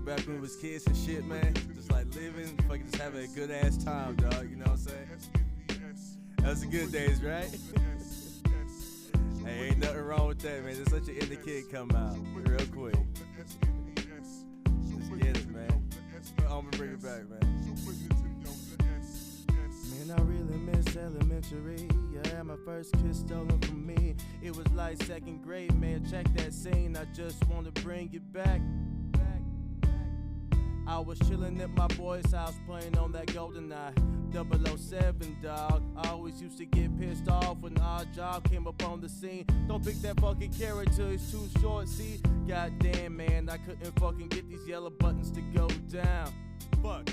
back when we was kids and shit, man. Just like living, fucking just having a good ass time, dog. You know what I'm saying? That was the good days, right? Hey, ain't nothing wrong with that, man. Just let your inner kid come out real quick. Just get it, man. I'm gonna bring it back, man. Man, I really miss elementary. Yeah, my first kiss stolen from me. It was like second grade, man. Check that scene. I just wanna bring it back. I was chillin' at my boy's house playing on that GoldenEye 007, dog. I always used to get pissed off when our job came up on the scene. Don't pick that fucking character, he's too short, see? Goddamn, man, I couldn't fucking get these yellow buttons to go down. Fuck.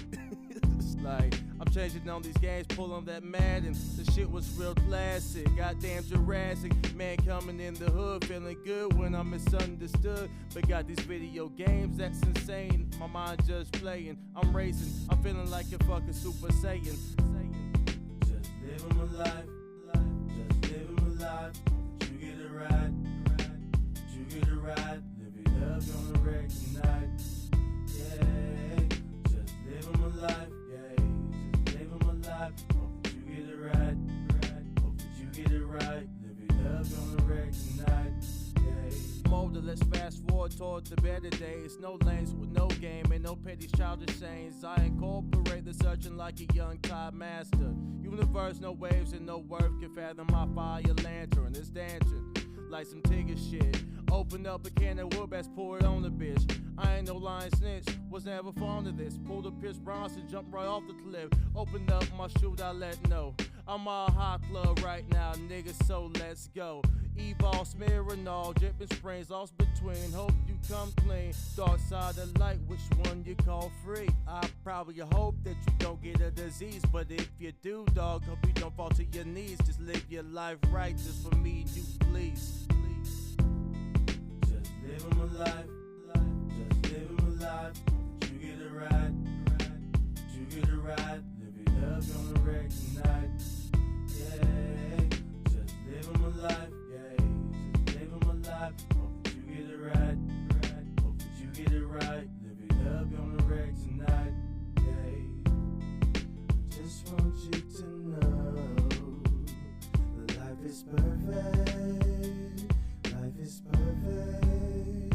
It's like, I'm changing on these games, pulling that Madden. The shit was real classic, goddamn Jurassic. Man coming in the hood, feeling good when I'm misunderstood. But got these video games, that's insane. My mind just playing, I'm racing. I'm feeling like a fucking Super Saiyan. Just living my life, just living my life. You get a ride, you get a ride. Live it up on the wreck tonight. Yeah, just living my life. Yeah, just living my life. Hope that you get it right. Hope that you get it right. Live it up on the wreck tonight. Yeah. Molder, let's fast forward toward the better days. No lanes with no game and no petty childish sayings. I incorporate the searching like a young Todd Master. Universe, no waves and no worth can fathom my fire lantern. It's dancing like some Tigger shit. Open up a can of wood, best pour it on the bitch. I ain't no lying snitch, was never fond of this. Pulled a Pierce Bronson, jumped right off the cliff. Opened up my shoot, I let know. I'm all hot club right now, niggas, so let's go. E-ball, smearing all, dripping springs, lost between. Hope you come clean. Dark side of light, which one you call free? I probably hope that you don't get a disease, but if you do, dog, hope you don't fall to your knees. Just live your life right, just for me and you, please. Just living my life, just living my life. You get a ride, you get a ride. Live it up on the wreck tonight. Yeah, just living my life. Yeah, just living my life. Hope that you get it right. Hope that you get it right. Live it up on the wreck tonight. Yeah, just want you to know that life is perfect. Life is perfect.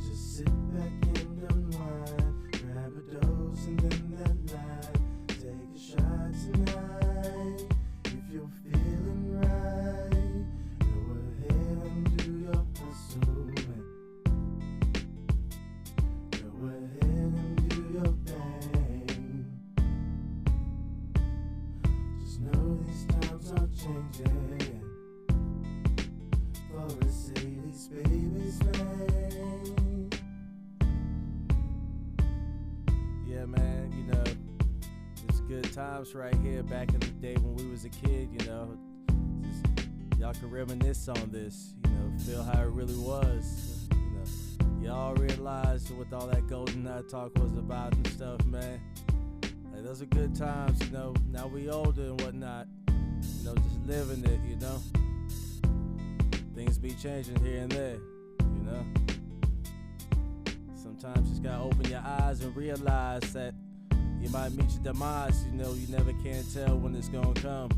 Just sit back and unwind. Grab a dose and then that line. Take a shot tonight. If you're feeling right, go ahead and do your hustle. Go ahead and do your thing. Just know these times are changing. For a Sadie's baby's name. Yeah, man, you know, it's good times right here back in the day when we was a kid, you know. Just, y'all can reminisce on this, you know, feel how it really was. You know, y'all realize what all that GoldenEye talk was about and stuff, man. Like, those are good times, you know. Now we older and whatnot, you know, just living it, you know. Things be changing here and there, you know. Sometimes you just gotta open your eyes and realize that you might meet your demise, you know. You never can tell when it's gonna come.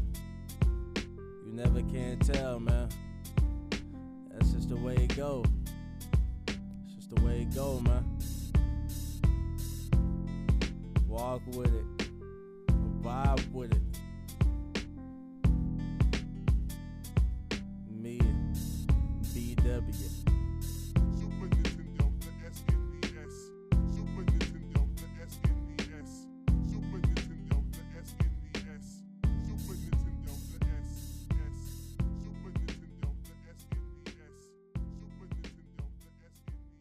You never can tell, man. That's just the way it go. It's just the way it go, man. Walk with it. Vibe with it. Me and BW. Super Nintendo, the SNES. Super Nintendo, the SNES. Super Nintendo, the SNES. Super Nintendo, the SNES. Super Nintendo, the SNES. Super Nintendo, the SNES. Super Nintendo, the SNES.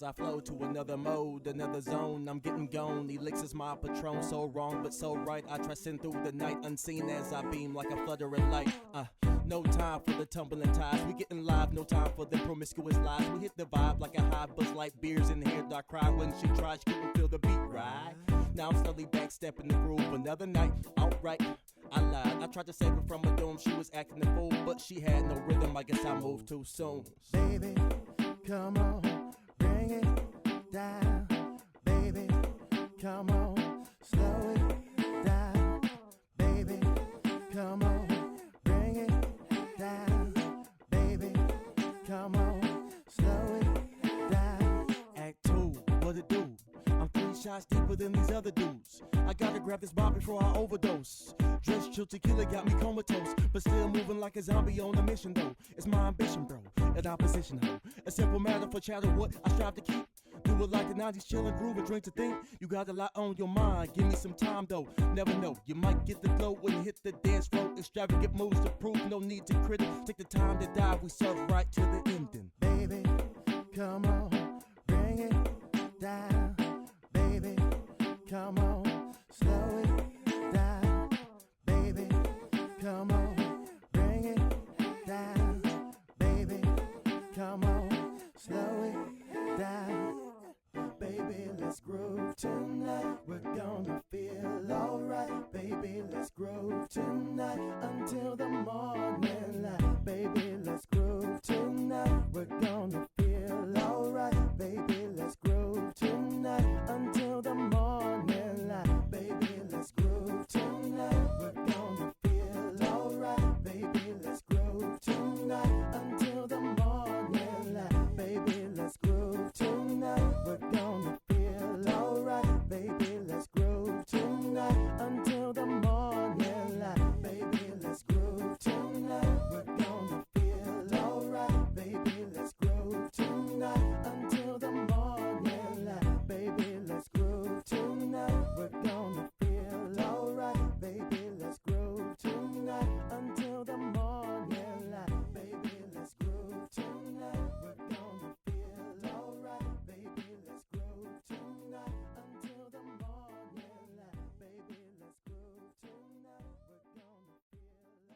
I flow to another mode, another zone. I'm getting gone. Elixir's my patron, so wrong but so right. I transcend through the night, unseen as I beam like a fluttering light. No time for the tumbling tides. We getting live, no time for the promiscuous lies. We hit the vibe like a high buzz light. Beers in the hair, dark cry when she tries. She couldn't feel the beat right. Now I'm slowly backstepping the groove. Another night, outright. I lied. I tried to save her from a doom. She was acting a fool, but she had no rhythm. I guess I moved too soon. Baby, come on, bring it down. Baby, come on, slow it down. Baby, come on, bring it down. Baby, come on, slow it down. Act 2, what it do? I'm 3 shots deeper than these other dudes. I gotta grab this bar before I overdose. Dress chill tequila got me comatose, but still moving like a zombie on a mission though. It's my ambition, bro, an opposition ho. A simple matter for chatter, what I strive to keep. Do it like the 90s, chillin', groove, and drink to think. You got a lot on your mind, give me some time though. Never know, you might get the glow when you hit the dance floor. Extravagant moves to prove, no need to critic. Take the time to dive, we surf right to the ending. Baby, come on, bring it down. Baby, come on, slow it down. Baby, come on, bring it down. Baby, come on, slow it down. Baby, let's groove tonight. We're gonna feel alright. Baby, let's groove tonight until the morning light. Baby, let's groove tonight. We're gonna feel alright. Baby, let's groove tonight until the morning light. Baby, let's groove tonight. We're gonna feel alright. Baby, let's groove tonight until the morning light. Baby, let's groove tonight. We're gonna feel alright. Baby, let's groove tonight until the morning light. Baby, let's groove tonight. We're gonna feel alright. Baby, let's groove tonight until the morning light. Baby, let's groove tonight. We're gonna feel alright. Baby, let's groove tonight until the morning light. Baby, let's groove tonight. We're gonna feel alright. Baby, let's groove tonight until the morning light. Baby, let's groove tonight. We're gonna feel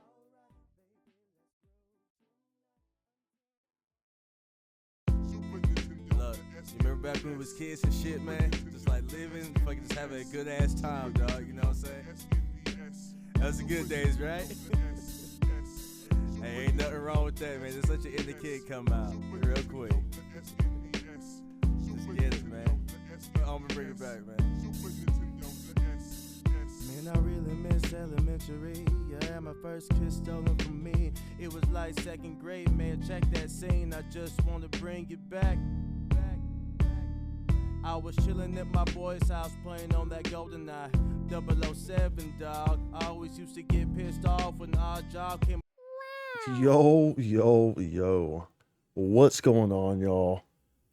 alright. Look, you remember back when we was kids and shit, man? Just like living, fucking just having a good ass time, dog. You know what I'm saying? That was the good days, right? Hey, ain't nothing wrong with that, man. Just let your inner kid come out real quick. Just get it, man. I'm gonna bring it back, man. Man, I really miss elementary. Yeah, my first kiss stolen from me. It was like 2nd grade, man. Check that scene. I just wanna bring it back. I was chillin' at my boy's house playing on that GoldenEye 007, dog. I always used to get pissed off when our job came. Yo. What's going on, y'all?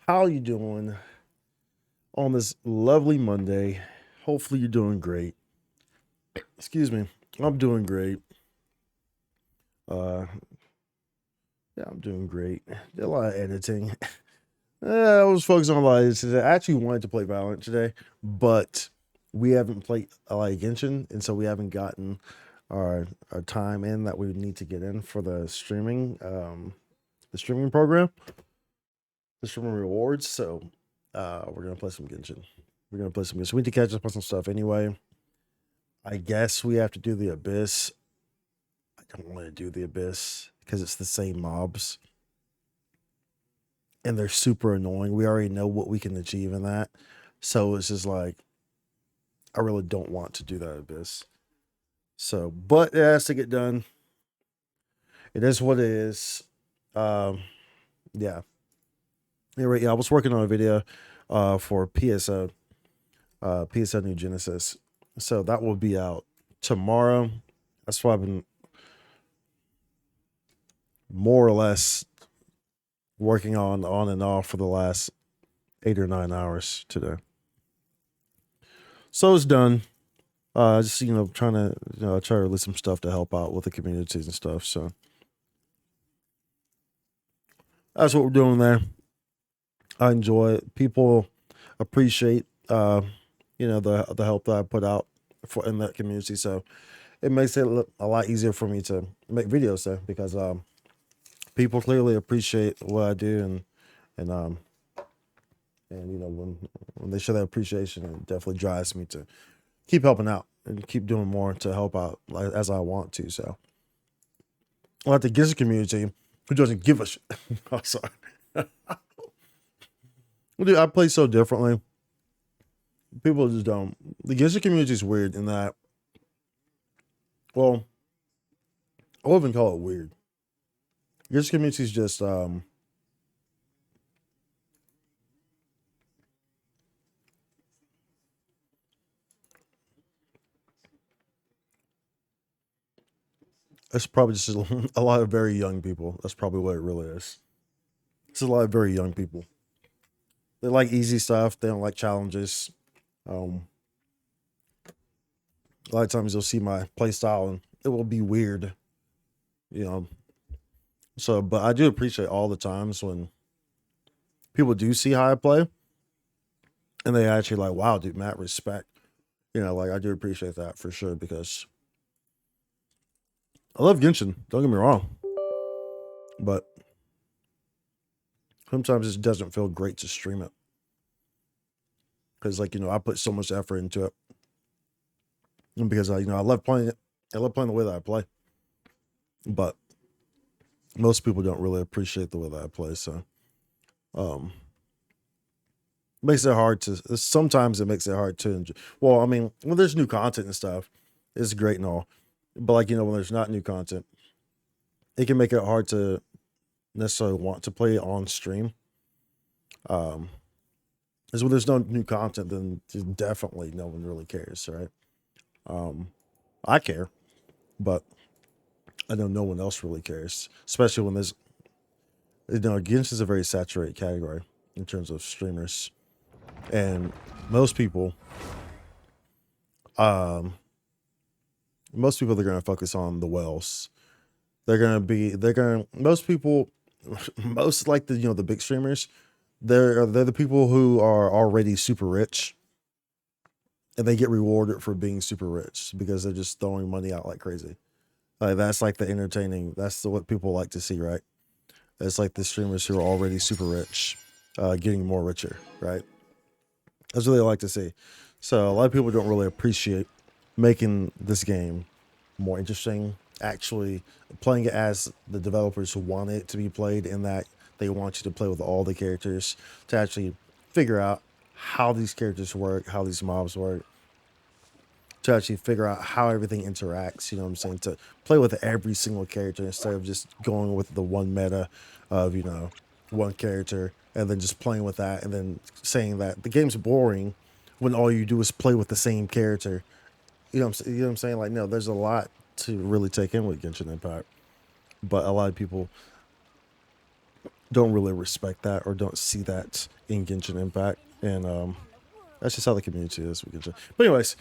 How you doing on this lovely Monday? Hopefully you're doing great. Excuse me. I'm doing great. Yeah, I'm doing great. Did a lot of editing. I was focused on a lot of this today. I actually wanted to play Valorant today, but we haven't played like Genshin, and so we haven't gotten our time in that we need to get in for the streaming program, the streaming rewards. So we're gonna play some Genshin. We need to catch up on some stuff anyway. I guess we have to do the Abyss. I don't want to do the Abyss because it's the same mobs. And they're super annoying. We already know what we can achieve in that. So it's just like, I really don't want to do that Abyss. So, but it has to get done. It is what it is. Yeah. Anyway, yeah, I was working on a video for PSO New Genesis. So that will be out tomorrow. That's why I've been more or less working on and off for the last 8 or 9 hours today. So it's done. Just, trying to, try to release some stuff to help out with the communities and stuff. So that's what we're doing there. I enjoy it. People appreciate the help that I put out for in that community. So it makes it look a lot easier for me to make videos there because people clearly appreciate what I do and when they show that appreciation, it definitely drives me to keep helping out and keep doing more to help out like as I want to. So like the Genshin community who doesn't give a shit. I'm sorry. Dude, I play so differently. People just don't. The Genshin community is weird in that, well, I wouldn't even call it weird. Genshin community is just it's probably just a lot of very young people. That's probably what it really is. It's a lot of very young people. They like easy stuff. They don't like challenges. Um, a lot of times you'll see my play style and it will be weird, you know. So, but I do appreciate all the times when people do see how I play and they actually like, wow, dude, Matt, respect. Like I do appreciate that for sure because I love Genshin. Don't get me wrong, but sometimes it doesn't feel great to stream it because, like, I put so much effort into it, and because I love playing it. I love playing the way that I play, but most people don't really appreciate the way that I play. So, makes it hard to. Sometimes it makes it hard to enjoy. Well, I mean, when there's new content and stuff, it's great and all, but like when there's not new content, it can make it hard to necessarily want to play on stream. Is when there's no new content, then definitely no one really cares, right? I care, but I know no one else really cares, especially when there's, Genshin is a very saturated category in terms of streamers, and most people, um, they're gonna focus on the whales. Most people, most like the big streamers, they're the people who are already super rich and they get rewarded for being super rich because they're just throwing money out like crazy. Like that's like the entertaining. That's what people like to see, right? It's like the streamers who are already super rich, getting more richer, right? That's what they like to see. So a lot of people don't really appreciate making this game more interesting. Actually, playing it as the developers who want it to be played, in that they want you to play with all the characters to actually figure out how these characters work, how these mobs work, to actually figure out how everything interacts, you know what I'm saying? To play with every single character instead of just going with the one meta of, one character and then just playing with that and then saying that the game's boring when all you do is play with the same character. You know what I'm saying? Like, no, there's a lot to really take in with Genshin Impact. But a lot of people don't really respect that or don't see that in Genshin Impact. And that's just how the community is with Genshin. But anyways,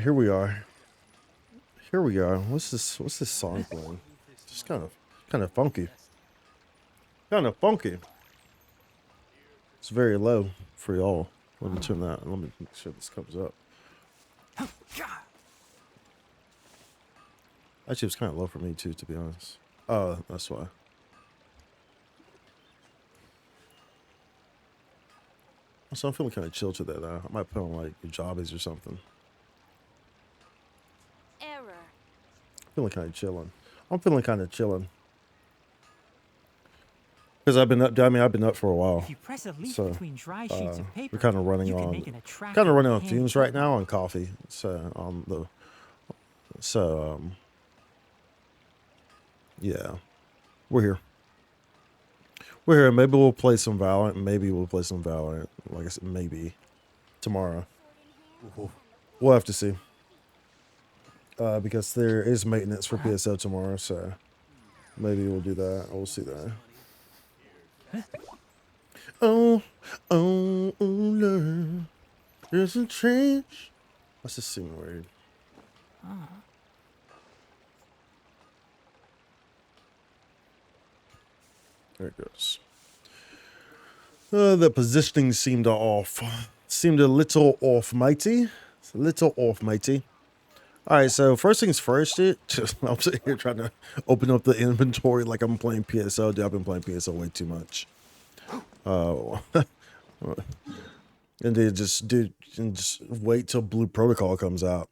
here we are. Here we are. What's this song playing? Just kind of funky. Kind of funky. It's very low for y'all. Let me turn that. Let me make sure this comes up. Actually, it's kind of low for me too, to be honest. Oh, that's why. So I'm feeling kind of chill today. I might put on like jobbies or something. Error. Feeling kind of chilling. I'm feeling kind of chilling. Because I've been up for a while. If you press a leaf So, between dry sheets of paper, we're kind of running you can on make an attractive hand fumes right now on coffee. Yeah, we're here. We're here. Maybe we'll play some Valorant. Like I said, maybe tomorrow. We'll have to see. Because there is maintenance for PSO tomorrow, so maybe we'll do that. We'll see that. Oh, Lord, there's a change. Let's just seem weird. There it goes. The positioning seemed off. Seemed a little off, mighty. It's a little off, mighty. All right, so first things first, dude. I'm sitting here trying to open up the inventory like I'm playing PSO. Dude, I've been playing PSO way too much. And they just wait till Blue Protocol comes out.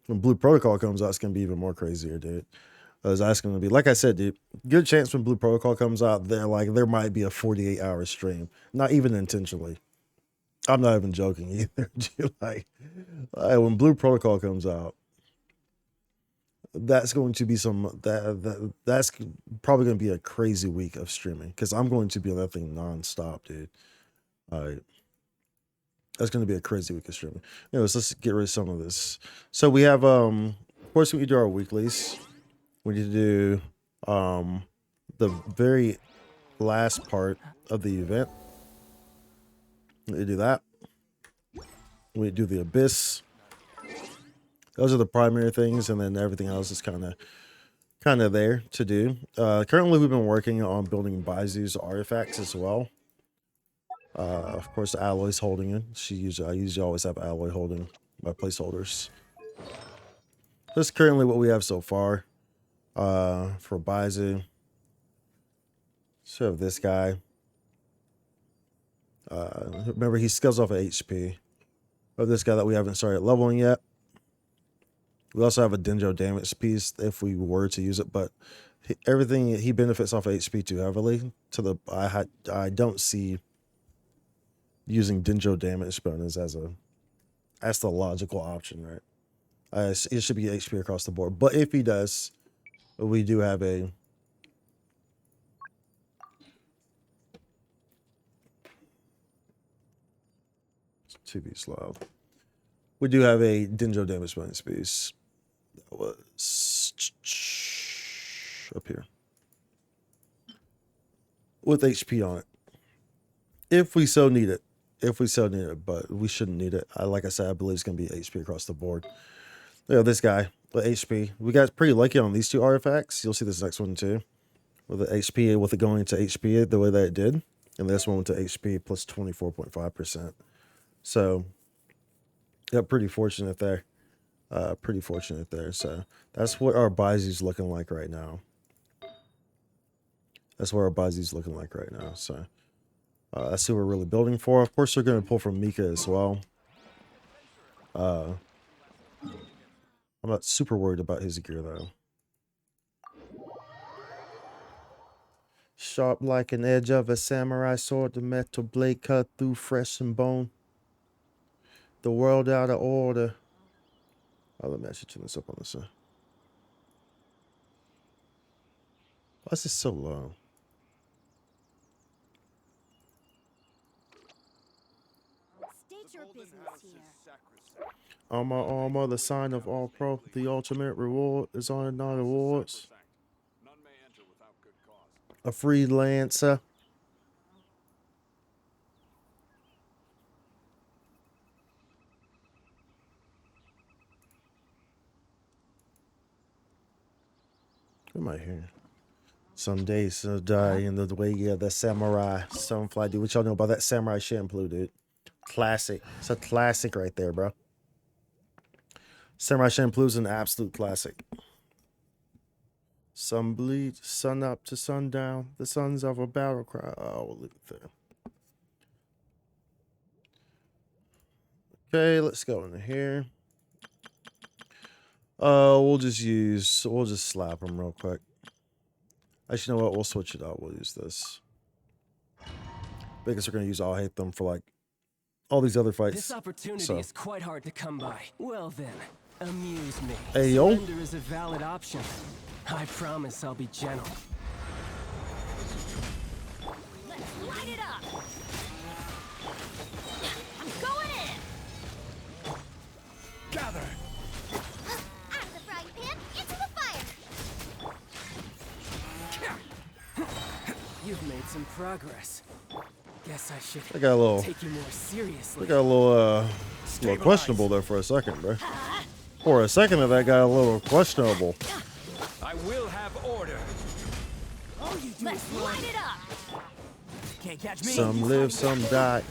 When Blue Protocol comes out, it's gonna be even more crazier, dude. That's gonna be, like I said, dude. Good chance when Blue Protocol comes out, there might be a 48-hour stream. Not even intentionally. I'm not even joking either. Dude, like when Blue Protocol comes out, that's going to be that's probably going to be a crazy week of streaming because I'm going to be on that thing nonstop, dude. All right. That's going to be a crazy week of streaming. Anyways, let's get rid of some of this. So we have, of course, we do our weeklies. We need to do the very last part of the event. We do that. We do the Abyss. Those are the primary things, and then everything else is kind of there to do. Currently, we've been working on building Baizu's artifacts as well. Of course, Alloy's holding it. I usually always have Alloy holding my placeholders. That's currently what we have so far for Baizu. So have this guy. Remember, he scales off of HP. Of this guy that we haven't started leveling yet. We also have a Denjo damage piece if we were to use it, but everything he benefits off of HP too heavily. I don't see using Denjo damage bonus as the logical option, right? It should be HP across the board. But if he does, we do have a TV slab. We do have a Denjo damage bonus piece. That was up here with HP on it. If we so need it. But we shouldn't need it. Like I said, I believe it's going to be HP across the board. This guy with HP. We got pretty lucky on these two artifacts. You'll see this next one too. With the HP, with it going into HP the way that it did. And this one went to HP plus 24.5%. So, yeah, pretty fortunate there. So, that's what our Baizu's looking like right now. So, that's who we're really building for. Of course, they're going to pull from Mika as well. I'm not super worried about his gear, though. Sharp like an edge of a samurai sword, the metal blade cut through flesh and bone. The world out of order. Oh, let me actually turn this up on the side. Why is this so low? State your business here. Armor, the sign of all pro. The ultimate reward is on 9 awards. A freelancer. What am I hearing? Some days die in the way of the samurai sunfly. Dude, what y'all know about that samurai shampoo, dude? Classic. It's a classic right there, bro. Samurai shampoo is an absolute classic. Sun bleed, sun up to sundown. The sons of a battle cry. Oh, we'll leave it there. Okay, let's go into here. We'll just slap them real quick. Actually, you know what? We'll switch it out. We'll use this. Because we're gonna use I'll hate them for like all these other fights. This opportunity is quite hard to come by. Well then, amuse me. Hey yo. Surrender is a valid option. I promise I'll be gentle. Let's light it up. I'm going in. Gather. Out of the frying pan, into the fire. You've made some progress. Guess I should I got a little, take you more seriously. I got a little questionable there for a second, bro. For a second, that got a little questionable. I will have order. Let's light it up. Can't catch me. Some live, some die.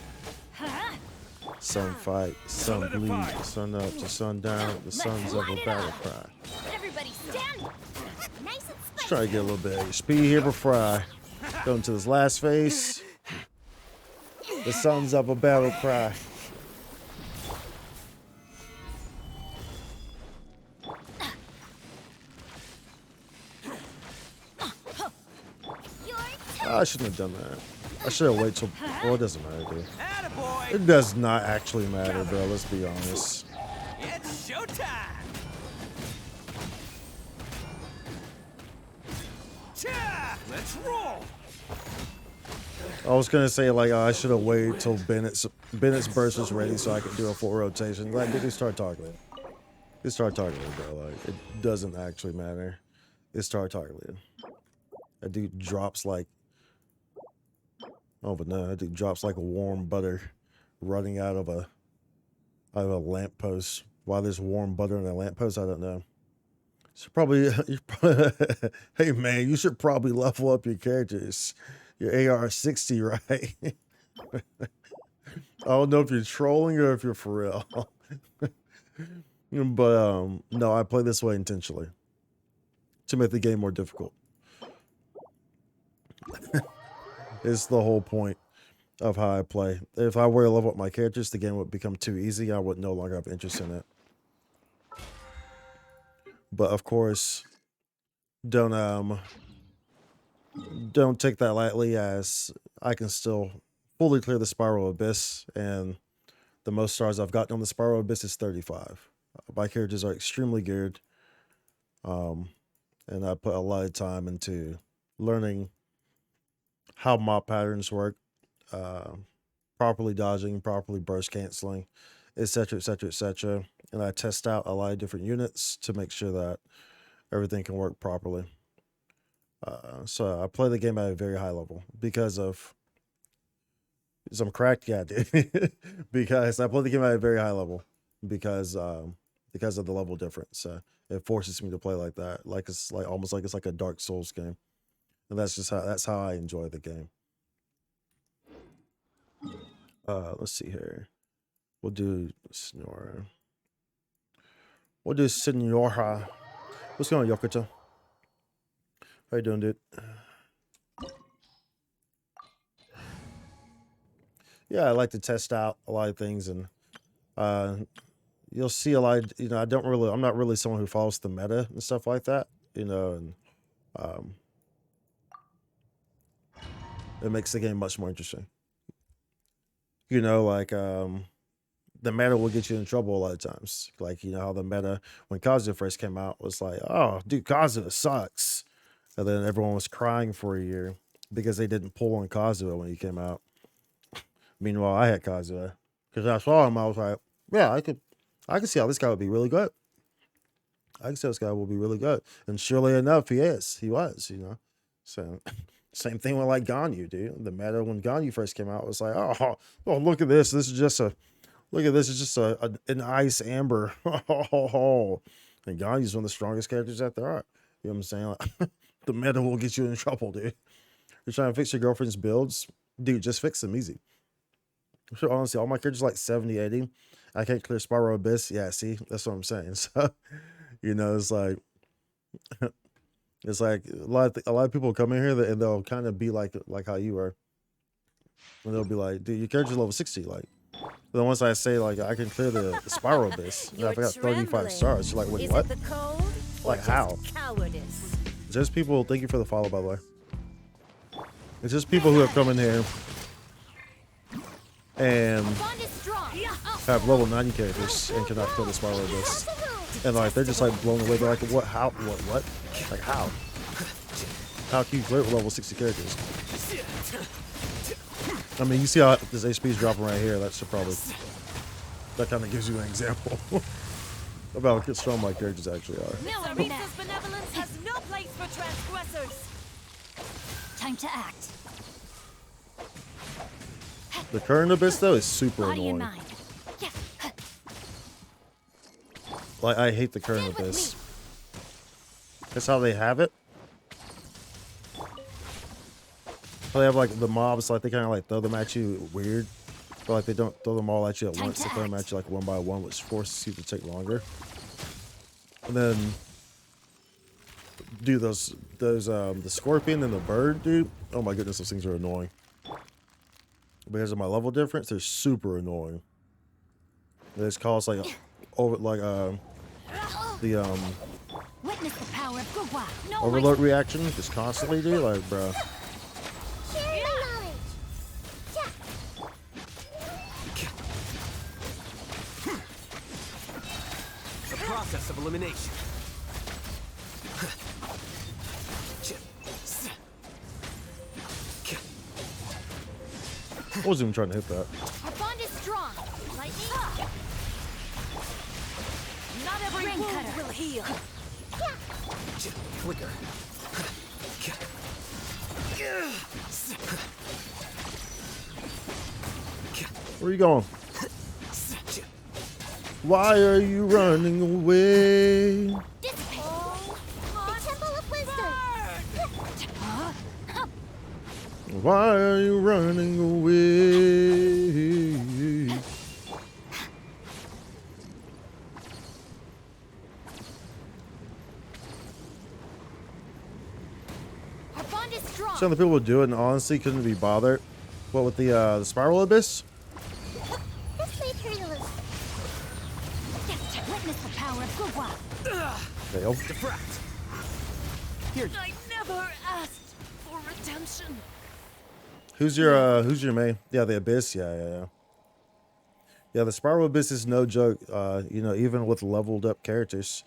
Some fight, some bleed. Sun up to sundown. The sons of a battle cry. Everybody stand. Nice and Let's spicy. try to get a little bit of HP here before I go into this last phase. The sons of a battle cry. Your I shouldn't have done that. I should have waited till. Well, it doesn't matter, dude. Attaboy. It does not actually matter, bro. Let's be honest. It's showtime. Cha! Let's roll. I was gonna say like I should have waited till Bennett's burst was ready so I could do a full rotation. Like, dude, start talking. Just start talking, bro. Like, it doesn't actually matter. Just start talking. That dude drops like. Oh, but no, that dude drops like a warm butter running out of a lamppost. Why there's warm butter in a lamppost, I don't know. So probably, hey man, you should probably level up your characters. Your AR-60, right? I don't know if you're trolling or if you're for real. But no, I play this way intentionally to make the game more difficult. It's the whole point of how I play. If I were to level up my characters, the game would become too easy. I would no longer have interest in it. But of course, don't take that lightly, as I can still fully clear the Spiral Abyss, and the most stars I've gotten on the Spiral Abyss is 35. My characters are extremely geared, and I put a lot of time into learning how mob patterns work, properly dodging, properly burst canceling, etc., etc., etc. And I test out a lot of different units to make sure that everything can work properly. So I play the game at a very high level because I'm cracked, yeah, dude. Because I play the game at a very high level because of the level difference. It forces me to play like that, like it's like almost like it's like a Dark Souls game. And that's how I enjoy the game. Let's see here. We'll do Senora. We'll do Senora. What's going on, Yokoto? How you doing, dude? Yeah, I like to test out a lot of things, and you'll see a lot of, I'm not really someone who follows the meta and stuff like that, and it makes the game much more interesting. The meta will get you in trouble a lot of times. Like, how the meta, when Kazuya first came out, was like, oh, dude, Kazuya sucks. And then everyone was crying for a year because they didn't pull on Kazuya when he came out. Meanwhile, I had Kazuya. Because I saw him, I was like, yeah, I could see how this guy would be really good. I can see how this guy will be really good. And surely enough, he was. So... Same thing with like Ganyu, dude. The meta when Ganyu first came out was like, oh, look at this. This is just an ice amber. And Ganyu's one of the strongest characters that there are. You know what I'm saying? Like, the meta will get you in trouble, dude. You're trying to fix your girlfriend's builds, dude. Just fix them easy. So honestly, all my characters like 70, 80. I can't clear Spiral Abyss. Yeah, see, that's what I'm saying. So, it's like. It's like a lot of people come in here and they'll kind of be like how you are, and they'll be like, "Dude, your character's level 60." Like, the ones I say like I can clear the Spiral Abyss, and I got 35 stars. You're like, "Wait, what?" Like how? cowardice. Just people. Thank you for the follow, by the way. It's just people who have come in here and Bond is strong. have level 90 characters and cannot clear the Spiral Abyss. And like they're just like blown away. They're like, what? How? What? Like how? How can you clear level 60 characters? I mean, you see how this HP is dropping right here. That kind of gives you an example about how strong my characters actually are. Saritha's benevolence has no place for transgressors. Time to act. The current Abyss though is super Body and annoying. mind. Yeah. Like I hate the current Abyss. That's how they have it. They have like the mobs, like they kind of like throw them at you weird, but like they don't throw them all at you at Time once. to They throw them act. at you like one by one, which forces you to take longer. And then do those the scorpion and the bird, dude. Oh my goodness, those things are annoying. Because of my level difference, they're super annoying. They just cause like over like the Witness the power of Gugwa. No overload reaction just constantly, dude. Like, bro. Share my knowledge. The process of elimination. I wasn't even trying to hit that. Our bond is strong. Lightning. Not every wound will heal. Flicker. Where are you going? Why are you running away? Dissipate. The Temple of Wisdom. Why are you running away? Our bond is strong. Some of the people would do it and honestly couldn't be bothered. What with the spiral abyss? This may turn a little. Witness the power of Gugwa. Fail. Diffract. Here. I never asked for redemption. Who's your main? Yeah, the abyss. Yeah. Yeah, the spiral abyss is no joke. You know, even with leveled up characters,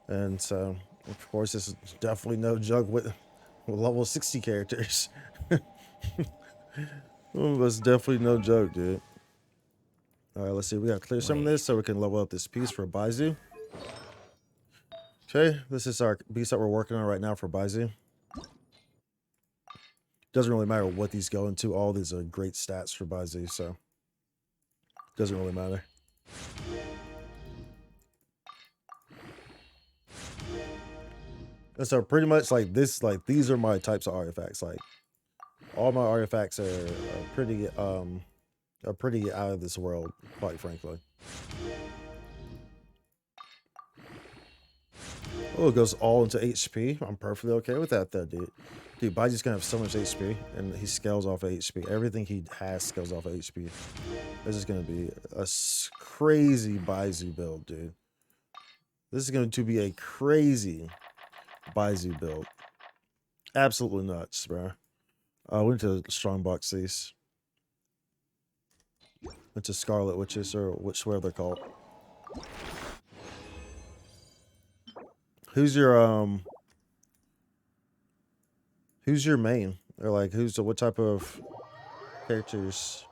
and so of course this is definitely no joke with level 60 characters. That's definitely no joke, dude. All right, let's see. We gotta clear some of this so we can level up this piece for Baizu. Okay, this is our piece that we're working on right now for Baizu. Doesn't really matter what these go into. All these are great stats for Baizu, so doesn't really matter. And so pretty much like this, like these are my types of artifacts. Like all my artifacts are pretty out of this world, quite frankly. Oh, it goes all into HP. I'm perfectly okay with that though, dude. Dude, Baizu's gonna have so much HP, and he scales off of HP. Everything he has scales off of HP. This is gonna be a crazy Baizu build, dude. This is going to be a crazy Baizu build. Absolutely nuts, bro. I went to Strongbox these. Went to Scarlet Witches, or whatever they're called. Who's your main? Or like what type of characters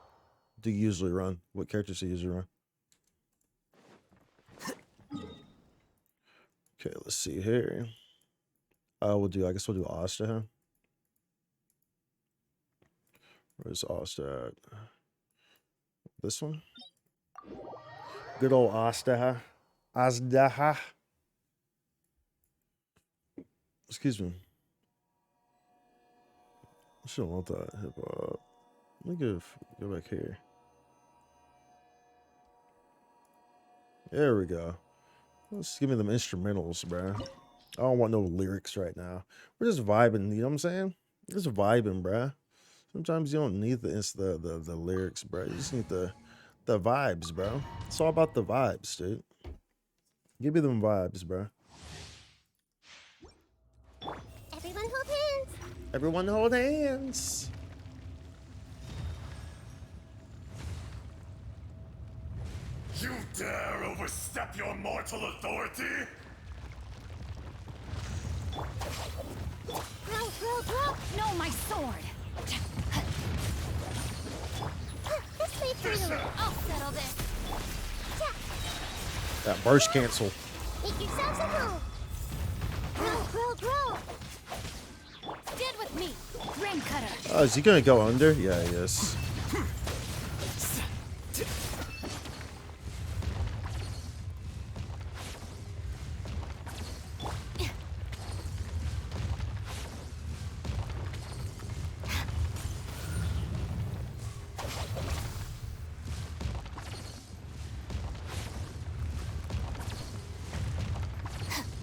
do you usually run? What characters do you usually run? Okay, let's see here. I guess we'll do Asta. Huh? Where's Asta at? This one? Good old Asta. Asta. Excuse me. I shouldn't want that hip hop. Let me go back here. There we go. Let's give me them instrumentals, bro. I don't want no lyrics right now. We're just vibing, you know what I'm saying? Just vibing, bro. Sometimes you don't need the lyrics, bro. You just need the vibes, bro. It's all about the vibes, dude. Give me them vibes, bro. Everyone hold hands. Everyone hold hands. You dare overstep your mortal authority? Grow. No, my sword. This may turn a little. I'll settle this. That burst cancel. Make yourselves at home. Grow. Stand with me. Ring cutter. Oh, is he gonna go under? Yeah, he is.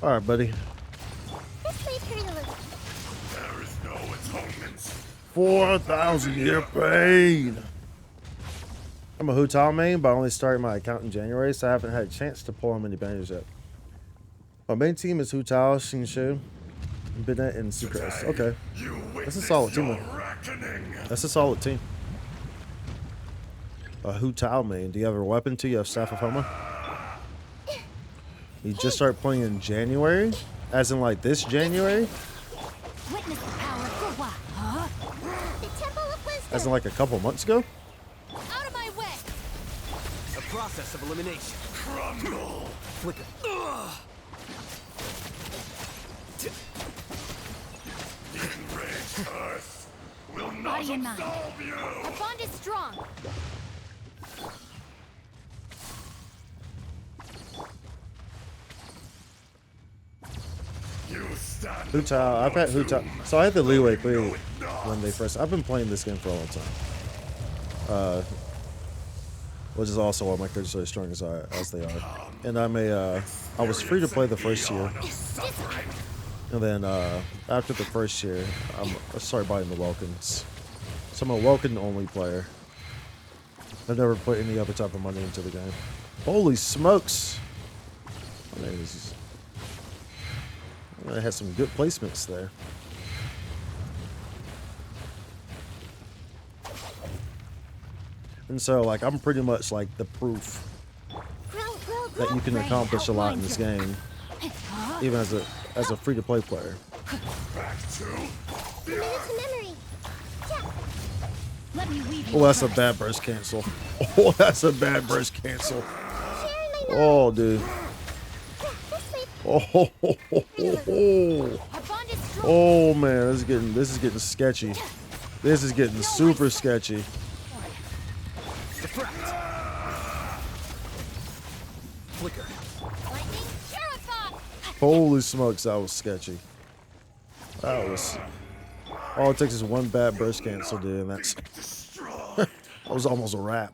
All right, buddy. This way, Period. 4,000 year pain. I'm a Hu Tao main, but I only started my account in January, so I haven't had a chance to pull on many banners yet. My main team is Hu Tao, Xinshu, Binet, and Sucrose. Okay. That's a solid team, man. That's a solid team. A Hu Tao main. Do you have a weapon too? You have Staff of Homa? You just start playing in January? As in like this January? Witness the power for what? Huh? The Temple of Wisdom. As in like a couple months ago? Out of my way. A process of elimination. Crumble. Flicker. Body and mind. Our bond is strong. Hu Tao. I've had Hu Tao. So I had the Leeway 3 when they first. I've been playing this game for a long time. Which is also why my characters are as strong as they are. And I was free to play the first year. And then after the first year, I started buying the Welkins. So I'm a Welkin only player. I've never put any other type of money into the game. Holy smokes! I mean, I had some good placements there. And so, like, I'm pretty much like the proof that you can accomplish a lot in this game, even as a free-to-play player. Oh, that's a bad burst cancel. Oh, that's a bad burst cancel. Oh, dude. Oh, oh man, this is getting sketchy. This is getting super sketchy. Flicker. Holy smokes, that was sketchy. That was. All it takes is one bad burst cancel, dude, and that's. That was almost a wrap.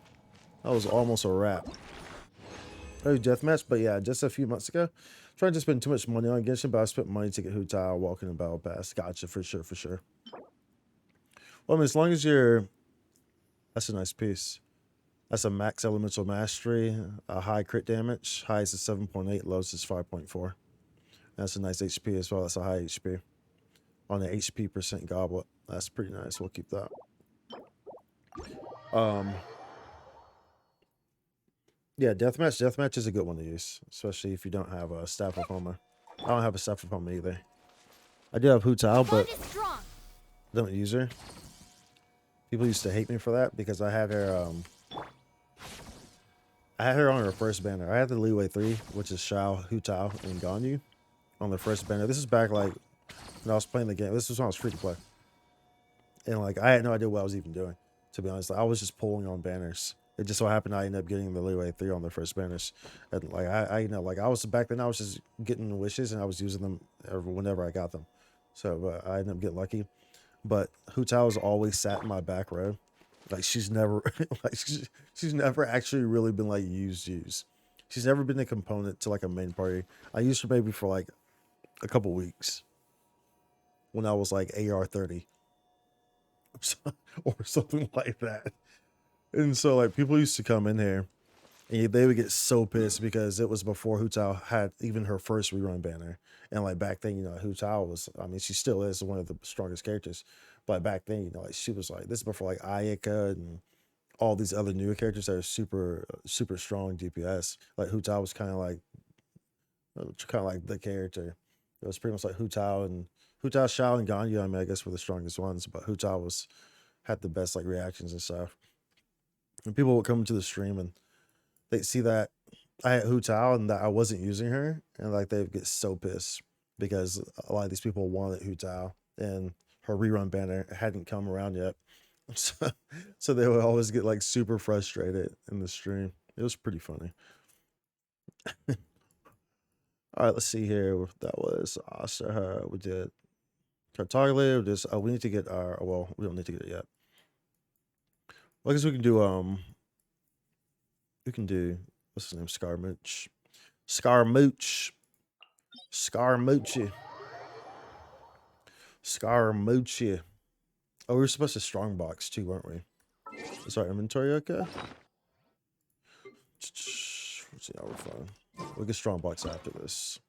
That was almost a wrap. Oh, deathmatch, but yeah, just a few months ago. Trying to spend too much money on Genshin, but I spent money to get Hu Tao, walking in Battle Pass. Gotcha, for sure, for sure. Well, I mean, as long as you're. That's a nice piece. That's a max elemental mastery, a high crit damage. Highest is 7.8, lowest is 5.4. That's a nice HP as well. That's a high HP. On the HP percent goblet. That's pretty nice. We'll keep that. Yeah, deathmatch. Deathmatch is a good one to use, especially if you don't have a Staff of Homa. I don't have a Staff of Homa either. I do have Hu Tao, but I don't use her. People used to hate me for that because I had her. I had her on her first banner. I had the Leeway 3, which is Shao, Hu Tao, and Ganyu on the first banner. This is back like when I was playing the game. This was when I was free to play, and like I had no idea what I was even doing. To be honest, like, I was just pulling on banners. It just so happened I ended up getting the Leeway 3 on the first banners, and like I you know, like I was back then I was just getting wishes and I was using them whenever I got them. So I ended up getting lucky. But Hu Tao has always sat in my back row. Like she's never like she's never actually really been like used. She's never been a component to like a main party. I used her maybe for like a couple weeks when I was like AR 30 or something like that. And so like people used to come in here and they would get so pissed because it was before Hu Tao had even her first rerun banner. And like back then, you know, Hu Tao was, I mean, she still is one of the strongest characters. But back then, you know, like she was like, this is before like Ayaka and all these other newer characters that are super, super strong DPS. Like Hu Tao was kind of like the character. It was pretty much like Hu Tao, Shao, and Ganyu. I mean, I guess were the strongest ones, but Hu Tao had the best like reactions and stuff. And people would come to the stream and they'd see that I had Hu Tao and that I wasn't using her, and like they'd get so pissed because a lot of these people wanted Hu Tao and her rerun banner hadn't come around yet. So they would always get like super frustrated in the stream. It was pretty funny. All right, let's see here. That was Asa. We did Cartaglia. We need to get our. Well, we don't need to get it yet. Well, I guess we can do. We can do. What's his name? Scarmooch. Scaramucci. Scaramucci. Oh, we were supposed to strongbox too, weren't we? Is our inventory okay? Let's see how we're fine. We'll get strongbox after this.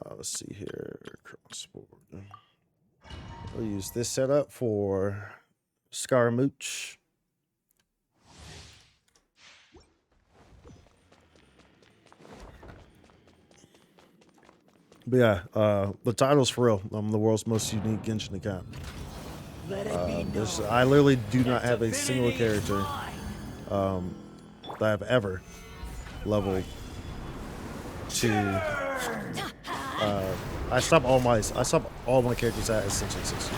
Let's see here. Crossboard. We'll use this setup for Scaramouche. But yeah, the title's for real. I'm the world's most unique Genshin account. I literally do not have a single character that I've ever leveled to. I stop all my characters at Ascension 60.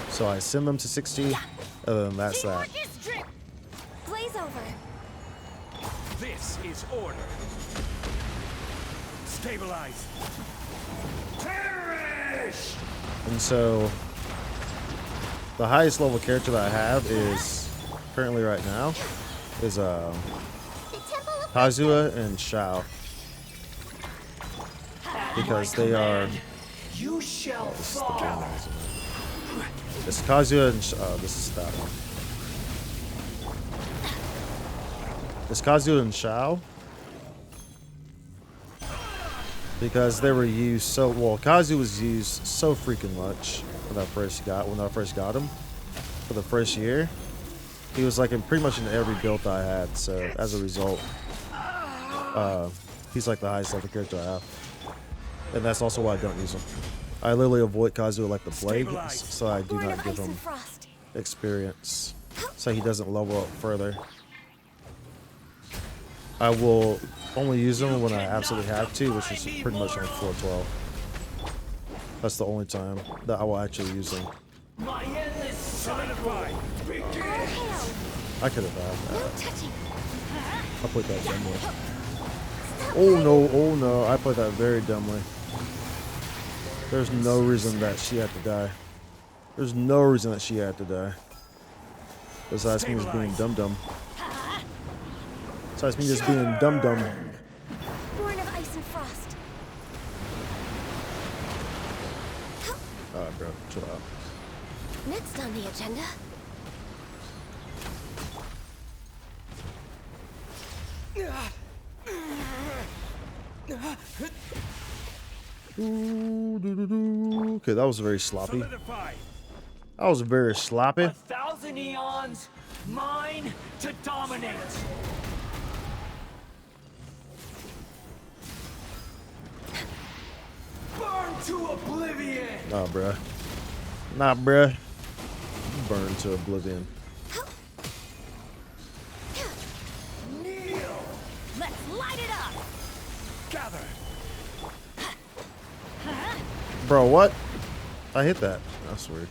So I send them to 60, and then that's that. Blaze over. This is order. Stabilize. Perish! And so the highest level character that I have is currently right now is Kazuha and Shao, because they are. You shall fall. It's Kazuha and this is that one. It's Kazuha and Shao, because they were used so well. Kazuha was used so freaking much when I first got him for the first year. He was like pretty much in every build that I had. So as a result, he's like the highest level character I have, and that's also why I don't use him. I literally avoid Kazuha like the plague, so I do not give him experience, so he doesn't level up further. I will only use him when I absolutely have to, which is pretty much on floor 12. That's the only time that I will actually use him. My end is solidified. I could have had that. I played that dumbly. Oh no, I played that very dumbly. There's no reason that she had to die. There's no reason that she had to die. Besides me just being dumb. Besides me just being dumb. Born of ice and frost. Alright, bro, chill out. Next on the agenda. Okay, that was very sloppy. Solidified. That was very sloppy. 1,000 eons, mine to dominate. Burn to oblivion. Nah, bruh. Nah, bruh. Burn to oblivion. Kneel. Let's light it up. Gather. Bro, what? I hit that. That's weird.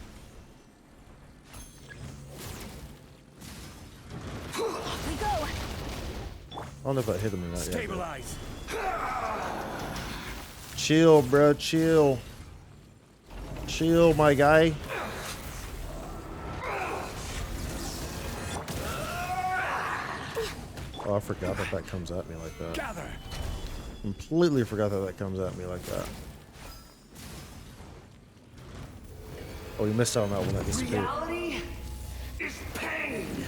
Off we go. I don't know if I hit him or not yet. Stabilize. Chill, bro. Chill. Chill, my guy. Oh, I forgot that comes at me like that. Gather. Completely forgot that comes at me like that. Oh, you missed out on that one that disappeared. Reality is pain.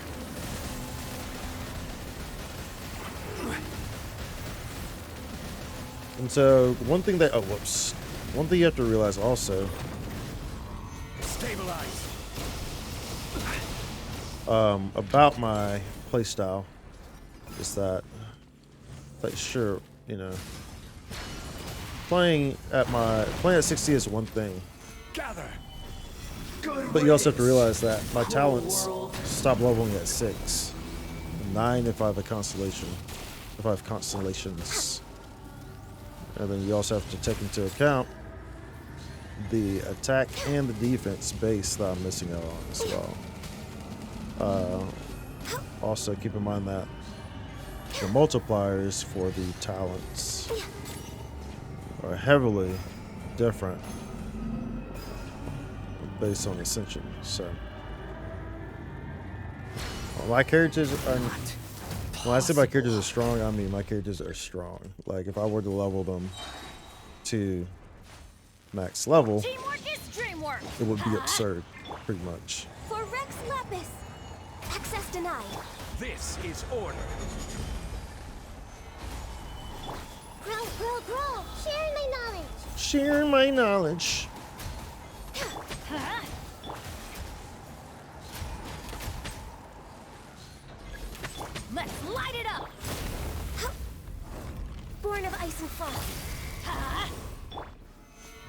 And so, one thing you have to realize also, Stabilize. about my playstyle is that, like, sure, you know, playing at 60 is one thing, Gather. but you also have to realize that my talents stop leveling at 6, 9 if I have a constellation, if I have constellations, and then you also have to take into account the attack and the defense base that I'm missing out on as well. Also keep in mind that the multipliers for the talents are heavily different based on Ascension. So my characters are When I say my characters are strong, I mean my characters are strong. Like if I were to level them to max level, Teamwork is dreamwork. it would be absurd, pretty much. For Rex Lapis. Access denied. This is order. Grow, grow, grow. Sharing my knowledge. Share my knowledge. Let's light it up. Born of ice and frost.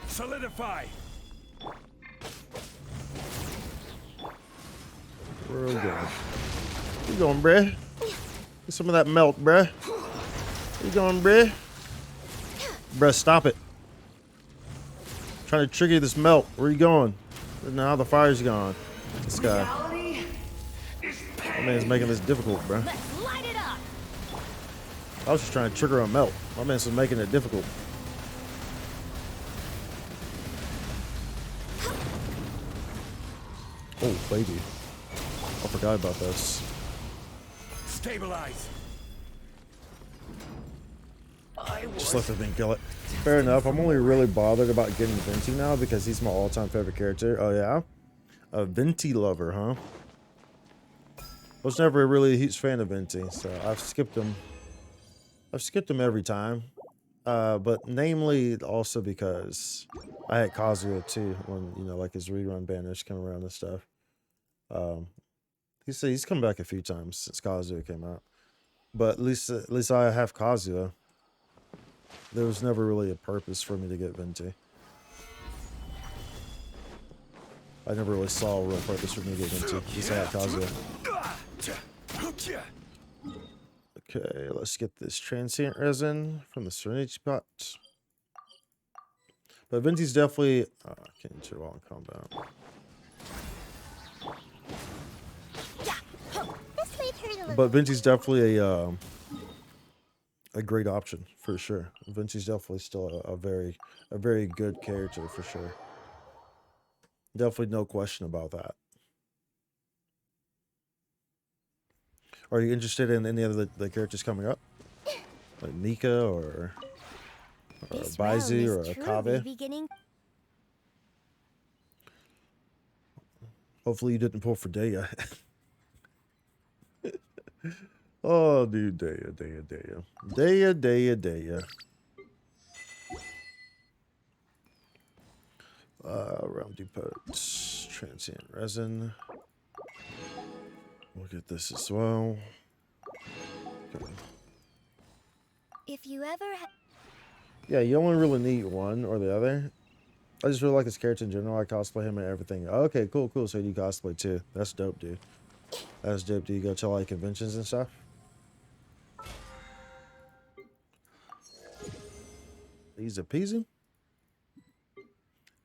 Solidify. Real good. Where you going, bruh? Get some of that melt, bruh. Where you going, bruh? Bruh, stop it. Trying to trigger this melt. Where you going? Now the fire's gone. This guy. My man's making this difficult, bruh. Let's light it up. I was just trying to trigger a melt. My man's just making it difficult. Oh, baby. I forgot about this. Stabilize. Just let the thing kill it. Fair enough. I'm only really bothered about getting Venti now because he's my all-time favorite character. Oh, yeah? A Venti lover, huh? I was never really a huge fan of Venti, so I've skipped him. I've skipped him every time. But namely also because I had Kazuya too when, you know, like his rerun banners come around and stuff. He's come back a few times since Kazuya came out. But at least I have Kazuya. There was never really a purpose for me to get Venti. I never really saw a real purpose for me to get Venti. At least I had Kazuya. Okay, let's get this transient resin from the Serenity pot. But Venti's definitely... I can't enter while in combat. This might hurt a little. But Venti's definitely a great option for sure. Venti's definitely still a very good character for sure. Definitely no question about that. Are you interested in any of the characters coming up? Like Mika or This Baizu round or is truly Akabe? beginning. Hopefully you didn't pull for Daya. Oh, dude, Daya. Round depots, transient resin. We'll get this as well. Okay. If you ever Yeah, you only really need one or the other. I just really like his character in general. I cosplay him and everything. Okay, cool. So you cosplay too. That's dope, dude. That's dope. Do you go to like conventions and stuff? Easy peasy.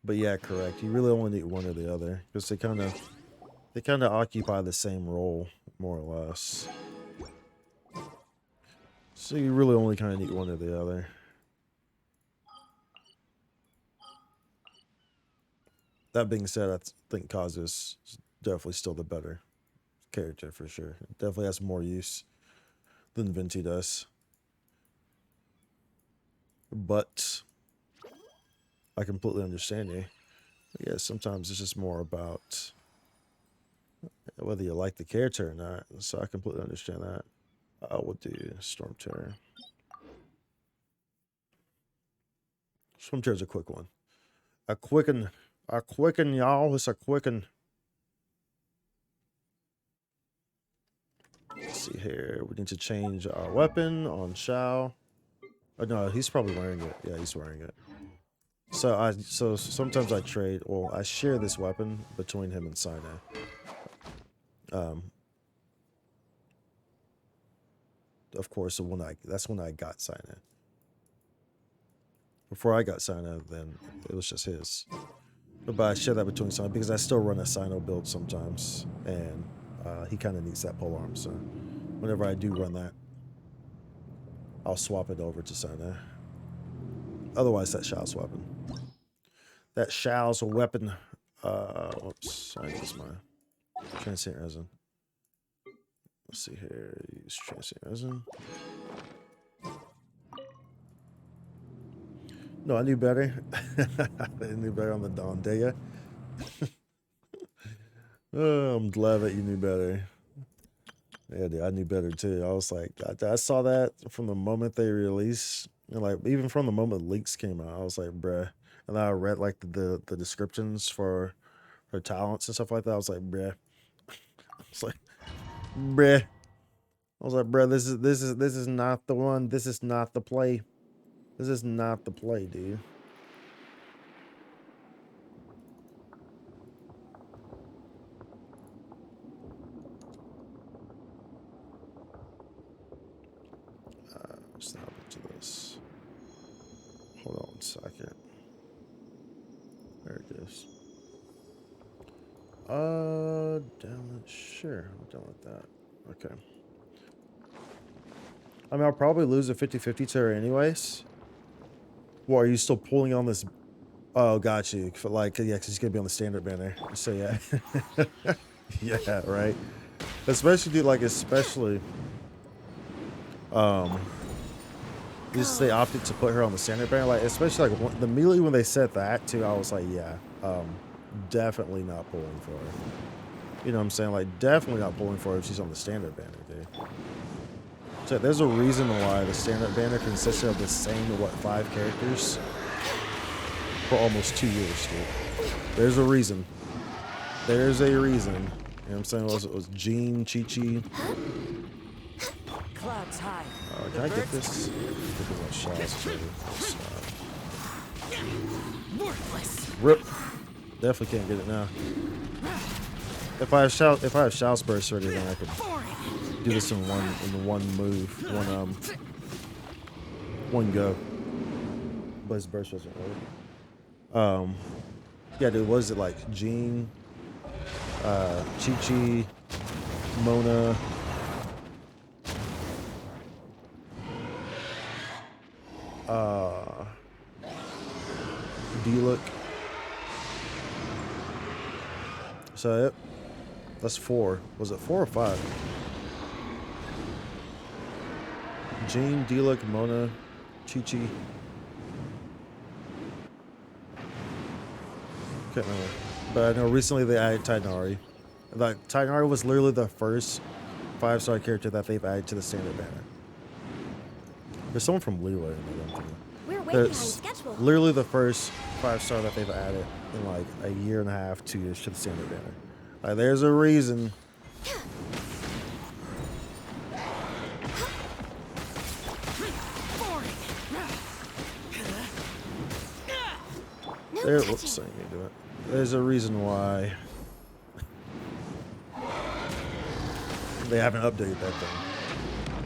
But yeah, correct. You really only need one or the other because they kind of occupy the same role, more or less. So you really only kind of need one or the other. That being said, I think Kazu's definitely still the better character for sure. It definitely has more use than Venti does. But I completely understand you. Yeah, sometimes it's just more about whether you like the character or not. So I completely understand that. I will do Storm Terror. Storm Terror's a quick one. A quicken, y'all. It's a quicken. Let's see here. We need to change our weapon on Shao. Oh, no, he's probably wearing it. Yeah, he's wearing it. So sometimes I trade. Well, I share this weapon between him and Sinai. Of course, that's when I got Sinai. Before I got Sinai, then it was just his. But I share that between Sinai because I still run a Sinai build sometimes, and he kind of needs that polearm. So whenever I do run that, I'll swap it over to Sinai. Otherwise, that's Shao's weapon. That Shao's weapon. Whoops, I use my transient resin. Let's see here. Use transient resin. No, I knew better. I knew better on the Don Daya. Oh, I'm glad that you knew better. Yeah, dude, I knew better too. I was like, I saw that from the moment they released, and like even from the moment leaks came out, I was like, bruh. And then I read like the descriptions for her talents and stuff like that. I was like, bruh. I was like, bruh. I was like, bruh, this is not the one. This is not the play. This is not the play, dude. What's the happening to this? Hold on 1 second. There it is. Down. Sure, I'm done with that. Okay. I mean, I'll probably lose a 50-50 to her anyways. Well, are you still pulling on this? Oh, got you. For like, yeah, because he's gonna be on the standard banner. So yeah, yeah, right. Especially, dude, like especially, just they opted to put her on the standard banner. Like, especially like immediately when they said that too, I was like, yeah, definitely not pulling for her. You know what I'm saying? Like, definitely not pulling for her if she's on the standard banner, dude. So there's a reason why the standard banner consisted of the same, what, 5 characters for almost 2 years, dude. There's a reason. There's a reason. You know what I'm saying? It was Jean, Chi-Chi. Clouds high. Can I get this? Worthless. Rip. Definitely can't get it now. If I have Shouts Burst ready, then I could do this in one move, one go. But his burst wasn't ready. Yeah, dude, what is it like? Jean, Chi-Chi, Mona, D-Look. So yep, that's 4. Was it 4 or 5? Jean, D-Look, Mona, Chi-Chi. Can't remember. But I know recently they added Tighnari. Like, Tighnari was literally the first 5-star character that they've added to the standard banner. There's someone from Leeway in there, I'm thinking. We're way behind That's schedule. literally the first 5-star that they've added in like a year and a half, 2 years to the standard banner. Like, there's a reason. No There, touching. whoops, I didn't do it. There's a reason why they haven't updated that thing.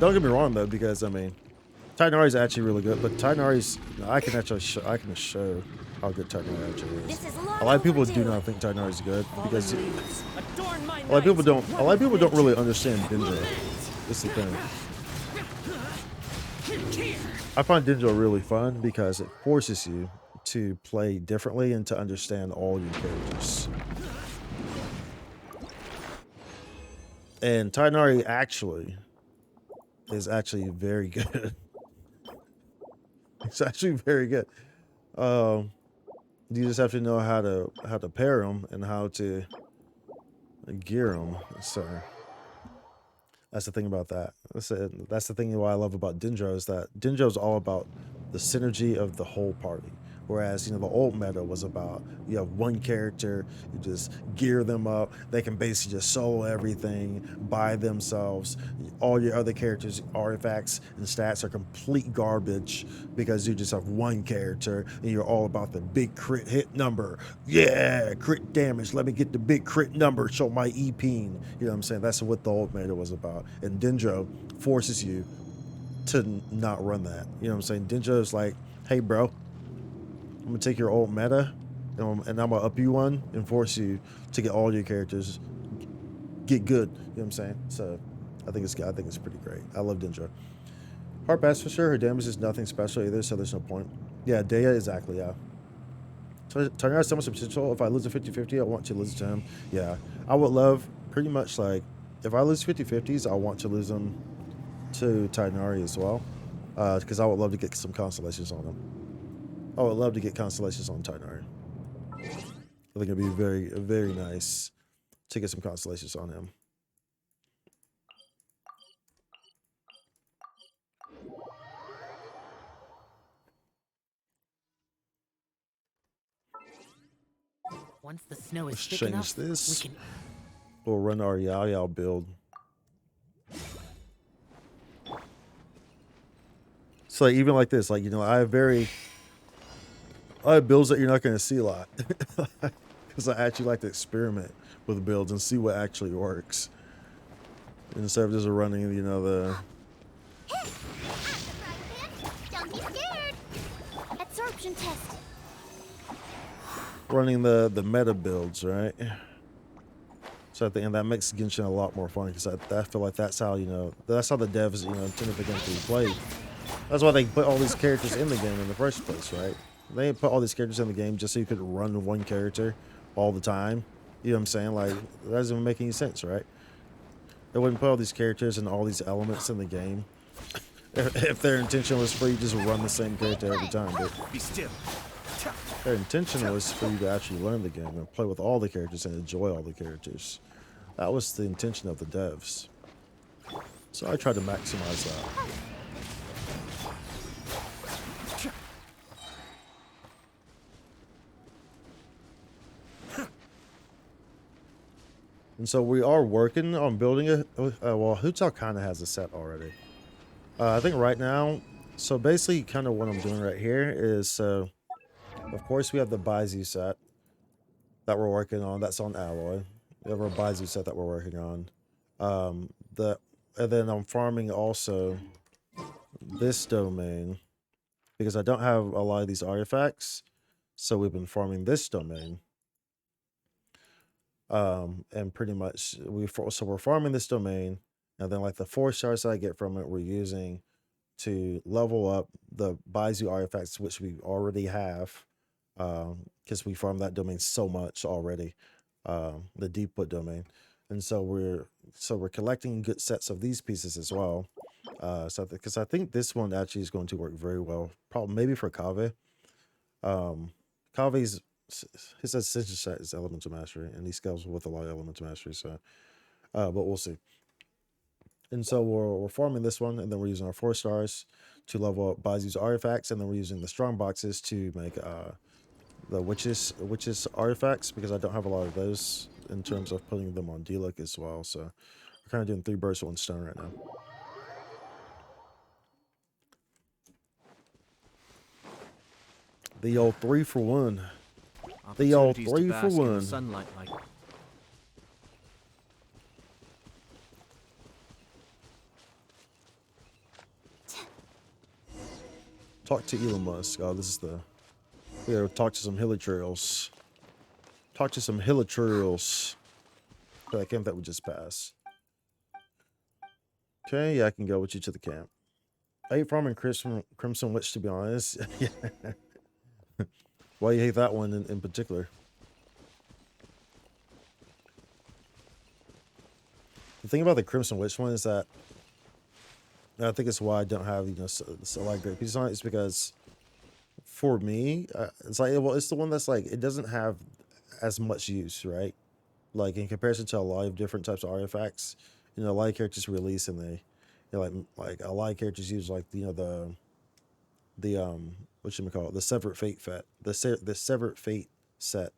Don't get me wrong though, because I mean, Tighnari is actually really good, but Tighnari's I can show how good Tighnari actually is. This is A long lot of people overdue. do not think Tighnari is good because Adorn my a lot of people nights. don't. A lot of people don't really understand Dendro. That's the thing. I find Dendro really fun because it forces you to play differently and to understand all your characters. And Tighnari actually is actually very good. It's actually very good. You just have to know how to pair them and how to gear them. So that's the thing about that. That's the thing why I love about Dendro is that Dendro is all about the synergy of the whole party. Whereas, you know, the old meta was about, you have one character, you just gear them up, they can basically just solo everything by themselves. All your other characters, artifacts, and stats are complete garbage because you just have one character and you're all about the big crit hit number. Yeah, crit damage, let me get the big crit number, show my EP. You know what I'm saying? That's what the old meta was about. And Dendro forces you to not run that. You know what I'm saying? Dendro is like, hey, bro, I'm gonna take your old meta, and I'm gonna up you one and force you to get all your characters get good. You know what I'm saying? So I think it's pretty great. I love Dendro. Heart Bass for sure. Her damage is nothing special either, so there's no point. Yeah, Daya, exactly. Yeah. Tighnari has so much potential. If I lose a 50-50, I want to lose to him. Yeah, I would love pretty much like if I lose 50/50s, I want to lose them to Titanari as well, because I would love to get some constellations on them. I would love to get constellations on Titanari. I think it'd be very, very nice to get some constellations on him. Once the snow is Let's thick change enough, this. we can. We'll run our Yao Yao build. So like, even like this, like, you know, I have builds that you're not going to see a lot because I actually like to experiment with builds and see what actually works instead of just running, you know, the Don't be scared. Absorption test. running the meta builds, right? So I think, and that makes Genshin a lot more fun because I feel like that's how, you know, that's how the devs, you know, intended the game to be played. That's why they put all these characters in the game in the first place, right? They put all these characters in the game just so you could run one character all the time. You know what I'm saying? Like, that doesn't even make any sense, right? They wouldn't put all these characters and all these elements in the game if their intention was for you to just run the same character every time. But Be still. their intention was for you to actually learn the game and play with all the characters and enjoy all the characters. That was the intention of the devs. So I tried to maximize that. And so we are working on building a, well, Hotel kind of has a set already. I think right now, so basically kind of what I'm doing right here is, of course we have the Baizu set that we're working on. That's on Alloy. We have our Baizu set that we're working on. And then I'm farming also this domain because I don't have a lot of these artifacts. So we've been farming this domain. And pretty much so we're farming this domain, and then like the 4 stars that I get from it, we're using to level up the Baizu artifacts, which we already have, because we farmed that domain so much already, the Deepwood domain, and so we're collecting good sets of these pieces as well. So because I think this one actually is going to work very well, probably maybe for Kave. Kave's his ascension set is elemental mastery, and he scales with a lot of elemental mastery. So, but we'll see. And so we're farming this one, and then we're using our 4 stars to level up Baizu's artifacts, and then we're using the strong boxes to make the witches artifacts, because I don't have a lot of those in terms of putting them on D-Look as well. So we're kind of doing 3 birds with 1 stone right now. The old 3 for 1. The old Opportunities to 3 for bask in the 1. sunlight like Talk to Elon Musk. Oh, this is the... We gotta talk to some hilichurls. Talk to some hilichurls. For that camp that we just passed. Okay, yeah, I can go with you to the camp. I hate farming Crimson Witch, to be honest. Why you hate that one in particular? The thing about the Crimson Witch one is that I think it's why I don't have, you know, a lot of great pieces on it. It's because for me, it's like, well, it's the one that's like, it doesn't have as much use, right? Like in comparison to a lot of different types of artifacts, you know, a lot of characters release and they, you know, like a lot of characters use like, you know, the what you call it, the Severed Fate set, the Severed Fate set.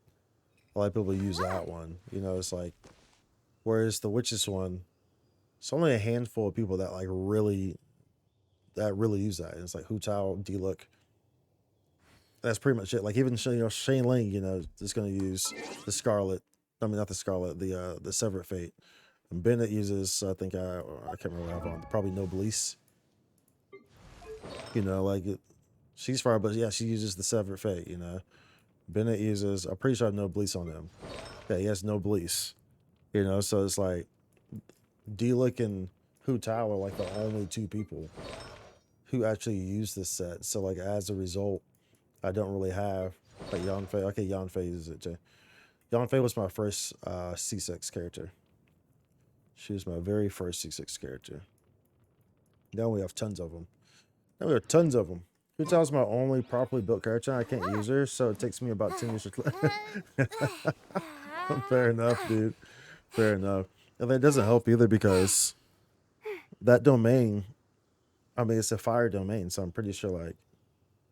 A lot of people use that one. You know, it's like, whereas the Witches one, it's only a handful of people that like really use that. And it's like Hu Tao, D-Look. That's pretty much it. Like even, you know, Shane Ling, you know, is going to use the Scarlet. I mean, not the Scarlet, the Severed Fate. And Bennett uses, I think, I can't remember what I have on, probably Noblesse. You know, like she's fine, but yeah, she uses the Severed Fate, you know. Bennett uses, I'm pretty sure I have Noblesse on him. Yeah, he has Noblesse. You know, so it's like D-Look and Hu Tao are like the only 2 people who actually use this set. So like as a result, I don't really have like Yanfei. Okay, Yanfei uses it too. Yanfei was my first C6 character. She was my very first C6 character. Now we have tons of them. Now we have tons of them. Hutal's my only properly built character. I can't use her, so it takes me about 10 years to... Fair enough, dude. Fair enough. And that doesn't help either because that domain, I mean, it's a fire domain, so I'm pretty sure, like,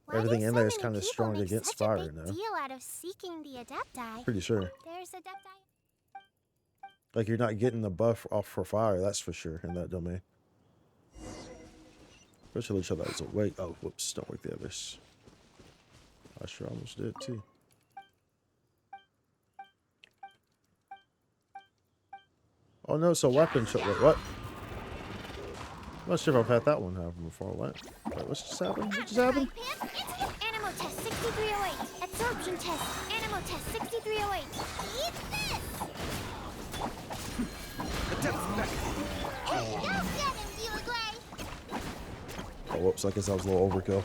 Why everything do in so there is many kind of people strong make against such fire a big now. deal out of seeking the Adepti? Pretty sure. There's Adepti. Like, you're not getting the buff off for fire, that's for sure, in that domain. Especially each other. Wait, oh, whoops, don't wake the others. I sure almost did, too. Oh, no, it's a weapon shot. Wait, what? I'm not sure if I've had that one happen before. What? Wait, what's just happened? What just happened? Animal test 6308. Absorption test. Animal test 6308. Eat this! Hey, don't get him, Gray. Oh, whoops, I guess that was a little overkill.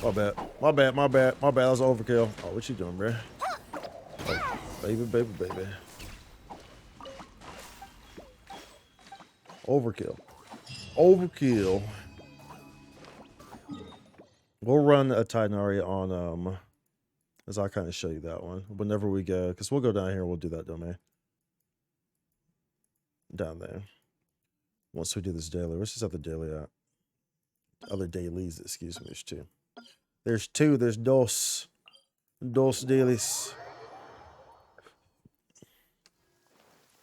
My bad. My bad, my bad, my bad. That was overkill. Oh, what you doing, bruh? Oh, baby, baby, baby. Overkill. Overkill. We'll run a Tinari on, as I'll kind of show you that one whenever we go, because we'll go down here and we'll do that domain. Down there. Once we do this daily. Where's this other daily at? Other dailies, excuse me. There's two. There's two. There's dos. Dos dailies.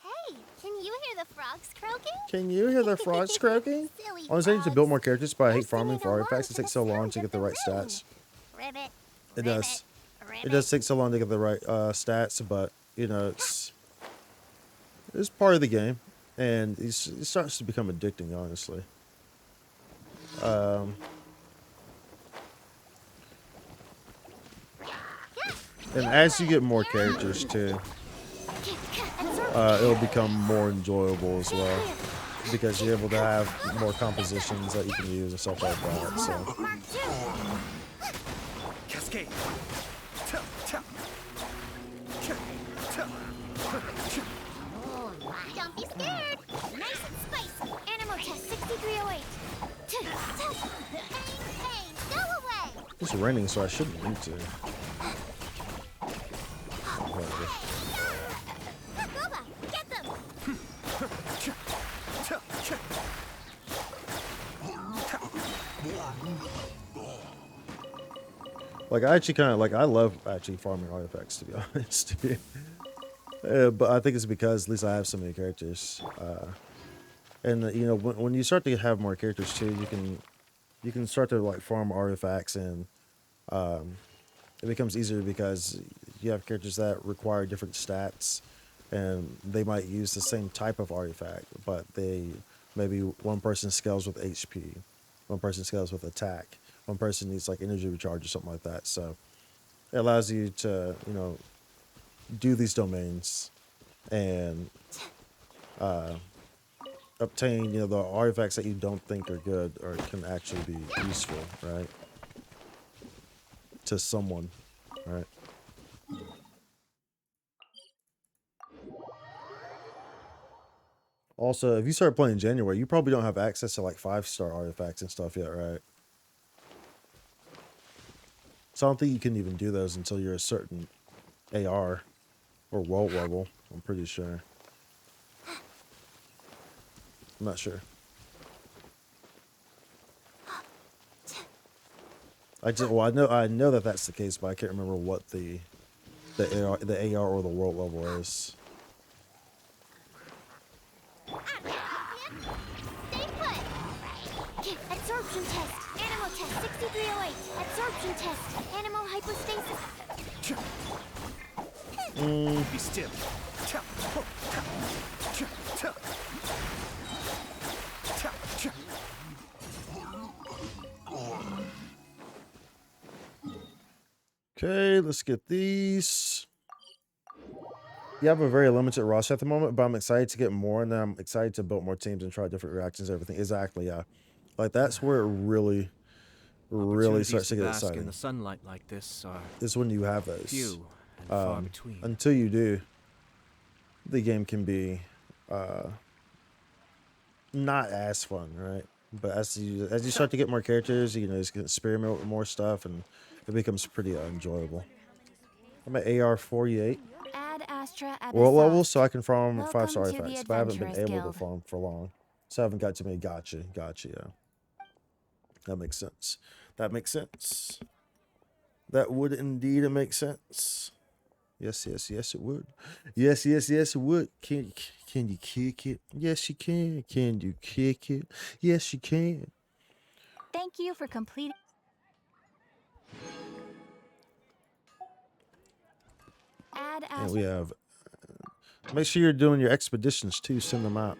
Hey, can you hear the frogs croaking? Can you hear the frogs croaking? Silly Honestly, I need to frogs. build more characters, but I hate They're farming singing for artifacts. It along takes to so the long sound to of get the the right rain. stats. Ribbit. It does. Ribbit. It does take so long to get the right stats, but you know, it's part of the game, and it starts to become addicting, honestly. And as you get more characters too, it'll become more enjoyable as well, because you're able to have more compositions that you can use and stuff like that. So. Mark 2. Cascade. Don't be scared. Nice and spicy. Animal test 6308. Hey, go away. It's raining, so I shouldn't need to. Boba, get them. Like, I actually kind of like, I love actually farming artifacts, to be honest. But I think it's because at least I have so many characters. And you know, when you start to have more characters too, you can start to like farm artifacts, and it becomes easier because you have characters that require different stats, and they might use the same type of artifact, but maybe one person scales with HP, one person scales with attack, one person needs like energy recharge or something like that. So it allows you to, you know, do these domains and obtain, you know, the artifacts that you don't think are good or can actually be useful, right? To someone, right? Also, if you start playing in January, you probably don't have access to like 5-star artifacts and stuff yet, right? So I don't think you can even do those until you're a certain AR or world level, I'm pretty sure. I'm not sure. I know that that's the case, but I can't remember what the AR or the world level is. Stay put. Absorption test. Animal test 6308. Absorption test. Animal hypostasis. Be still. Okay, let's get these. You have a very limited roster at the moment, but I'm excited to get more, and then I'm excited to build more teams and try different reactions and everything. Exactly, yeah. Like, that's where it really starts to get bask exciting. in the sunlight like this are Is when you have those. few and far between. Until you do, the game can be not as fun, right? But as you start to get more characters, you know, you can experiment with more stuff, and it becomes pretty enjoyable. I'm at AR 48 Add Astra world level, Abyssal. so I can farm 5 Welcome star to the artifacts, but I haven't been Adventurers able Guild. to farm for long, so I haven't got too many. Gotcha. Yeah, that makes sense. That makes sense. That would indeed make sense. Yes, it would. Yes, it would. Can you kick it? Yes, you can. Can you kick it? Yes, you can. Thank you for completing. Add And Astra. we have. Make sure you're doing your expeditions too. Send them out.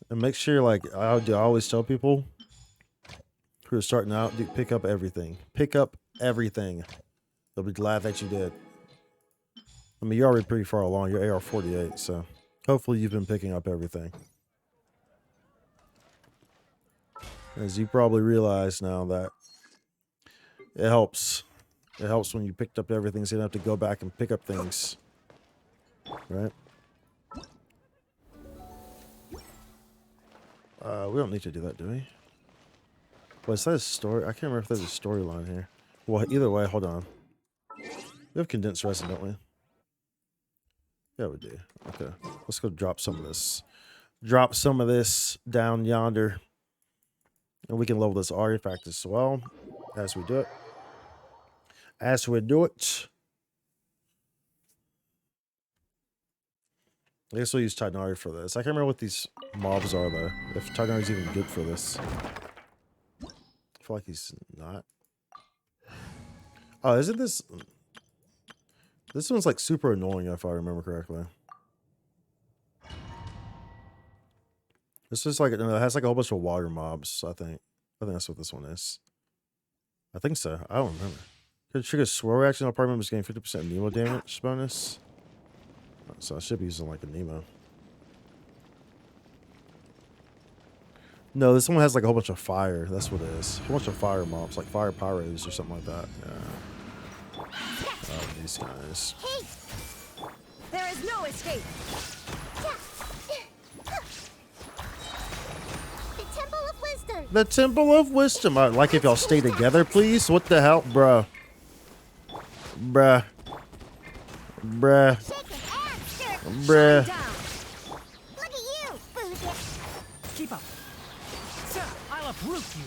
And make sure, like I always tell people who are starting out, pick up everything. Pick up everything. They'll be glad that you did. I mean, you're already pretty far along. You're AR 48, so hopefully you've been picking up everything. As you probably realize now that it helps. It helps when you picked up everything, so you don't have to go back and pick up things. Right? We don't need to do that, do we? Well, is that a story? I can't remember if there's a storyline here. Well, either way, hold on. We have condensed resin, don't we? Yeah, we do. Okay. Let's go drop some of this. Drop some of this down yonder. And we can level this artifact as well as we do it. As we do it. I guess we'll use Titanari for this. I can't remember what these mobs are, though. If Titanari's even good for this. I feel like he's not. Oh, isn't this... This one's like super annoying if I remember correctly. This is like, it has like a whole bunch of water mobs, I think. I think that's what this one is. I think so. I don't remember. Could trigger swirl reaction on party members getting 50% Nemo damage bonus. So I should be using like a Nemo. No, this one has like a whole bunch of fire. That's what it is. A whole bunch of fire mobs, like fire pyros or something like that. Yeah. Oh, these guys. Hey! There is no escape. The Temple of Wisdom. The Temple of Wisdom. I'd like if y'all stay together, please. What the hell, bruh? Bruh. Bruh. Shake it and stir it. Bruh. Down. Look at you, Boozit. Keep up. Sir, I'll uproot you.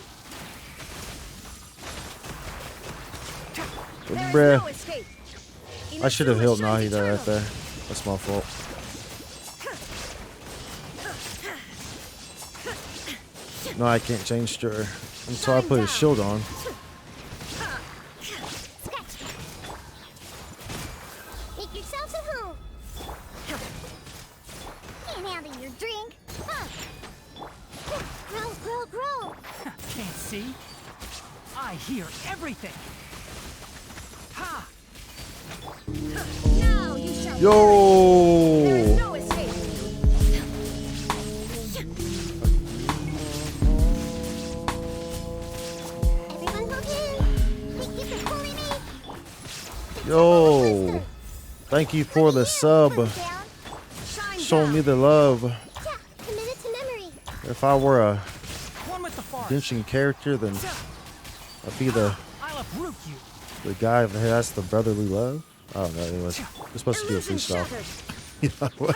There is Bruh. no escape. I should have healed Nahida right there. That's my fault. No, I can't change to her until I put a shield on. Make yourselves at home. Can't handle your drink. Huh. Grow. Can't see? I hear everything. Ha! Now you shall. There is Yo! no escape. Everyone look in. Thank you for pulling me. Yo! Thank you for the sub. Down. Shine Showing down. me the love. Yeah, commit it to memory. If I were a One with the forest. Genshin character, then Sir, I'd be the I'll uproot you. guy that has the brotherly love. I don't know. Anyways, we're supposed to do a Illusion freestyle. shattered. You know what?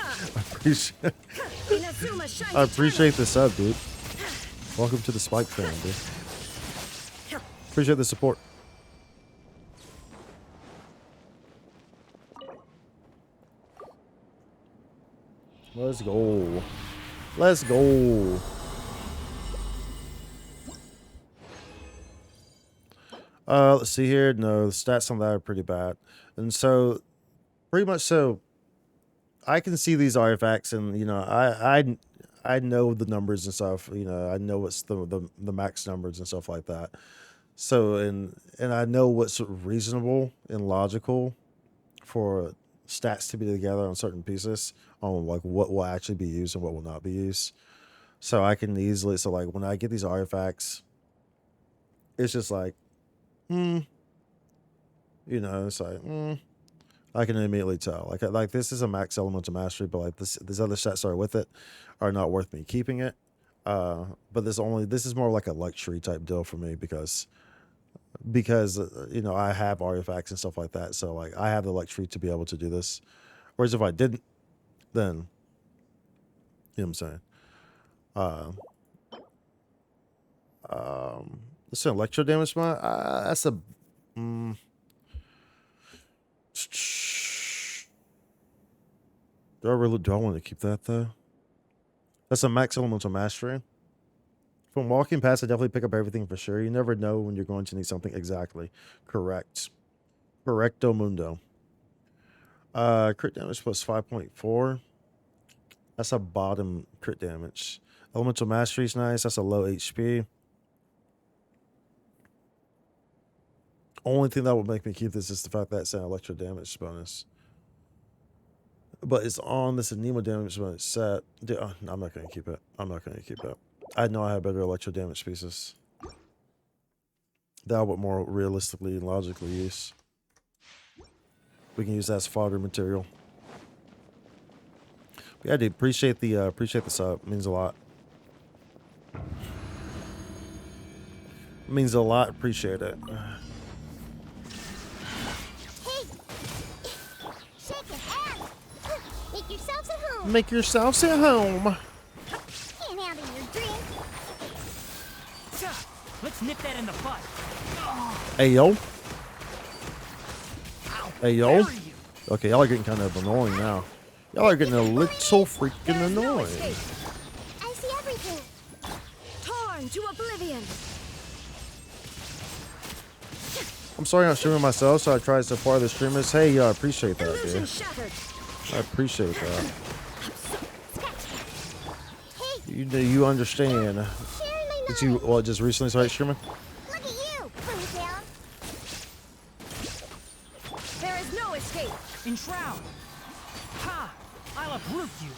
Inazuma shines I appreciate the sub, dude. Welcome to the Spike fam, dude. Appreciate the support. Let's go. Let's go. Let's see here. No, the stats on that are pretty bad. And so, pretty much so, I can see these artifacts and, you know, I know the numbers and stuff. You know, I know what's the max numbers and stuff like that. So, and I know what's reasonable and logical for stats to be together on certain pieces on like what will actually be used and what will not be used. So I can easily, so like when I get these artifacts, it's just like, you know, it's like, I can immediately tell. Like this is a max elemental mastery, but like this other stats that are with it are not worth me keeping it. But this is more like a luxury type deal for me because you know, I have artifacts and stuff like that, so like I have the luxury to be able to do this. Whereas if I didn't, then you know what I'm saying. This electro damage mod. That's a. Do I want to keep that though? That's a max elemental mastery. From walking past, I definitely pick up everything for sure. You never know when you're going to need something. Exactly. Correct. Correcto mundo. Crit damage plus 5.4. That's a bottom crit damage. Elemental mastery is nice. That's a low HP. Only thing that would make me keep this is the fact that it's an electro damage bonus. But it's on this Nemo damage when it's set. I'm not going to keep it. I'm not going to keep it. I know I have better electro damage pieces that I would more realistically and logically use. We can use that as fodder material. But yeah, dude, appreciate the sub. It means a lot. It means a lot. Appreciate it. Make yourselves at home. Can't handle your drink. Let's nip that in the butt. Hey yo. Hey yo. Bury you. Okay, y'all are getting kind of annoying now. Y'all are getting a little freaking annoying. I see everything. Torn to oblivion. I'm sorry I'm streaming myself, so I tried to support the streamers. Hey, I appreciate that, Illusion dude. shattered. I appreciate that. Hey, You understand sharing my that you just recently started streaming? Look at you, Booze Down. There is no escape. Enshroud. Ha! I'll uproot you.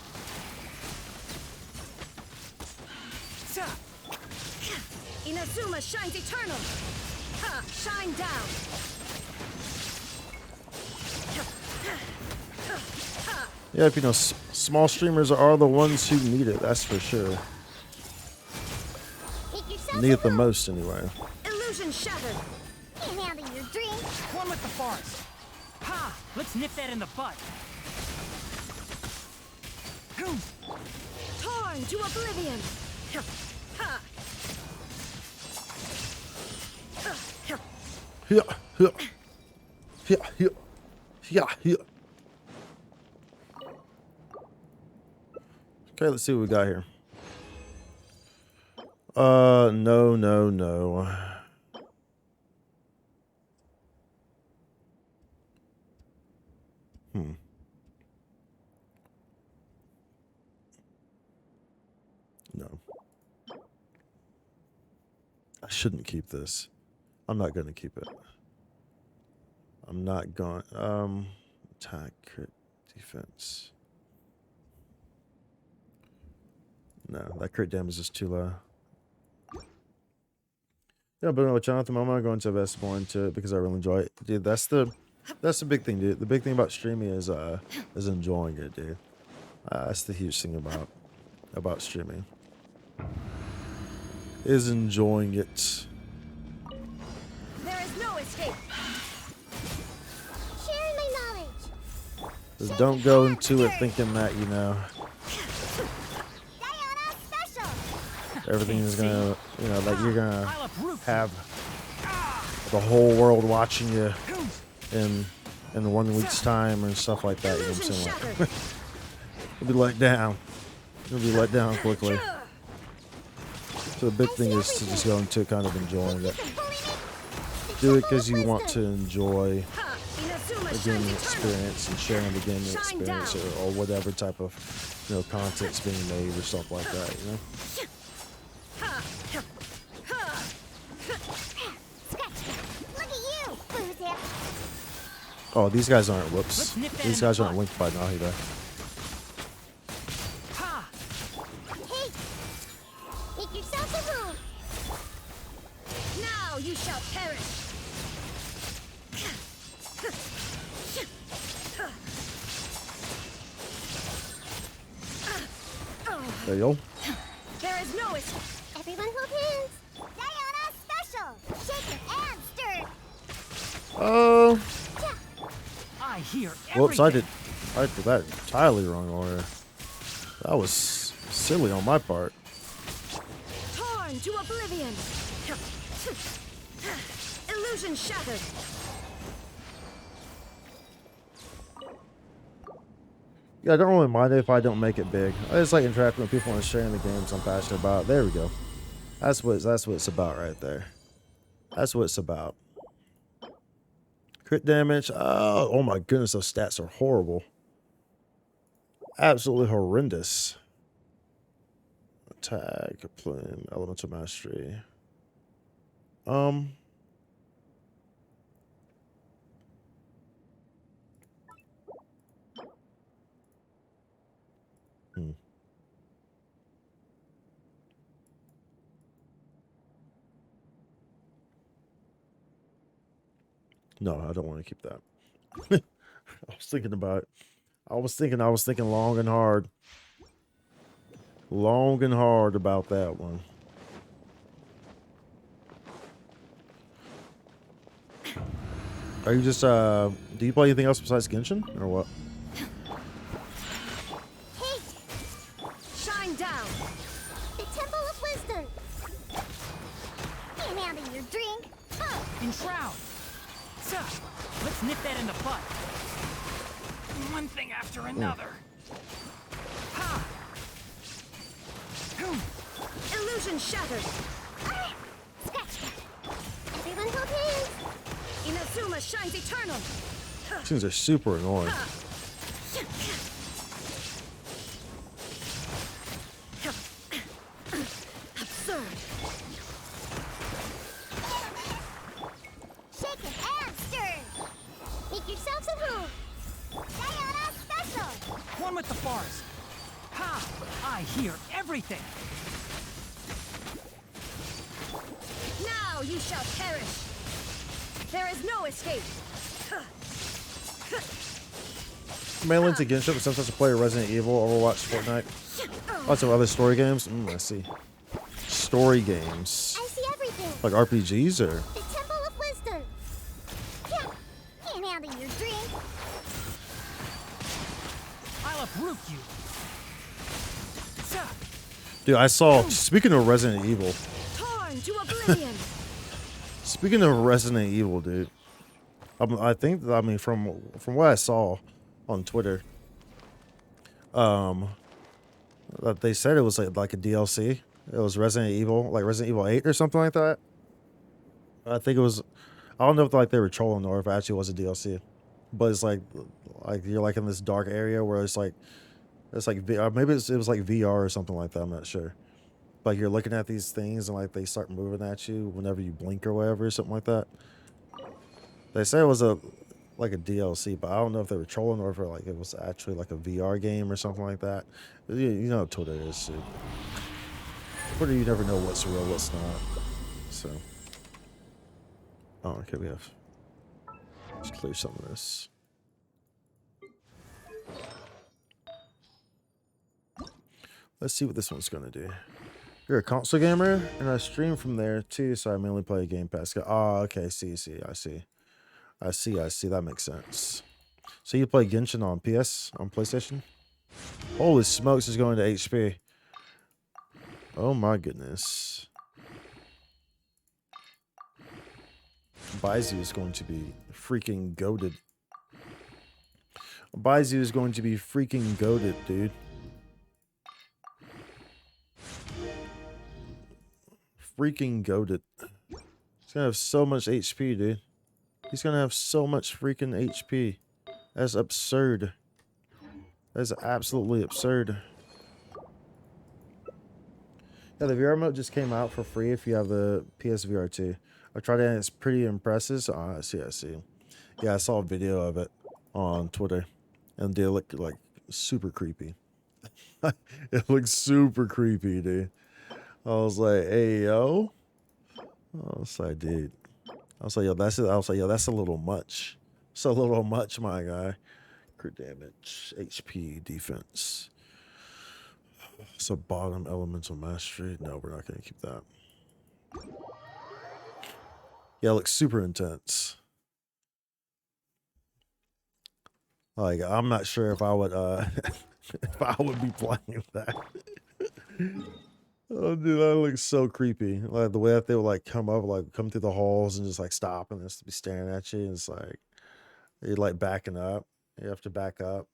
Inazuma shines eternal. Ha! Shine down. Yeah, if you know, small streamers are the ones who need it. That's for sure. Make yourself Need it at the home. most anyway. Illusion shattered. Can't handle your drink. One with the farce. Ha! Let's nip that in the butt. Torn to oblivion. Ha! Yeah, yeah, yeah, yeah, yeah, yeah. Okay, let's see what we got here. No. No. I shouldn't keep this. I'm not going to keep it. I'm not going. Attack, crit, defense. No, that crit damage is too low. Yeah, but no, John, at the moment I'm going to invest more into it because I really enjoy it. Dude, that's the big thing, dude. The big thing about streaming is enjoying it, dude. That's the huge thing about streaming. Is enjoying it. There is no escape. Sharing my knowledge. Just don't go into it thinking that, you know, Diana special. everything is gonna, you know, like you're gonna I'll uproot you. have the whole world watching you in 1 week's time and stuff like that. You know what I'm Illusion saying? Like, shattered. you'll be let down. You'll be let down quickly. So the big thing is to just go into kind of enjoying it. Do it because you want to enjoy Ha! Inazuma the shines gaming eternal. experience and sharing the gaming Shine experience down. or whatever type of, you know, content's being made or stuff like that, you know? Look at you, Booze Down. Oh, these guys aren't, whoops. Let's nip that These in the guys aren't butt. linked by Nahida. Ha! Hey, make yourself at home. Now you shall perish. There you go. There is no escape. Everyone hold hands. Diana special. Shaken and stirred. Oh. I hear Whoops, everything. I did that entirely wrong order. That was silly on my part. Torn to oblivion. Illusion shattered. Yeah, I don't really mind it if I don't make it big. I just like interacting with people and sharing the games I'm passionate about. There we go. That's what it's about right there. That's what it's about. Crit damage. Oh my goodness, those stats are horrible. Absolutely horrendous. Attack, plume, elemental mastery. No, I don't want to keep that. I was thinking about it. I was thinking long and hard. Long and hard about that one. Are you just do you play anything else besides Genshin or what? Hate. Shine down. The Temple of Wisdom. Ain't having your drink. Oh, Enshroud. So, let's nip that in the bud. One thing after another. Ha! Illusion shattered. scratch that. Everyone hold hands. Inazuma shines eternal. These things are super annoying. Absurd. Shaken and stirred. Make yourselves at home. Diana special. One with the forest. Ha! I hear everything. Now you shall perish. There is no escape. Mainly into Genshin, but sometimes I play Resident Evil, Overwatch, Fortnite. Lots of other story games. I see. Story games. I see everything. Like RPGs or? The Temple of Wisdom. Yeah, can't handle your drink. I'll uproot you. So, Dude, I saw, speaking of Resident Evil, Torn to oblivion. speaking of Resident Evil, dude, I think that, I mean, from what I saw on Twitter, that they said it was like a DLC. It was Resident Evil, like Resident Evil 8 or something like that. I think it was, I don't know if like they were trolling or if it actually was a DLC, but it's like you're like in this dark area where it's like maybe it was like VR or something like that. I'm not sure. Like you're looking at these things and like they start moving at you whenever you blink or whatever, something like that. They say it was like a DLC, but I don't know if they were trolling or if it was actually like a VR game or something like that. You know how Twitter is, dude. Twitter, you never know what's real, what's not. So, oh, okay, let's clear some of this. Let's see what this one's gonna do. You're a console gamer, and I stream from there too, so I mainly play Game Pass. Oh, okay, I see. That makes sense. So you play Genshin on PS, on PlayStation? Holy smokes, is going to HP. Oh my goodness. Baizu is going to be freaking goated. Baizu is going to be freaking goated, dude. Freaking goated. He's gonna have so much HP, dude. He's gonna have so much freaking HP. That's absurd. That's absolutely absurd. Yeah, the VR mode just came out for free if you have the PSVR 2. I tried it and it's pretty impressive. Oh, I see. Yeah, I saw a video of it on Twitter. And they look like super creepy. It looks super creepy, dude. I was like, hey, yo. I was like, dude. I was like, yo, that's a little much. It's a little much, my guy. Crit damage, HP, defense. So bottom elemental mastery. No, we're not gonna keep that. Yeah, it looks super intense. Like, I'm not sure if I would if I would be playing that. Oh dude, that looks so creepy. Like the way that they would like come up, like come through the halls and just like stop and just be staring at you. And it's like you're like backing up. You have to back up.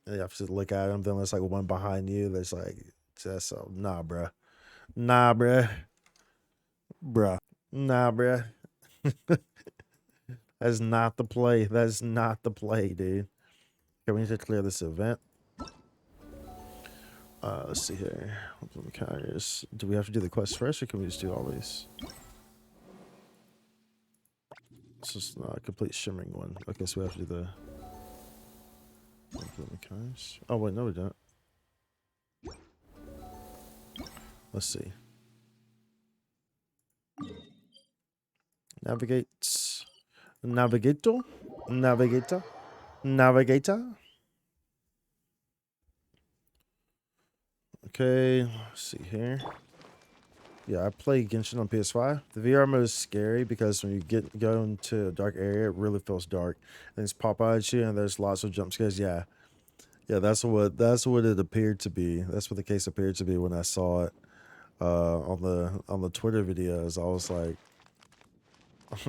And you have to look at them. Then there's like one behind you. There's like that's so nah, bruh. Nah, bruh. Bruh. Nah, bruh. That's not the play. That's not the play, dude. Okay, we need to clear this event. Let's see here. Do we have to do the quest first, or can we just do all these? This is not a complete shimmering one. Okay, so we have to do the. Oh wait, no, we don't. Let's see. Navigate. Navigator. Navigator. Navigator. Okay, let's see here. Yeah, I play Genshin on PS5. The VR mode is scary because when you go into a dark area, it really feels dark. Things pop out at you, and there's lots of jump scares. Yeah, that's what it appeared to be. That's what the case appeared to be when I saw it on the Twitter videos. I was like,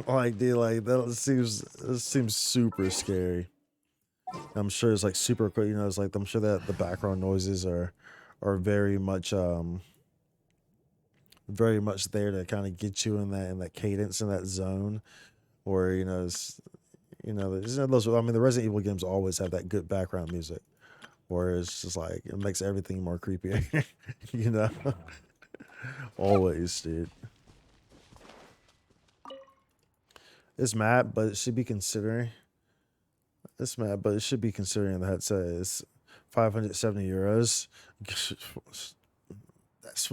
like, dude, like that seems super scary. I'm sure it's like super quick. You know, it's like I'm sure that the background noises are very much there to kind of get you in that cadence, in that zone, or there's those. I mean, the Resident Evil games always have that good background music, where it's just like it makes everything more creepy. you know, always, dude. It's mad, but it should be considering. It's mad, but it should be considering the headset is 570 euros. That's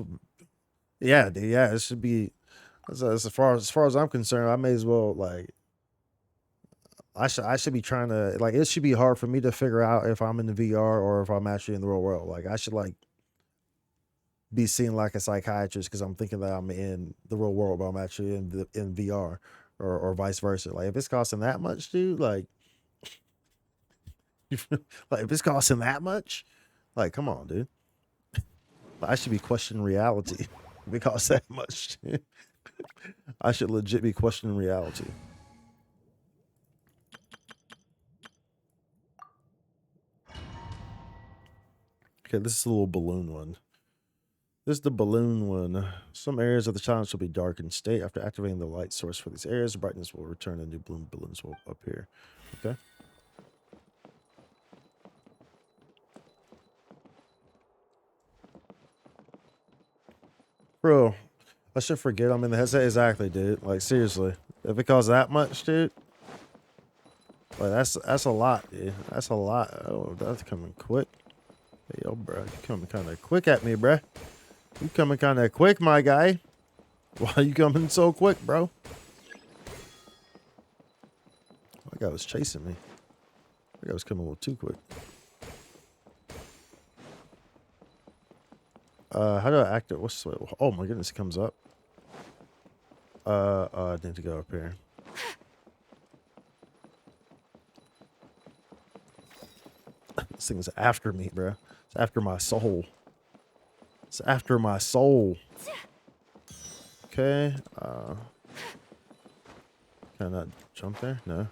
yeah, dude. Yeah, it should be. As far as I'm concerned, I may as well like. I should be trying to like. It should be hard for me to figure out if I'm in the VR or if I'm actually in the real world. Like I should like be seen like a psychiatrist because I'm thinking that I'm in the real world, but I'm actually in VR or vice versa. Like if it's costing that much, dude, like. Like if it's costing that much, like come on, dude. I should be questioning reality if it costs that much. I should legit be questioning reality. Okay, this is a little balloon one. This is the balloon one. Some areas of the challenge will be dark in state. After activating the light source for these areas, brightness will return and new balloons will appear. Okay. Bro, I should forget I'm in the headset. Exactly, dude. Like, seriously. If it costs that much, dude. Like, that's a lot, dude. That's a lot. Oh, that's coming quick. Hey, yo, bro. You coming kind of quick at me, bro. You coming kind of quick, my guy. Why are you coming so quick, bro? That guy was chasing me. That guy was coming a little too quick. How do I act it? What's oh my goodness, it comes up. I need to go up here. This thing's after me, bro. It's after my soul. It's after my soul. Okay. Can I not jump there? No.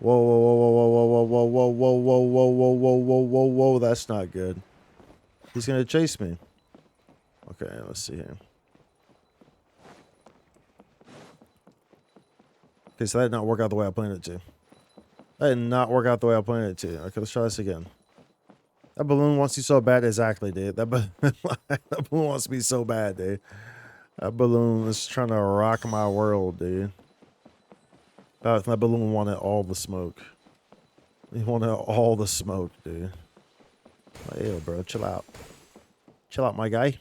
Whoa, whoa, whoa, whoa, whoa, whoa, whoa, whoa, whoa, whoa, whoa, whoa, whoa, whoa, whoa. That's not good. He's gonna chase me. Okay, let's see here. Okay, so that did not work out the way I planned it to. That did not work out the way I planned it to. Okay, let's try this again. That balloon wants you so bad. Exactly, dude. That balloon wants me so bad, dude. That balloon is trying to rock my world, dude. That balloon wanted all the smoke. He wanted all the smoke, dude. Like, ew, bro, chill out. Chill out, my guy.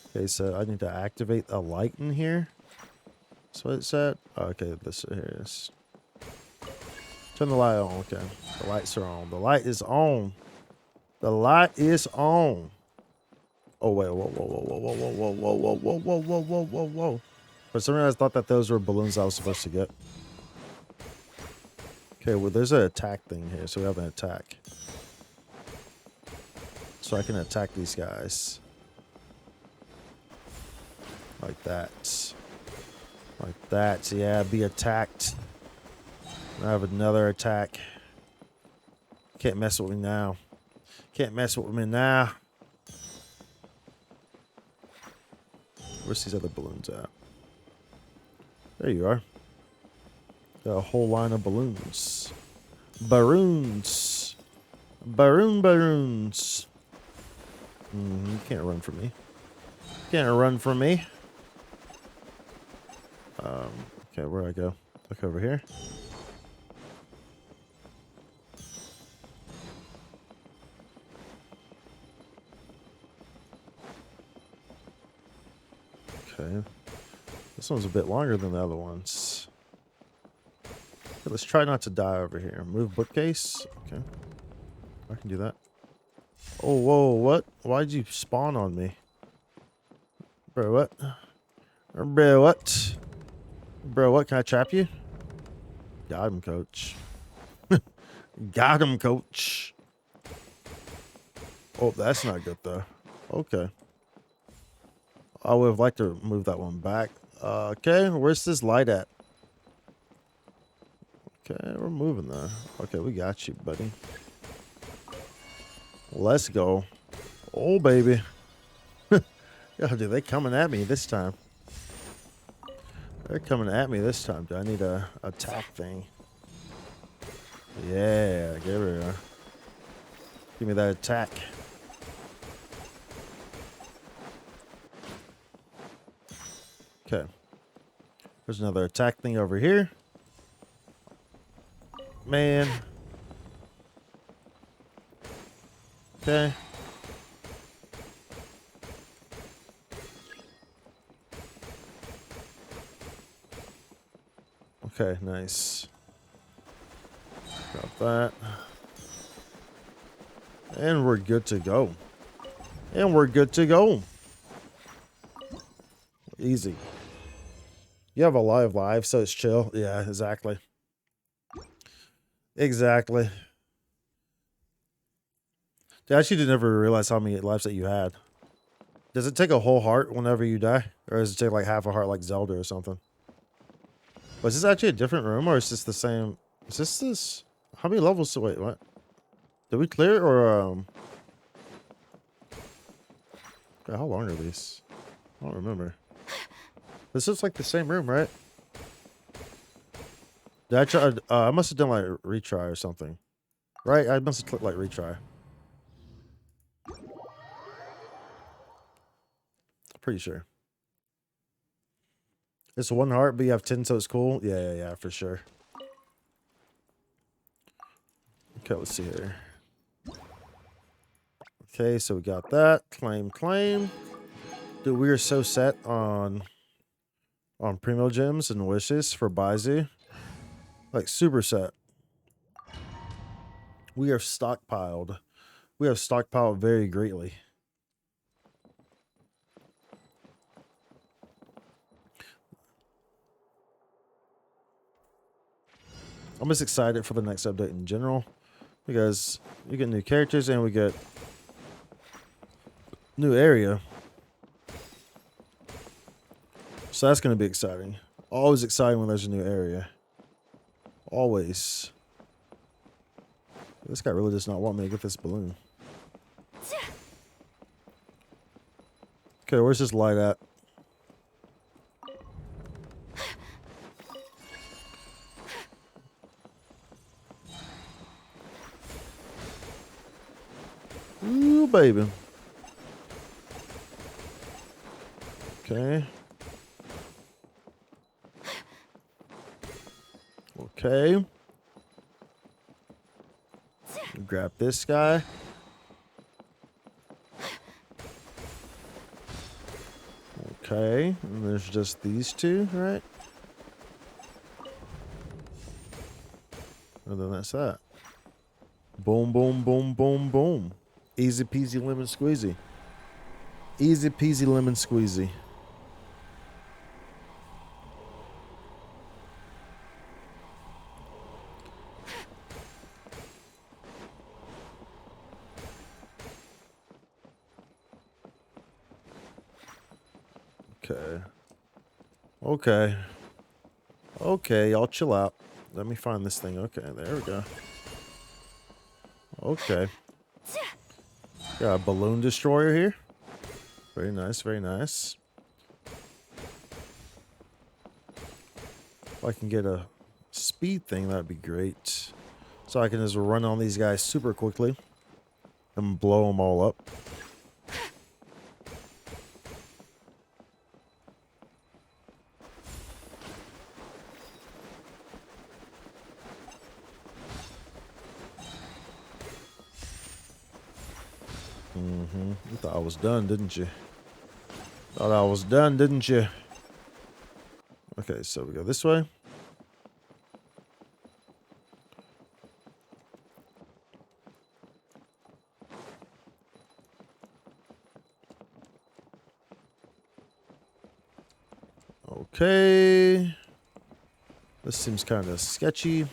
Okay, so I need to activate a light in here. That's what it said. Okay, this here is. Turn the light on. Okay, the lights are on. The light is on. The light is on. Oh wait, whoa, whoa, whoa, whoa, whoa, whoa, whoa, whoa, whoa, whoa, whoa, whoa, whoa. For some reason, I thought that those were balloons I was supposed to get. Okay, well, there's an attack thing here, so we have an attack. So I can attack these guys. Like that. Like that. Yeah, be attacked. I have another attack. Can't mess with me now. Can't mess with me now. Where's these other balloons at? There you are. Got a whole line of balloons. Balloons. Balloons. You can't run from me. Can't run from me. Okay, where do I go? Look over here. Okay. This one's a bit longer than the other ones. Okay, let's try not to die over here. Move bookcase. Okay. I can do that. Oh, whoa, what? Why'd you spawn on me? Bro, what? Bro, what? Bro, what? Can I trap you? Got him, coach. Got him, coach. Oh, that's not good, though. Okay. I would have liked to move that one back. Okay, where's this light at? Okay, we're moving there. Okay, we got you, buddy. Let's go. Oh, baby. Yeah, dude, they coming at me this time. They're coming at me this time. Do I need a attack thing? Yeah, give it a. Give me that attack. Okay. There's another attack thing over here. Man. Okay. Okay, nice. Got that. And we're good to go. And we're good to go. Easy. You have a live, so it's chill. Yeah, exactly. Exactly. I actually did never realize how many lives that you had. Does it take a whole heart whenever you die? Or does it take like half a heart like Zelda or something? Was this actually a different room or is this the same? Is this? How many levels? Wait, what? Did we clear it or how long are these? I don't remember. This is like the same room, right? Did I try? I must have done like retry or something, right? I must have clicked like retry. Pretty sure. It's one heart, but you have 10, so it's cool. Yeah, for sure. Okay, let's see here. Okay, so we got that. Claim. Dude, we are so set on Primo Gems and wishes for Baizu. Like, super set. We are stockpiled. We have stockpiled very greatly. I'm just excited for the next update in general because we get new characters and we get new area. So that's going to be exciting. Always exciting when there's a new area. Always. This guy really does not want me to get this balloon. Okay, where's this light at? Ooh, baby. Okay. Okay. Grab this guy. Okay. And there's just these two, right? And then that's that. Boom, boom, boom, boom, boom. Easy peasy lemon squeezy. Easy peasy lemon squeezy. Okay. Okay. Okay, y'all chill out. Let me find this thing. Okay, there we go. Okay. Got a balloon destroyer here. Very nice, very nice. If I can get a speed thing, that'd be great. So I can just run on these guys super quickly and blow them all up. You thought I was done, didn't you? Thought I was done, didn't you? Okay, so we go this way. Okay. This seems kind of sketchy.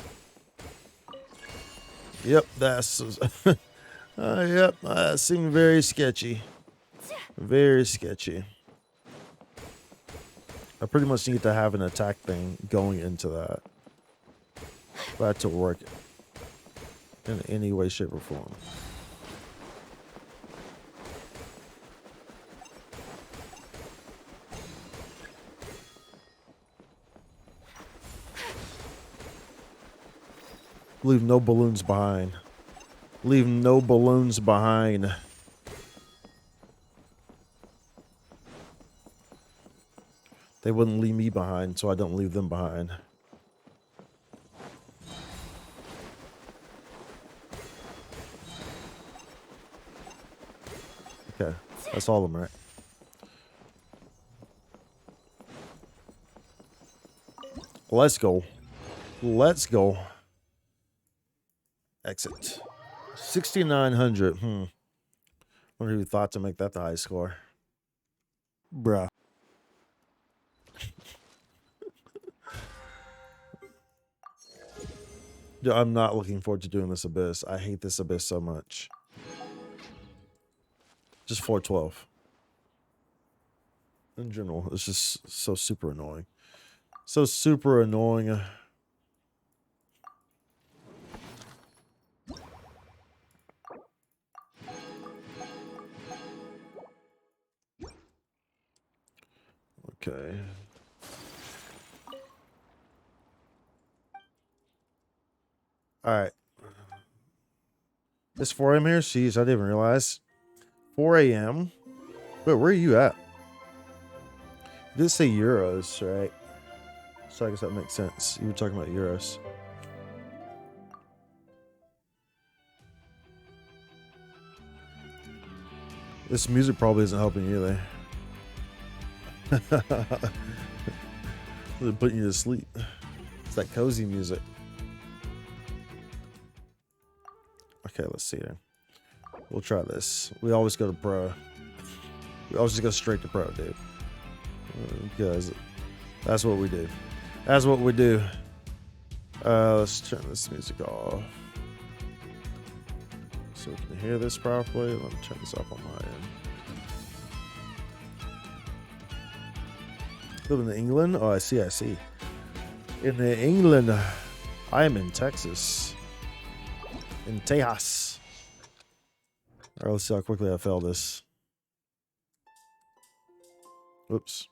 Yep, that's... yep, that seemed very sketchy. Very sketchy. I pretty much need to have an attack thing going into that for that to work in any way, shape, or form. Leave no balloons behind. Leave no balloons behind. They wouldn't leave me behind, so I don't leave them behind. Okay, that's all of them, right? Let's go. Let's go. Exit. 6,900. Wonder who thought to make that the high score. Bruh. Dude, I'm not looking forward to doing this abyss. I hate this abyss so much. Just 412. In general, it's just so super annoying. So super annoying. Okay. All right. It's 4 a.m. here? Jeez, I didn't even realize. 4 a.m. Wait, where are you at? You did say euros, right? So I guess that makes sense. You were talking about euros. This music probably isn't helping either. They're putting you to sleep. It's that cozy music. Okay, let's see here. We'll try this. We always go to pro. We always just go straight to pro, dude. Because that's what we do. That's what we do. Let's turn this music off. So we can hear this properly. Let me turn this up on my end. Living in England? Oh, I see, I see. In England, I am in Texas. In Tejas. Alright, let's see how quickly I fail this. Oops.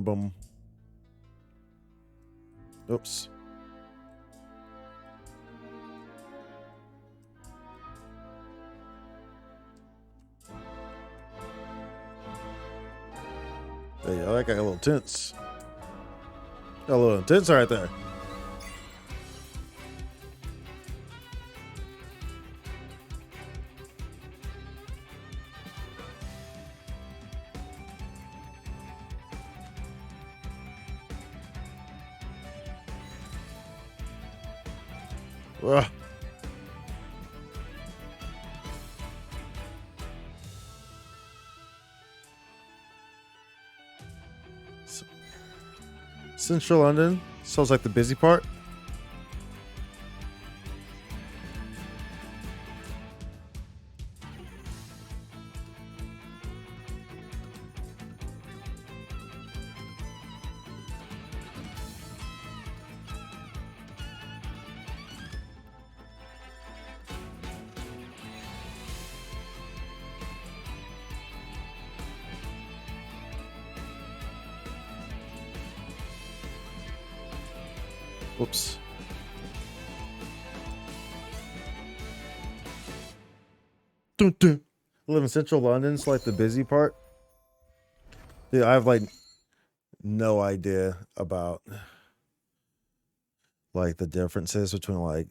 Bum. Oops. Hey, that got a little tense. Got a little intense right there. Ugh. Central London sounds like the busy part. Whoops. Dun, dun. I live in Central London. It's like the busy part. Dude, I have like no idea about like the differences between like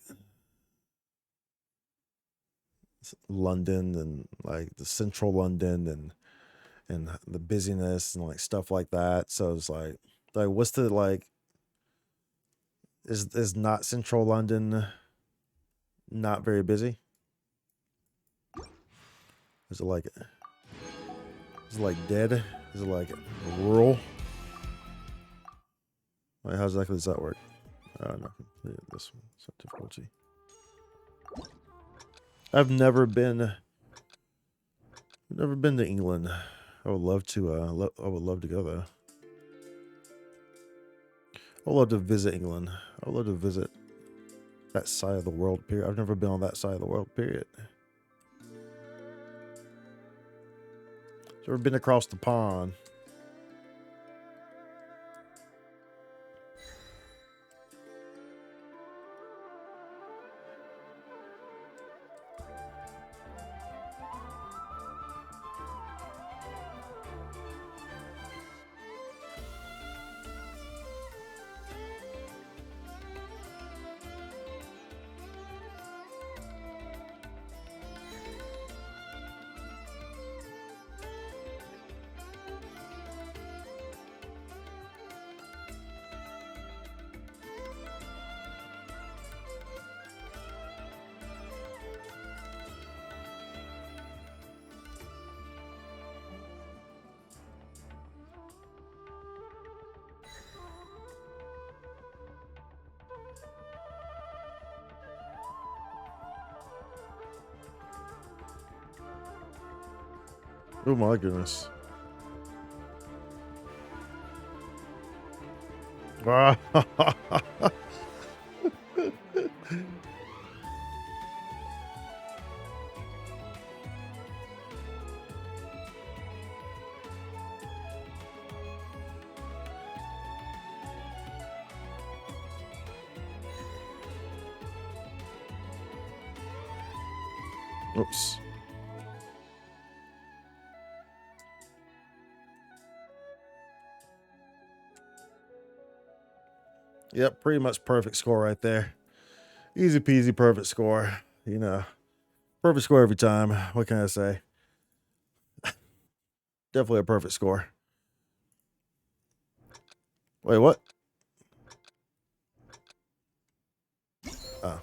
London and like the central London and the busyness and like stuff like that. So it's like what's the like is not central London not very busy? Is it like dead? Is it like rural? Like how exactly does that work? No, this one. It's not difficulty. I've never been to England. I would love to. I would love to go though. I would love to visit England. I would love to visit that side of the world. Period. I've never been on that side of the world. Period. Ever been across the pond? Oh my goodness. Oops. Yep, pretty much perfect score right there. Easy peasy, perfect score. You know, perfect score every time. What can I say? Definitely a perfect score. Wait, what? Oh.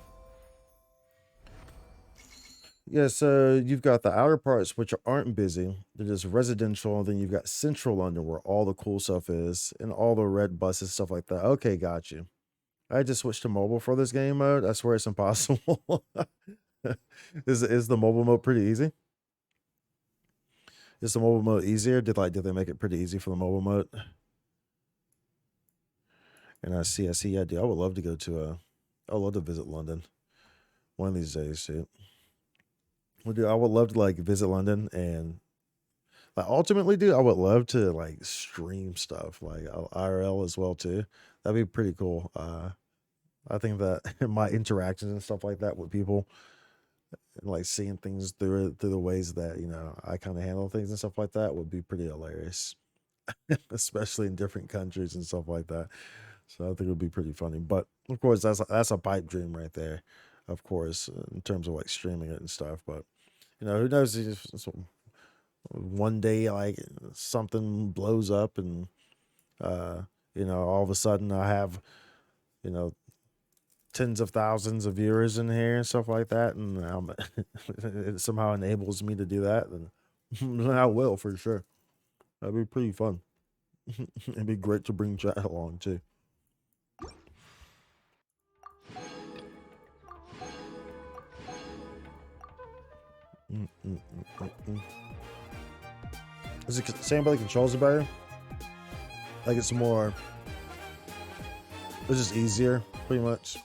Yeah, so you've got the outer parts which aren't busy. They're just residential. And then you've got central London where all the cool stuff is and all the red buses, stuff like that. Okay, got you. I just switched to mobile for this game mode. I swear it's impossible. Is the mobile mode pretty easy? Is the mobile mode easier? Did they make it pretty easy for the mobile mode? And I see. Yeah, dude, I would love to go to I would love to visit London one of these days, dude. Well, dude, I would love to like visit London and like ultimately, dude, I would love to like stream stuff like IRL as well too. That'd be pretty cool. I think that my interactions and stuff like that with people, and like seeing things through the ways that I kind of handle things and stuff like that would be pretty hilarious, especially in different countries and stuff like that. So I think it would be pretty funny. But of course, that's a pipe dream right there. Of course, in terms of like streaming it and stuff. But who knows? If one day like something blows up and all of a sudden I have tens of thousands of viewers in here and stuff like that, and it somehow enables me to do that, then I will for sure. That'd be pretty fun. It'd be great to bring chat along too. Is it saying about the controls are better? Like it's more, it's just easier, pretty much.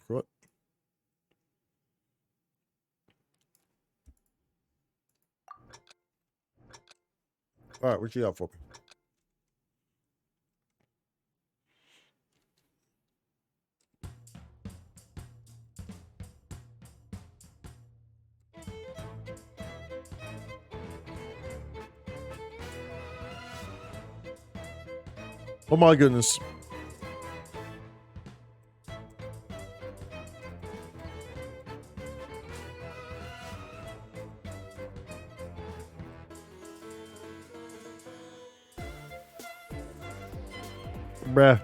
What? All right, what you got for me? Oh my goodness. Bruh.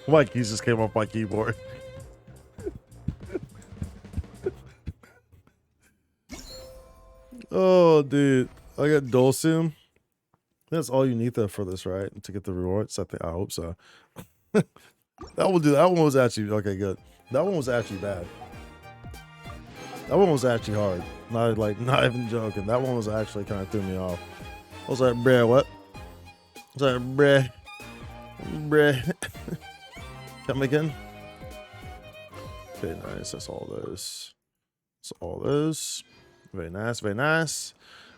My keys just came off my keyboard. Oh, dude. I got dual sim. That's all you need though for this, right? To get the rewards. I hope so. That one was actually okay, good. That one was actually bad. That one was actually hard. Not even joking. That one was actually kind of threw me off. I was like, bruh, what? I was like, bruh. Come again? Okay, nice. That's all those. That's all those. Very nice, very nice.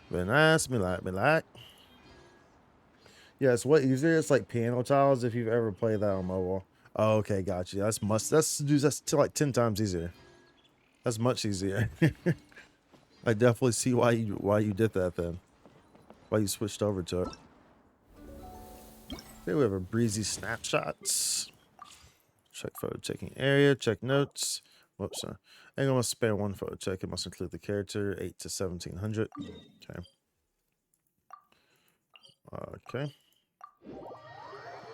Very nice. Me like. Yeah, it's way easier. It's like piano tiles if you've ever played that on mobile. Oh, okay, gotcha. That's like 10 times easier. That's much easier. I definitely see why you did that then. Why you switched over to it. Okay, we have a breezy snapshots. Check photo checking area. Check notes. Whoops. I'm gonna spare one photo check. It must include the character 8 to 1700. Okay.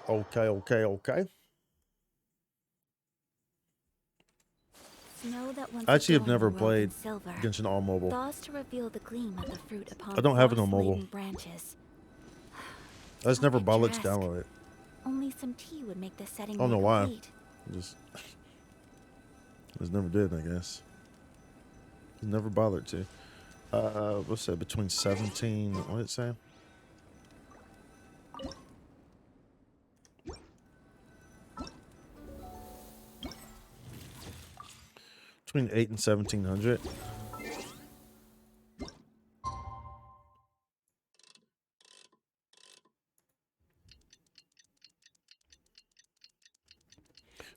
Okay. Snow that once I actually have adorned never the world played in silver, Genshin on mobile. thaws to reveal the gleam of the fruit upon I don't have it on frost-laden mobile. branches. I just How never bothered to picturesque. download it. Only some tea would make this setting I don't know more why. complete. Just never did, I guess. Never bothered to. What's that? Between 17. What did it say? Between 8 and 1700.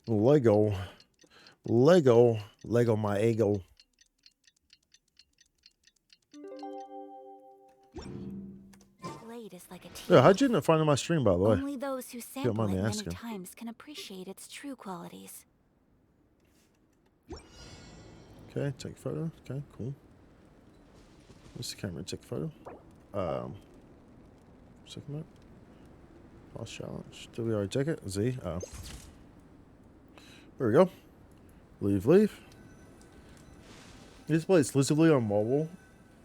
Lego my ego. Blade is like a tea. Yeah, how'd you end up finding my stream, by the way? Only those who don't sample mind it me many asking. times can appreciate its true qualities. Okay, take a photo. Okay, cool. Where's the camera? Take a photo. Second map. Boss challenge. Did we already take it? Z. Oh. There we go. Leave. This play exclusively on mobile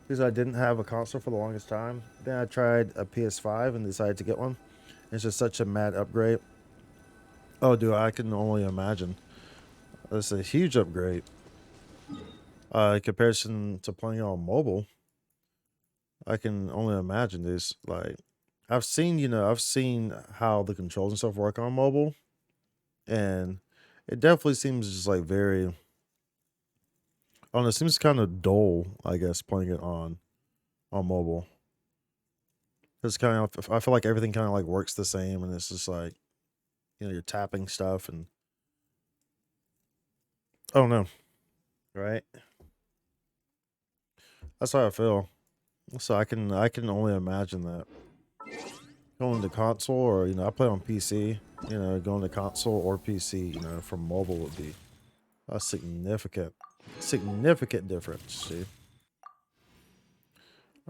because I didn't have a console for the longest time. Then I tried a PS5 and decided to get one. It's just such a mad upgrade. Oh, dude, I can only imagine. It's a huge upgrade. In comparison to playing on mobile, I can only imagine this. Like, I've seen how the controls and stuff work on mobile, and it definitely seems just like very, don't know, it seems kind of dull, I guess, playing it on mobile. It's kind of, I feel like everything kind of like works the same, and it's just like, you know, you're tapping stuff, and I don't know, right? That's how I feel. So I can only imagine that going to console, or I play on PC. Going to console or PC, from mobile would be a significant difference. See,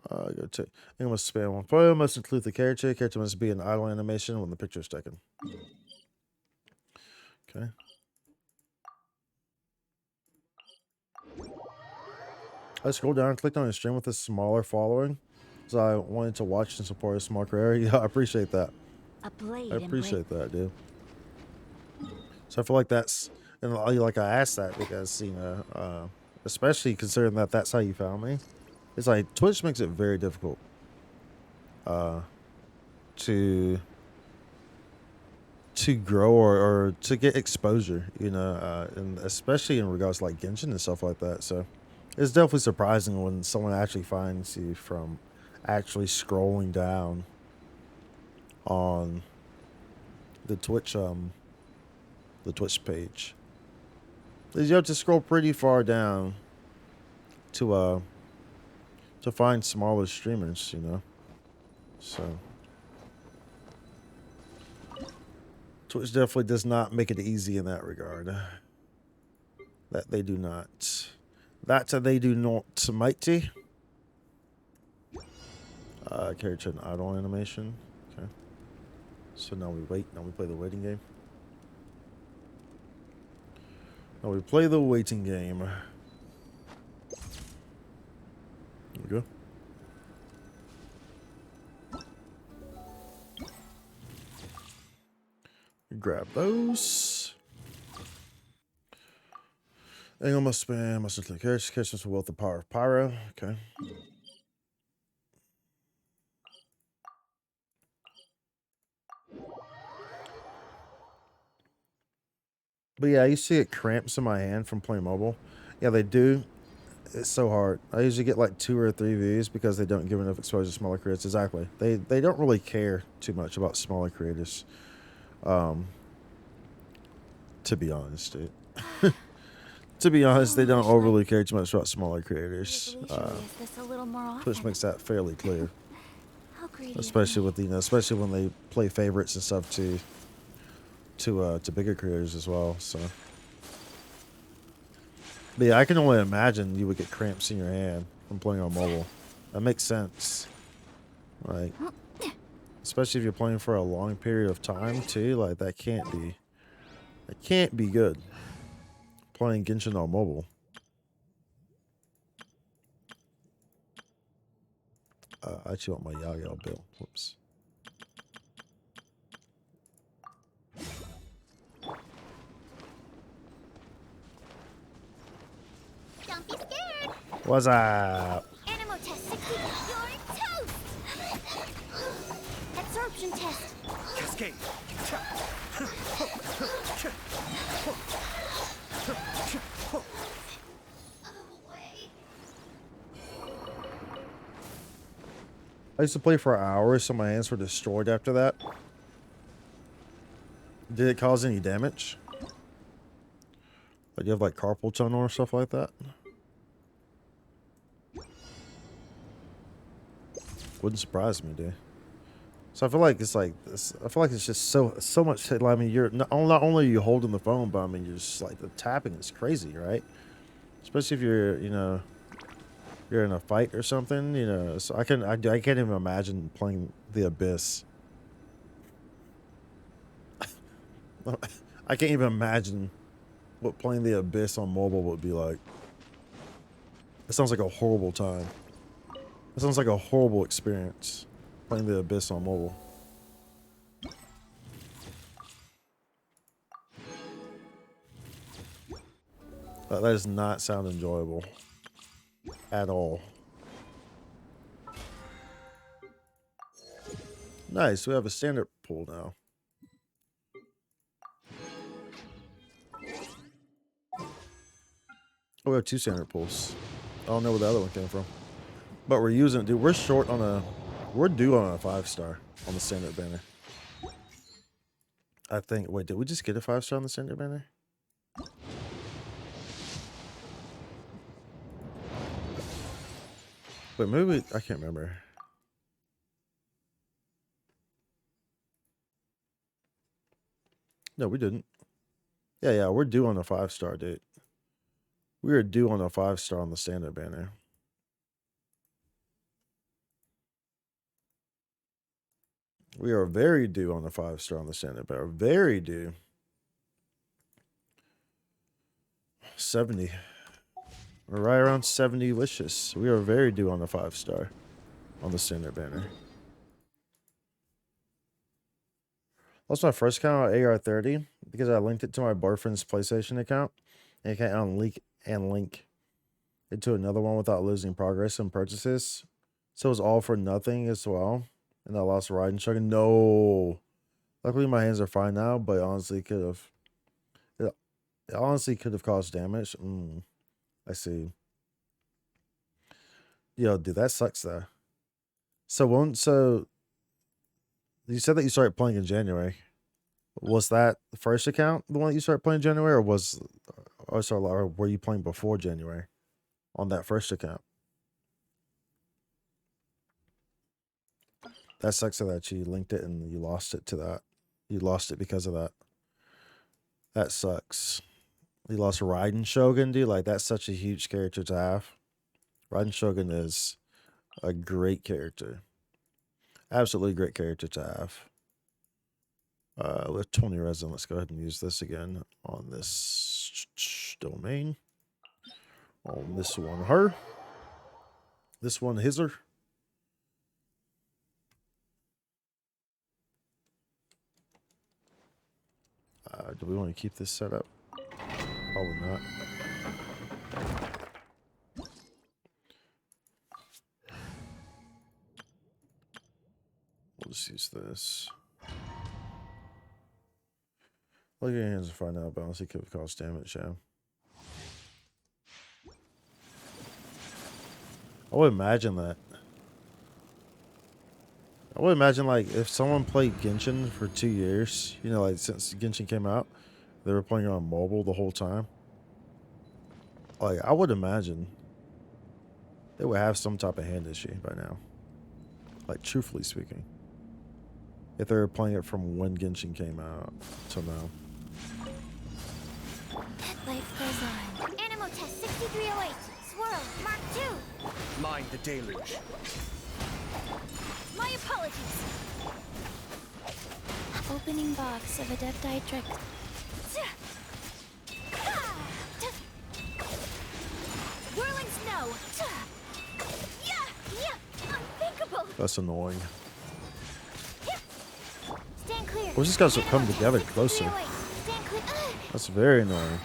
go to. I'm gonna spam one photo. Must include the character. Character must be an idle animation when the picture is taken. Okay. I scrolled down and clicked on a stream with a smaller following, so I wanted to watch and support a small career. Yeah, I appreciate that. A blade. I appreciate that, dude. So I feel like that's, and like I asked that because especially considering that that's how you found me. It's like Twitch makes it very difficult to grow or to get exposure, and especially in regards to like Genshin and stuff like that. So it's definitely surprising when someone actually finds you from actually scrolling down on the Twitch page. You have to scroll pretty far down to find smaller streamers, So Twitch definitely does not make it easy in that regard. That they do not. That they do not, mighty. Character and idle animation. Okay. So now we wait. Now we play the waiting game. Now we play the waiting game. There we go. Grab those. Angle must spam, must include characters. Characters will wield the power of pyro. Okay. But yeah, I used to get cramps in my hand from playing mobile. Yeah, they do. It's so hard. I usually get like 2 or 3 views because they don't give enough exposure to smaller creators. Exactly. They don't really care too much about smaller creators. To be honest, dude. To be honest, they don't overly care too much about smaller creators. Twitch makes that fairly clear. Especially with especially when they play favorites and stuff to bigger creators as well. So, but yeah, I can only imagine you would get cramps in your hand from playing on mobile. That makes sense. Like, especially if you're playing for a long period of time too. Like that can't be good. Playing Genshin on mobile. I actually want my Yao bill. Whoops. Don't be scared. What's up? Animal test 60. You're toast. Absorption test. Cascade. I used to play for hours, so my hands were destroyed after that. Did it cause any damage? Like you have like carpal tunnel or stuff like that? Wouldn't surprise me, dude. So I feel like it's like this. I feel like it's just so much. I mean, you're not only are you holding the phone, but I mean, you're just like the tapping is crazy, right? Especially if you're you're in a fight or something, So I can't even imagine playing the Abyss. I can't even imagine what playing the Abyss on mobile would be like. It sounds like a horrible time. It sounds like a horrible experience playing the Abyss on mobile. That does not sound enjoyable at all. Nice, we have a standard pool now. Oh, we have 2 standard pools. I don't know where the other one came from. But we're using it, dude. We're short on a... We're due on a 5-star on the standard banner. I think... Wait, did we just get a 5-star on the standard banner? Wait, maybe... I can't remember. No, we didn't. Yeah, we're due on a 5-star, dude. We are due on a 5-star on the standard banner. We are very due on the 5-star on the standard banner. Very due. 70. We're right around 70 wishes. We are very due on the 5-star on the standard banner. That's my first account on AR30 because I linked it to my boyfriend's PlayStation account. And you can't link it to another one without losing progress and purchases. So it was all for nothing as well. And I lost a riding shotgun. No. Luckily my hands are fine now, but honestly could have. It honestly could have caused damage. I see. Yo, dude, that sucks though. So you said that you started playing in January. Was that the first account, the one that you started playing in January, or were you playing before January on that first account? That sucks that you linked it and you lost it to that. You lost it because of that. That sucks. You lost Raiden Shogun, dude. Like, that's such a huge character to have. Raiden Shogun is a great character. Absolutely great character to have. With 20 resin, let's go ahead and use this again on this domain. On this one, her. This one, hisser. Do we want to keep this set up? Probably not. We'll just use this. Look at your hands and find out balance. It could have caused damage, yeah. I would imagine that. I would imagine, like, if someone played Genshin for 2 years, you know, like, since Genshin came out, they were playing on mobile the whole time. Like, I would imagine they would have some type of hand issue by now. Like, truthfully speaking. If they were playing it from when Genshin came out till now. Life goes on. Animal test 6308. Swirl. Mark 2. Mind the deluge. My apologies. Opening box of Adepti Trick. Whirling snow. Unthinkable. That's annoying. Stand clear. Well, these guys will come together closer. Stand clear. That's very annoying.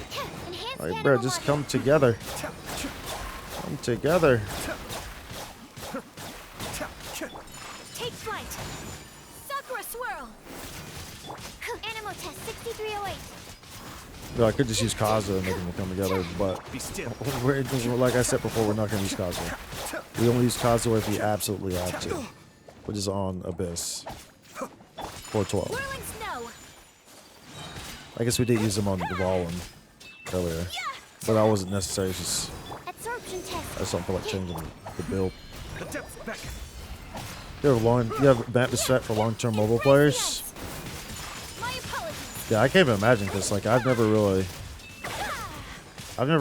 Enhanced Like, bro, just come together. Come together. Take flight. Sakura swirl. Animal test 6308. No, I could just use Kaza and make them come together, but like I said before, we're not going to use Kaza. We only use Kaza if we absolutely have to, which is on Abyss 412. Whirling snow. I guess we did use them on the Ball one earlier, but that wasn't necessary. It's just Absorption test. I just don't feel like changing the build. The depths beckon. You have map respect for long-term mobile players. My apologies. Yeah, I can't even imagine because like I've never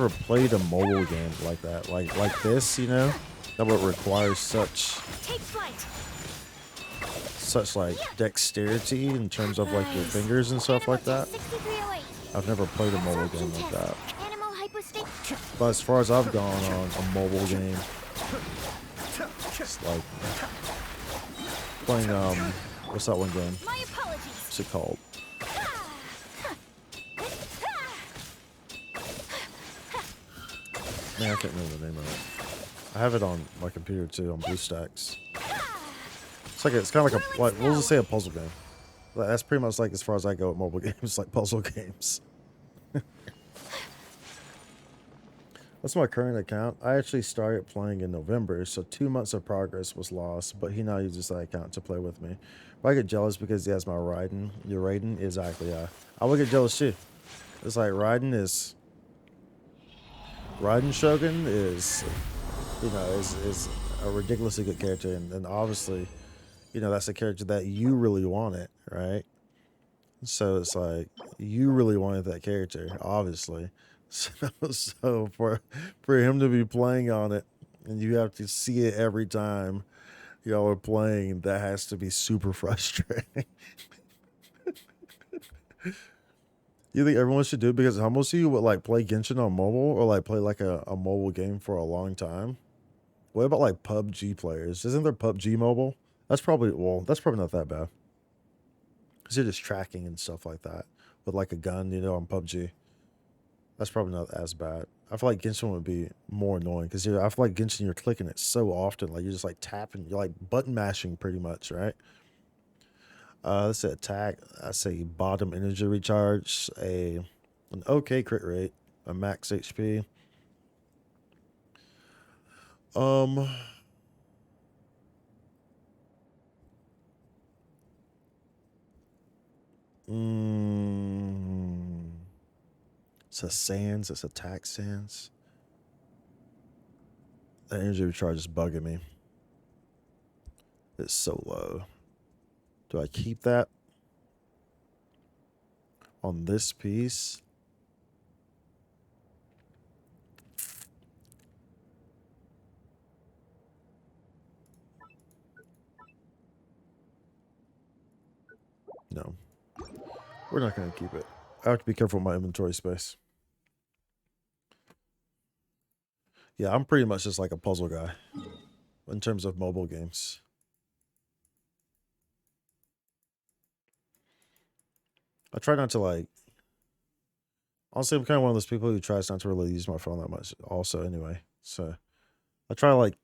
played a mobile game like that, like this, you know, that would require such Take flight. like dexterity in terms of like your fingers and stuff like that. 6308. I've never played a mobile game Absorption like that. test. Animal hypostate. But as far as I've gone on a mobile game, it's like playing what's that one game? My apologies. What's it called? Man, I can't remember the name of it. I have it on my computer too, on BlueStacks. It's kind of like we'll just say a puzzle game. That's pretty much like as far as I go with mobile games, like puzzle games. That's my current account. I actually started playing in November, so 2 months of progress was lost, but he now uses that account to play with me. But I get jealous because he has my Raiden. Your Raiden? Exactly, yeah. I would get jealous too. It's like Raiden Shogun is, is a ridiculously good character, and obviously, that's a character that you really wanted, right? So it's like you really wanted that character, obviously. So for him to be playing on it, and you have to see it every time y'all are playing, that has to be super frustrating. You think everyone should do it because most of you would like play Genshin on mobile or like play like a mobile game for a long time? What about like PUBG players? Isn't there PUBG mobile? That's probably not that bad. Because you're just tracking and stuff like that with like a gun, on PUBG. That's probably not as bad. I feel like Genshin would be more annoying because I feel like Genshin, you're clicking it so often. Like you're just like tapping, you're like button mashing pretty much, right? Let's say attack. I say bottom energy recharge, an okay crit rate, a max HP. Um, it's a Sans. It's attack Sans. The energy recharge is bugging me. It's so low. Do I keep that on this piece? No. We're not going to keep it. I have to be careful with my inventory space. Yeah, I'm pretty much just like a puzzle guy in terms of mobile games. I try not to like... Honestly, I'm kind of one of those people who tries not to really use my phone that much also anyway. So I try like...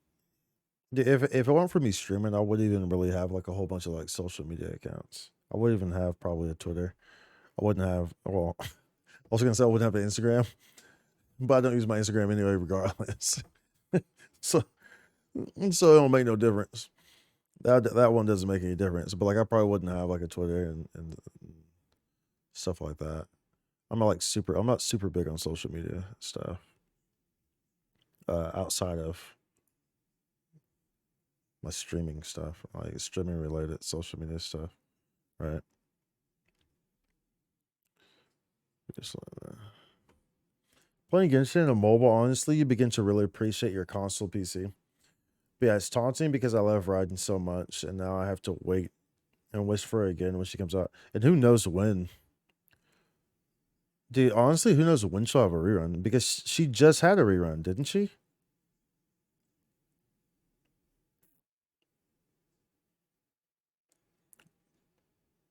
If it weren't for me streaming, I wouldn't even really have like a whole bunch of like social media accounts. I wouldn't even have probably a Twitter. I wouldn't have... Well, I was going to say I wouldn't have an Instagram. But I don't use my Instagram anyway regardless. so it don't make no difference. That one doesn't make any difference. But like I probably wouldn't have like a Twitter and stuff like that. I'm not super big on social media stuff. Outside of my streaming stuff, like streaming related social media stuff, right? Just playing Genshin on mobile, honestly, you begin to really appreciate your console PC. But yeah, it's taunting because I love Raiden so much, and now I have to wait and wish for her again when she comes out. And who knows when? Dude, honestly, who knows when she'll have a rerun? Because she just had a rerun, didn't she?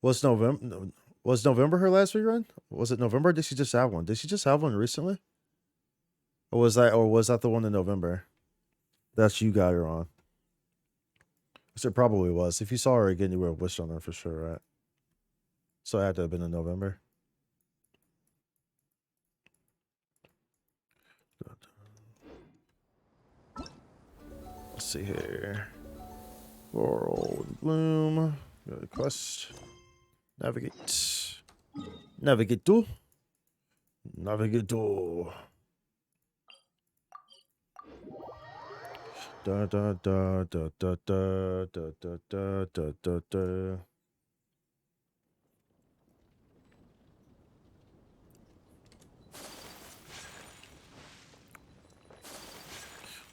Was November her last rerun? Was it November? Or did she just have one? Did she just have one recently? Or was that the one in November? That's you got her on. So it probably was. If you saw her again, you would have wished on her for sure, right? So it had to have been in November. Let's see here. Laurel and Bloom. Got a quest. Navigate. Navigate to. Navigate to. Da da da da da da da da da da da da.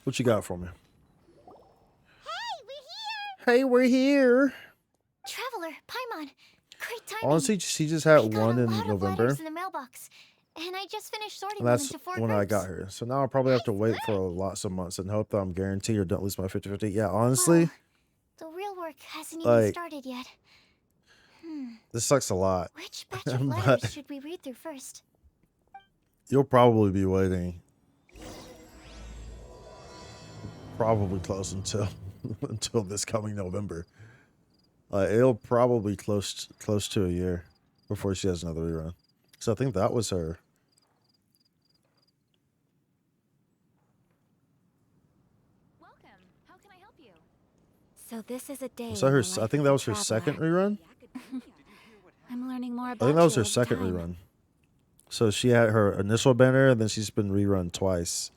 What you got for me? Hey, we're here. Traveler, Paimon. Great timing. Honestly, she just had I got one a in lot of November. letters in the mailbox, and I just finished sorting And them that's into 4 when groups. I got her. So now I'll probably have to wait for lots of months and hope that I'm guaranteed or don't lose my 50-50. Yeah, honestly, Well, the real work hasn't even like, started yet. this sucks a lot. Which batch of But letters should we read through first? you'll probably be waiting. Probably close until until this coming November. It'll probably close to a year before she has another rerun. So I think that was her. So this is a day. Was that her? I think that was her second rerun. I'm learning more I about think that was you her every second time. rerun. So she had her initial banner, and then she's been rerun twice.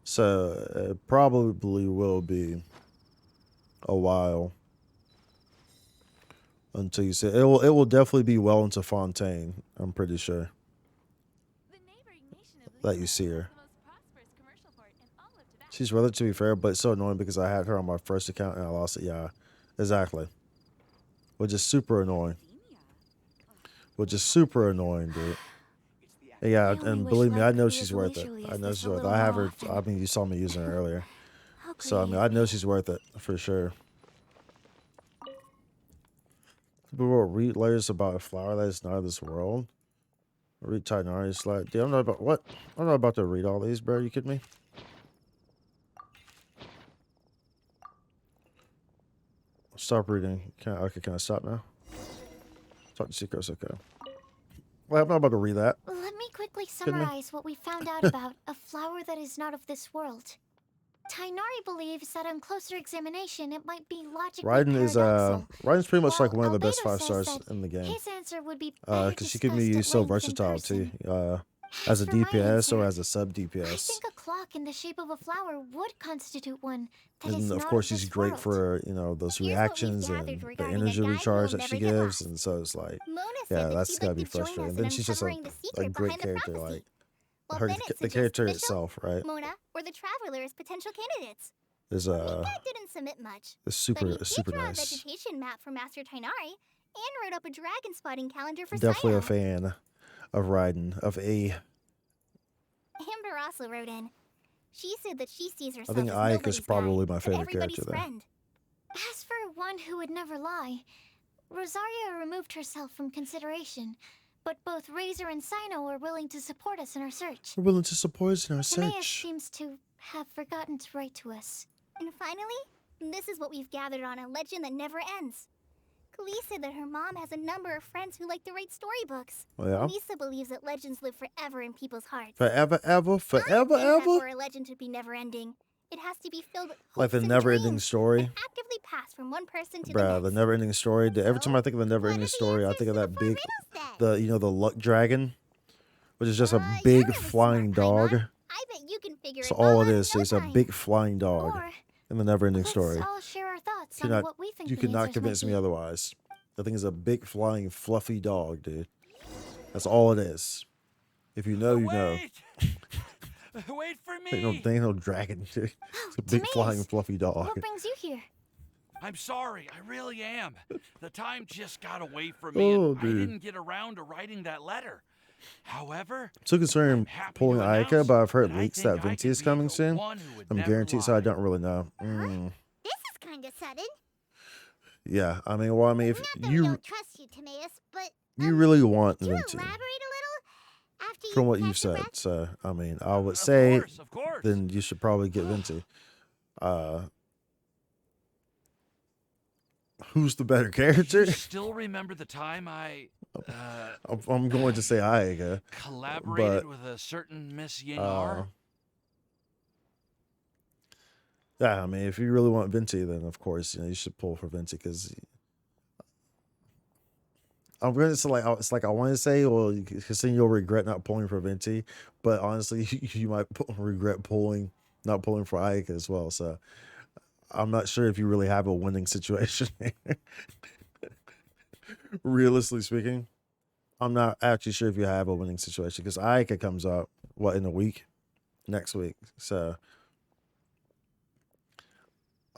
So it probably will be a while until you see it. It will definitely be well into Fontaine. I'm pretty sure that you see her. She's relatively fair, but it's so annoying because I had her on my first account and I lost it. Yeah, exactly. Which is super annoying. Which is super annoying, dude. Yeah, I only and wish believe me, life I know could be she's as worth it. leisurely I as know this she's a worth it. little I have more her. often. I mean, you saw me using her earlier. How could So I you mean, I use know me? she's worth it for sure. People will read letters about a flower that is not of this world. Read Tainari's like, dude, I'm not about what? I'm not about to read all these, bro. You kidding me? Stop reading. Can I stop now? Talk to secrets, okay. Well, I'm not about to read that. Let me quickly Kidding me? summarize what we found out about a flower that is not of this world. Tainari believes that on closer examination, it might be logically paradoxal. Raiden's pretty much like while one of the best Albedo 5 says stars that in the game. his answer would be better Because she can be discussed used at so length in versatile too. person. As a for my DPS or answer, as a sub I DPS. think a clock in the shape of a flower would constitute one that is And of not course of she's this great world. for, you know, those Here's what we've reactions and gathered the regarding a energy guy who recharge will that she never get gives. lost. And so it's like, Mona yeah, said that that's she'd gotta like be to join frustrating. us Then in she's just a uncovering the secret great behind the character, prophecy. like While her Bennett the suggests character Bishop, itself, right? Mona, or the Traveler as potential candidates. Is Minka didn't submit much, is but he super did super draw a nice. vegetation map for Master Tainari and wrote up a dragon spotting calendar for Definitely a Sayo. fan of Raiden, of A. Amber also wrote in. She said that she sees I herself think as Ike nobody's is probably guy, my but favorite everybody's character there. friend. As for one who would never lie, Rosaria removed herself from consideration, but both Razor and Sino are willing to support us in our search. We're willing to support us in our Timaeus search. seems to have forgotten to write to us. And finally, this is what we've gathered on a legend that never ends. Khalees said that her mom has a number of friends who like to write storybooks. Oh, yeah? Lisa believes that legends live forever in people's hearts. Forever, ever, forever, I think that ever. for a legend to be never-ending, it has to be filled with Like the hopes and never-ending dreams story. that actively pass from one person to Bruh, the the next. never-ending story. Every time I think of the never-ending story, I think of that big, the luck dragon, which is just a You're big really flying smart, dog. Paimon. I bet you can figure That's it all out it in is. no It's a time. big flying dog Or in the never-ending let's story. all share our thoughts Cannot- on what we think You the could not answers convince might me be. otherwise. The thing is a big flying fluffy dog, dude. That's all it is. If you know, you know. Wait for Ain't me! no dragon, dude. It's a big Timaeus, flying fluffy dog. What brings you here? I'm sorry, I really am. The time just got away from me, Oh, and I dude. didn't get around to writing that letter. However, I'm still considering I'm happy pulling to Aika, announce but I've heard that I leaks think that I Venti could is be coming the soon. one who would I'm never guaranteed, so I lie. don't really know. This is kind of sudden. Yeah, I mean, well, I mean, if Not that we you don't trust you, Timaeus, but really want could you Venti, elaborate a little after you from what catch you've a said, breath? so I mean, I would say Of course. then you should probably get Venti. Who's the better Do you character? still remember the time I I'm going to say Aika. collaborated But, with a certain Miss Yenar? Yeah, I mean, if you really want Venti, then of course, you should pull for Venti because I'm going to say it's like I want to say, well, because then you'll regret not pulling for Venti, but honestly, you might regret not pulling for Aika as well. So I'm not sure if you really have a winning situation. Realistically speaking, I'm not actually sure if you have a winning situation because Aika comes out in a week, next week. So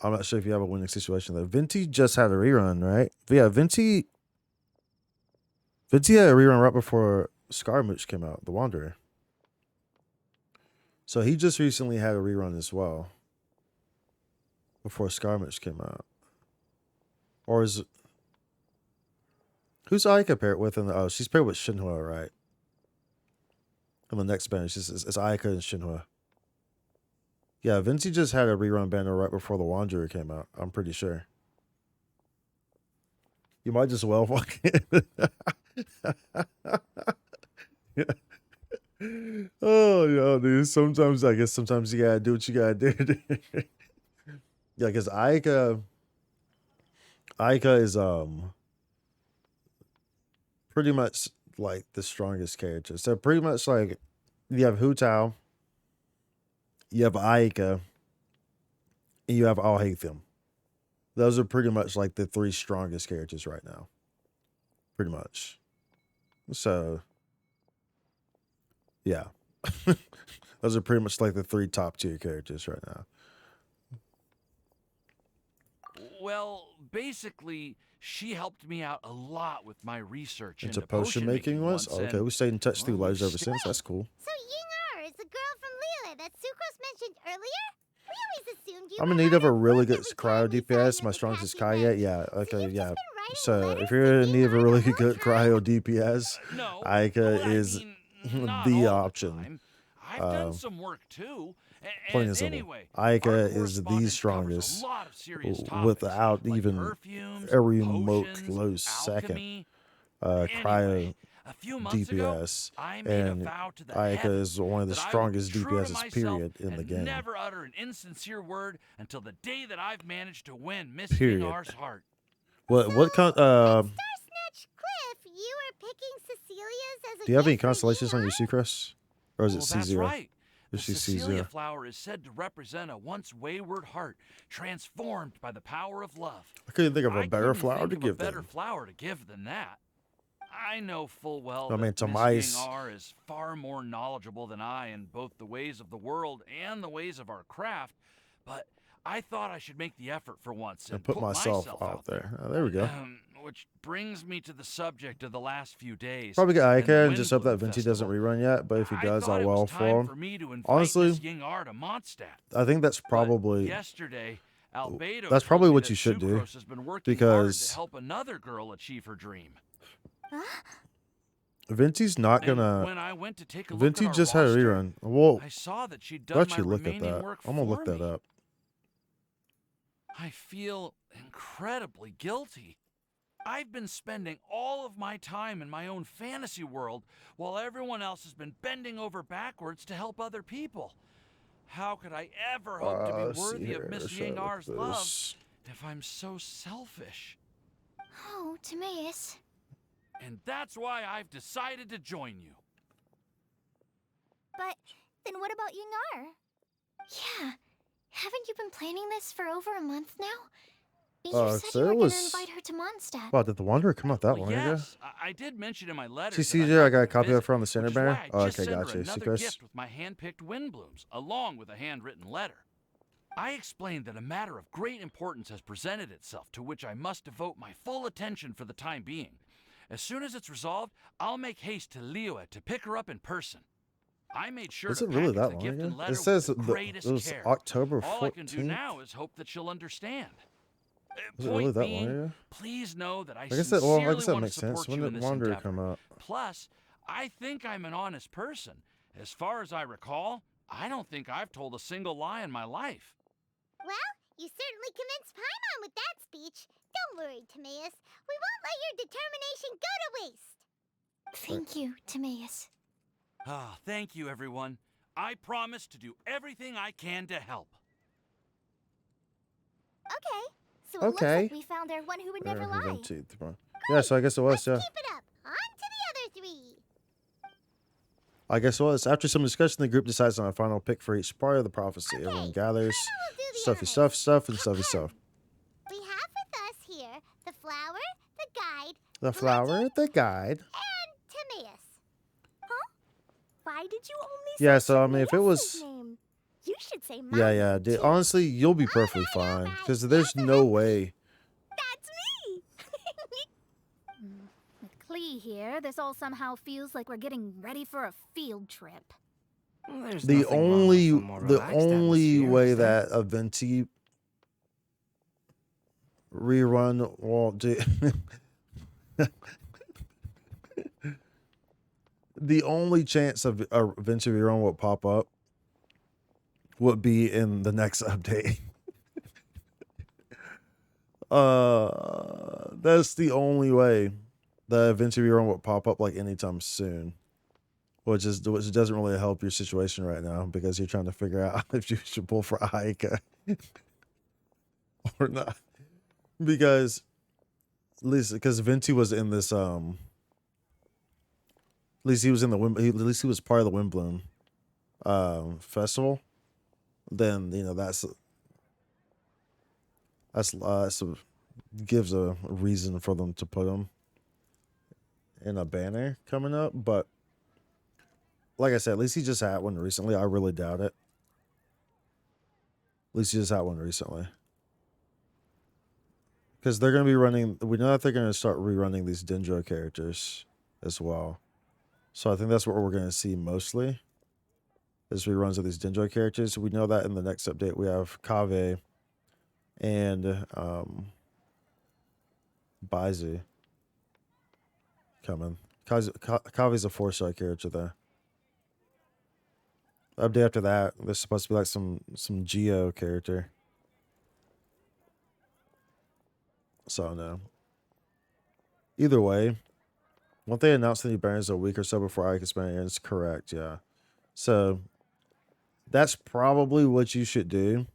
I'm not sure if you have a winning situation there. Venti just had a rerun, right? But yeah, Venti had a rerun right before Scarmooch came out, The Wanderer. So he just recently had a rerun as well before Scarmooch came out. Or is it... Who's Aika paired with? She's paired with Shinhua, right? In the next banner, it's Aika and Shinhua. Yeah, Venti just had a rerun banner right before The Wanderer came out. I'm pretty sure. You might just well fucking... Oh, yo, dude. Sometimes you gotta do what you gotta do. Yeah, Yeah, because Aika is pretty much like the strongest character. So pretty much like you have Hu Tao, you have Aika, and you have Alhaitham. Those are pretty much like the three strongest characters right now. Pretty much. So yeah. Those are pretty much like the three top tier characters right now. Well, basically, she helped me out a lot with my research It's into a potion making once, once? Okay, and, we stayed in touch through well, letters ever since. That's cool. So Ying is the girl from Lila that Sucrose mentioned earlier? We always assumed you I'm were in need of a out of really work good every time cryo we saw you DPS. at My the strongest is Cassie Kai Ranch. Yeah, So okay, you've yeah. just been writing So letters if to you're in need of a Ying really the whole good time? cryo DPS, no, Aika well, is I mean, not the all option. time. I've done some work too. Plain and And simple. anyway, Aika our is the correspondence covers strongest a lot of serious topics, without like even perfumes, a remote potions, close second. alchemy. Cryo Anyway, a few months ago, DPS, I made a and vow to the Aika heavens is one of the that I would be strongest true to DPSs myself period in the and game. never utter an insincere word until the day that I've managed to win Miss Period. Yingar's heart. What kind? At Starsnatch Cliff, you were picking Cecilia's as a Do you have any gift for constellations on your Ying? Sucrose, or is it Well, C that's zero? right. The Is she Cecilia C0? flower is said to represent a once wayward heart transformed by the power of love. I couldn't think of a I better couldn't flower think to of give a better them. flower to give than that. I know full well I mean, that to Miss mice. Yingar is far more knowledgeable than I in both the ways of the world and the ways of our craft, but I thought I should make the effort for once I and put myself out there. Oh, there we go. Which brings me to the subject of the last few days. Probably get and the Aika and just hope that Windblume Venti doesn't Festival. rerun yet. But if he does, I thought I'll it was well time for for him. me to invite Honestly, Miss Yingar to Mondstadt. I think that's But probably yesterday, Albedo that's told probably me what that you should do, Sucrose has been working hard because to help another girl achieve her dream. Venti's not And gonna. when I went to take a look Venti at our just had a roster, rerun. Well, I saw that she'd we'll done my actually look at remaining that. work I'm gonna look for that me. up. I feel incredibly guilty. I've been spending all of my time in my own fantasy world while everyone else has been bending over backwards to help other people. How could I ever hope to Let's be see worthy here. of Miss Should I look at Yingar's love this? if I'm so selfish? Oh, Timaeus. And that's why I've decided to join you. But then what about Ying? Yeah. Haven't you been planning this for over a month now? You said so you it were was- gonna invite her to Mondstadt. Wow, did the Wanderer come out that Well, long ago? yes, I did mention in my letter. See, CJ, I got a copy of her on the center which is banner. why I Oh, just okay, sent her gotcha. See, another Chris? gift with my hand-picked Windblooms, along with a handwritten letter. I explained that a matter of great importance has presented itself, to which I must devote my full attention for the time being. As soon as it's resolved, I'll make haste to Liyue to pick her up in person. I made sure Is to it really package that the long gift ago? and letter It says with the it greatest was care. October All I can do 14th. now is hope that she'll understand. Was it really Point that being, long ago? Please know that I I guess that. sincerely Well, I guess that want to makes sense. support When you in did this Wanderer endeavor. come out? Plus, I think I'm an honest person. As far as I recall, I don't think I've told a single lie in my life. Well, you certainly convinced Paimon with that speech. Don't worry, Timaeus. We won't let your determination go to waste. Thank you, Timaeus. Ah, thank you, everyone. I promise to do everything I can to help. Okay, so it looks Okay. like we found our one who would never lie. Venti, come on. Yeah, so I guess it was. Yeah. Keep it up. On to the other three. I guess it was. After some discussion, the group decides on a final pick for each part of the prophecy. Everyone gathers. We'll do the Stuffy honors. stuff, and stuffy stuff. We have with us here the flower, the guide, The flower, the guide. and Timaeus. Huh? Why did you only Yeah, say so I mean, if it Timaeus' was. name? You should say Yeah, mine, yeah. too. Honestly, you'll be perfectly fine. Because there's no way. That's me. With Klee here, this all somehow feels like we're getting ready for a field trip. There's The nothing wrong with a more the relaxed only atmosphere, way is there? that a Venti rerun won't do. The only chance of a Venti rerun will pop up would be in the next update. That's the only way the Venti rerun will pop up like anytime soon. Which doesn't really help your situation right now because you're trying to figure out if you should pull for Aika. or not, because at least because Venti was in this at least he was in the at least he was part of the Windblume festival. Then that's gives a reason for them to put him in a banner coming up. But like I said, at least he just had one recently. I really doubt it. At least he just had one recently. Because they're going to be running... We know that they're going to start rerunning these Dendro characters as well. So I think that's what we're going to see mostly. Is reruns of these Dendro characters. We know that in the next update we have Kave and Baizu coming. Kave's a 4-star character there. The update after that, there's supposed to be like some Geo character. So no. Either way, won't they announce the new banners a week or so before Ike experience? Correct, yeah. So that's probably what you should do.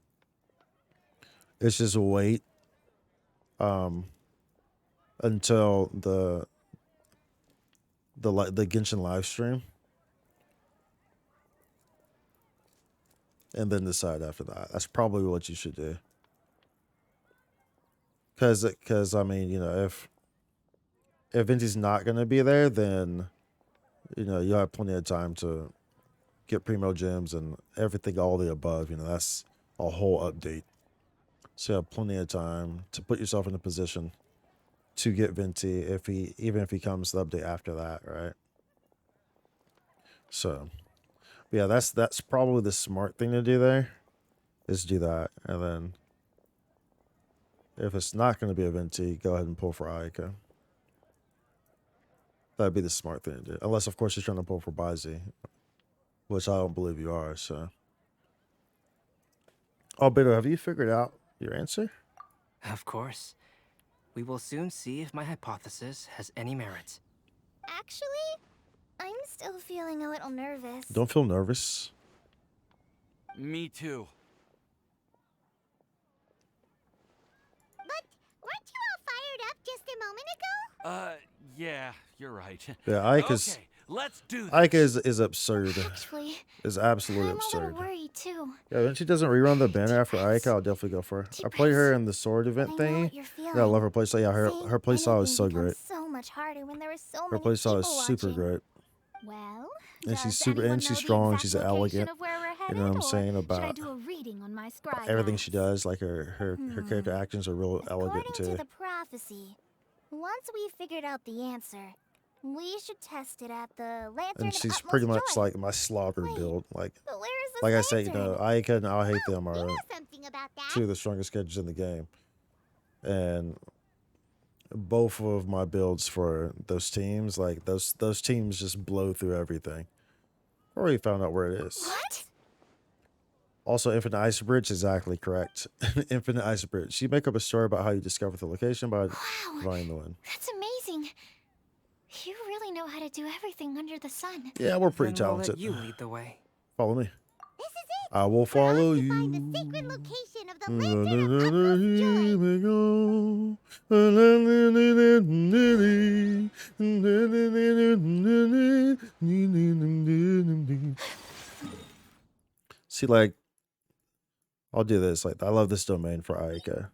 It's just wait until the Genshin live stream, and then decide after that. That's probably what you should do. Because I mean, if Venti's not gonna be there, then you have plenty of time to get primo gems and everything, all the above. That's a whole update. So you have plenty of time to put yourself in a position to get Venti even if he comes the update after that, right? So yeah, that's probably the smart thing to do there, is do that. And then if it's not going to be a Venti, go ahead and pull for Ayaka. That'd be the smart thing to do. Unless, of course, you're trying to pull for Baizi, which I don't believe you are, so. Albedo, have you figured out your answer? Of course. We will soon see if my hypothesis has any merit. Actually, I'm still feeling a little nervous. Don't feel nervous. Me too. But weren't you all fired up just a moment ago? Yeah, you're right. Yeah, Ayaka's... Okay, let's do this. Ayaka is absurd. Actually, Is absolutely I'm a absurd. little worried too. Yeah, when she doesn't rerun the banner after Ayaka, I'll definitely go for her. I played her in the sword event I know thingy. what you're Yeah, I feeling. love her playstyle. Yeah, her playstyle is so Anything great. becomes so much harder when there are so Her many playstyle is people super watching. great. Well, And does she's super, anyone and know she's the strong. exact She's location elegant. of where we're You headed, know what I'm or saying should I about do a reading on my scribe everything she notes? does. Like her character actions are real elegant According to too. the prophecy, once we figured out the answer, we should test it at the Lantern And of she's Utmost pretty much Joy. like my slaughter Wait, build. Like But where is this like I said, lantern? Ayaka and I hate them You are know something about that. two of the strongest characters in the game. And both of my builds for those teams, like those teams just blow through everything. Already found out where it is. What? Also, Infinite Ice Bridge, exactly correct. Infinite Ice Bridge. You make up a story about how you discovered the location by Wow, finding the one. that's amazing. You really know how to do everything under the sun. Yeah, we're pretty Then we'll let talented. you lead the way. Follow me. This is it. I will We're follow off to you. find the sacred location of the Lantern of Utmost Joy. Here we go. See, like, I'll do this. Like, I love this domain for Ayaka.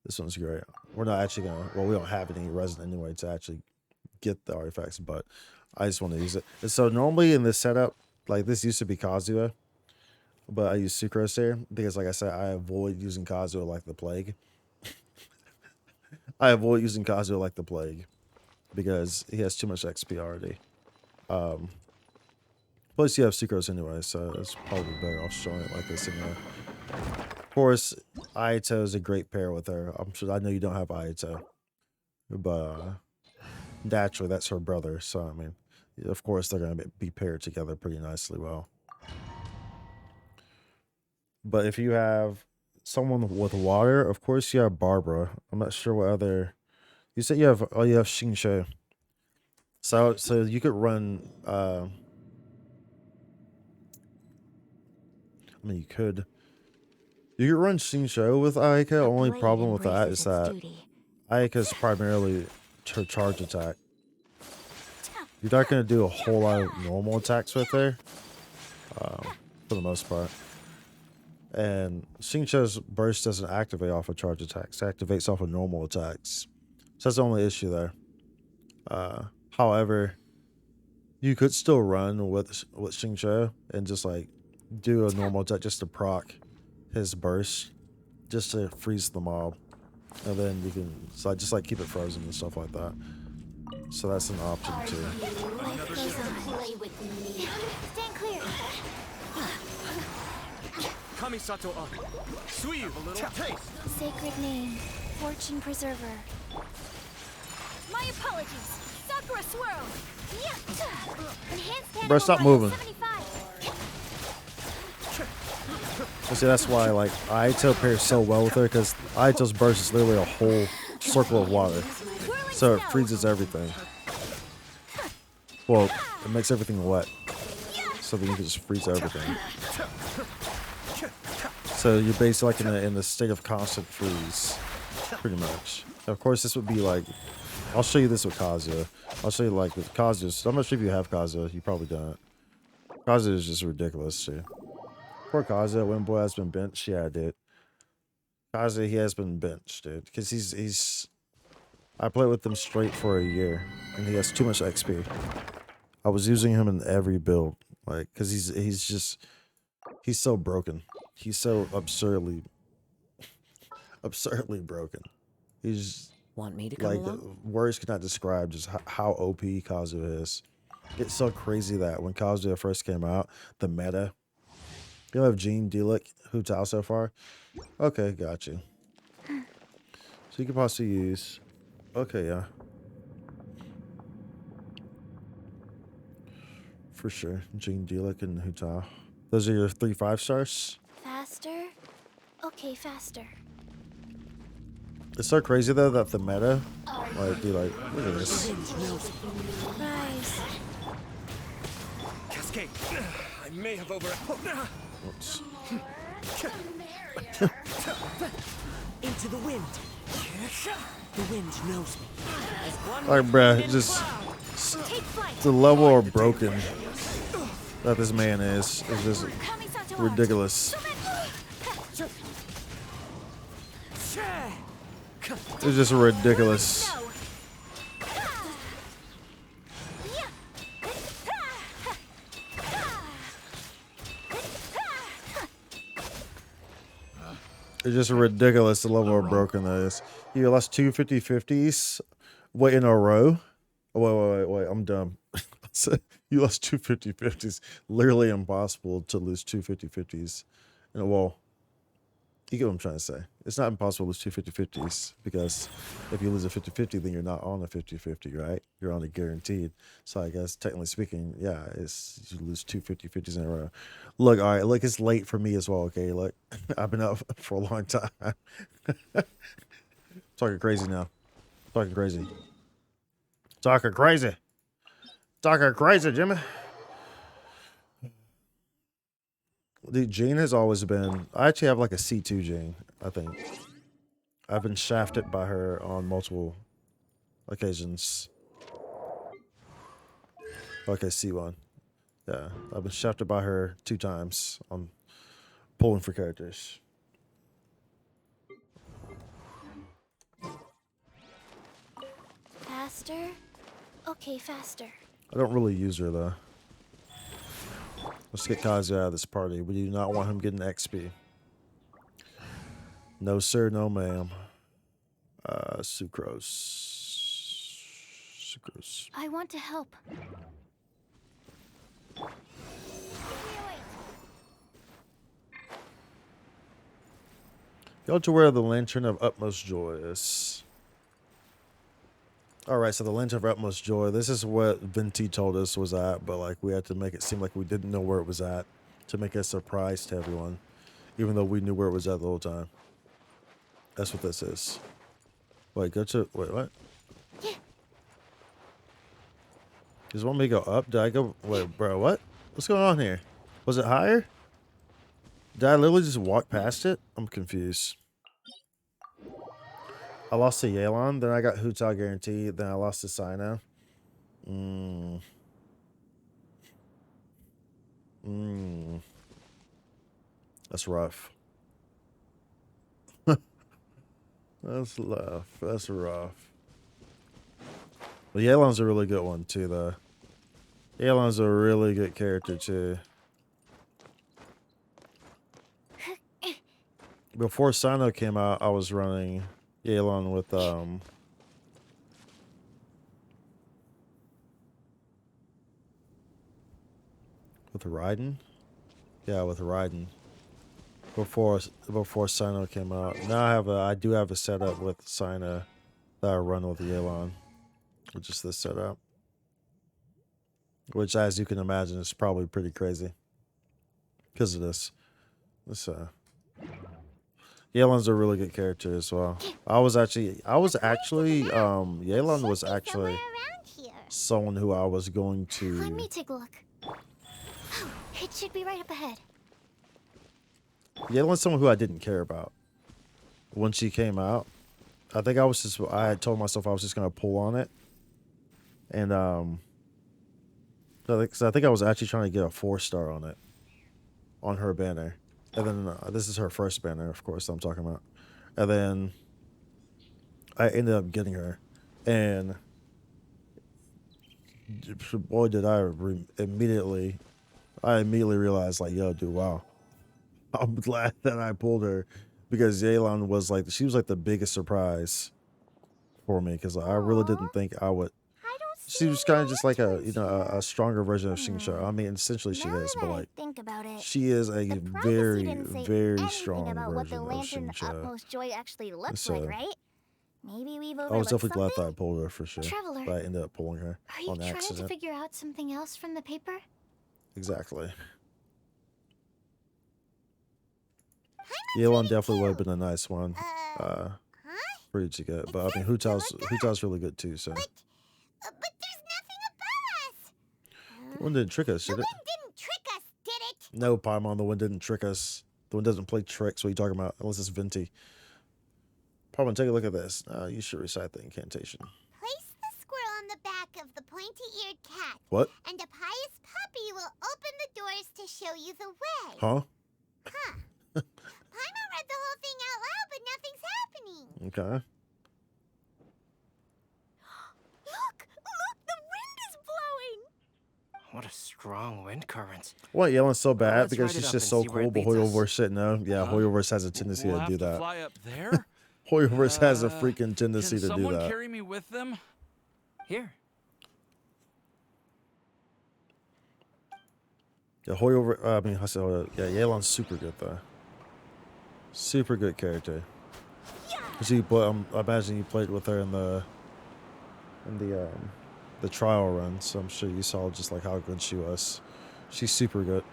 This one's great. We're not actually gonna. Well, we don't have any resin anyway to actually get the artifacts, but I just want to use it. And so normally in this setup, like this used to be Kazuha, but I use Sucrose here because, like I said, I avoid using Kazuha like the plague. I avoid using Kazuha like the plague because he has too much XP already. Plus, you have Sucrose anyway, so it's probably better off showing it like this anyway. Of course, Ayato is a great pair with her. I know you don't have Ayato, but naturally that's her brother. So I mean, of course they're gonna be paired together pretty nicely well. But if you have someone with water, of course you have Barbara. I'm not sure what other. You said you have. Oh, you have Xingqiu. So you could run. I mean, you could. You can run Shinsho with Ayaka. A Only blade problem with that embraces is its that duty. Ayaka's primarily her charge attack. You're not going to do a whole lot of normal attacks with her, for the most part. And Shinsho's burst doesn't activate off of charge attacks; it activates off of normal attacks. So that's the only issue there. However, you could still run with Shinsho and just like do a normal attack just to proc his burst, just to freeze the mob, and then you can just like keep it frozen and stuff like that. So that's an option too. Life goes on. Play with me. Stand clear. Kamisato on. Suiyu, a little taste. Sacred name. Fortune preserver. My apologies. Sakura swirl. Enhanced Bro, stop animal moving. body 75. See, that's why like Aito pairs so well with her, because Aito's burst is literally a whole circle of water, so it freezes everything. Well, it makes everything wet, so then you can just freeze everything. So you're basically like in the state of constant freeze, pretty much. Of course, this would be like, I'll show you this with Kazuya. I'll show you like with Kazuya. So I'm not sure if you have Kazuya. You probably don't. Kazuya is just ridiculous too. Poor Kazuya, Windblume has been benched. Yeah, dude. Kazuya, he has been benched, dude, because he's. I played with him straight for a year, and he has too much XP. I was using him in every build, like, because he's so broken. He's so absurdly broken. He's Want me to come like along? words cannot describe just how OP Kazuya is. It's so crazy that when Kazuya first came out, the meta. You have Gene, Delic, Hutao so far. Okay, got you. So you could possibly use. Okay, yeah. For sure, Gene, Delic, and Hutao. Those are your 3 5-stars. Faster. Okay, faster. It's so crazy though that the meta, like, dude, like, look at this. Rise. Cascade. I may have over. Oops. Into the wind. The wind knows me. Like, bruh, just the level of broken that this man is just ridiculous. It's just ridiculous. It's just ridiculous the level of broken that is. You lost 2 50-50s. Wait, in a row? Wait, I'm dumb. You lost 2 50-50s. Literally impossible to lose 2 50-50s. And well, you get what I'm trying to say. It's not impossible to lose 2 50-50s, because if you lose a 50-50, then you're not on a 50-50, right? You're on a guaranteed. So I guess technically speaking, yeah, it's you lose 2 50-50s in a row. Look, all right, look, it's late for me as well, okay? Look, I've been up for a long time. Talking crazy now. Talking crazy. Talking crazy. Talking crazy, Jimmy. Dude, Jane has always been. I actually have like a C2 Jane, I think. I've been shafted by her on multiple occasions. Okay, C1. Yeah, I've been shafted by her 2 times on pulling for characters. Faster. Okay, faster. I don't really use her though. Let's get Kazuya out of this party. We do not want him getting XP. No sir, no ma'am. Sucrose. Sucrose. I want to help. Go to where the Lantern of Utmost Joy is. Alright, so the Lantern of Utmost Joy. This is what Venti told us was at, but like we had to make it seem like we didn't know where it was at to make a surprise to everyone, even though we knew where it was at the whole time. That's what this is. Wait, go to... Wait, what? Does it want me to go up? Did I go... Wait, bro, what? What's going on here? Was it higher? Did I literally just walk past it? I'm confused. I lost to Yelan, then I got Hutao Guarantee, then I lost to Sino. That's rough. That's rough. That's rough. But Yelan's a really good one too, though. Yelan's a really good character too. Before Sino came out, I was running Yelan with Raiden. Yeah, with Raiden. Before Sino came out. Now I do have a setup with Sino that I run with Yelan. Which is this setup. Which, as you can imagine, is probably pretty crazy. Because of this. Yelan's a really good character as well. Yelan was actually someone who I was going to... Let me take a look. It should be right up ahead. Yelan's someone who I didn't care about when she came out. I think I had told myself I was just going to pull on it. And, because I think I was actually trying to get a 4-star on it. On her banner. And then, this is her first banner, of course, I'm talking about. And then, I ended up getting her. And, boy, did I immediately realized, like, yo, dude, wow. I'm glad that I pulled her. Because Yelan was, like, she was, like, the biggest surprise for me. Because I really didn't think I would... She was kind of just like a stronger version of Xingqiu. I mean, essentially she is, but like Think about it. she is a very, very strong about what the version of Lantern Xingqiu. Utmost Joy actually looks So, like, right? Maybe we've I was overlooked definitely glad something? that I pulled her for sure. Traveler, But I ended up pulling her Are you on trying accident. to figure out something else from the paper? Exactly. Yelan definitely would have been a nice one for you to get. But I mean, Hutao's really good too, so. But there's nothing about us! The wind didn't trick us, The did it? wind didn't trick us, did it? No, Paimon, the wind didn't trick us. The wind doesn't play tricks. What are you talking about? Unless it's Venti. Paimon, take a look at this. You should recite the incantation. Place the squirrel on the back of the pointy-eared cat. What? And a pious puppy will open the doors to show you the way. Huh? Paimon read the whole thing out loud, but nothing's happening. Okay. Look, the wind is blowing. What a strong wind current. What, Yelan's so bad let's because write it she's up just and so see where cool, it but leads us. Hoyoverse shouldn't know. Yeah, Hoyoverse has a tendency We'll to have do to that. fly up there? Hoyoverse has a freaking tendency Can to do someone that. carry me with them? Here. Yeah, Yelan's super good though. Super good character. I imagine you played with her in the trial run, so I'm sure you saw just like how good she was. She's super good.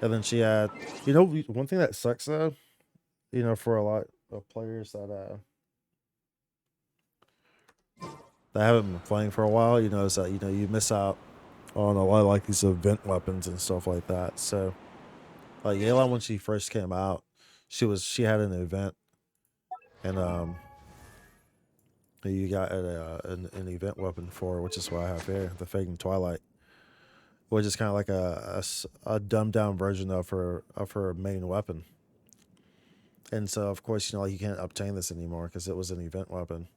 And then she had, one thing that sucks though, for a lot of players that haven't been playing for a while, is that you miss out on a lot of like these event weapons and stuff like that. So, like Yelan, when she first came out, she had an event, and you got an event weapon for her, which is what I have here, the Fading Twilight, which is kind of like a dumbed down version of her main weapon. And so, of course, like you can't obtain this anymore because it was an event weapon.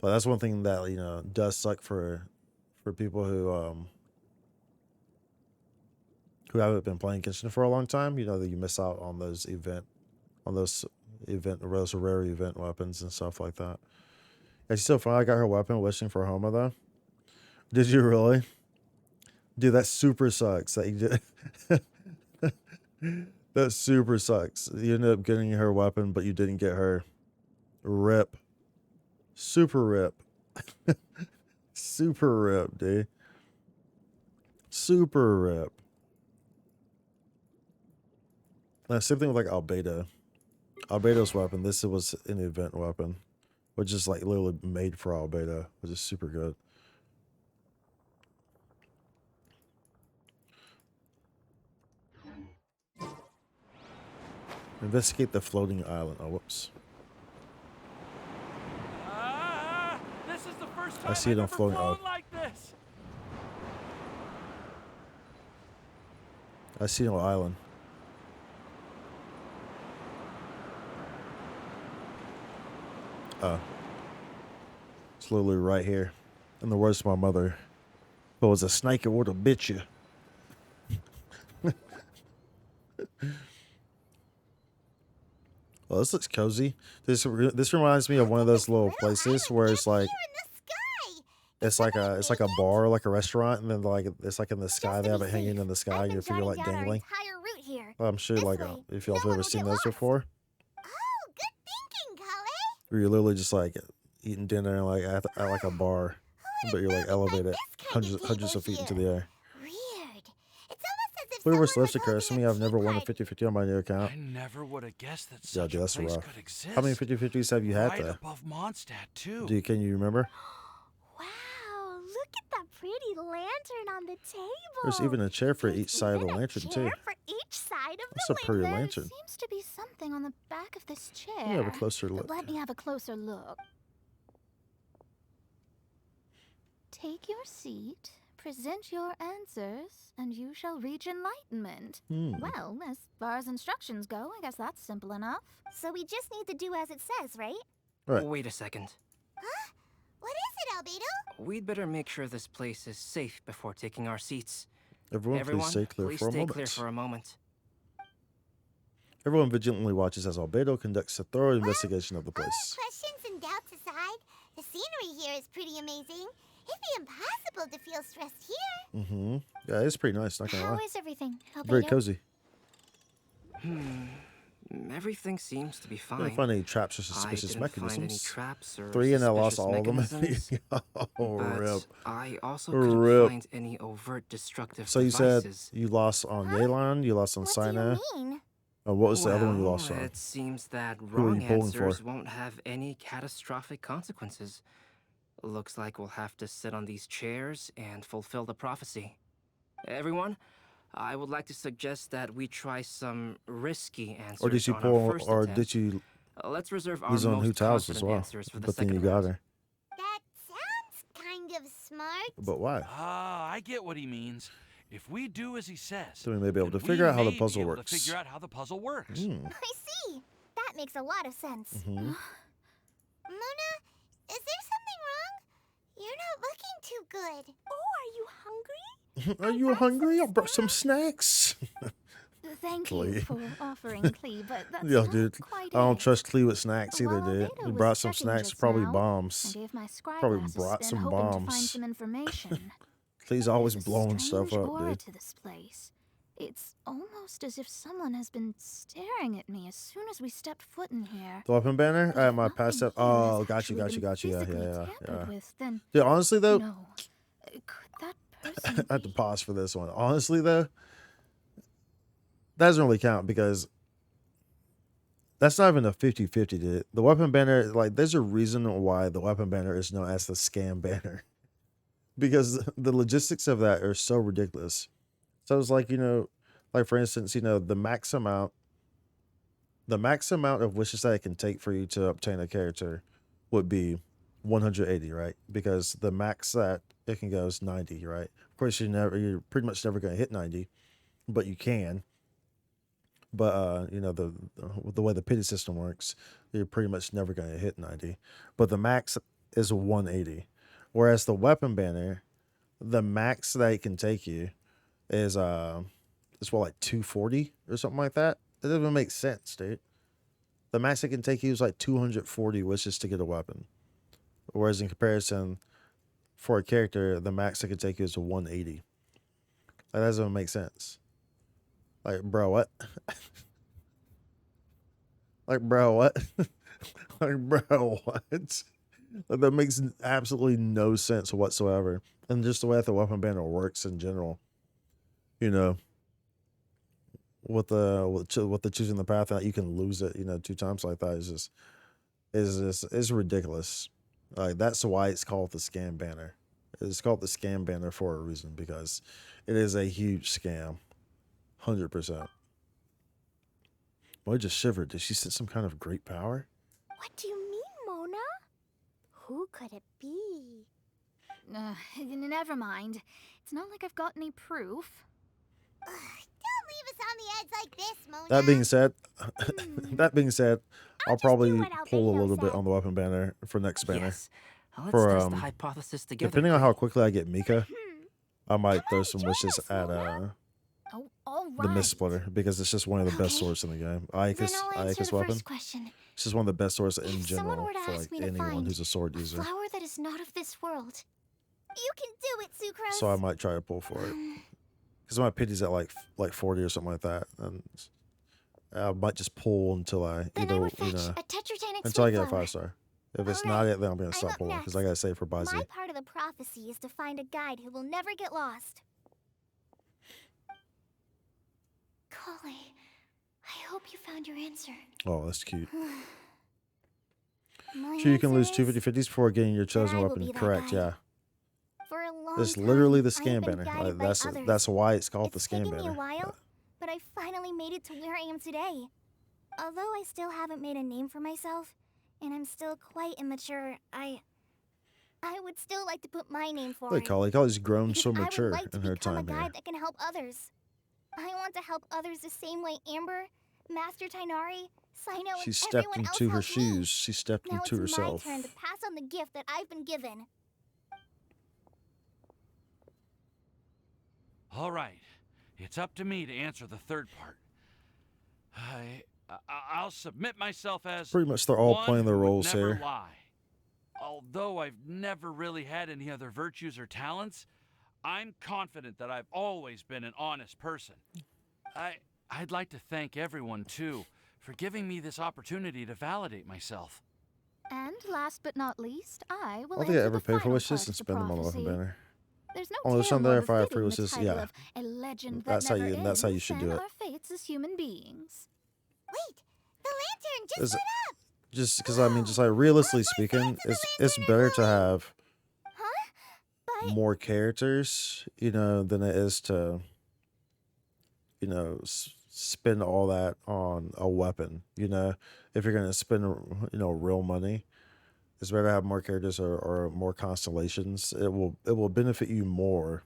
But that's one thing that does suck for people who haven't been playing Genshin for a long time. That you miss out on those rare event weapons and stuff like that. And she's so fun. I got her weapon wishing for Homa though. Did you really? Dude, that super sucks that you did. That super sucks. You ended up getting her weapon, but you didn't get her. Rip. Super rip. Super rip, dude. Super rip. Same thing with like Albedo. Albedo's weapon. This was an event weapon, which is like literally made for Albedo, which is super good. Investigate the floating island. Oh, whoops. This is the first time I see it I've on ever floating. flown Oh, like this. I see no island. Oh. It's literally right here. In the words of my mother, if it was a snake, it would have bit you. Well, this looks cozy. This reminds me of one of those little places where it's like it's like a bar, like a restaurant, and then like it's like in the sky. They have it hanging in the sky, and you feel like dangling. I'm sure like if y'all have ever seen those before. Oh, good thinking, Cully. Where you're literally just like eating dinner like at like a bar, but you're like elevated hundreds of feet into the air. Weird. It's almost as if Whatever someone slips was occurs to holding me, a I've never tea won a party. 50-50 on my new account. I never would have guessed that Yeah, such dude, a that's place rough. could exist. How many 50-50s have you had right though? above Mondstadt, too. Can you remember? Wow, look at that pretty lantern on the table. There's even a chair for There's each side of the even a lantern chair too. for each side of That's the a pretty window. lantern. Seems to be something on the back of this chair. Let me have a closer look. Let me have a closer look. Take your seat, present your answers, and you shall reach enlightenment. Well, as far as instructions go, I guess that's simple enough. So we just need to do as it says, right? Right. Wait a second. Huh? What is it, Albedo? We'd better make sure this place is safe before taking our seats. Everyone, please stay clear please for a stay moment. clear for a moment. Everyone vigilantly watches as Albedo conducts a thorough investigation of the All place. our questions and doubts aside, the scenery here is pretty amazing. It'd be impossible to feel stressed here. Yeah, it's pretty nice, not gonna How lie. is everything, Albedo? Very cozy. Everything seems to be I fine. didn't find any traps or I suspicious didn't find any mechanisms. traps or 3 and I lost suspicious all of them. mechanisms, Oh, but rip. I also couldn't Rip. find any overt destructive So you said devices. you lost on Yelan, you lost on What do Sina. you mean? What was the other one you Well, lost on? it seems that are you wrong pulling for? answers won't have any catastrophic consequences. Looks like we'll have to sit on these chairs and fulfill the prophecy. Everyone, I would like to suggest that we try some risky answers Or did you on pull, our first or attempt. did you Let's reserve our lose on most Hoot House as confident well? answers for the But then you second got round. her. That sounds kind of smart. But why? Ah, I get what he means. If we do as he says, So we may be able then to figure out how the may be puzzle able to works. figure out how the puzzle works. I see. That makes a lot of sense. Mona, is there something wrong? You're not looking too good. Oh, are you hungry? Are you hungry? I brought some snacks. Thank Clee. you for offering, Clee, but that's Yo, not dude, quite I don't it. trust Clee with snacks either, While dude. Albedo He was brought some checking snacks, just probably now, I bombs. gave my scribe Probably glass a brought spin, some hoping to find bombs. some information. Clee's always There's a blowing stuff strange up, aura dude. to this place. It's almost as if someone has been staring at me as soon as we stepped foot in here. The weapon banner? But I had if my nothing past step. here Oh, has got you. actually been Yeah. physically tampered with, then Dude, honestly though, no. Could that person I have to be? pause for this one. Honestly though, that doesn't really count because that's not even a 50-50, dude. The weapon banner, like, there's a reason why the weapon banner is known as the scam banner. Because the logistics of that are so ridiculous. So it's like, like for instance, the max amount of wishes that it can take for you to obtain a character would be 180, right? Because the max that it can go is 90, right? Of course, you're pretty much never going to hit 90, but you can. But the way the pity system works, you're pretty much never going to hit 90. But the max is 180. Whereas the weapon banner, the max that it can take you is like 240 or something like that. It doesn't even make sense, dude. The max it can take you is like 240 wishes to get a weapon. Whereas in comparison, for a character, the max it can take you is 180. That doesn't even make sense. Like, bro, what? Like, bro, what? Like, bro, what? Like, that makes absolutely no sense whatsoever. And just the way that the weapon banner works in general, with the choosing the path that you can lose it, 2 times like that is ridiculous. Like, that's why it's called the scam banner. It's called the scam banner for a reason, because it is a huge scam. 100%. Boy just shivered. Did she sense some kind of great power? What do you mean, Mona? Who could it be? Never mind. It's not like I've got any proof. Ugh, don't leave us on the edge like this, Mona. That being said, that being said, I'll just do probably what pull a Albedo little bit said. on the weapon banner for next banner. Yes. Let's For, test the hypothesis together. Depending on how Gray. quickly I get Mika, I might throw some join wishes us, at Mona. Oh, all right. the Mist Splitter because it's just one of the best Okay. swords in the game. Then Ike's I'll answer the weapon. first question. It's just one of the best swords in If someone general were to for ask like me to anyone find who's a sword a user. flower that is not of this world. You can do it, Sucrose. So I might try to pull for it because my pity's at like 40 or something like that, and I might just pull until I Then either I would fetch a a Tetratanic until I sweet get a flower. 5-star. If it's All not right, it, then I'm gonna I'm stop up pulling because next. I gotta save for My Bazi. part of the prophecy is to find a guide who will never get lost. Kali, I hope you found your answer. Oh, that's cute. My Sure, you can lose answer 2 is, 50/50s before getting your chosen I will weapon. be that Correct, guide. yeah. For a long It's time, literally the I've scan been banner. guided by others. That's why it's called the It's scan taken me banner. a while, but I finally made it to where I am today. Although I still haven't made a name for myself, and I'm still quite immature, I would still like to put my name forward. Look, Kali. Kali's grown because so I would mature like to in her become a time guide here. that can help others. I want to help others the same way Amber, Master Tainari, Sino, She and stepped everyone else into her helped me. shoes. She stepped Now into it's herself. my turn to pass on the gift that I've been given. All right, it's up to me to answer the third part. I'll submit myself as Pretty much they're all one playing their who would roles never here. lie. Although I've never really had any other virtues or talents, I'm confident that I've always been an honest person. I'd like to thank everyone too for giving me this opportunity to validate myself. And last but not least, I will I don't think I answer ever the pay for final wishes part and of the spend them on the weapon prophecy. banner. There's no Oh, there's tale some there more if I have befitting free the wishes, title yeah. of a legend That's that how never you- that's how you ends should do than it. our fates as human beings. Wait, the lantern just Is lit it- up! Just because I mean, just like realistically speaking, it's better to have Huh? But more characters, than it is to, spend all that on a weapon. If you're gonna spend, real money, it's better to have more characters or more constellations. It will benefit you more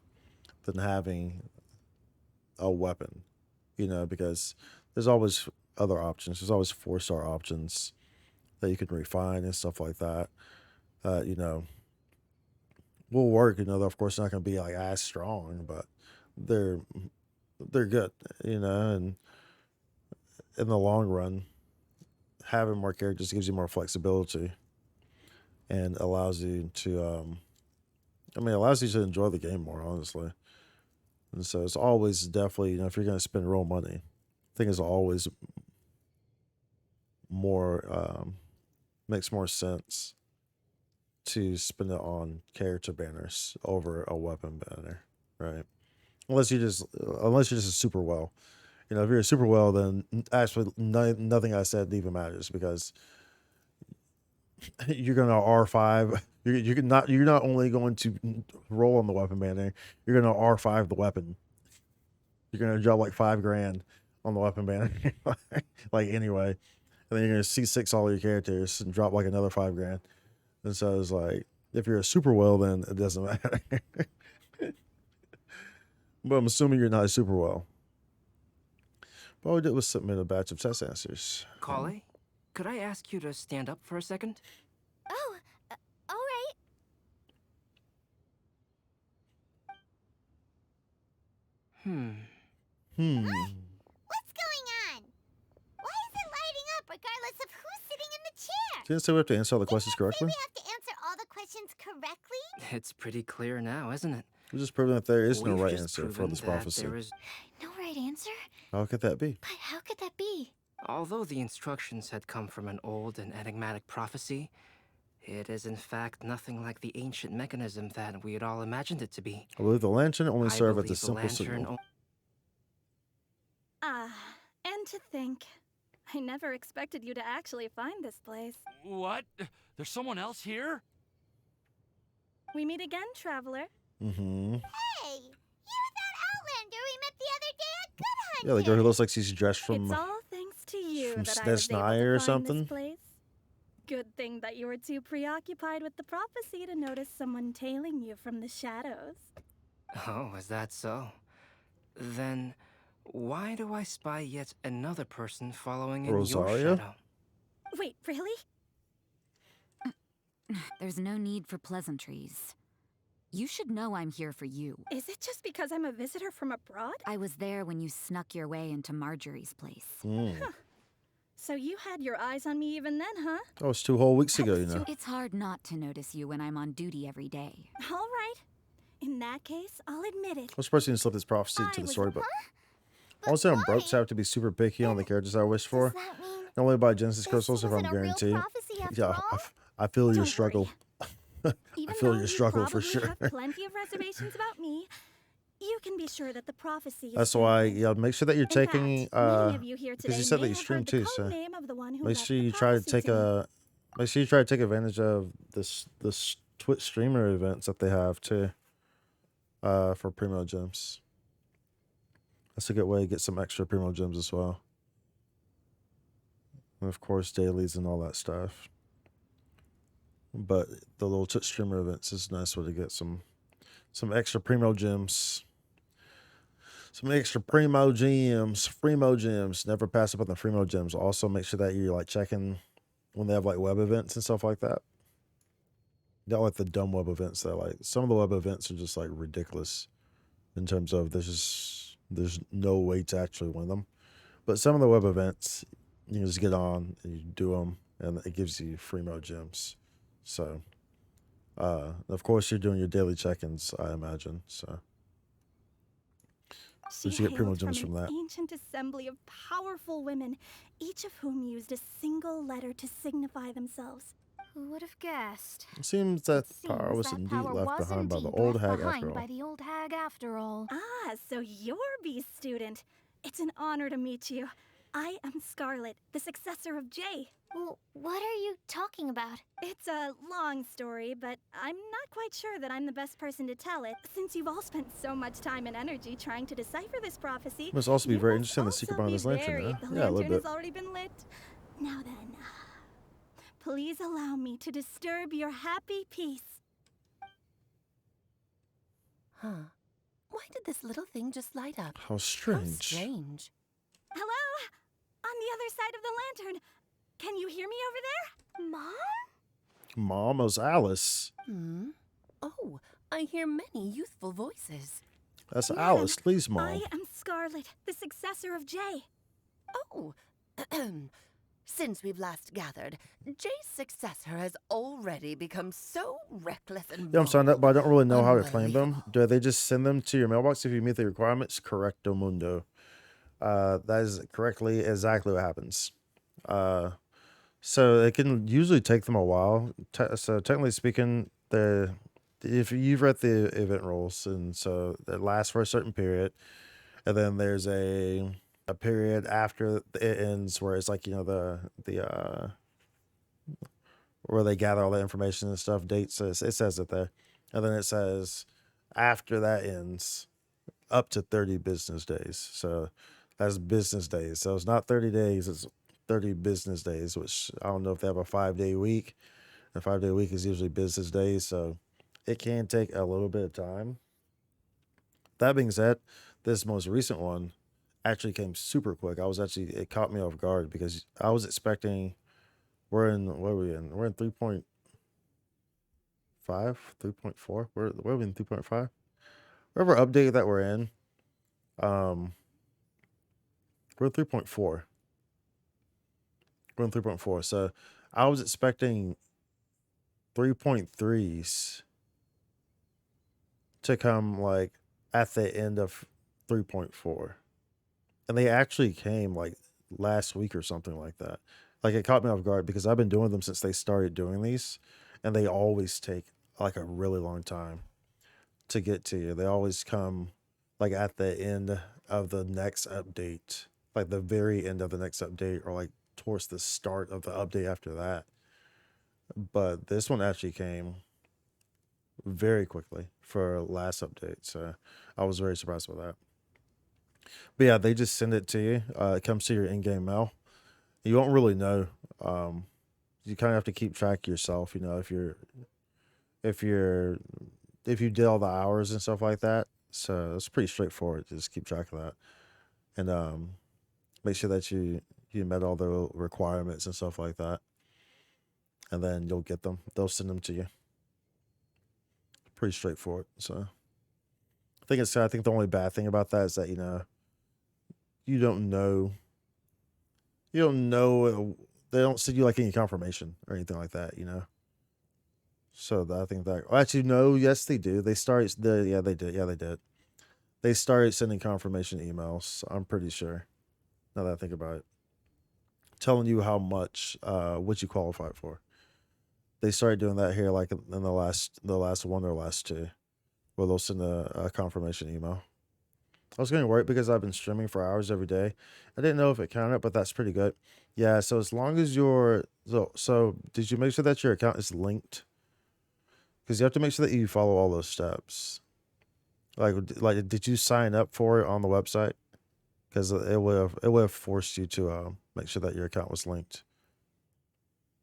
than having a weapon, because there's always other options. There's always 4-star options that you can refine and stuff like that. Will work. They're of course not going to be like as strong, but they're good. And in the long run, having more characters gives you more flexibility and allows you to, allows you to enjoy the game more, honestly. And so it's always definitely, if you're going to spend real money, I think it's always more, makes more sense to spend it on character banners over a weapon banner, right? Unless you're just a super well. If you're a super well, then actually nothing I said even matters because you're gonna R5. You're not only going to roll on the weapon banner, you're gonna R5 the weapon. You're gonna drop like $5,000 on the weapon banner, like anyway, and then you're gonna C6 all your characters and drop like another $5,000. And so it's like, if you're a super well, then it doesn't matter. But I'm assuming you're not a super well. But all we did was submit a batch of test answers. Kali, could I ask you to stand up for a second? oh, all right. Hmm. What's going on? Why is it lighting up regardless of who's sitting in the chair? Didn't say we have to answer all the questions Didn't it say correctly. we have to answer all the questions correctly? It's pretty clear now, isn't it? We're just proving that there is no We've right just answer for proven this that prophecy. there is- No right answer? How could that be? But how could that be? Although the instructions had come from an old and enigmatic prophecy, it is in fact nothing like the ancient mechanism that we had all imagined it to be. I believe the lantern only I served as a believe the simple lantern signal. And to think, I never expected you to actually find this place. What? There's someone else here? We meet again, traveler. Mm-hmm. Hey, you're that Outlander we met the other day at Good Hunt. Yeah, the girl who looks like she's dressed It's from all thanks to you. from that I was able Snai to or find something. this place. Good thing that you were too preoccupied with the prophecy to notice someone tailing you from the shadows. Oh, is that so? Then why do I spy yet another person following in your Rosaria? shadow? Wait, really? There's no need for pleasantries. You should know I'm here for you. Is it just because I'm a visitor from abroad? I was there when you snuck your way into Marjorie's place. So you had your eyes on me even then, huh? That was 2 whole weeks ago, you know. It's hard not to notice you when I'm on duty every day. All right. In that case, I'll admit it. I was supposed to slip this prophecy to the story, but also I'm broke, so I have to be super picky on the characters I wish for. That mean Not only buy Genesis crystals if I'm wasn't a real guaranteed. prophecy after Yeah, all? I feel your Don't struggle. I Even feel though your you struggle for probably sure. have plenty of reservations about me, you can be sure that the prophecy is That's why, genuine. yeah, make sure that you're In taking, fact, many of you here because today you said may that you have stream heard the too, code so name of the one who make left sure the you try to prophecy take to me. make sure you try to take advantage of this Twitch streamer events that they have too, for Primo Gems. That's a good way to get some extra Primo Gems as well. And of course, dailies and all that stuff. But the little Twitch streamer events is a nice way to get some extra Primo Gems. Some extra Primo Gems. Never pass up on the Primo Gems. Also, make sure that you're like checking when they have like web events and stuff like that. Not like the dumb web events that like some of the web events are just like ridiculous in terms of there's no way to actually win them. But some of the web events you can just get on and you do them and it gives you Primo Gems. So, of course you're doing your daily check-ins, I imagine. So. She Did you get Primo hailed Gems from from an that? ancient assembly of powerful women, each of whom used a single letter to signify themselves. Who would have guessed? It seems that Seems power was that indeed power left was behind by the indeed old left hag behind after all. by the old hag after all. Ah, so you're B's student. It's an honor to meet you. I am Scarlet, the successor of Jay. Well, what are you talking about? It's a long story, but I'm not quite sure that I'm the best person to tell it, since you've all spent so much time and energy trying to decipher this prophecy. Must also be you very must interesting the secret also behind be this lantern, very- huh? The Yeah, a little lantern bit. has already been lit. Now then, please allow me to disturb your happy peace. Huh. Why did this little thing just light up? How strange. Strange. Hello? On the other side of the lantern. Can you hear me over there? Mom? Mom, it was Alice. Oh, I hear many youthful voices. That's Madam, Alice, Lee's mom. I am Scarlet, the successor of Jay. Oh, since we've last gathered, Jay's successor has already become so reckless and Yeah, I'm signed up, but I don't really know how to claim them. Unbelievable. Do they just send them to your mailbox if you meet the requirements? Correcto mundo. That is exactly what happens. So it can usually take them a while. So technically speaking, if you've read the event rules, and so it lasts for a certain period, and then there's a period after it ends where it's like, you know, the where they gather all the information and stuff. Dates, it says it there, and then it says after that ends, up to 30 business days. So that's business days. So it's not 30 days. It's 30 business days, which I don't know if they have a 5-day week. A 5-day week is usually business days, so it can take a little bit of time. That being said, this most recent one actually came super quick. It caught me off guard because I was expecting, what are we in? We're in 3.5, 3.4. Where are we in 3.5? Whatever update that we're in, we're in 3.4. We're in 3.4. So I was expecting 3.3s to come like at the end of 3.4. And they actually came like last week or something like that. Like it caught me off guard because I've been doing them since they started doing these, and they always take like a really long time to get to you. They always come like at the end of the next update, like the very end of the next update, or like towards the start of the update after that. But this one actually came very quickly for last update, so I was very surprised with that. But yeah, they just send it to you. It comes to your in-game mail, You won't really know. You kind of have to keep track yourself. You know, if you did all the hours and stuff like that. So it's pretty straightforward. Just keep track of that, and make sure that you met all the requirements and stuff like that, and then you'll get them. They'll send them to you. Pretty straightforward. So I think the only bad thing about that is that you don't know. They don't send you like any confirmation or anything like that. So I think that actually no, yes they do. They did. Yeah, they did. They started sending confirmation emails. I'm pretty sure. Now that I think about it, telling you how much what you qualified for. They started doing that here, like in the last one or last two, where they'll send a confirmation email. I was getting worried because I've been streaming for hours every day. I didn't know if it counted, but that's pretty good. Yeah. So as long as so did you make sure that your account is linked? Because you have to make sure that you follow all those steps. Like, did you sign up for it on the website? Because it would have forced you to make sure that your account was linked.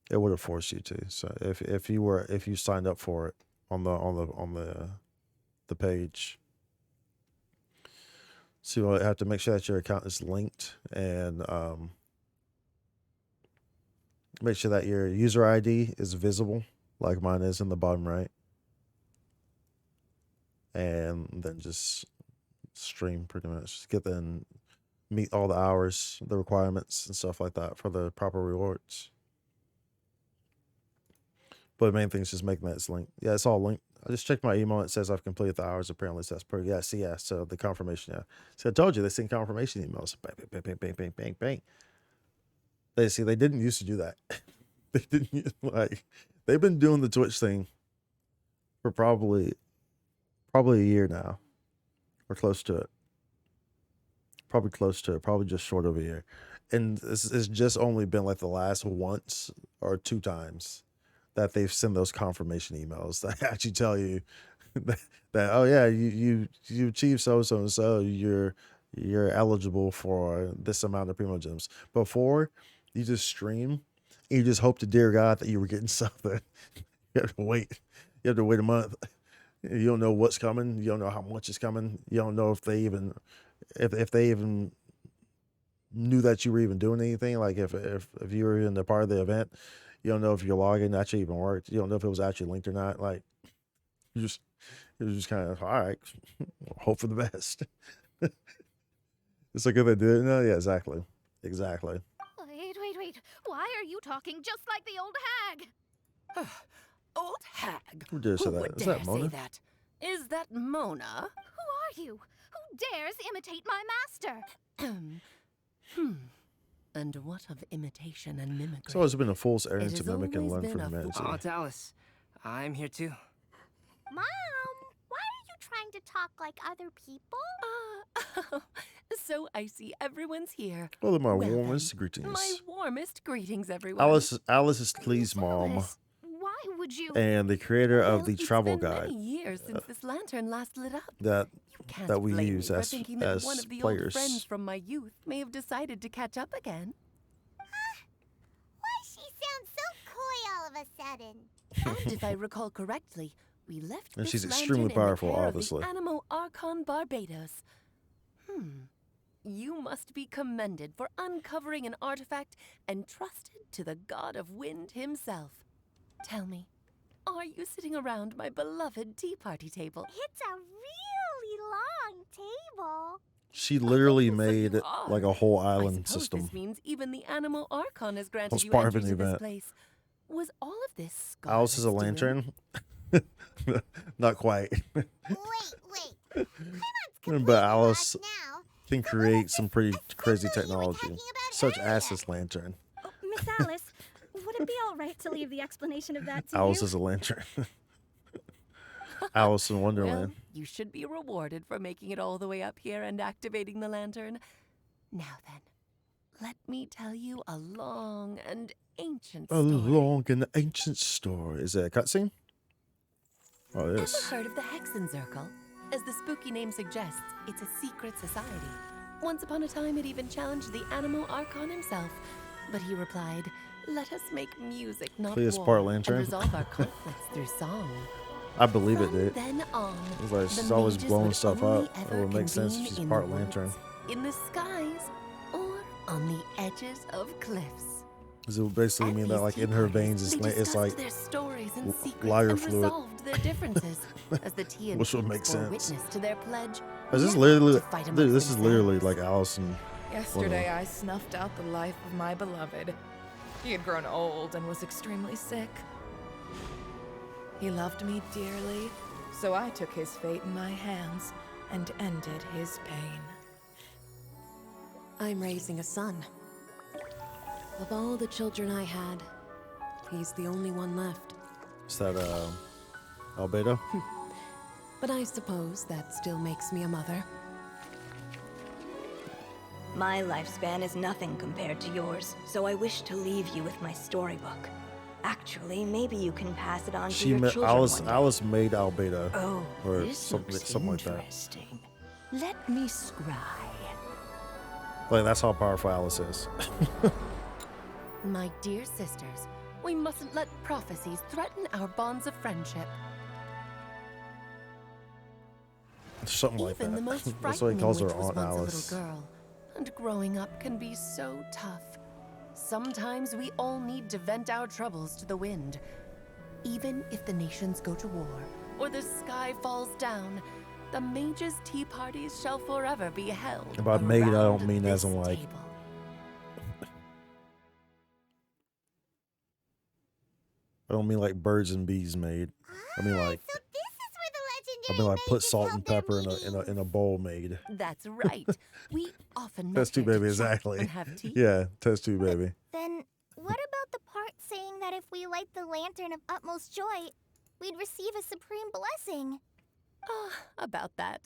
It would have forced you to. So if you signed up for it on the page, so you have to make sure that your account is linked and make sure that your user ID is visible, like mine is in the bottom right, and then just stream pretty much. Meet all the hours, the requirements, and stuff like that for the proper rewards. But the main thing is just making that it's linked. Yeah, it's all linked. I just checked my email. It says I've completed the hours. Apparently, so that's pretty. Yeah, see, yeah. So the confirmation. Yeah. So I told you they send confirmation emails. Bang, bang, bang, bang, bang, bang, bang. They didn't used to do that. They didn't they've been doing the Twitch thing for probably a year now, or close to it. Probably just short of a year. And this has just only been like the last once or two times that they've sent those confirmation emails that actually tell you that oh yeah, you achieved so and so, you're eligible for this amount of primo gems. Before, you just stream and you just hope to dear God that you were getting something. You have to wait. You have to wait a month. You don't know what's coming. You don't know how much is coming. You don't know if they even knew that you were even doing anything. Like if you were in the part of the event, you don't know if your login actually even worked. You don't know if it was actually linked or not. Like it was just kind of all right. Hope for the best. It's like if they did it. No, yeah, exactly. Wait.Hy are you talking just like the old hag? Old hag? Who dare say that? Would Is dare that Mona? say that? Is that Mona? Who are you? Who dares imitate my master? And what of imitation and mimicry? It's always been a fool's errand It to has mimic and always learn been from a humanity. Oh, it's Alice. I'm here too. Mom, why are you trying to talk like other people? So I see everyone's here. Well, my Well, warmest then, greetings. My warmest greetings, everyone. Alice is Clee's mom Why would you? and the creator of the It's travel been guide many years since this lantern last lit up. that You can't that we blame use me for as thinking that one of the old players. friends from my youth may have decided to catch up again. Why she sounds so coy all of a sudden? And if I recall correctly, we left And this she's lantern extremely in the powerful, care of obviously. the Animo Archon Barbados. You must be commended for uncovering an artifact entrusted to the god of wind himself. Tell me, are you sitting around my beloved tea party table? It's a really long table. She literally So made you are. like a whole I island suppose system. this means even the Animo Archon has granted Was you part of entry an to this event. place. Was all of this Alice is a Scarlet's doing? lantern. Not quite. Wait. Paimon's But Alice now. can create some pretty crazy what you were technology, talking about such earlier. as this lantern. Oh, Miss Alice, would it be all right to leave the explanation of that to Alice you? is a lantern. Alice in Well, Wonderland. you should be rewarded for making it all the way up here and activating the lantern. Now then, let me tell you a long and ancient A story. long and ancient story. Is it a cutscene? Oh, it Ever is. heard of the Hexenzirkel? As the spooky name suggests, it's a secret society. Once upon a time, it even challenged the Animo Archon himself. But he replied, "Let us make music, not Cleo's war, part and lantern. resolve our conflicts through song." I believe it, From dude. then on, It's like the she's always mages blowing would stuff only up. It ever would make sense if convene she's in part the lantern. woods, in the skies, or on the edges of cliffs. Does it basically At mean that these like tea in her parties, veins they it's discussed like their stories and secrets lighter and fluid. resolved their differences as the tea and Which would peeps make bore sense. witness to their pledge. Is this never literally to fight dude, amongst this is literally themselves. like Allison. Yesterday, I snuffed out the life of my beloved. He had grown old and was extremely sick. He loved me dearly, so I took his fate in my hands and ended his pain. I'm raising a son. Of all the children I had, he's the only one left. Is that Albedo? But I suppose that still makes me a mother. My lifespan is nothing compared to yours, so I wish to leave you with my storybook. Actually, maybe you can pass it on to your children one day. Alice made Albedo. Oh, or this something looks like that. interesting. Let me scry. Like that's how powerful Alice is. My dear sisters, we mustn't let prophecies threaten our bonds of friendship. Something like Even that. the most That's what he frightening calls her witch was Aunt once Alice. a little girl, and growing up can be so tough. Sometimes we all need to vent our troubles to the wind. Even if the nations go to war, or the sky falls down, the mages' tea parties shall forever be held. By maid, I don't around mean as in this like. table. I don't mean like birds and bees made. I mean like. So this is where the I legendary mean like put mages salt held and their pepper meetings. in a bowl made. That's right. We often met Test tube here to baby, chat exactly. and have tea. Yeah, test tube baby. Then what about the part saying that if we light the lantern of utmost joy, we'd receive a supreme blessing? About that.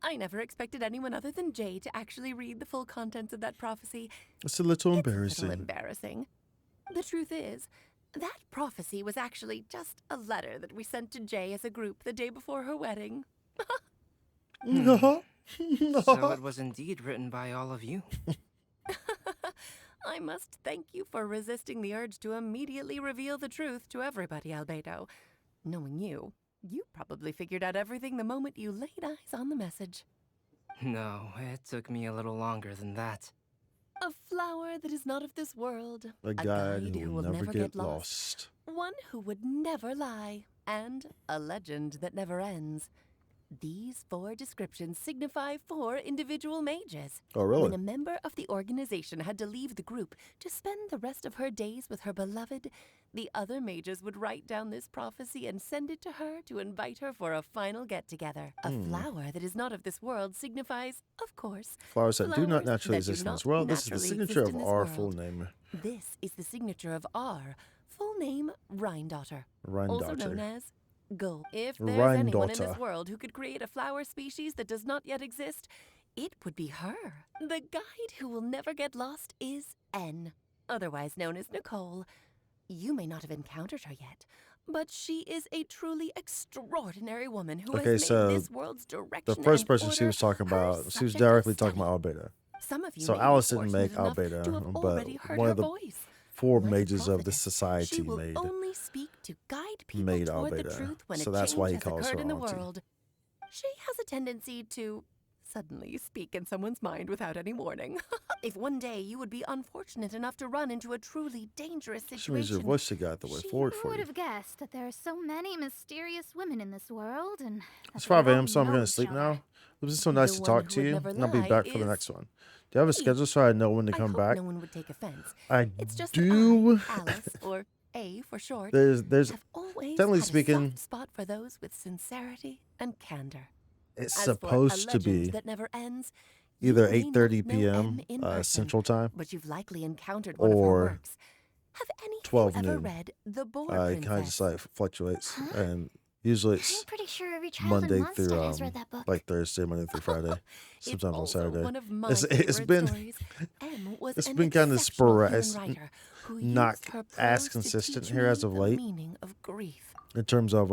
I never expected anyone other than Jay to actually read the full contents of that prophecy. It's a little It's embarrassing. a little embarrassing. The truth is, that prophecy was actually just a letter that we sent to Jay as a group the day before her wedding. So it was indeed written by all of you. I must thank you for resisting the urge to immediately reveal the truth to everybody, Albedo. Knowing you, you probably figured out everything the moment you laid eyes on the message. No, it took me a little longer than that. A flower that is not of this world. A guide who will never get lost. One who would never lie. And a legend that never ends. These 4 descriptions signify 4 individual mages. Oh, really? When a member of the organization had to leave the group to spend the rest of her days with her beloved, the other mages would write down this prophecy and send it to her to invite her for a final get-together. A flower that is not of this world signifies, of course, Flowers that do not flowers naturally that do exist in this not world. This is the naturally signature exist of in this our world. full name. This is the signature of our full name, Rhindaughter. Rhindaughter. Also known as Go. If there's Rhindaughter. anyone in this world who could create a flower species that does not yet exist, it would be her. The guide who will never get lost is N, otherwise known as Nicole. You may not have encountered her yet, but she is a truly extraordinary woman who Okay, has so made this world's direction The first and person she order was talking her about, she was subject of directly talking study. about Albedo. Some of you So may be Alice didn't make fortunate enough Albedo, to have but already heard one her of the voice. 4 Like a mages of the prophetess, society she will made. only speak to guide people made toward the Albedo. truth when So a that's change why he has calls occurred her in the auntie. world. She has a tendency to suddenly speak in someone's mind without any warning. If one day you would be unfortunate enough to run into a truly dangerous She means situation, your voice to got the way forward Who for would you. have guessed that there are so many mysterious women in this world, and It's that they 5 would a.m., all so I'm know going to each sleep other? now. It was so nice The to one talk who to would you, never and I'll be lie back for the is next one. Do you have a schedule so I know when to I come hope back? no one would take offense. I It's just do. that I, Alice, or A for short, There's have always technically had speaking, a soft spot for those with sincerity and candor. it's As for a supposed to legend be that never ends, either you may not 8:30 know p.m. M in person, Central Time but you've likely encountered one of her or works. Have any of 12 you ever noon. read The Boar It Princess? kind of just like fluctuates, and usually I'm it's pretty sure every child Monday in Mondstadt through has read that book. like Thursday, Monday through Friday, It's sometimes on also Saturday. one of my It's favorite been stories. M was it's an been kind of exceptional human sporadic, writer who not used her as prose to consistent teach here as me of the late meaning of grief. in terms of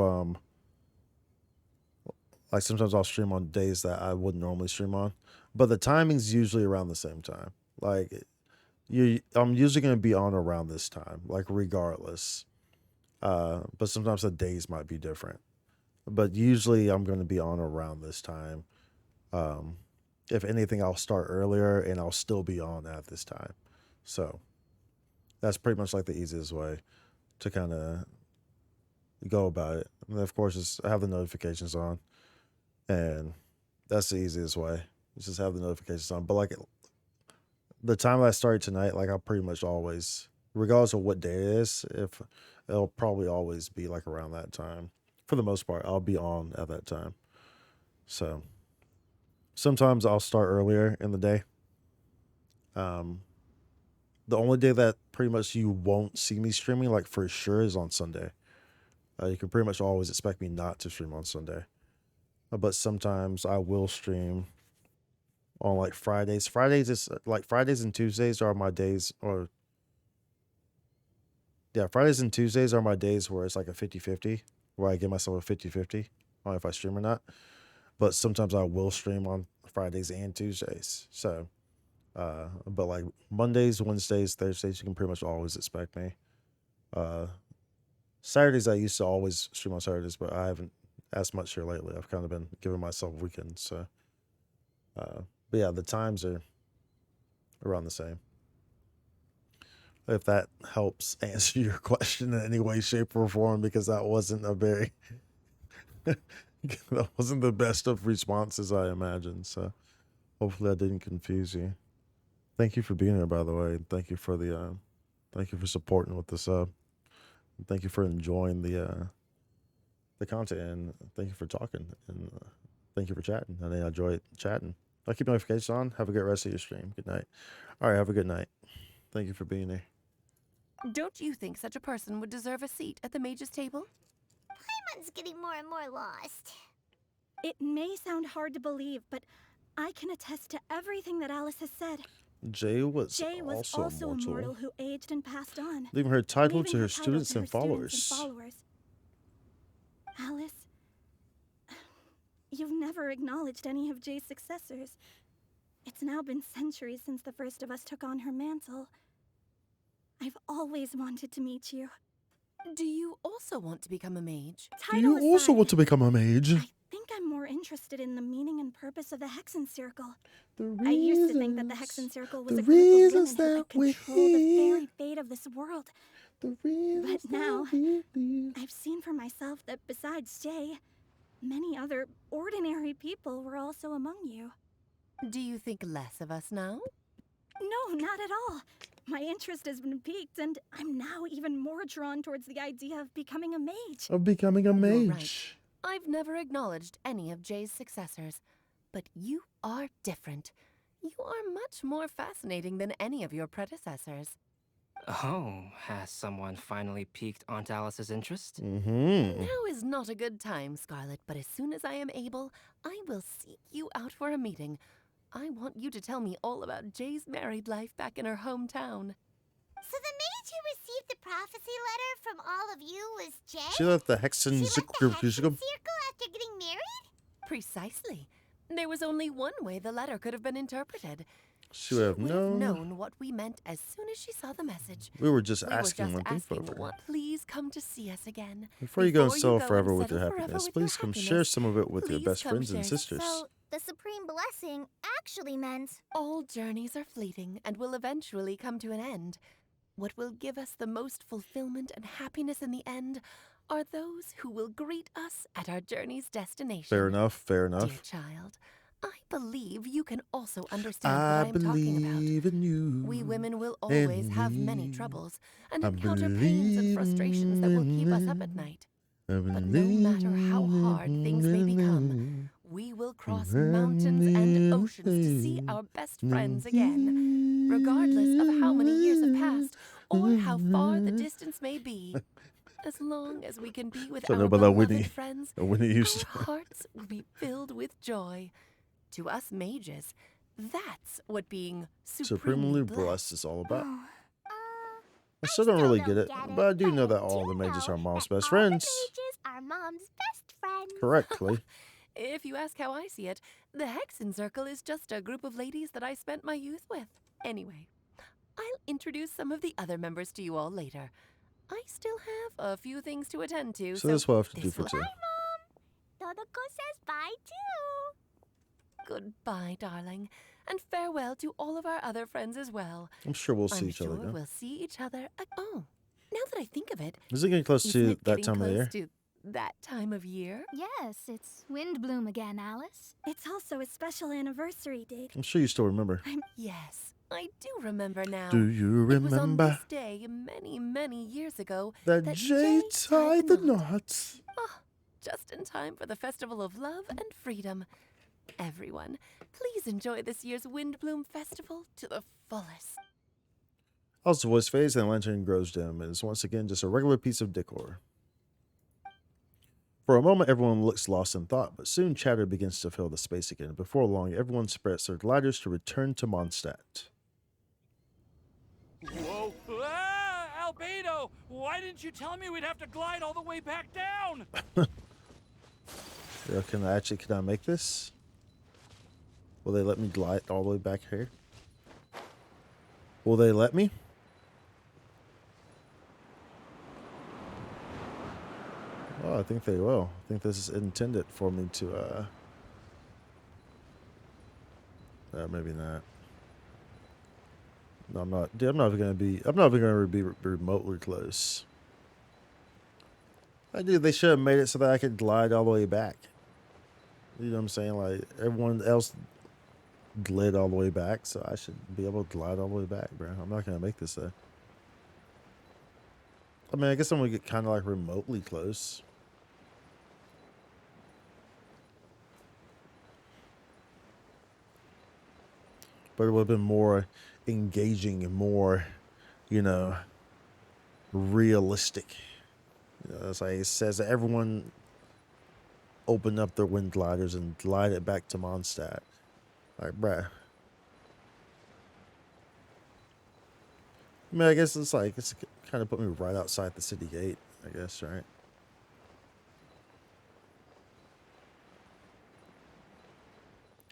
like sometimes I'll stream on days that I wouldn't normally stream on, but the timing's usually around the same time. Like I'm usually gonna be on around this time, like regardless. But sometimes the days might be different. But usually I'm gonna be on around this time. Um, if anything, I'll start earlier and I'll still be on at this time. So that's pretty much like the easiest way to kind of go about it. And of course, is have the notifications on, and that's the easiest way. Just have the notifications on. But like the time I started tonight, like I'll pretty much always, regardless of what day it is, if it'll probably always be like around that time. For the most part, I'll be on at that time. So sometimes I'll start earlier in the day. The only day that pretty much you won't see me streaming, like for sure, is on Sunday. You can pretty much always expect me not to stream on Sunday. But sometimes I will stream on like Fridays. Fridays is like Fridays and Tuesdays are my days, or yeah, Fridays and Tuesdays are my days where it's like a 50-50, where I give myself a 50-50 on if I stream or not. But sometimes I will stream on Fridays and Tuesdays. So, but like Mondays, Wednesdays, Thursdays, you can pretty much always expect me. Saturdays, I used to always stream on Saturdays, but I haven't as much here lately. I've kind of been giving myself weekends. So, but yeah, the times are around the same. If that helps answer your question in any way, shape, or form, because that wasn't a very, that wasn't the best of responses, I imagine. So hopefully I didn't confuse you. Thank you for being here, by the way. Thank you for the, thank you for supporting with the sub. Thank you for enjoying the content, and thank you for talking, and thank you for chatting. I enjoy chatting. I'll keep notifications on. Have a good rest of your stream. Good night. All right, have a good night. Thank you for being here. Don't you think such a person would deserve a seat at the mage's table? Paimon's getting more and more lost. It may sound hard to believe, but I can attest to everything that Alice has said. Jay was also immortal who aged and passed on, leaving her title to her title students to and her followers. Alice, you've never acknowledged any of Jay's successors. It's now been centuries since the first of us took on her mantle. I've always wanted to meet you. Do you also want to become a mage? Do you also want to become a mage? I think I'm more interested in the meaning and purpose of the Hexen Circle. I used to think that the Hexen Circle was a group of women who could control the very fate of this world. But now, I've seen for myself that besides Jay, many other ordinary people were also among you. Do you think less of us now? No, not at all. My interest has been piqued, and I'm now even more drawn towards the idea of becoming a mage. You're right. I've never acknowledged any of Jay's successors, but you are different. You are much more fascinating than any of your predecessors. Oh, has someone finally piqued Aunt Alice's interest? Now is not a good time, Scarlet, but as soon as I am able, I will seek you out for a meeting. I want you to tell me all about Jay's married life back in her hometown. So the mage who received the prophecy letter from all of you was Jay? She left the Hexen Circle after getting married? Precisely. There was only one way the letter could have been interpreted. She would have known what we meant as soon as she saw the message. We were just asking one thing for her. Please come to see us again. Before you go and settle forever with your happiness, please come share some of it with your best friends and sisters. So, the supreme blessing actually meant... All journeys are fleeting and will eventually come to an end. What will give us the most fulfillment and happiness in the end are those who will greet us at our journey's destination. Fair enough, fair enough. Dear child, I believe you can also understand what I am talking about. In you. We women will always have many troubles and encounter pains and frustrations that will keep us up at night. But no matter how hard things may become, we will cross mountains and oceans to see our best friends again, regardless of how many years have passed or how far the distance may be. As long as we can be with our beloved friends, our hearts will be filled with joy. To us mages, that's what being supremely blessed is all about. I still don't really get it, but I do know that all the mages are mom's best friends. Mages are mom's best friends. Correctly. If you ask how I see it, the Hexen Circle is just a group of ladies that I spent my youth with. Anyway, I'll introduce some of the other members to you all later. I still have a few things to attend to, So that's what I have to do this for will- two. Todoko says bye too. Goodbye, darling, and farewell to all of our other friends as well. I'm sure we'll see I'm each sure other again. we'll see each other. Oh, now that I think of it, Is it getting close isn't to it that getting time of the close year? to that time of year? Yes, it's Windblume again, Alice. It's also a special anniversary date. I'm sure you still remember. Yes, I do remember now. Do you It was on remember this day many, many years ago that Jay tied the knot. knots? Oh, just in time for the Festival of Love and Freedom. Everyone, please enjoy this year's Windblume Festival to the fullest. As the voice fades and the lantern grows dim, it is once again just a regular piece of decor. For a moment, everyone looks lost in thought, but soon chatter begins to fill the space again. Before long, everyone spreads their gliders to return to Mondstadt. Whoa! Ah, Albedo! Why didn't you tell me we'd have to glide all the way back down? Yeah, can I make this? Will they let me glide all the way back here? Will they let me? Oh, I think they will. I think this is intended for me to, maybe not. No, I'm not. Dude, I'm not even gonna be remotely close. They should have made it so that I could glide all the way back. You know what I'm saying? Like, everyone else glid all the way back, so I should be able to glide all the way back, bro. I'm not gonna make this, though. I mean, I guess I'm gonna get kind of like remotely close. But it would have been more engaging and more, you know, realistic. You know, it's like it says that everyone open up their wind gliders and glide it back to Mondstadt. Like, bruh. I mean, I guess it's kind of put me right outside the city gate, I guess, right?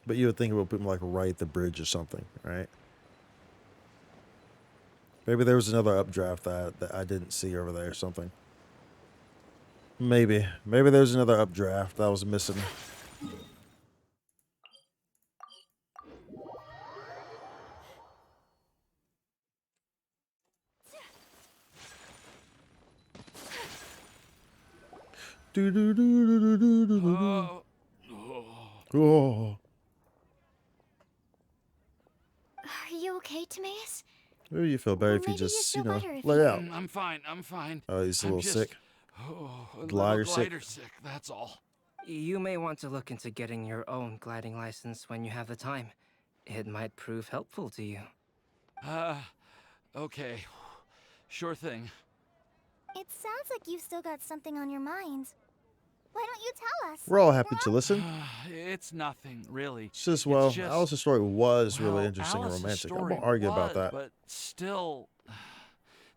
But you would think it would put me like right at the bridge or something, right? Maybe there was another updraft that I didn't see over there or something. Maybe there's another updraft that I was missing. Do do do do do do do. Oh. Are you okay, Timaeus? Maybe you feel better if you Maybe just, you you feel know, better if lay out. I'm fine. I'm fine. Oh, he's a I'm little just- sick. Oh, a Glider little sick. glider sick. That's all. You may want to look into getting your own gliding license when you have the time. It might prove helpful to you. Okay. Sure thing. It sounds like you've still got something on your mind. Why don't you tell us? We're all happy to listen. It's nothing, really. It's just, well, just- Alice's story was Well, really interesting and Alice's romantic. I story won't argue about was, that. But still,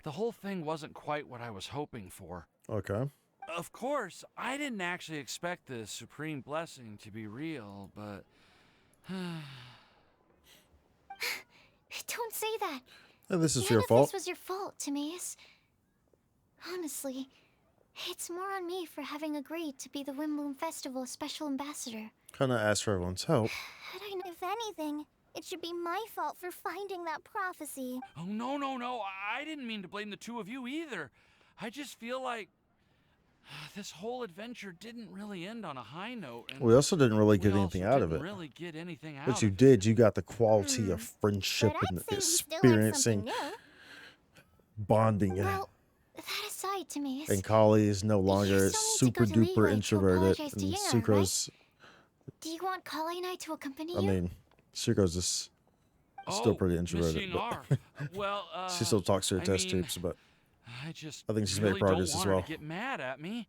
the whole thing wasn't quite what I was hoping for. Okay. Of course, I didn't actually expect the supreme blessing to be real, but... Don't say that. This is None your of fault. this was your fault, Timaeus. Honestly, it's more on me for having agreed to be the Windblume Festival Special Ambassador. Kind of asked for everyone's help. Had I If anything, it should be my fault for finding that prophecy. Oh, no. I didn't mean to blame the two of you either. I just feel like this whole adventure didn't really end on a high note. And We also didn't really get we anything also out of didn't it. really get anything out But you of it. did. You got the quality of friendship But and I'd say we still learned experiencing something new. bonding. Well, that aside, Timaeus. And Kali is no longer still need to super go to duper Leeway to introverted. apologize to And Yinger, Sucrose, Do you want Kali and I to accompany I you? mean, Sucrose is still pretty Miss introverted. Yingar. But Well, she still talks to her I test mean, tubes, but I just I think she's really made progress don't as want her well. to get mad at me.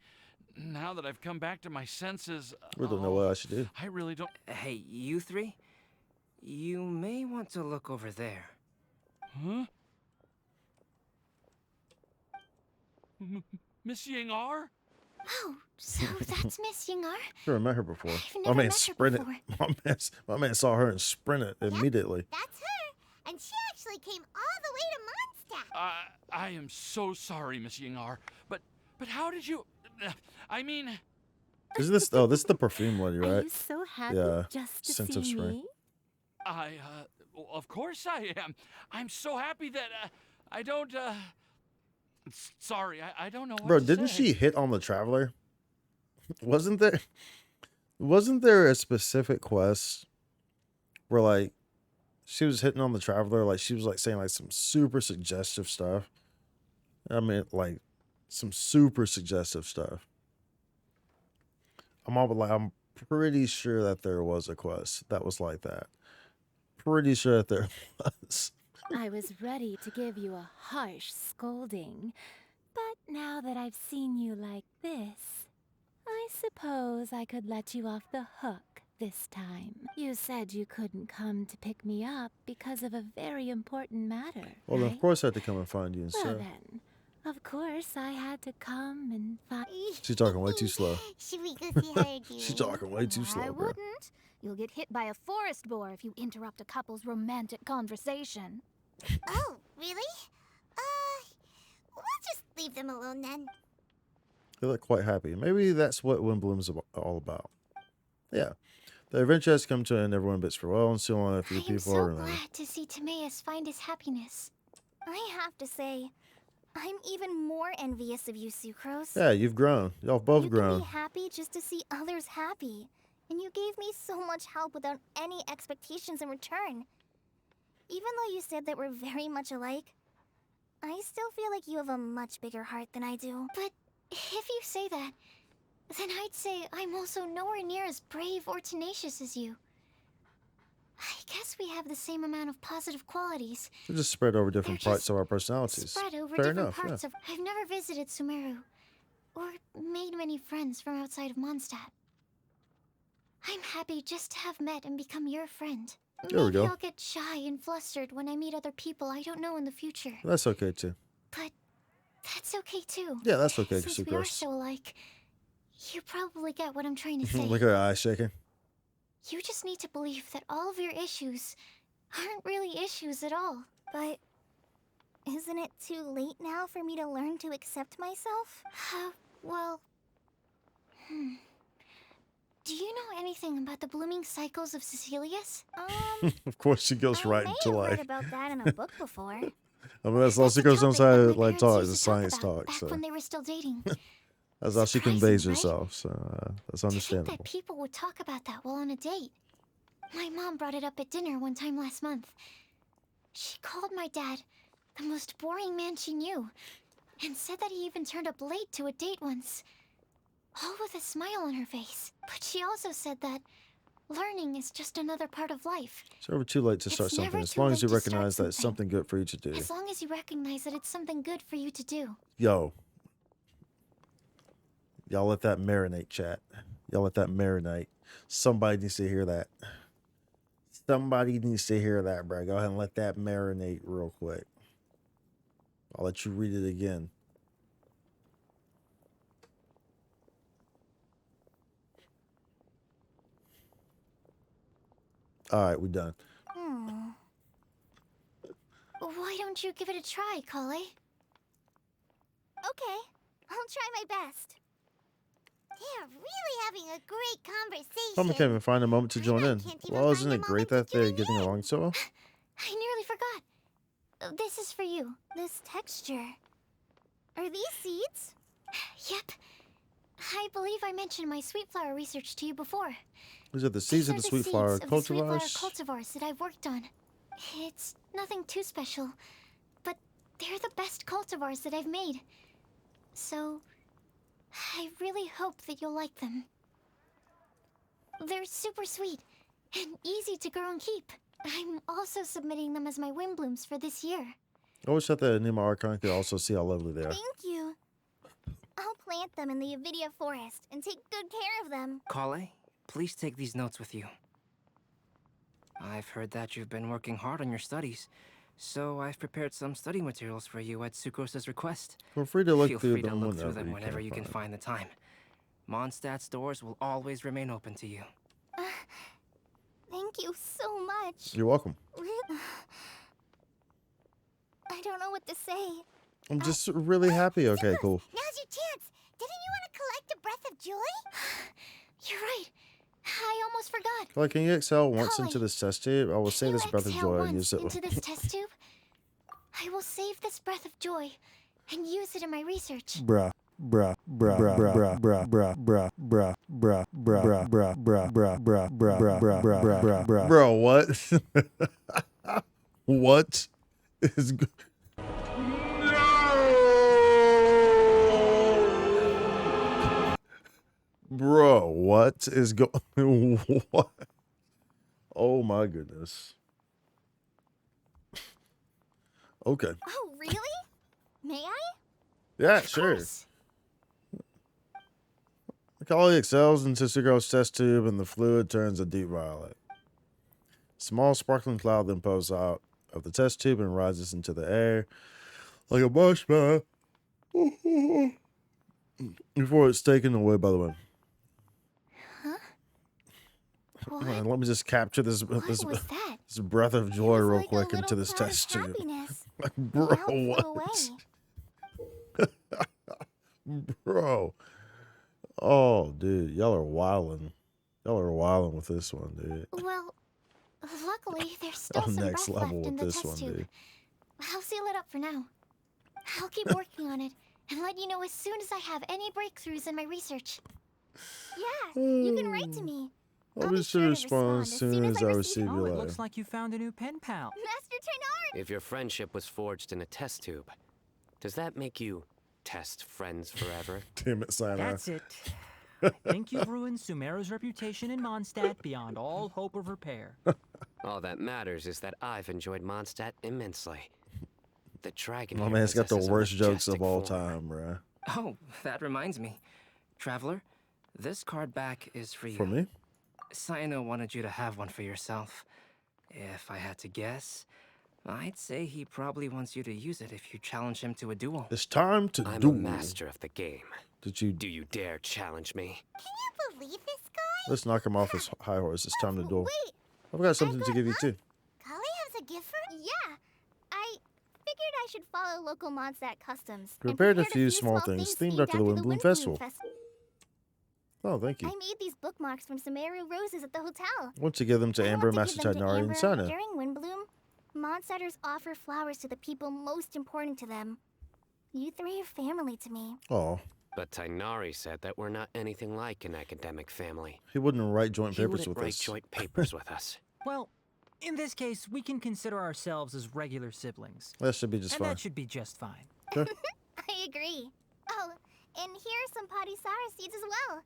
Now that I've come back to my senses, we don't know what I should do. I really don't. Hey, you three? You may want to look over there. Huh? Miss Yingar? Oh, so that's Miss Yingar? I've never met her before. I've My never man met her sprinted. My man saw her and sprinted immediately. That's her, and she actually actually came all the way to Mondstadt. I am so sorry, Miss Yingar, but how did you? I mean, Is this? Oh, this is the perfume lady, right? Are you so happy Yeah. just to Scented see spray. me? well, of course I am. I'm so happy that I don't. Sorry, I don't know what Bro, to didn't say. she hit on the traveler? Wasn't there a specific quest where like she was hitting on the traveler, like she was like saying like some super suggestive stuff? I mean, like some super suggestive stuff. I'm pretty sure that there was a quest that was like that. Pretty sure that there was. I was ready to give you a harsh scolding, but now that I've seen you like this, I suppose I could let you off the hook this time. You said you couldn't come to pick me up because of a very important matter, Well, right? of course I had to come and find you Well instead. then, of course I had to come and find... She's talking way too slow. Should we go see her again? She's talking way too slow, I bro. wouldn't. You'll get hit by a forest boar if you interrupt a couple's romantic conversation. Oh, really? We'll just leave them alone then. They look quite happy. Maybe that's what Windblume's all about. Yeah. The adventure has come to an end. Everyone bids farewell, and still only a few I am people so are remaining. glad to see Timaeus find his happiness. I have to say, I'm even more envious of you, Sucrose. Yeah, you've grown. Y'all both You grown. can be happy just to see others happy. And you gave me so much help without any expectations in return. Even though you said that we're very much alike, I still feel like you have a much bigger heart than I do. But if you say that, then I'd say I'm also nowhere near as brave or tenacious as you. I guess we have the same amount of positive qualities. They're just spread over different They're parts of our personalities. Spread over Fair different enough, parts yeah. of... I've never visited Sumeru, or made many friends from outside of Mondstadt. I'm happy just to have met and become your friend. There we Maybe go. I'll get shy and flustered when I meet other people I don't know in the future. That's okay, too. But that's okay too. Yeah, that's okay, Since we are Sucrose. so alike, you probably get what I'm trying to say. Look at her eyes shaking. You just need to believe that all of your issues aren't really issues at all. But isn't it too late now for me to learn to accept myself? Well... Do you know anything about the blooming cycles of Cecilius? Of course, she goes right I into may have read like. about that in a book before. I mean, that's all Sucrose knows how to like talk. It's a science talk, Back so when they were still dating. that's how she Surprising, conveys right? herself. So that's To think understandable. that people would talk about that while on a date. My mom brought it up at dinner one time last month. She called my dad the most boring man she knew, and said that he even turned up late to a date once. All with a smile on her face. But she also said that learning is just another part of life. It's never too late to It's start never something, as too long as late you to start recognize that it's something. something good for you to do. As long as you recognize that it's something good for you to do. Yo. Y'all let that marinate, chat. Y'all let that marinate. Somebody needs to hear that. Somebody needs to hear that, bro. Go ahead and let that marinate real quick. I'll let you read it again. All right, we're done. Why don't you give it a try, Kale? Okay, I'll try my best. They're really having a great conversation. Someone can't even find a moment to join in. can't even Well, find isn't a it great moment that they're getting along so well? I nearly forgot. This is for you. This texture. Are these seeds? Yep. I believe I mentioned my sweet flower research to you before. These are the seeds of the sweet flower Seeds of the sweet flower cultivars. cultivars that I've worked on. It's nothing too special, but they're the best cultivars that I've made. So, I really hope that you'll like them. They're super sweet and easy to grow and keep. I'm also submitting them as my Windblooms for this year. I always thought that Nemo Archon could also see how lovely they are. Thank you. I'll plant them in the Avidia forest and take good care of them. Kale, please take these notes with you. I've heard that you've been working hard on your studies, so I've prepared some study materials for you at Sucrose's request. Feel free to look Feel through free to them look through whenever them you whenever can you can find the time. Mondstadt's doors will always remain open to you. Thank you so much. You're welcome. I don't know what to say. I'm just really happy. Okay, cool. Now's your chance. Didn't you want to collect a breath of joy? You're right. I almost forgot. Like, can you exhale once Golly. into this test tube? I will say this breath of Exhale joy and once use it. into this test tube. I will save this breath of joy and use it in my research. Bruh. Bruh, bruh, bruh, bruh, bruh, bruh, bruh, bruh, bruh, bruh, bruh, bruh, bruh, bruh, bruh, bruh, bruh, bruh, bruh. Bro, what? What is Bro, what is going what? Oh my goodness. Okay. Oh, really? May I? Yeah, sure. Kali excels into Sugaro's test tube and the fluid turns a deep violet. Small sparkling cloud then pours out of the test tube and rises into the air like a marshmallow before it's taken away by the wind. Huh? Hold on, let me just capture this was that? this breath of joy real like a quick little into this cloud of test tube. happiness. Like, bro, Now it flew what? away. Bro. Oh, dude, y'all are wildin'. Y'all are wildin' with this one, dude. Well, luckily there's still some Next breath level left in with the this test one, tube. dude. I'll seal it up for now. I'll keep working on it and let you know as soon as I have any breakthroughs in my research. Yeah, you can write to me. I'll be sure to respond as soon as I receive your Oh, it letter. looks like you found a new pen pal. Master Tainari! If your friendship was forged in a test tube, does that make you test friends forever? Damn it, Sayonara. That's it. I think you've ruined Sumeru's reputation in Mondstadt beyond all hope of repair. All that matters is that I've enjoyed Mondstadt immensely. The dragon. My here man's got the possesses a worst jokes of majestic all form. time, bruh. Oh, that reminds me. Traveler, this card back is for you. For me? Sayano wanted you to have one for yourself. If I had to guess, I'd say he probably wants you to use it if you challenge him to a duel. It's time to I'm duel. a master of the game. Did you? Do you dare challenge me? Can you believe this guy? Let's knock him off his high horse. It's time to duel. Wait, I've got something to give you too. Kali has a gift for? Yeah. I figured I should follow local Mondstadt customs. and Prepared a prepared few small things themed after the Windblume Festival. Oh, thank you. I made these bookmarks from Sumeru roses at the hotel. Want to give them to Amber, I want Master to give them to Tainari, and Amber. Sana. During Windblume, Mondstadters offer flowers to the people most important to them. You three are family to me. Oh, But Tainari said that we're not anything like an academic family. he wouldn't write joint He papers wouldn't with write us. joint papers with us. Well, in this case, we can consider ourselves as regular siblings. That should be just and fine. that should be just fine. Okay. I agree. Oh, and here are some Padisara seeds as well.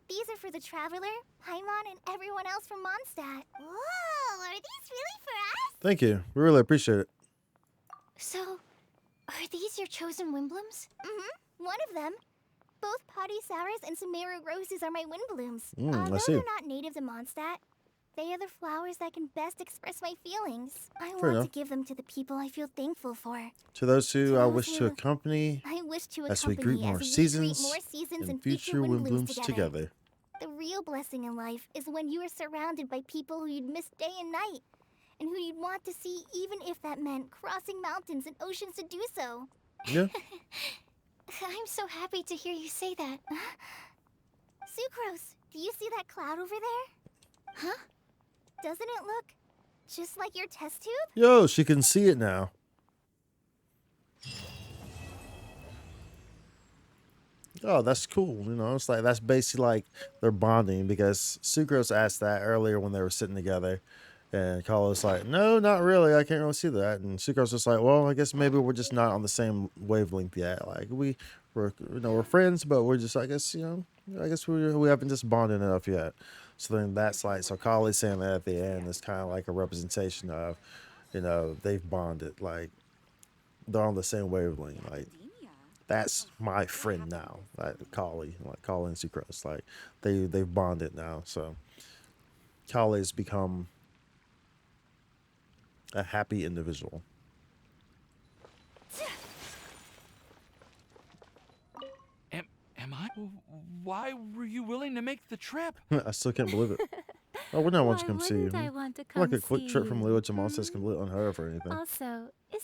These are for the Traveler, Paimon, and everyone else from Mondstadt. Whoa, are these really for us? Thank you. We really appreciate it. So, are these your chosen Windblooms? Mm-hmm. One of them. Both Padisaras and Sumeru roses are my Windblooms. I Although see. they're not native to Mondstadt, they are the flowers that can best express my feelings. I Fair want enough. to give them to the people I feel thankful for. To those who To I those wish to who- accompany I wish to as we accompany greet more as we seasons, greet more seasons and future Windblooms together. The real blessing in life is when you are surrounded by people who you'd miss day and night, and who you'd want to see even if that meant crossing mountains and oceans to do so. Yeah. I'm so happy to hear you say that. Sucrose, do you see that cloud over there? Huh? Doesn't it look just like your test tube? Yo, she can see it now. Oh, that's cool. You know, it's like that's basically like they're bonding because Sucrose asked that earlier when they were sitting together. And Carlos like, no, not really. I can't really see that. And Sucrose was like, well, I guess maybe we're just not on the same wavelength yet. Like we're friends, but we're just, I guess we haven't just bonded enough yet. So then that's like, so Kali's saying that at the end is kind of like a representation of, they've bonded. Like they're on the same wavelength. Like that's my friend now. Like Kali and Sucrose. Like they've bonded now. So Kali's become a happy individual. Am I? Why were you willing to make the trip? I still can't believe it. Oh, we're not wanting to come see you. I want to Like come a quick see trip from you? Lua to Monster is completely unheard of or anything. Also, is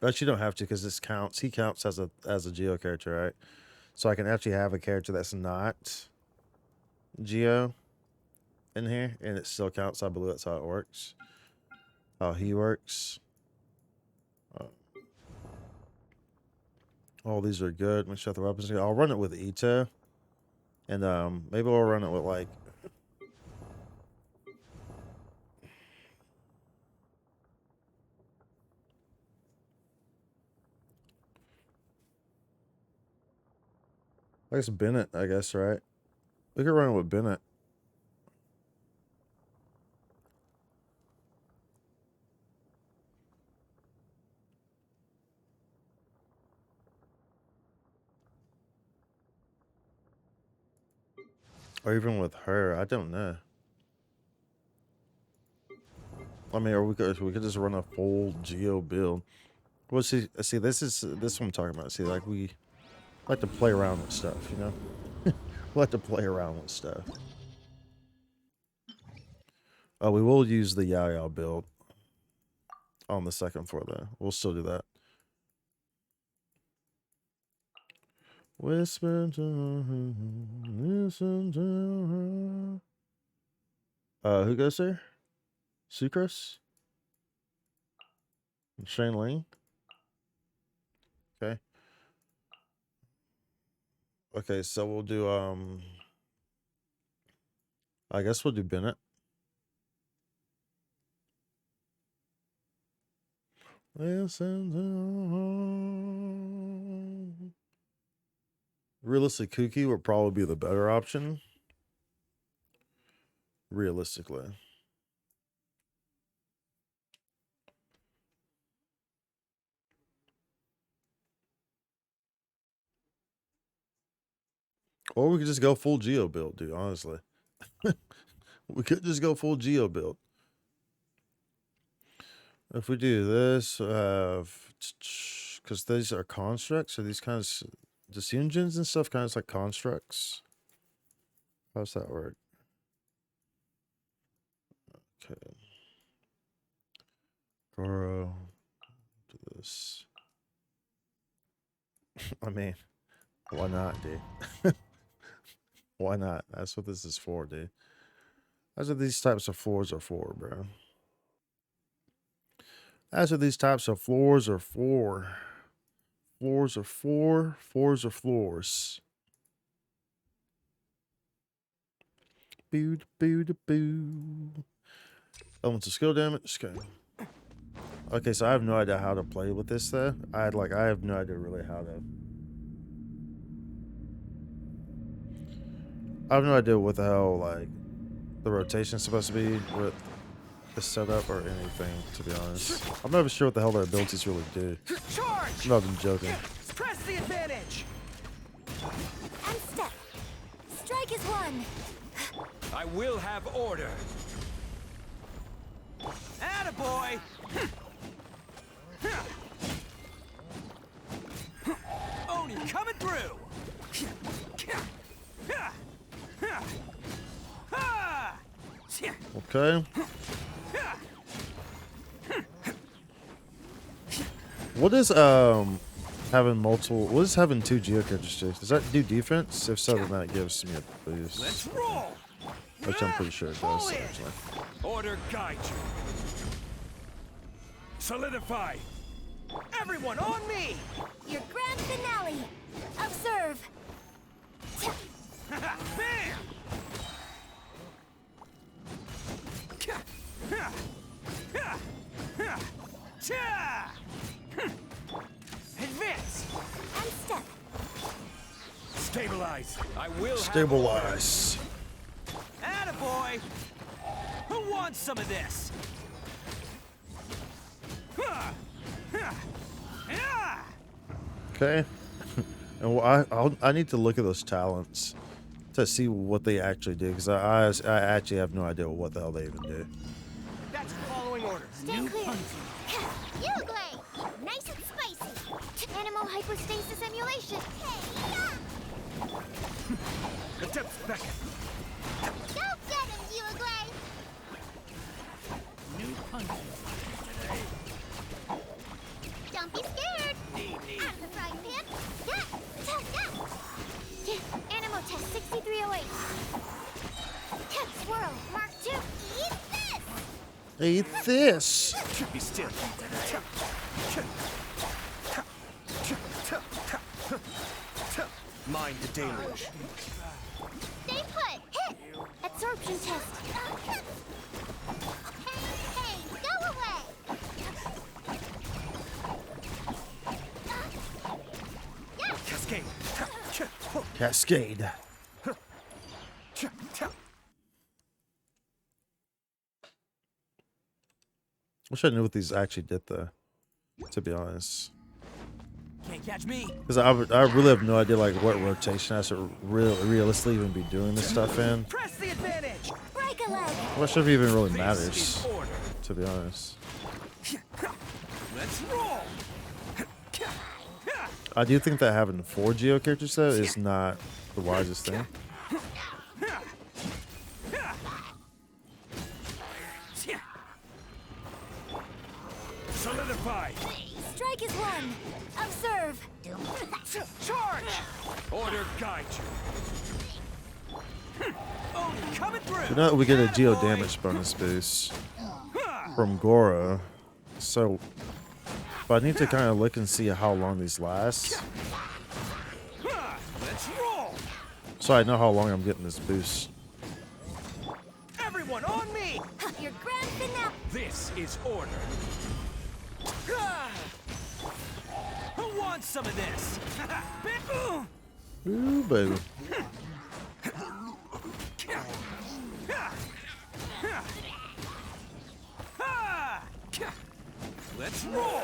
But you don't have to because this counts. He counts as a Geo character, right? So I can actually have a character that's not Geo in here, and it still counts. I believe that's how it works. How he works. All these are good. Make sure the weapons. I'll run it with Ito, and maybe I'll run it with like. I guess Bennett. I guess right. We could run it with Bennett. Or even with her, I don't know. I mean, or we could just run a full Geo build. Well, see, this what I'm talking about. See, like we like to play around with stuff, you know. We like to play around with stuff. We will use the Yao Yao build on the second floor, though. We'll still do that. Whisper to her, listen to her. Who goes there? Sucrose? Shane Lane? Okay. Okay, so we'll do, I guess we'll do Bennett. Listen to her. Realistic Kooky would probably be the better option. Realistically. Or we could just go full Geo build, dude, honestly. We could just go full Geo build. If we do this, because these are constructs, so these kinds of, the Sunjins and stuff kind of like constructs. How's that work? Okay. Goro. Do this. I mean, why not, dude? Why not? That's what this is for, dude. That's what these types of floors are for, bro. That's what these types of floors are for. Floors are for. Floors are floors. Boo boo boo. Elements of skill damage. Okay. Okay, so I have no idea how to play with this though. I have no idea really how to. I have no idea what the hell like the rotation's supposed to be with the setup or anything, to be honest. I'm not even sure what the hell their abilities really do. I'm not even joking. Press the advantage. And step. Strike is one. I will have order. Attaboy! Oni coming through. Okay. What is having multiple? What is having two Geo characters do? Does that do defense? If so, then that gives me a boost. Let's roll. Which I'm pretty sure it does, actually. Order guide you. Solidify. Everyone on me. Your grand finale. Observe. Bam! Advance! And step. Stabilize. I will Stabilize. Attaboy! Who wants some of this? Okay. And I need to look at those talents to see what they actually do, because I actually have no idea what the hell they even do. That's following orders. Stay clear. Uglay! Nice and spicy. Animal hypostasis emulation. Hey, The depth's beckon. go get him, Uglay! New punch today. Don't be scared. Eat this. Be still. Mind the deluge. Stay put! Hit! Absorption test! Hey, go away! Cascade. Cascade. Wish I knew what these actually did though, to be honest. Can't catch me. Because I really have no idea like what rotation I should realistically even be doing this stuff in. Press the advantage. Break a leg! What should even really matters, to be honest. Let's roll. I do think that having 4 Geo characters though is not the wisest thing. Solidify. Strike is one! Observe! Charge! Order guide you. Only coming through. You know, we get a Geo damage bonus boost from Goro, so but I need to kind of look and see how long these last, Let's roll. so I know how long I'm getting this boost. Everyone on me. Your grand finale! This is order. Who wants some of this? Ooh, baby. Let's roll.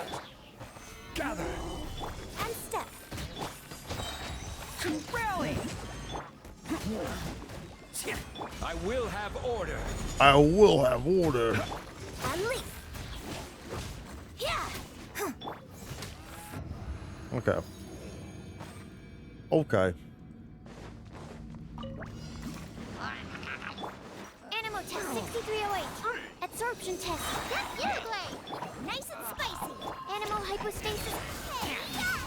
Gather. And step! Rally. I will have order. I will have order. And leap! Yeah! Okay. Okay. Animal test 6308. Absorption test. Uruguay! Nice and spicy. Animal hypostasis. Hey, yeah!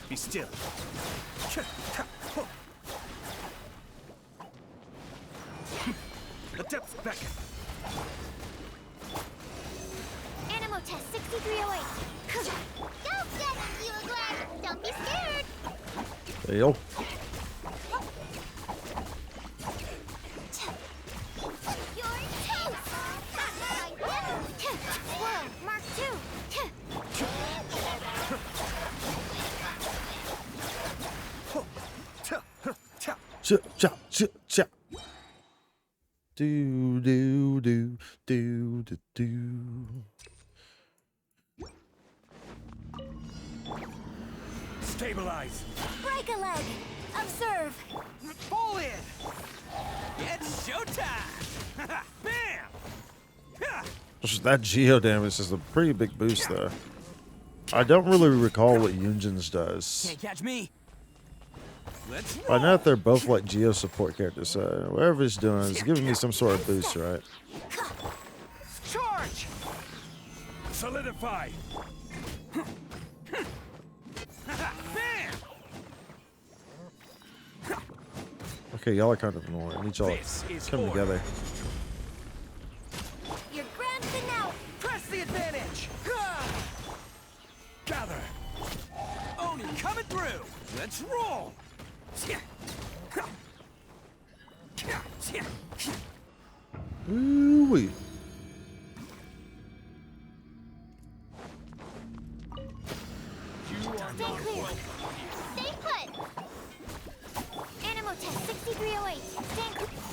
Be still. The depths beckon. Animal test 6308. Go get it, Uruguay! Don't be scared! There you go. You're toast! Whoa, Mark 2! Cha. Do. Stabilize. Break a leg! Observe! Fall in. It's showtime. Bam. Just that Geo damage is a pretty big boost though. I don't really recall what Yunjin's does. Can't catch me. Let's I know that they're both like Geo support characters, so whatever it's doing is giving me some sort of boost, right? charge. Solidify. Bam. Okay, y'all are kind of annoying. I need y'all to come together. Your grand finale. Press the advantage. Gather. Oni coming through. Let's roll. Ooh-wee. Stay clear. Stay put. Animal test 6308. Stand clear.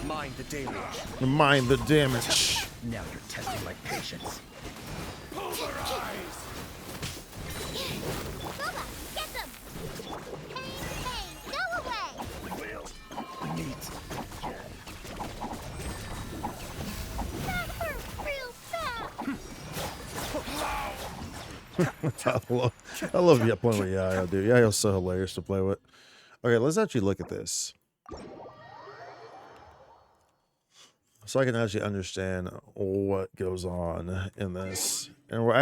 Mind the damage. Mind the damage. Now you're testing my patience. Pulverize. Boba, get them. Hey, go away. Will meet. That hurt real bad. I love playing with Yayo, dude. Yayo's so hilarious to play with. Okay, let's actually look at this, so I can actually understand what goes on in this. And we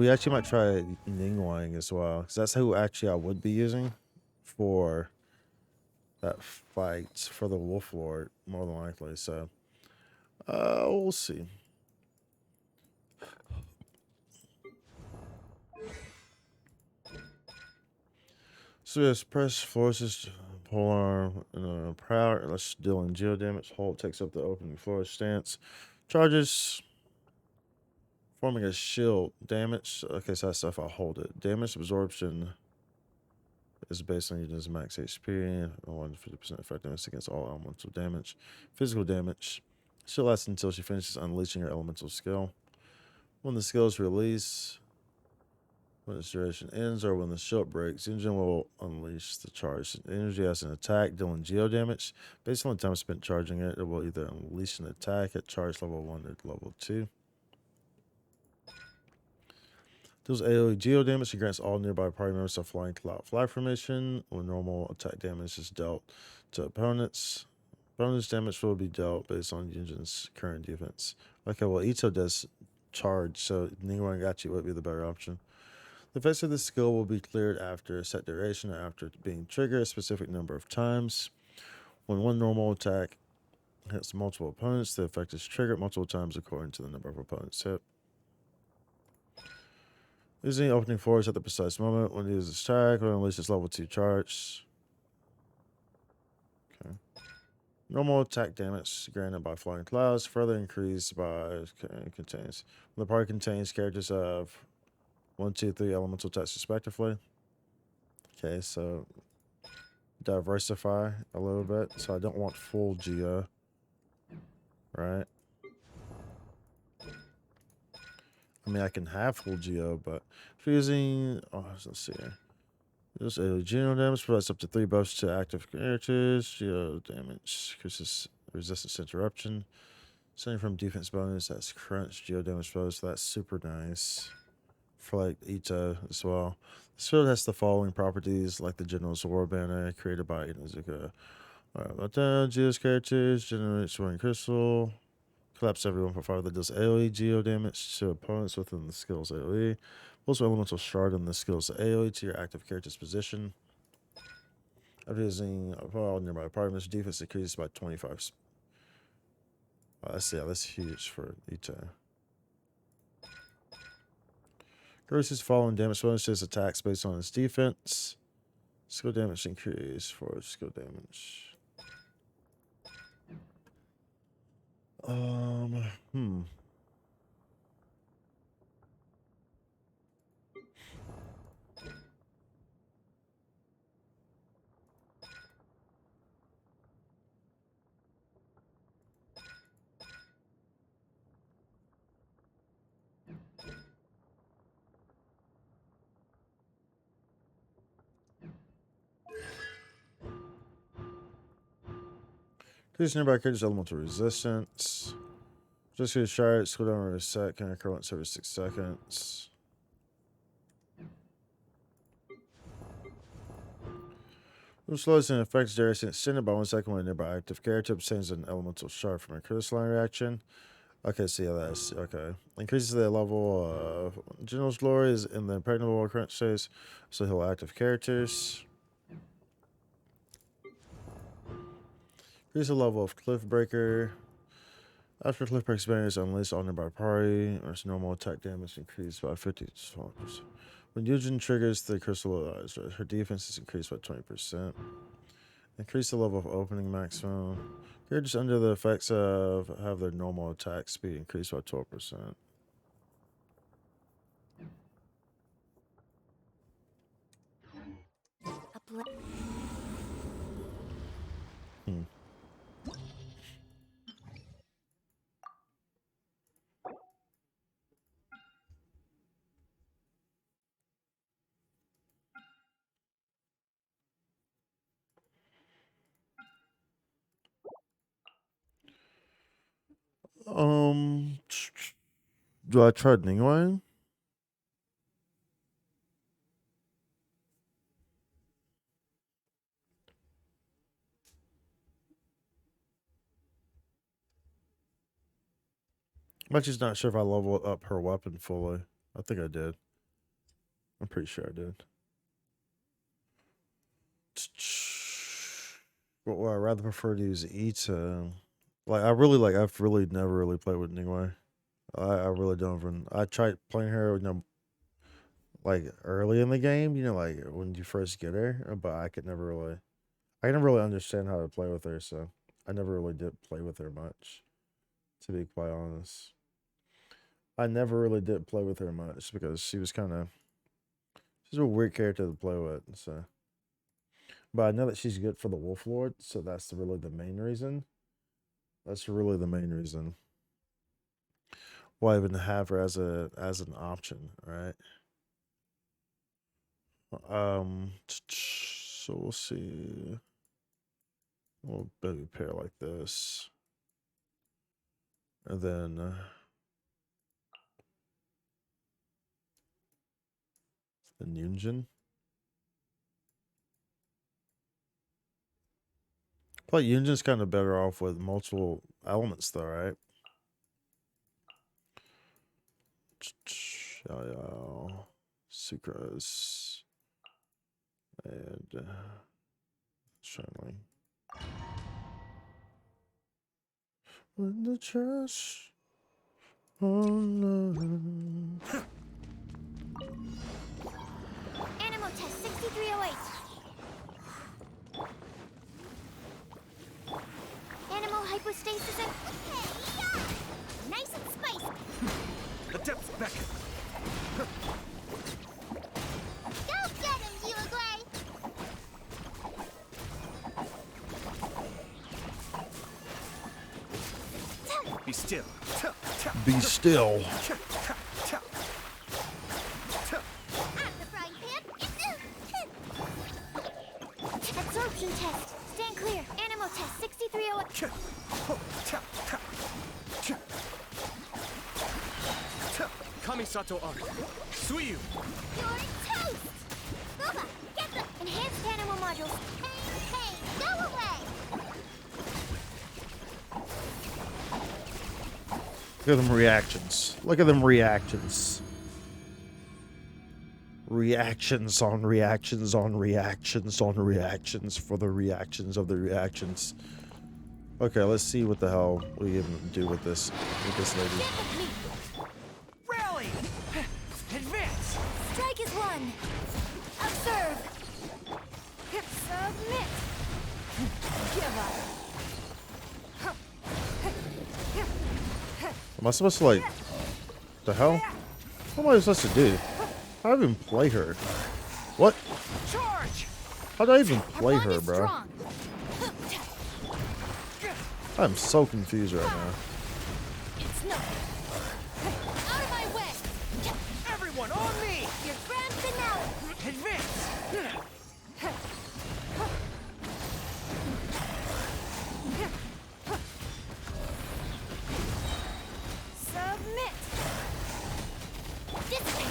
actually might try Ningguang as well, because that's who actually I would be using for that fights for the Wolf Lord, more than likely. So, we'll see. So yes, press forces polearm and proud. Let's deal in geo damage. Hold takes up the opening floor stance. Charges forming a shield. Damage. Okay, so that's if I hold it. Damage absorption is based on using max HP. 150% effectiveness against all elemental damage. Physical damage. She'll last until she finishes unleashing her elemental skill. When the skill is released, when its duration ends, or when the shield breaks, the engine will unleash the charge. Energy as an attack, dealing geo damage. Based on the time spent charging it, it will either unleash an attack at charge level 1 or level 2. Deals AoE geo damage and grants all nearby party members a flying cloud fly formation. When normal attack damage is dealt to opponents, bonus damage will be dealt based on the engine's current defense. Okay, well, Ito does charge, so Ningguang would be the better option. The effects of this skill will be cleared after a set duration or after being triggered a specific number of times. When one normal attack hits multiple opponents, the effect is triggered multiple times according to the number of opponents hit. Using the opening force at the precise moment when it uses attack will unleash its level 2 charge. Okay. Normal attack damage granted by flying clouds further increased by contains. When the party contains characters of 1, 2, 3 elemental attacks respectively. Okay, so diversify a little bit. So I don't want full geo. Right? I mean, I can have full geo, but if you're using... Oh, let's see here. This geo damage provides up to 3 buffs to active characters. Geo damage increases resistance to interruption. Starting from defense bonus, that's crunch. Geo damage bonus, so that's super nice. For like Ito as well. This field has the following properties, like the General's War banner created by Inuzuka. Geo's characters generate Soaring Crystal. Collapse everyone for 5 that does AoE geo damage to opponents within the skill's AoE. Also, elemental shard in the skill's AoE to your active character's position. After using all nearby apartments, defense increases by 25. That's huge for Ito. Increases following damage bonuses attacks based on its defense. Skill damage increase for skill damage. Increase nearby character's elemental resistance. Just get a shard, slow down or reset, can occur once every 6 seconds. Which slows and affects duration extended by 1 second when a nearby active character obtains an elemental shard from a crystalline reaction. Okay, see how that's okay. Increases the level of General's Glory is in the impregnable current phase, so he'll active characters. Increase the level of Cliffbreaker. After Cliffbreaker's banner is unleashed on nearby party, or its normal attack damage increased by 50%. When Yujin triggers the crystallized, her defense is increased by 20%. Increase the level of opening maximum. Characters under the effects of have their normal attack speed increased by 12%. Do I try Ningguang? I'm just not sure if I leveled up her weapon fully. I think I did. I'm pretty sure I did. But what I rather prefer to use E to, like, I've really never really played with Ningguang. I really don't even. I tried playing her, like early in the game, like when you first get her, but I never really understand how to play with her, so I never really did play with her much, to be quite honest. I never really did play with her much because she's a weird character to play with, so. But I know that she's good for the Wolf Lord, so that's really the main reason. That's really the main reason why I even have her as an option, right? So we'll see. We'll maybe pair like this, and then the Yunjin. But Yunjin's kind of better off with multiple elements, though, right? Sucrose and Shining. When the trash. Oh no. Animal test 6308. Animal hypostasis and... Nice and spicy. The depths beckon. Go get him, Yulagray! Be still. Be still. At the frying pan. Absorption test. Stand clear. Animal test 6308. Kamisato art. Suiyu. You're toast! Boba, get the enhanced animal modules. Hey, go away! Look at them reactions. Look at them reactions. Reactions on reactions on reactions on reactions for the reactions of the reactions. Okay, let's see what the hell we even do with this lady. Rally! Advance! Strike is one. Observe. Submit. Give up. Am I supposed to, like, the hell? What am I supposed to do? How do I even play her? What? Charge! How do I even play her, bro? I'm so confused right now. It's not. Out of my way! Everyone on me! Your grand finale! Advance! Submit!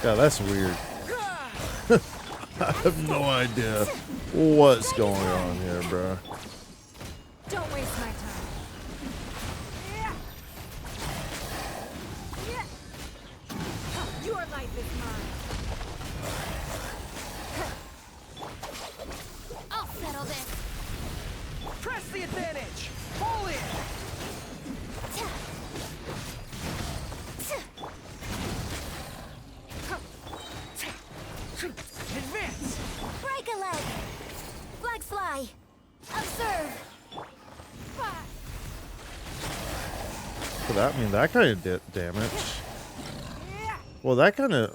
God, that's weird. I have no idea what's going on here, bro. Don't waste my time. Your life is mine. I'll settle this. Press the advantage. Pull in. Advance. Break a leg. Flag fly. Observe. So that kind of did damage. Well, that kind of,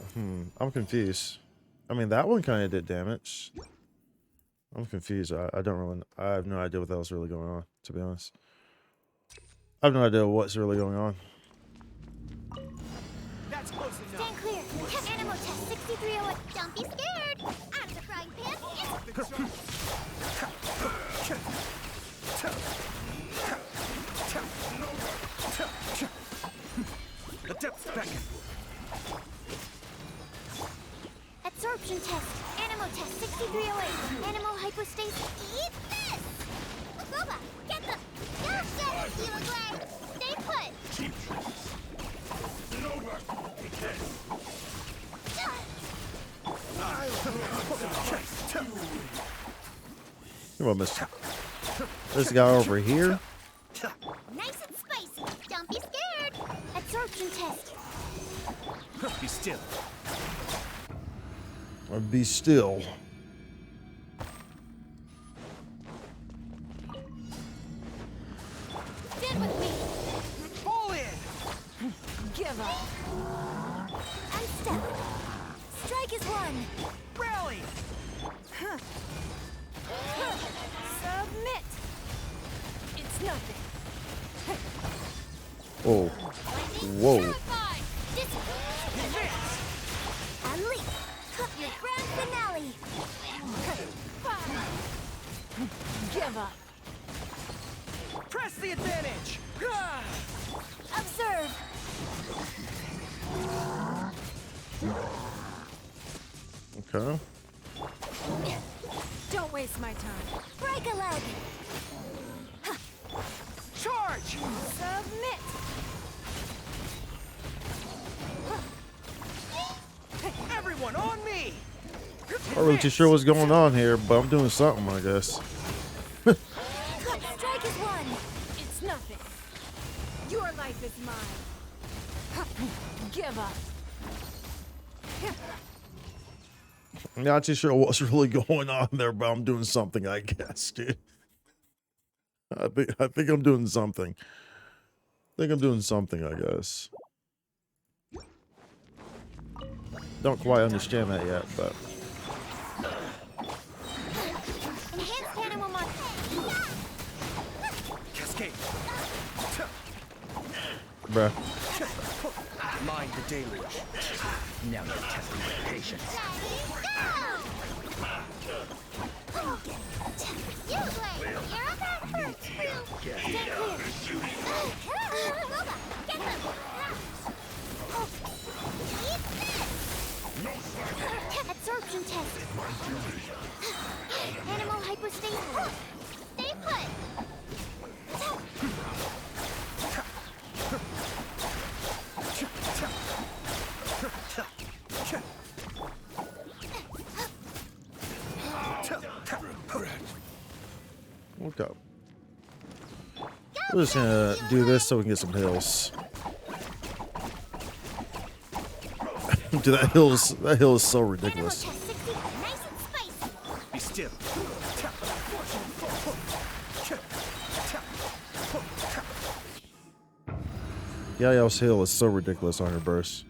I'm confused. I mean, that one kind of did damage. I'm confused. I have no idea what the hell's really going on, to be honest. I have no idea what's really going on. That's close enough. Stand clear. Animal test 6308. Don't be scared. Out of the frying pan. The depths beckon. Absorption test. Animal test 6308. Animal hypostasis. Eat this! Boba, get the... Go get it, Yulagray! Stay put! Cheap tricks. Nova. Come on, mister. This guy over here. Nice and spicy. Don't be scared. Absorption test. Be still. Or be still. Stand with me. Fall in. Give up. Unstep. Strike is one. Rally. Submit. It's nothing. Oh. Whoa. Unleash. Your grand finale. Give up. Press the advantage. Observe. Okay. Don't waste my time. Break a leg. Charge. Submit. Everyone on me. Not really too sure what's going on here, but I'm doing something, I guess. Strike is one. It's nothing. Your life is mine. Give up. I'm not too sure what's really going on there, but I'm doing something, I guess, dude. I think I'm doing something. I guess. Don't quite understand that yet, but Enhanced animal mod. Cascade. bruh. Mind the deluge. Now you're testing my patience. You play. You're up at first. Get them. Absorption test. Animal hypostasis. Stay put. Okay. We're just gonna do this so we can get some hills. Dude, that hill is so ridiculous. Be still. Yayao's hill is so ridiculous on her burst.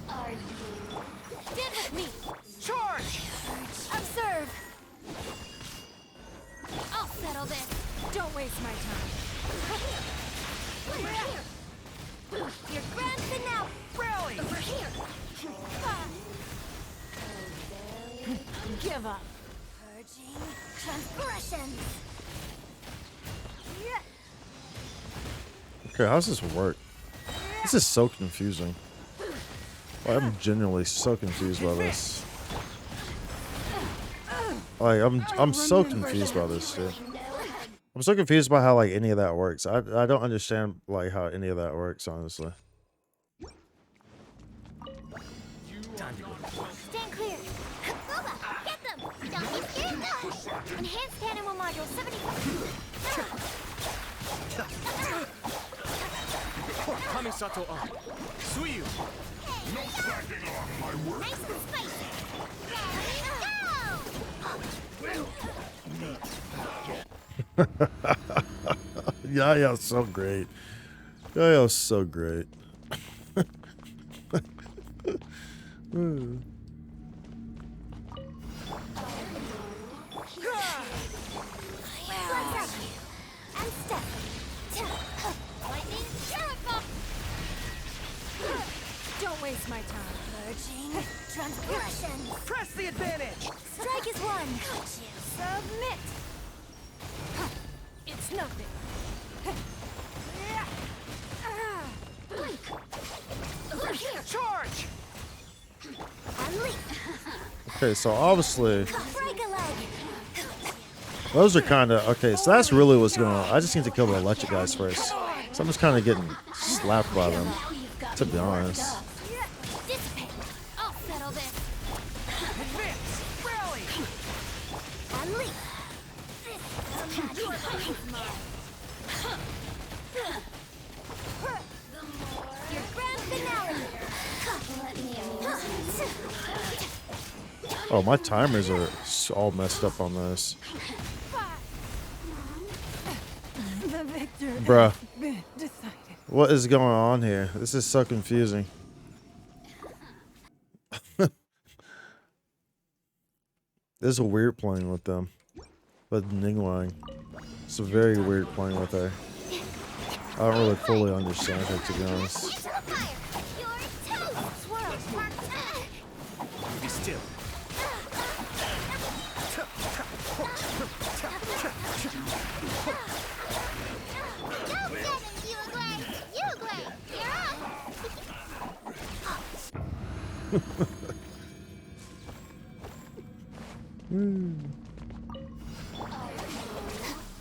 Get with me. Charge. Observe. I'll settle this. Don't waste my time. Your grand finale. Rally. Over here. Give up. Purging transgressions. Okay, how's this work? This is so confusing. I'm genuinely so confused by this. Like, I'm so confused by this, dude. I'm so confused by how, like, any of that works. I don't understand, like, how any of that works, honestly. Time to go. Stand clear. Boba, get them. Don't be scared. Enhanced animal module 75. Kamisato up. Suiyu. No slacking off my work. Nice and spicy. Yaya's so great. Yaya's so great. And step. Lightning terrified. Don't waste my time. Purging transgression. Press the advantage. Strike is one. Submit. It's nothing. Over here. Charge. Unleash. Okay, so obviously Break a leg. those are kind of okay. So that's really what's going on. I just need to kill the electric guys first. So I'm just kind of getting slapped by them, to be honest. Dissipate. I'll settle this. Advance. Rally. Oh, my timers are all messed up on this. Bruh. What is going on here? This is so confusing. This is weird playing with them. With Ningguang. It's very weird playing with her. I don't really fully understand her, to be honest. Be still.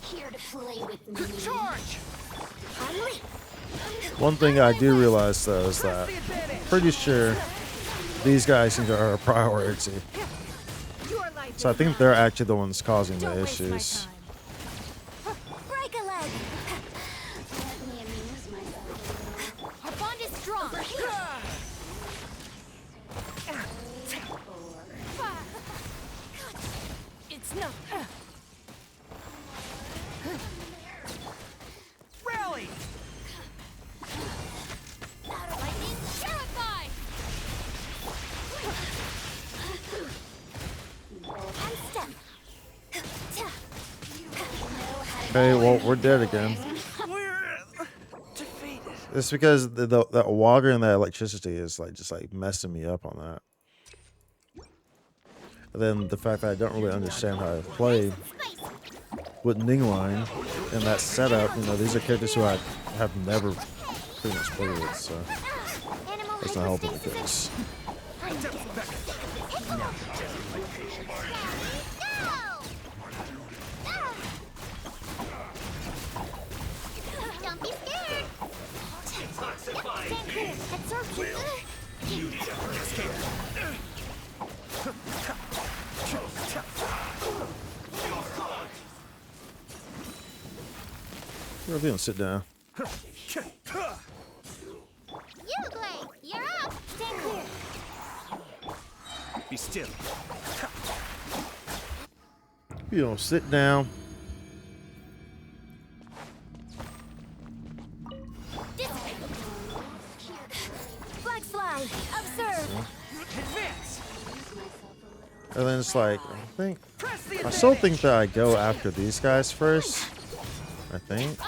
Here to play with me. Charge! One thing I do realize, though, is that pretty sure these guys are a priority. So I think they're actually the ones causing the issues. Break a leg. Let me amuse myself. Our bond is strong. It's not. Rally! Lightning terrified. And step. Okay, well, we're dead again. It's because that water and that electricity is like just like messing me up on that. And then the fact that I don't really understand how to play with Ningguang and that setup, you know, these are characters who I have never pretty much played with, so that's not helping the case. Don't be scared. It's okay. We're gonna sit down. You play. You're up. Stand clear. Be still. You know, sit down. Flag fly. Observe. Advance. And then it's like, I still think that I go after these guys first. I think.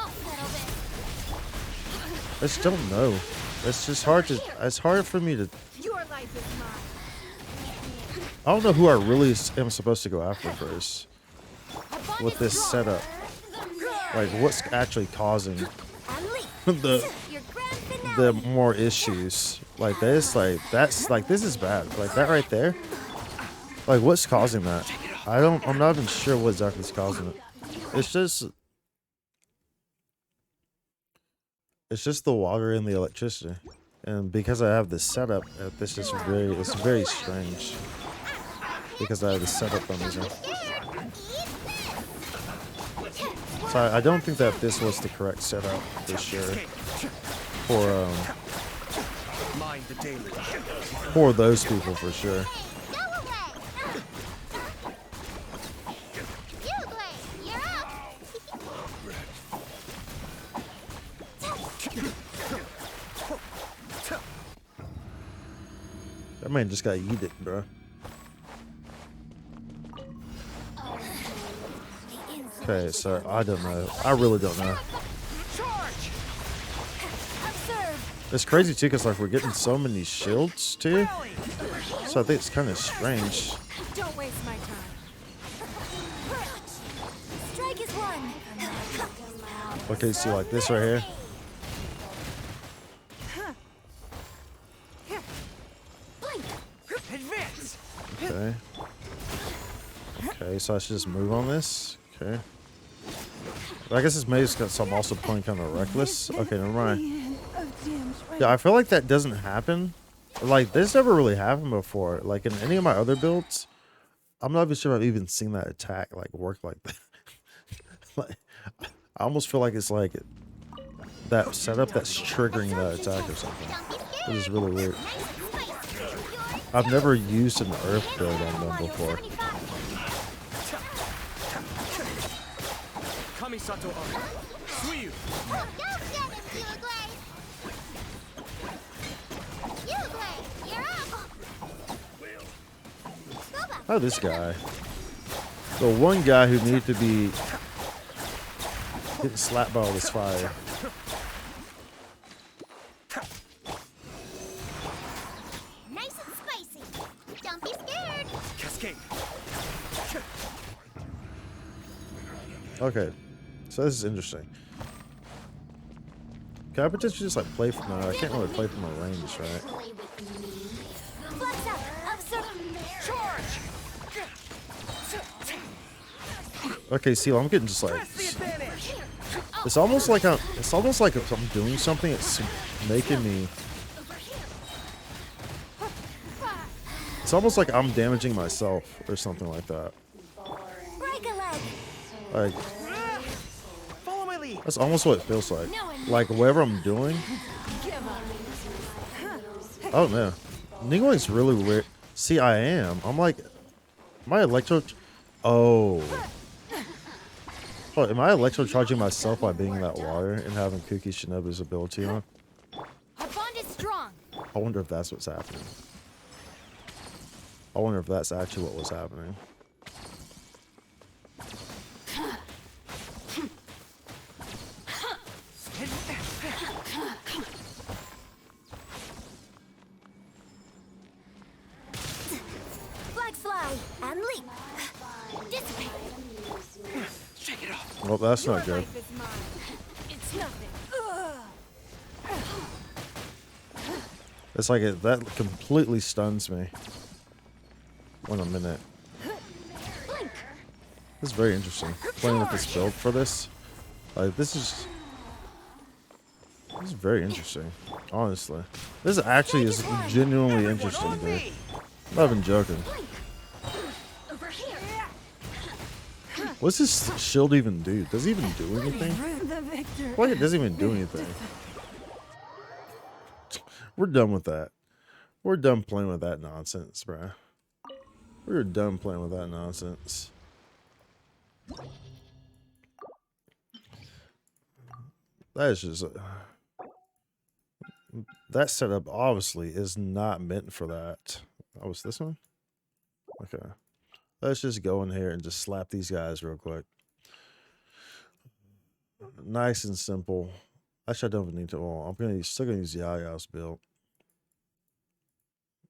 I just don't know. It's just hard to. It's hard for me to. Your life is mine. I don't know who I really am supposed to go after first with this setup. Like, what's actually causing the more issues? Like this, like that's like this is bad. Like that right there. Like, what's causing that? I'm not even sure what exactly is causing it. It's just the water and the electricity. And because I have this setup, it's very strange. Because I have this setup on these. So I don't think that this was the correct setup for sure. For those people for sure. That man just got yeeted, bro. Okay, so I don't know. I really don't know. It's crazy too, cause like we're getting so many shields too. So I think it's kind of strange. Don't waste my time. Strike is one. Okay, see like this right here. Advance. Okay. Okay, so I should just move on this. Okay. But I guess it's maybe because I'm also playing kind of reckless. Okay, never mind. Yeah, I feel like that doesn't happen. Like, this never really happened before. Like, in any of my other builds, I'm not even sure I've even seen that attack like work like that. Like, I almost feel like it's like that setup that's triggering that attack or something. Which is really weird. I've never used an earth build on them before. Oh, this guy. The one guy who needed to be getting slapped by all this fire. Nice and spicy. Don't be scared. Cascade. Okay, so this is interesting. Can I potentially just like play from? No, I can't really play from my range, right? Flex up. Observe. Charge. Okay, see, I'm getting just like it's almost like if I'm doing something, it's making me. It's almost like I'm damaging myself or something like that. Break a leg. Like Follow my lead. that's almost what it feels like. Like whatever I'm doing. Oh man, Ningling's really weird. See, I am. I'm like, my electro. Oh. Oh, am I electro charging myself by being in that water and having Kuki Shinobu's ability on? Our bond is strong. I wonder if that's what's happening. I wonder if that's actually what was happening. Flag fly and leap. Dissipate. Shake it off. Well, that's not good. Life is mine. It's nothing. It's like that completely stuns me when I'm in it. This is very interesting. Playing with this build for this. Like, this is very interesting. Honestly. This actually is genuinely interesting, dude. I'm not even joking. What's this shield even do? Does it even do anything? Like it doesn't even do anything. We're done with that. We're done playing with that nonsense, bruh. We're done playing with that nonsense. That is just that setup obviously is not meant for that. Oh, was this one? Okay. Let's just go in here and just slap these guys real quick. Nice and simple. Actually, I don't even need to. Well, still gonna use Yaya's build.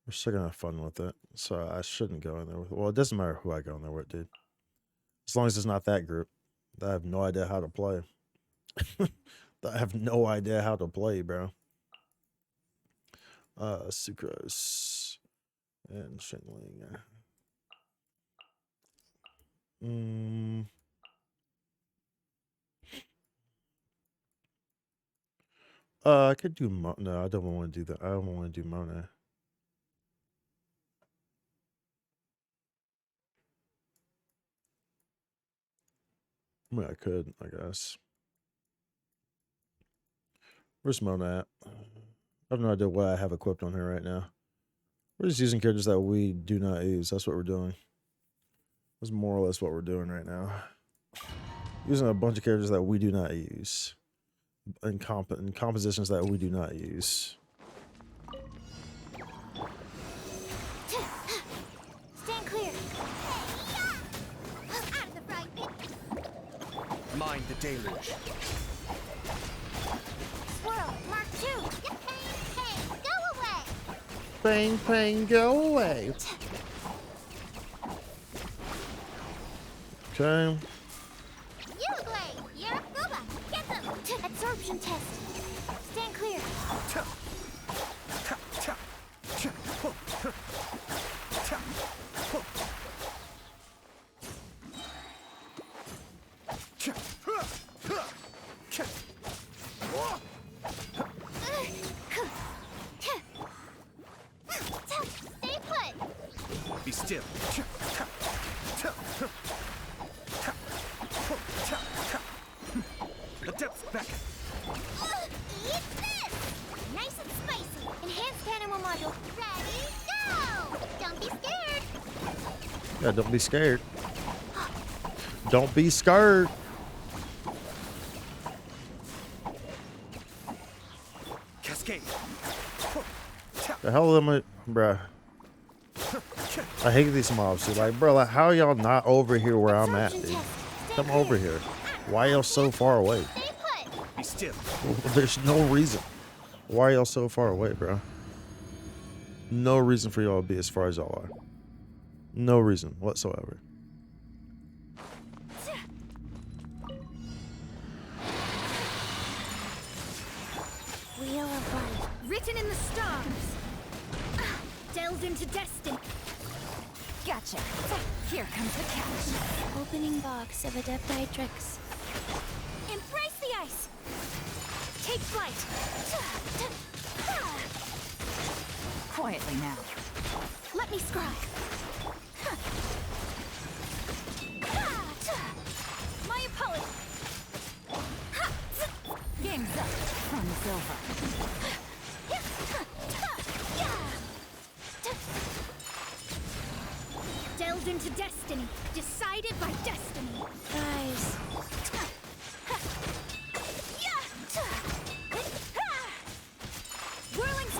We're still gonna have fun with it, so I shouldn't go in there with. Well, it doesn't matter who I go in there with, dude. As long as it's not that group. I have no idea how to play. I have no idea how to play, bro. Sucrose and Shinling. I could do no, I don't want to do that. I don't want to do Mona. I mean, I could, I guess. Where's Mona at? I have no idea what I have equipped on her right now. We're just using characters that we do not use. That's what we're doing. That's more or less what we're doing right now. Using a bunch of characters that we do not use. In compositions that we do not use. Stand clear. Out of the frying pan. Mind the deluge. Swirl. Mark 2. Hey, go away. Bang, bang, go away. Okay. You blade. You're a booba. Get them. Absorption test. Stand clear. Be still. module. Ready, go! Don't be scared. Yeah, don't be scared. Don't be scared. Cascade. The hell am I, bruh? I hate these mobs. Dude. Like, bro, like, how are y'all not over here where I'm at, dude? Come over here. Why y'all so far away? Be still. There's no reason. Why are y'all so far away, bro? No reason for y'all to be as far as y'all are. No reason whatsoever. Wheel of life, written in the stars. Delved into destiny. Gotcha. Here comes the catch. Opening box of Adeptitrix. Embrace the ice. Take flight. Quietly now. Let me scribe. My opponent. Game's up. Fun's over. Delved into destiny. Decided by destiny. Guys. Whirling.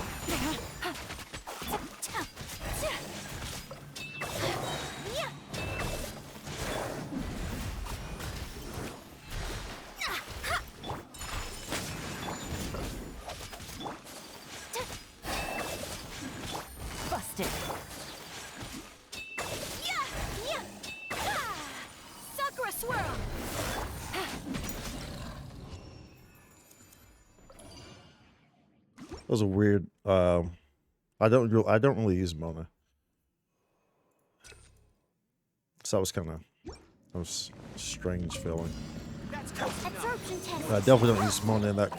Busted. Sakura swirl. That was a weird. I don't really use Mona, so that was kind of strange feeling. Absorption test. I definitely don't use Mona in that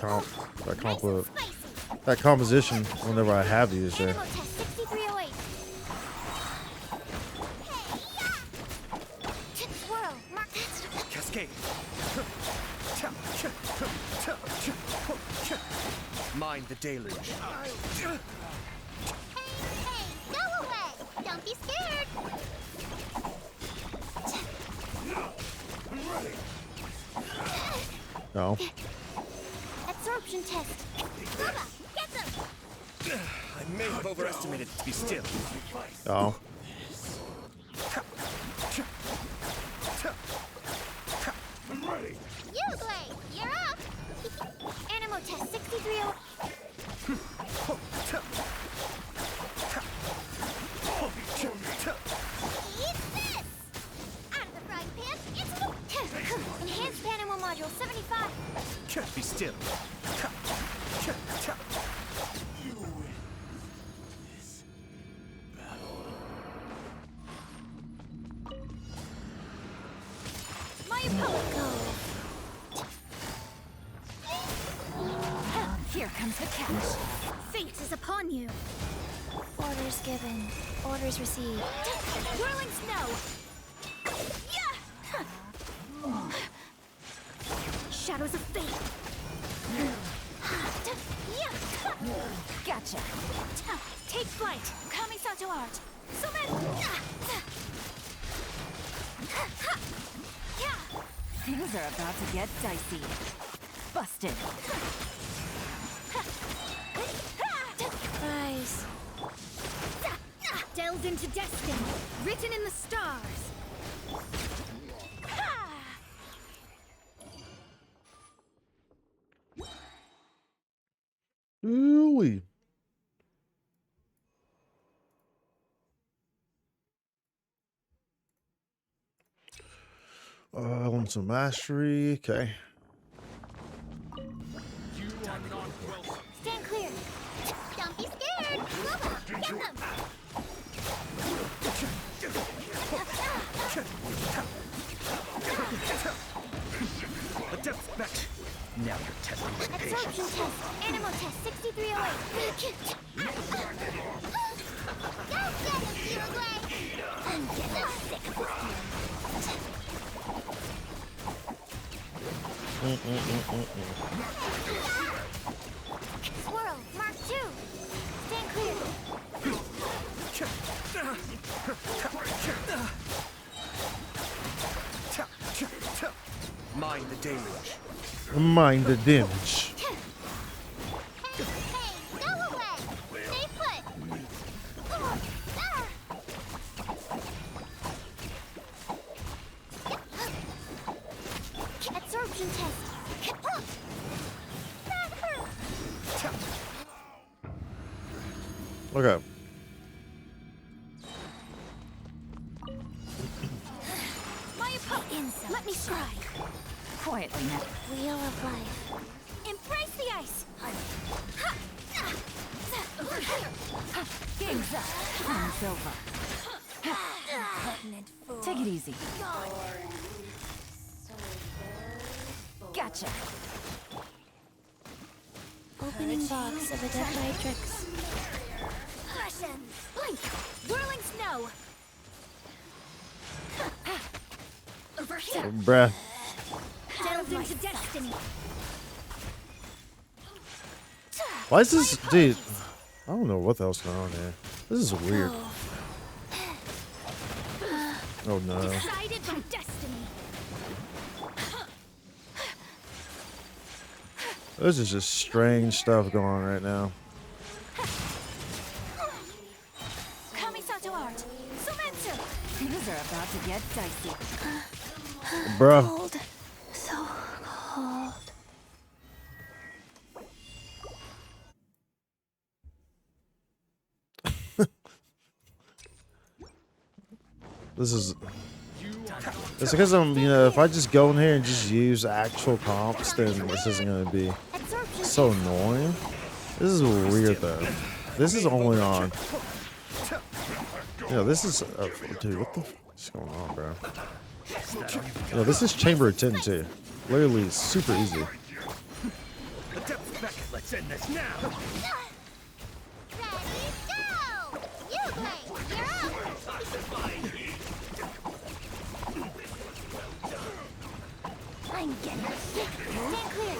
composition whenever I have used her. Animal test 6308. Swirl. Mark that. Cascade. Mind the deluge. Hey, go away. Don't be scared. No. Absorption test. Bubba, get them. I may have overestimated it. Be still. Oh. I'm ready. Uglade, you're up. Animal test 6308. Eat this! Out of the frying pan, it's enhanced animal module 75. Be still. My opponent. Here comes the catch. Fate is upon you. Orders given. Orders received. Whirling snow. Shadows of fate. Gotcha. Take flight. Kamisato art. Things are about to get dicey. Busted. Guys. Delved into destiny. Written in the stars. Ooh-wee. Elements of mastery. Okay. Stand clear. Don't be scared. Bubba, get them. Adept match. Now you're testing my patience. Absorption test. Animal test 6308. Go get him, Uruguay. I'm getting sick of Swirl, Mark 2. Stand clear. Mind the deluge. Mind the damage. Absorption test. Okay. My opponent. Let me try. Quietly now. Wheel of life. Embrace the ice. Game's up. Time's over. Take it easy. Gotcha. Opening box of a Deathlightrix. Russian. Blink. Whirling snow. Over here. Bruh. Delved into destiny. Why is this dude? I don't know what the hell's going on here. This is weird. Oh no. Decided by destiny. This is just strange stuff going on right now. Kamisato art. Sumetsu. Things are about to get dicey. Bruh. Cold. So cold. This is. It's because I'm, you know, if I just go in here and just use actual comps, then this isn't gonna be so annoying. This is weird though. This is only on. Yeah, this is. Dude, what the fuck's going on, bro? Yeah, this is Chamber of 10 too. Literally super easy. Let's end this now. Ready, go! You play. You're up. I'm getting sick. Stand clear.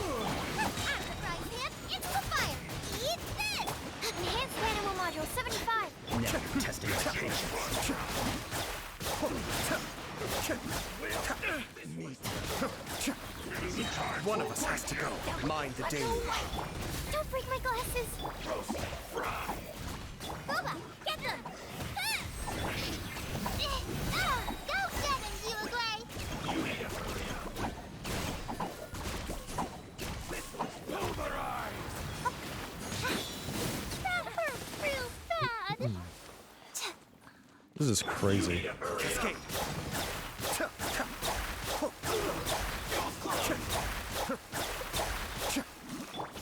Right hand into the fire. Eat this. Enhanced animal module 75. Now you're testing my patience. One of us has to go. Mind the deluge. Don't break my glasses. Boba, get them. Go get him, Uruguay. That hurt real bad. This is crazy. Escape.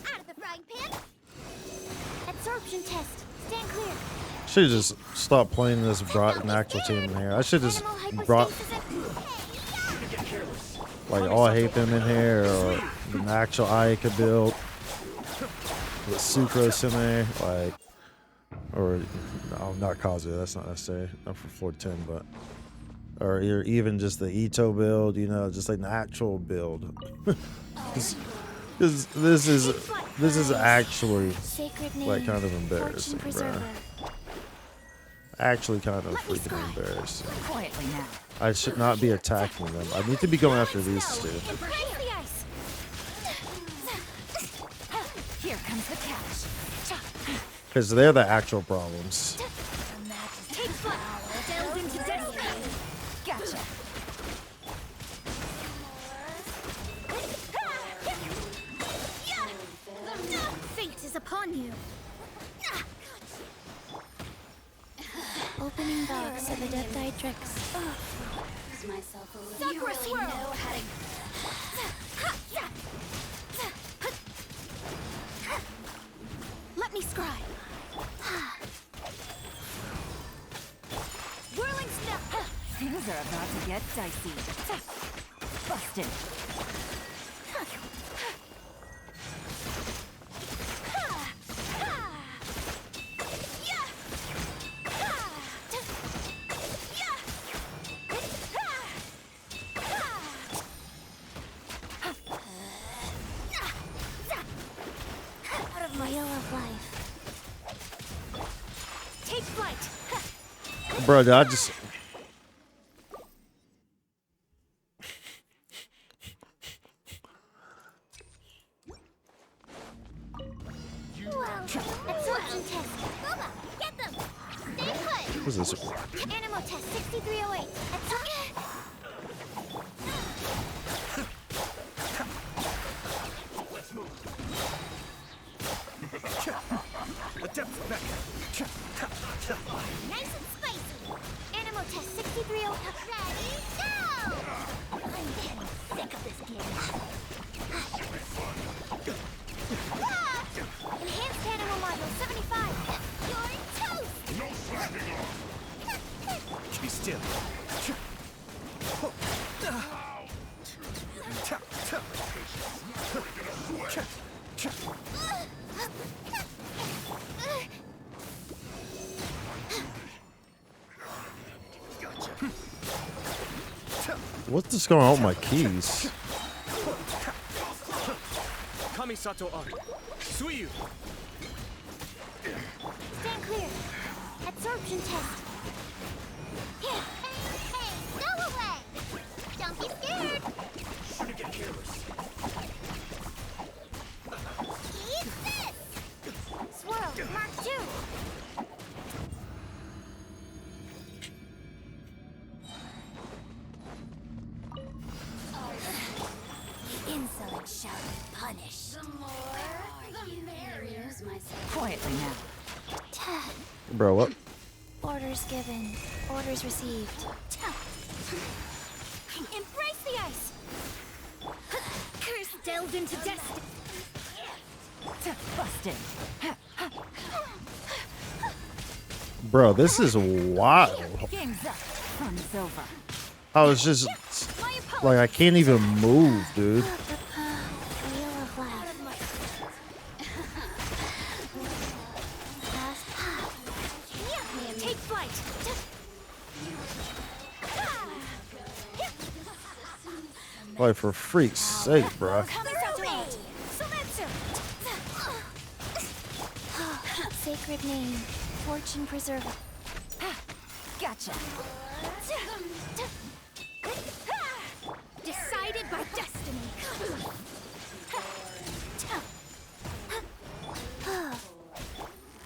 Out of the frying pan. Absorption test. Stand clear. Should have just stopped playing this, brought an actual team in here. I should have just brought like all I hate them in here, or an actual Ayaka build with Sucrose in there, like, or no, not Kazuya. That's not necessary. Not for floor 10, but or even just the Ito build. You know, just like an actual build. Because this is actually like kind of embarrassing, bro. Actually kind of freaking embarrassing. Quietly now. I should not be attacking them. I need to be going after these two. Here comes the catch. Because they're the actual problems. Take flight. Delved into destiny. Gotcha. Fate is upon you. Opening box of a Deathlightrix. Sakura swirl. Let me scry. Whirling snow. Things are about to get dicey. Busted. Wheel of life. Take flight. Bro, I just... Absorption test. Boba, get them. Stay put. What's this? Animal test 6308. Let's move. Adept back. Nice and spicy. Animal test 6308. Ready, go! I'm getting sick of this game. Enhanced animal module 75. You're toast! No slacking off. Be still. What's going on with my keys? Kamisato Ari. Suiyu. Stand clear. Absorption test. Hey, go away! Don't be scared! Shouldn't get careless. Eat this! Swirl, Mark 2. Insolent shall be punished. The merrier. Quietly now. Bro, what? Orders given. Orders received. Embrace the ice! Curse delved into destiny. Busted. Bro, this is wild. Game's up. Fun's over. I was just... Like, I can't even move, dude. Wheel of life. Take flight. Like, for freak's sake, bro. Sacred name, fortune preserver. Gotcha. Decided by destiny.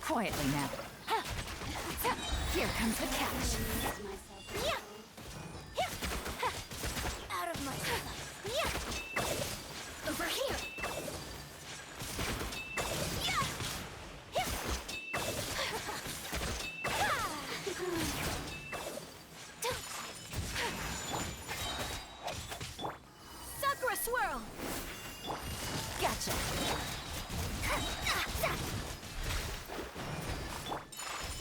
Quietly now. Here comes the catch. Out of my over here. Sakura swirl. Gotcha.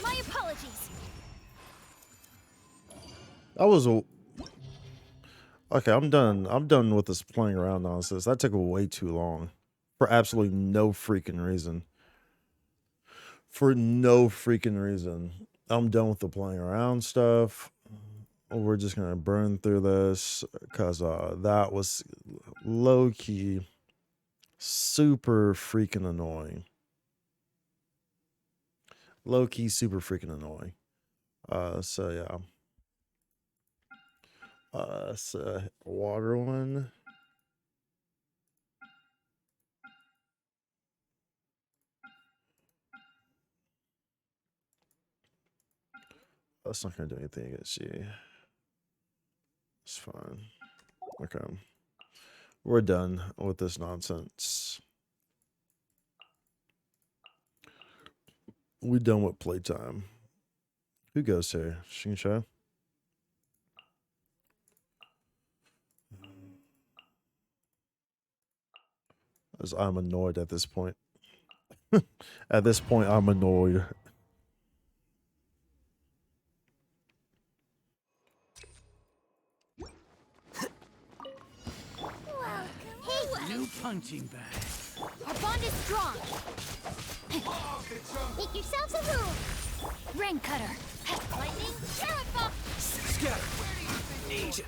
My apologies. That was a... Okay, I'm done. I'm done with this playing around nonsense. That took way too long. For absolutely no freaking reason. For no freaking reason. I'm done with the playing around stuff. We're just going to burn through this. Because that was low-key super freaking annoying. Low-key super freaking annoying. So, yeah. So water one. That's not gonna do anything against you. It's fine. Okay. We're done with this nonsense. We're done with playtime. Who goes here? Shinsha? As I'm annoyed at this point. At this point, I'm annoyed. New punching bag. Our bond is strong. Make yourselves a move. Rain cutter. Lightning. Carrot bump. Scatter. Ninja.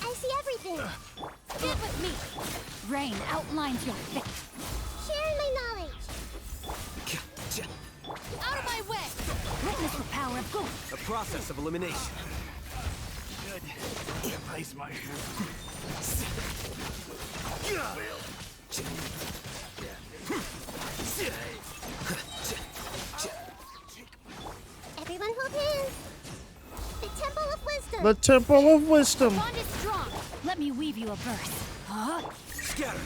I see everything. Rain outlines your fate. Share my knowledge. Out of my way! Witness the power of good. A process of elimination. Good. Place my Everyone hold hands. The Temple of Wisdom. The Temple of Wisdom. Bond is strong. Let me weave you a verse. Huh? Scatter.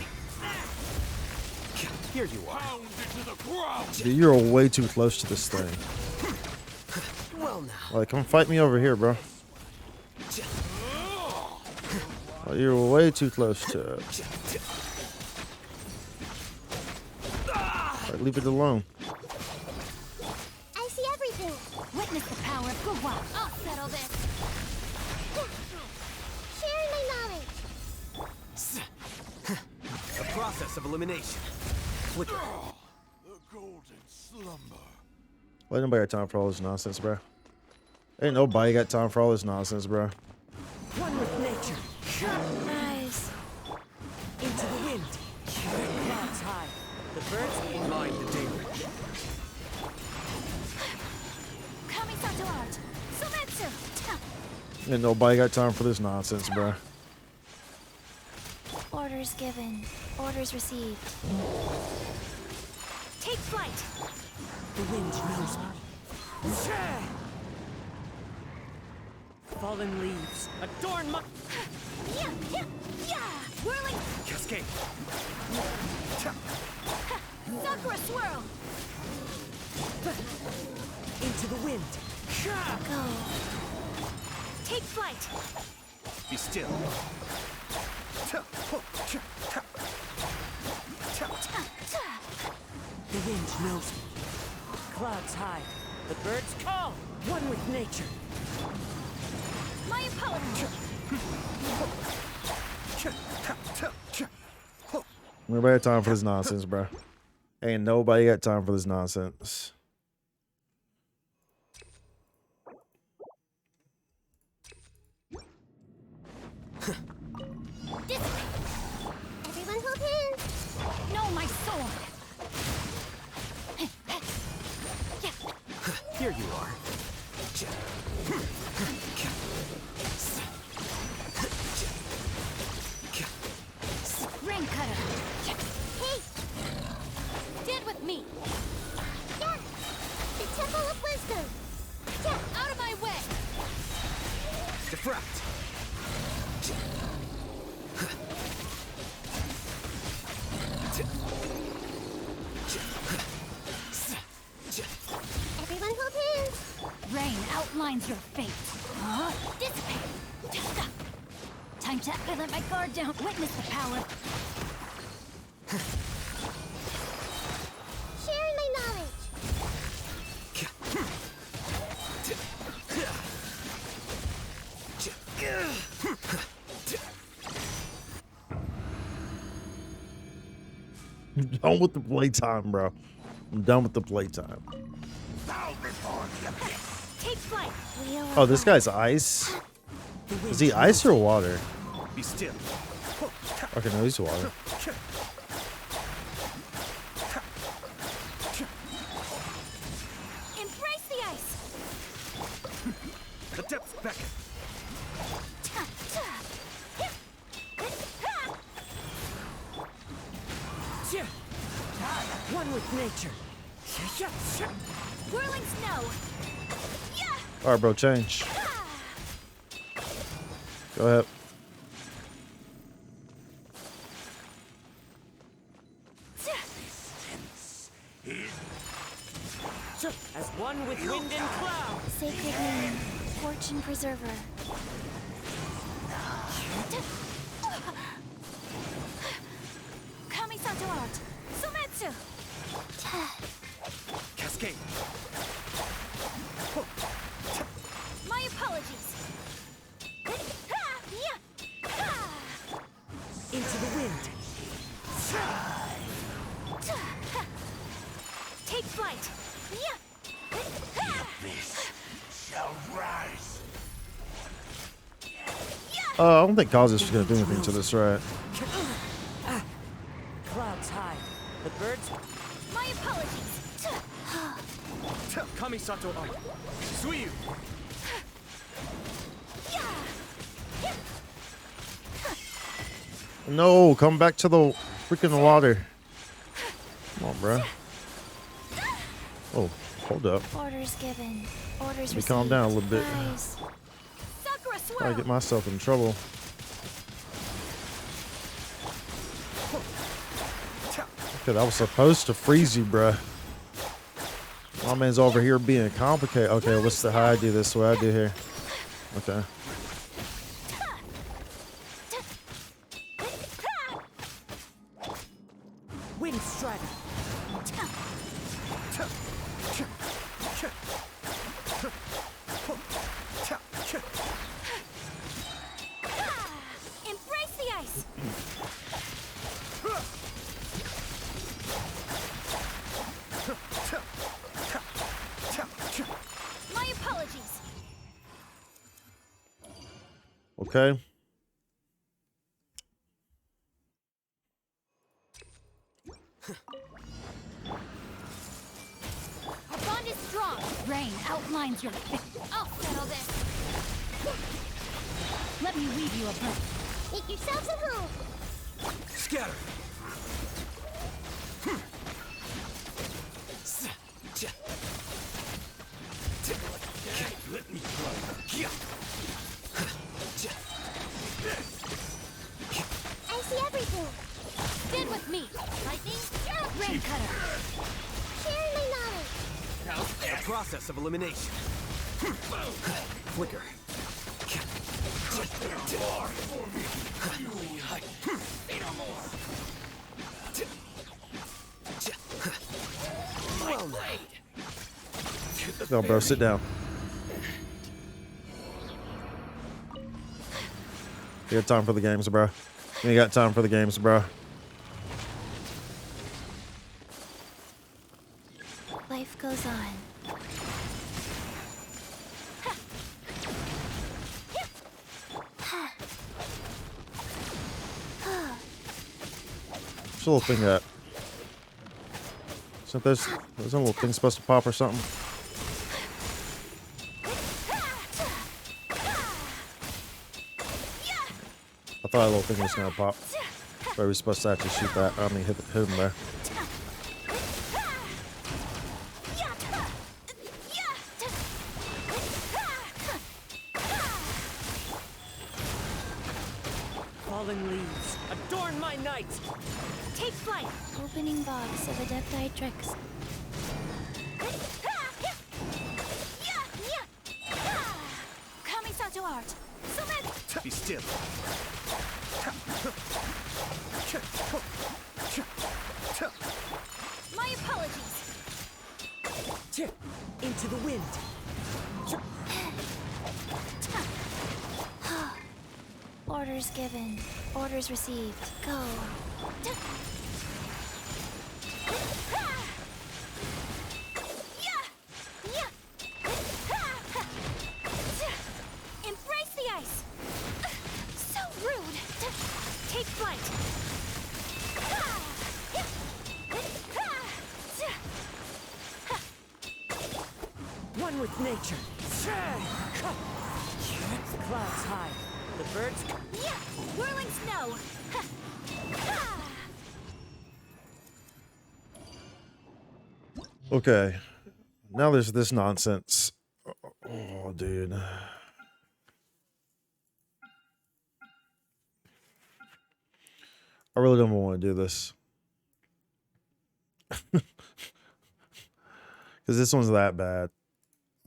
Here you are. Dude, you're way too close to this thing. Well now. Like, come fight me over here, bro. Like, you're way too close to it. Like, leave it alone. I see everything. Witness the power of good one. I'll settle this. Share my knowledge. A process of elimination. Flicker. The golden slumber. Well, ain't nobody got time for all this nonsense, bro. Ain't nobody got time for all this nonsense, bro. One with nature. Nice. Into the wind. Clouds high. The birds mind the deluge. Kamisato art. Sumetsu. Ain't nobody got time for this nonsense, bro. Orders given. Orders received. Take flight. The wind knows me. Fallen leaves adorn my Yeah, yeah, yeah. Whirling. cascade. Sakura swirl. Into the wind. Go. Take flight. Be still. The wind knows me. Clouds high. The birds call. One with nature. My apologies. Nobody got time for this nonsense, bro. Ain't nobody got time for this nonsense. Everyone hold hands. No, my sword. Here you are. Ring cutter. Hey, Dead with me. yeah. The Temple of Wisdom. Yeah, out of my way. Diffract. Everyone hold hands. Rain outlines your fate. Huh? Dissipate. Time to I let my guard down. Witness the power. Share my knowledge. I'm done with the playtime, bro. I'm done with the playtime. Take flight. Oh, this guy's ice? Is he ice or water? Be still. Okay, no, he's water. Embrace the ice. The depths beckon. One with nature. Whirling snow. All right, bro, change. Go ahead. As one with wind and cloud. Sacred name. Fortune preserver. Kamisato art. Sumetsu. Cascade. My apologies. Into the wind. Take flight. Shall rise. I don't think Kazu's gonna do anything to this, right? The birds. My apologies. Kamisato art. Suiyu. No, come back to the freaking water. Come on, bro. Oh, hold up. Orders given. Orders Let me received. calm down a little bit. Guys. Sakura I swirl. get myself in trouble. Okay, that was supposed to freeze you, bruh. My man's over here being complicated. Okay, what's the how I do this? What I do here? Okay. Wind strider. Embrace the ice. My apologies. Okay. Our bond is strong. Rain outlines your fate. I'll settle this. Let me weave you a bow. Make yourselves a home. Scatter. Let me I see everything. Stand with me. Lightning, rain cutter. Sharing my knowledge. The process of elimination. Flicker. Well played. No, bro, sit down. You got time for the games, bro. You ain't got time for the games, bro. Life goes on. What's a little thing that? So there's a little thing supposed to pop or something. I thought a little thing was gonna pop. But we were supposed to actually shoot that. I mean, hit him there. Falling leaves. Adorn my night. Take flight. Opening box of Adepti Tricks. Kamisato art. Select. Be still. My apologies. Into the wind. Orders given. Orders received. Go. Embrace the ice. So rude. Take flight. One with nature. The clouds high. The birds. Whirling snow. Okay. Now there's this nonsense. Oh, dude. I really don't want to do this. Because this one's that bad.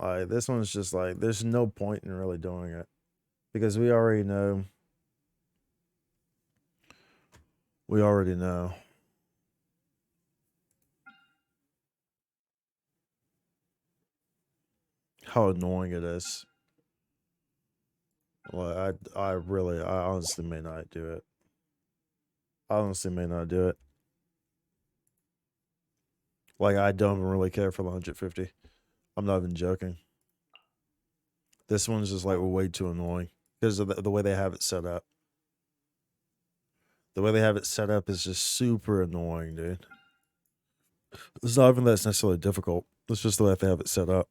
Like, this one's just like, there's no point in really doing it. Because we already know. We already know. How annoying it is. Well, I honestly may not do it. I honestly may not do it. Like, I don't even really care for the 150. I'm not even joking. This one's just like way too annoying because of the way they have it set up. The way they have it set up is just super annoying, dude. It's not even that it's necessarily difficult. It's just the way they have it set up.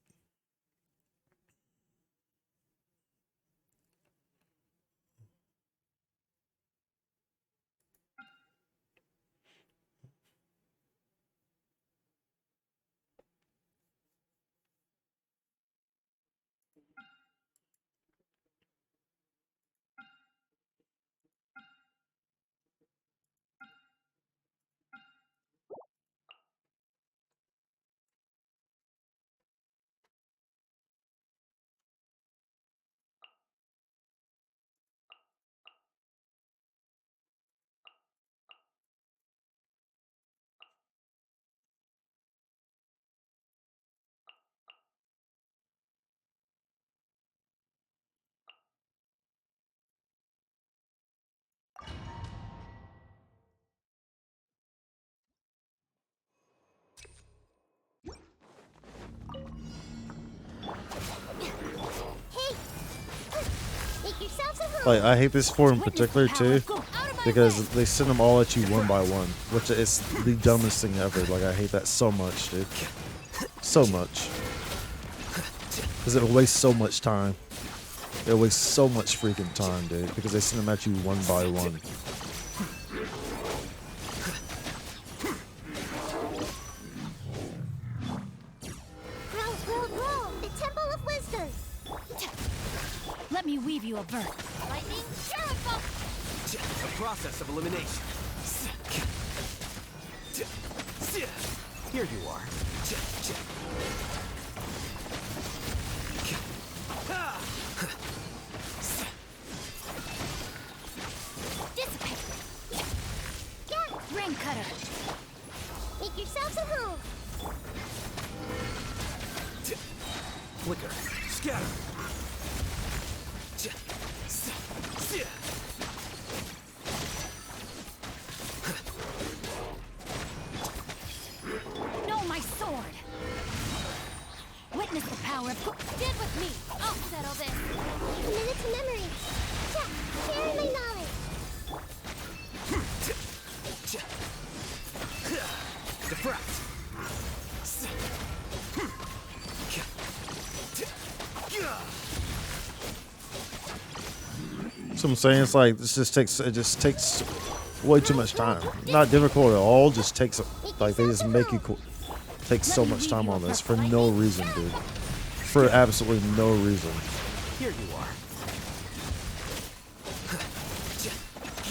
Like, I hate this for in particular too, because they send them all at you one by one, which is the dumbest thing ever. Like, I hate that so much, dude. So much. Because it wastes so much time. It wastes so much freaking time, dude, because they send them at you one by one. Roll, the Temple of Wisdom. Let me weave you a verse. Lightning, Sheriff. A process of elimination. Here you are. Dissipate. Yeah. Ring cutter. Make yourselves at home. Flicker. Scatter. No, my sword. Witness the power of... Stand with me. I'll settle this. A minute to memory. Share my knowledge. Deflect. So I'm saying, it's like, this just takes way too much time. Not difficult at all, just takes, like, they just make you take so much time on this for no reason, dude. For absolutely no reason. Here you are.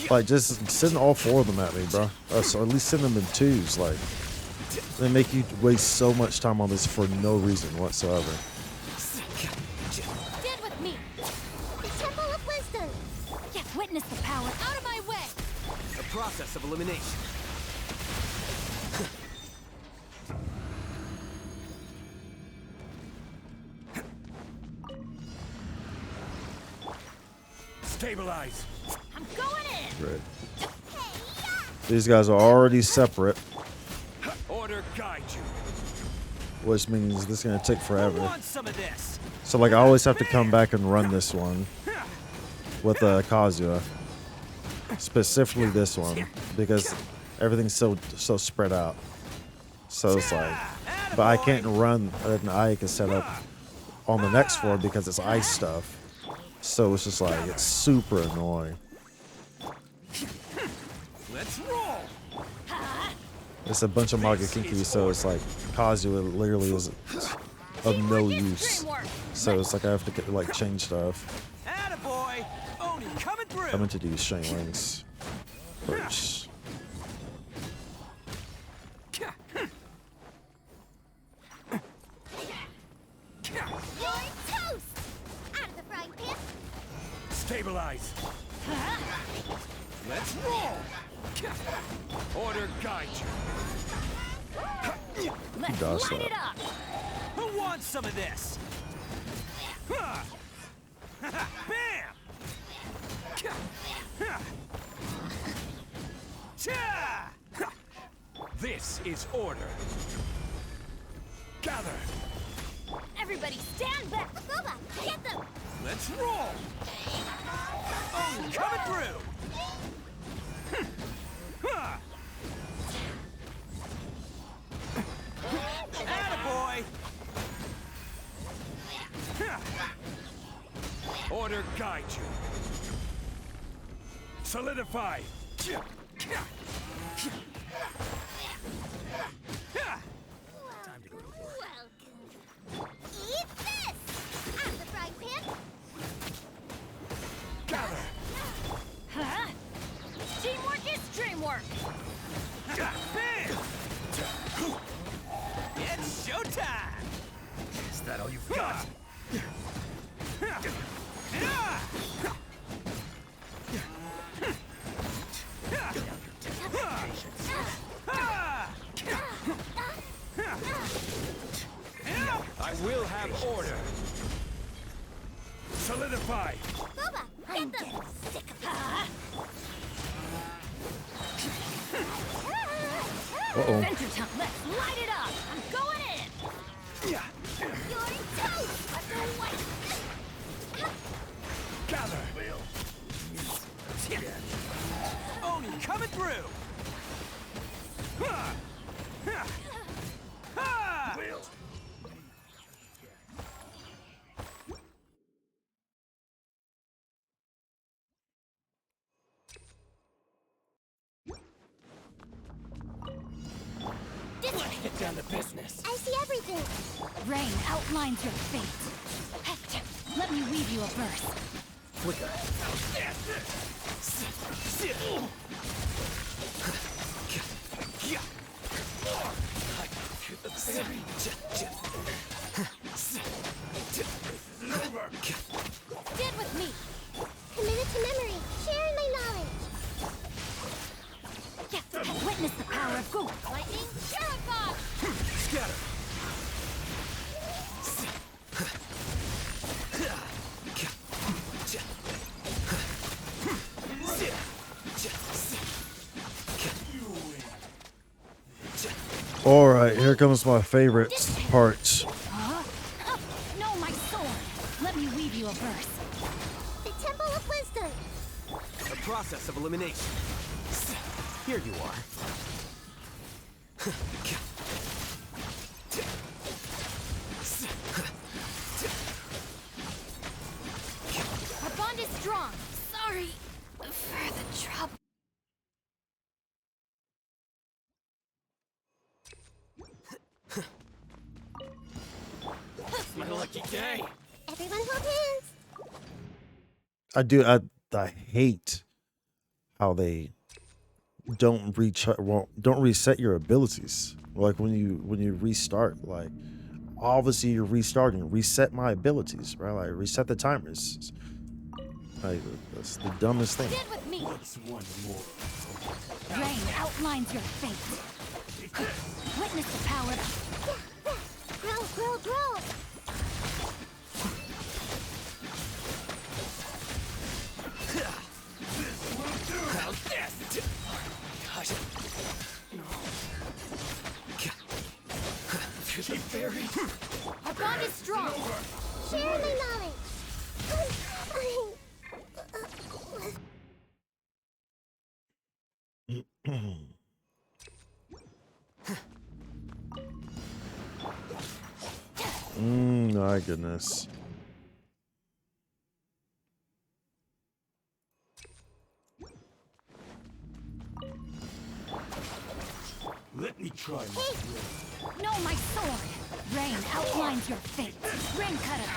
Like, just send all four of them at me, bro. So at least send them in twos, like. They make you waste so much time on this for no reason whatsoever. Stand with me. The Temple of Wisdom. Yeah, witness the power. Out of my way. A process of elimination. Stabilize. I'm going in. Right. These guys are already separate, Order guide you. which means this is gonna take forever. Want some of this? So like, I always have to come back and run this one with Kazuya, specifically this one, because everything's so spread out. So it's like, but I can't run an Ayaka setup on the next floor because it's ice stuff. So it's just like, it's super annoying. Let's roll. It's a bunch of Magakinki, so it's like Kazuya literally is of no use. So it's like I have to get, like, change stuff. Attaboy. Oni coming through. I'm going to do Chain Links first. You're toast. Out of the frying pan. Stabilize. Let's roll. Order guide you. Let's Does light that. it up. Who wants some of this? Bam! This is order. Gather. Everybody stand back. Roba, get them. Let's roll. Oh, coming through. Solidify! Time to go to work. Welcome. Eat this! I'm the frying pan. Gather! Huh? Teamwork is dreamwork! Bam! It's showtime! Is that all you've got? I will have order. Solidify! Boba, get them! Sick of Uh-oh. Adventure time, let's light it up! I'm going in! You're toast! After white! Gather! Oni coming through! Let's get down to business. I see everything! Rain outlines your fate. Let me weave you a verse. Flicker. Stand with me! Committed to memory, sharing my knowledge! Witness the power of Goop. Lightning, purified! Scatter. All right, here comes my favorite parts. Huh? No, my sword. Let me weave you a verse. The Temple of Wisdom! A process of elimination. Here you are. Our bond is strong. Sorry for the trouble. It's my lucky day. Everyone hold hands! I hate how they don't reset your abilities. Like when you restart, like obviously you're restarting. Reset my abilities, right? Like reset the timers. Like that's the dumbest thing. Stand with me. What's one more? Rain outlines your fate. Witness the power of... Grow, grow, grow! How's this? Gosh. Keep buried. Our bond is strong. Share my knowledge! My goodness. Let me try my No, my sword. Rain outlines your fate. Ring cutter.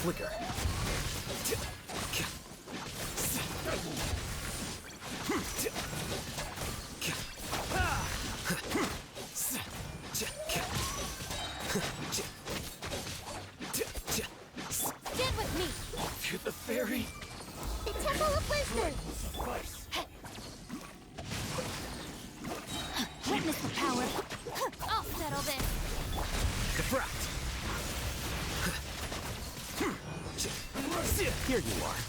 flicker. Stand with me. To the fairy. The Temple of Wisdom! Suffice. Witness the power. I'll settle this. Defract. Here you are.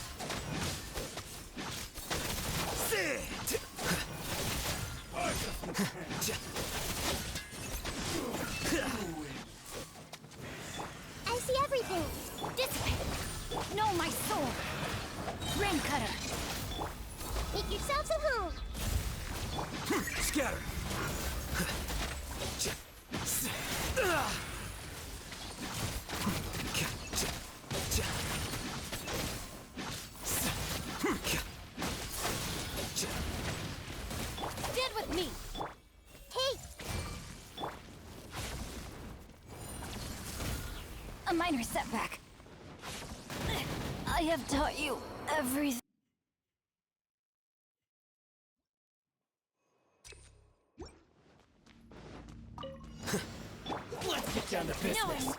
I see everything! Dissipate. No, my sword. Ring cutter. Make yourselves at home! Scatter. with me. Hey! A minor setback. I have taught you everything. Let's get down to business.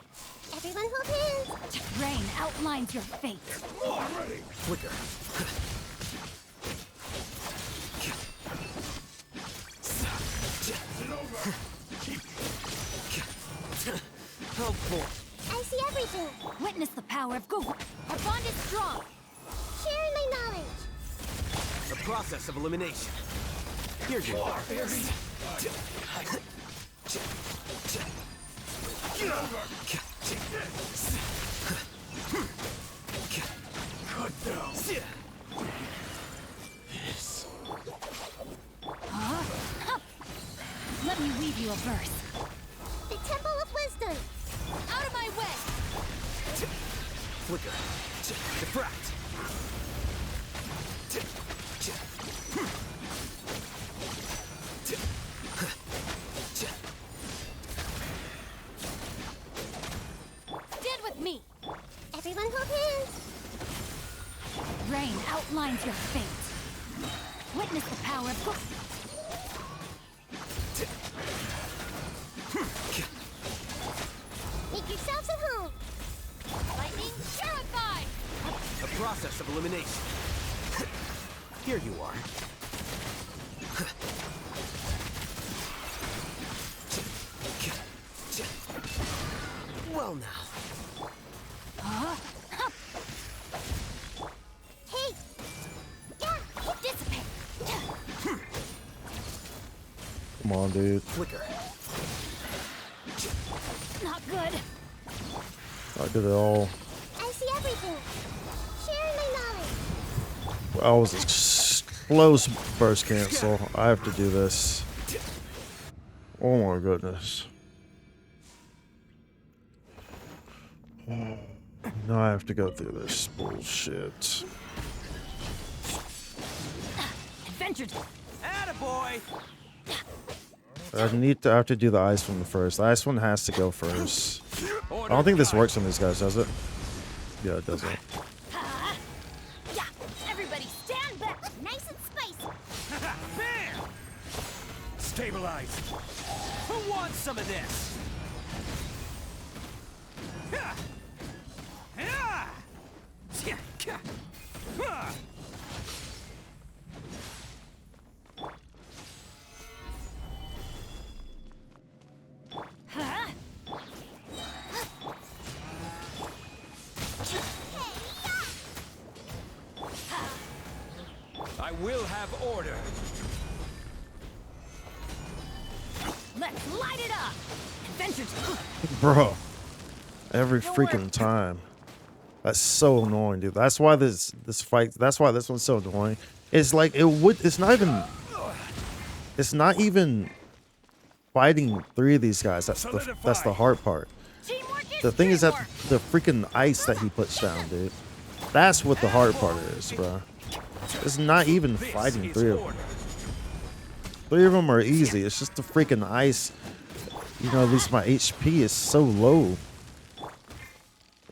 Everyone hold hands! Rain outlines your fate. Already. Flicker. Oh boy. I see everything! Witness the power of Google. Our bond is strong. Sharing my knowledge! The process of elimination. Here you are. Let me weave you a verse. The Temple of Wisdom! Out of my way! Flicker. Diffract. Stand with me. Everyone hold hands! Rain outlines your fate. Witness the power of Google. Make yourselves at home! Lightning purified! The process of elimination. Here you are. Well now. Hey! Yeah! Dissipate! Come on, dude. Flicker. Not good. Not good at all. I see everything! Sharing my knowledge! I was close burst cancel. I have to do this. Oh my goodness. Now I have to go through this bullshit. Adventure. Attaboy! I have to do the ice one first. The ice one has to go first. I don't think this works on these guys, does it? Yeah, it doesn't. Yeah, everybody stand back. Nice and spicy. Bam! Stabilize. Who wants some of this? I will have order. Let's light it up. Adventure. Bro. Every freaking time. That's so annoying, dude. That's why this fight, that's why this one's so annoying. It's like it's not even fighting three of these guys. That's the hard part. The thing is that the freaking ice that he puts down, dude. That's what the hard part is, bro. It's not even fighting three of them. Three of them are easy. It's just the freaking ice. You know, at least my HP is so low.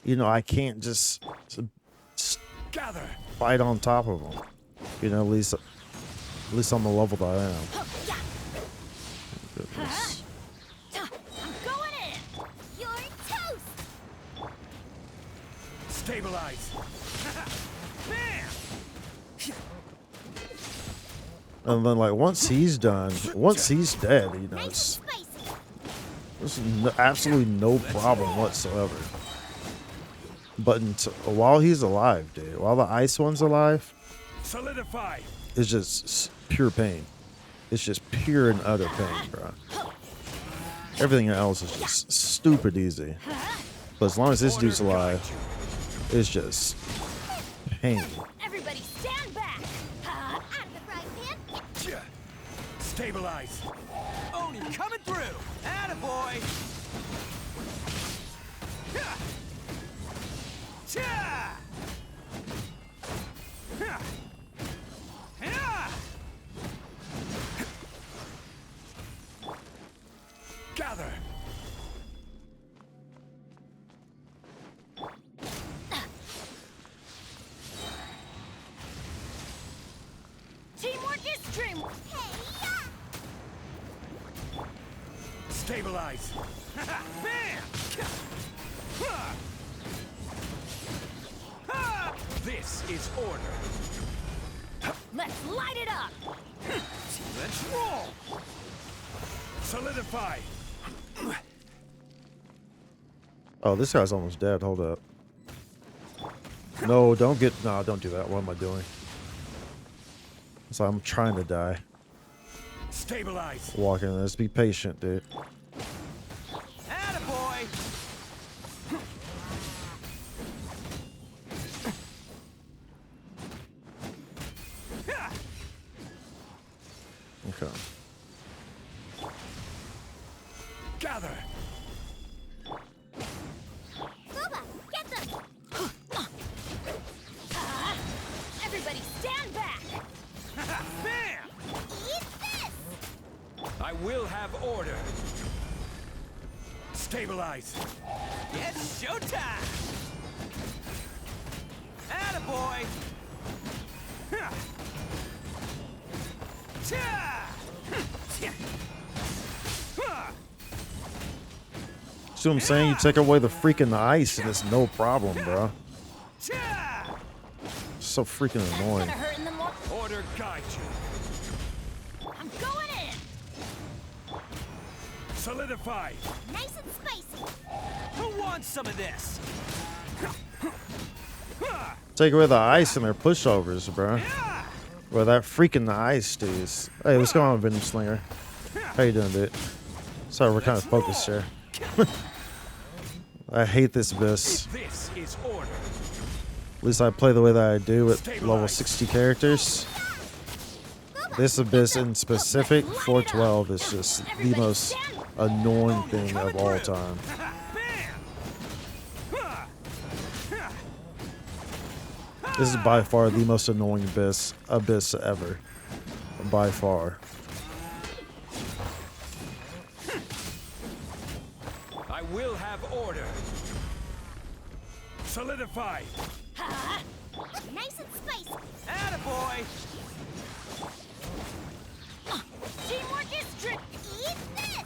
You know, I can't just fight on top of them. You know, at least on the level that I am. Goodness. I'm going in. You're toast. Stabilize. Bam! And then, like, once he's done, once he's dead, you know, there's absolutely no problem whatsoever. But while he's alive, dude, while the ice one's alive, Solidify. it's just pure pain. It's just pure and utter pain, bro. Everything else is just stupid easy. But as long as this dude's alive, it's just pain. Everybody stand back. Out of the frying pan. Stabilize. Oni coming through. Attaboy. Gather! Teamwork is dreamwork. Stabilize! Bam! This is order. Let's light it up. Let's roll! Solidify! Oh, this guy's almost dead. Hold up. No, don't get... No, don't do that. What am I doing? So I'm trying to die. Stabilize! Walk in this. Be patient, dude. Attaboy! Okay. Gather! Boba, get them! Everybody stand back! Bam! Eat this! I will have order. Stabilize! It's showtime! Attaboy! See what I'm saying? You take away the freaking ice and it's no problem, bro. So freaking annoying. Order guide you. I'm going in! Solidify! Nice and spicy! Who wants some of this? Take away the ice and their pushovers, bro. Bro, that freaking ice, dudes. Hey, what's going on, Venom Slinger? How you doing, dude? Sorry, we're kind of focused here. I hate this abyss. This is order. At least I play the way that I do with level 60 characters. This abyss in specific, 412, is just the most annoying thing of all time. This is by far the most annoying abyss ever. By far. I will have order. Solidify! Nice and spicy! Attaboy! Teamwork is trick. Eat this!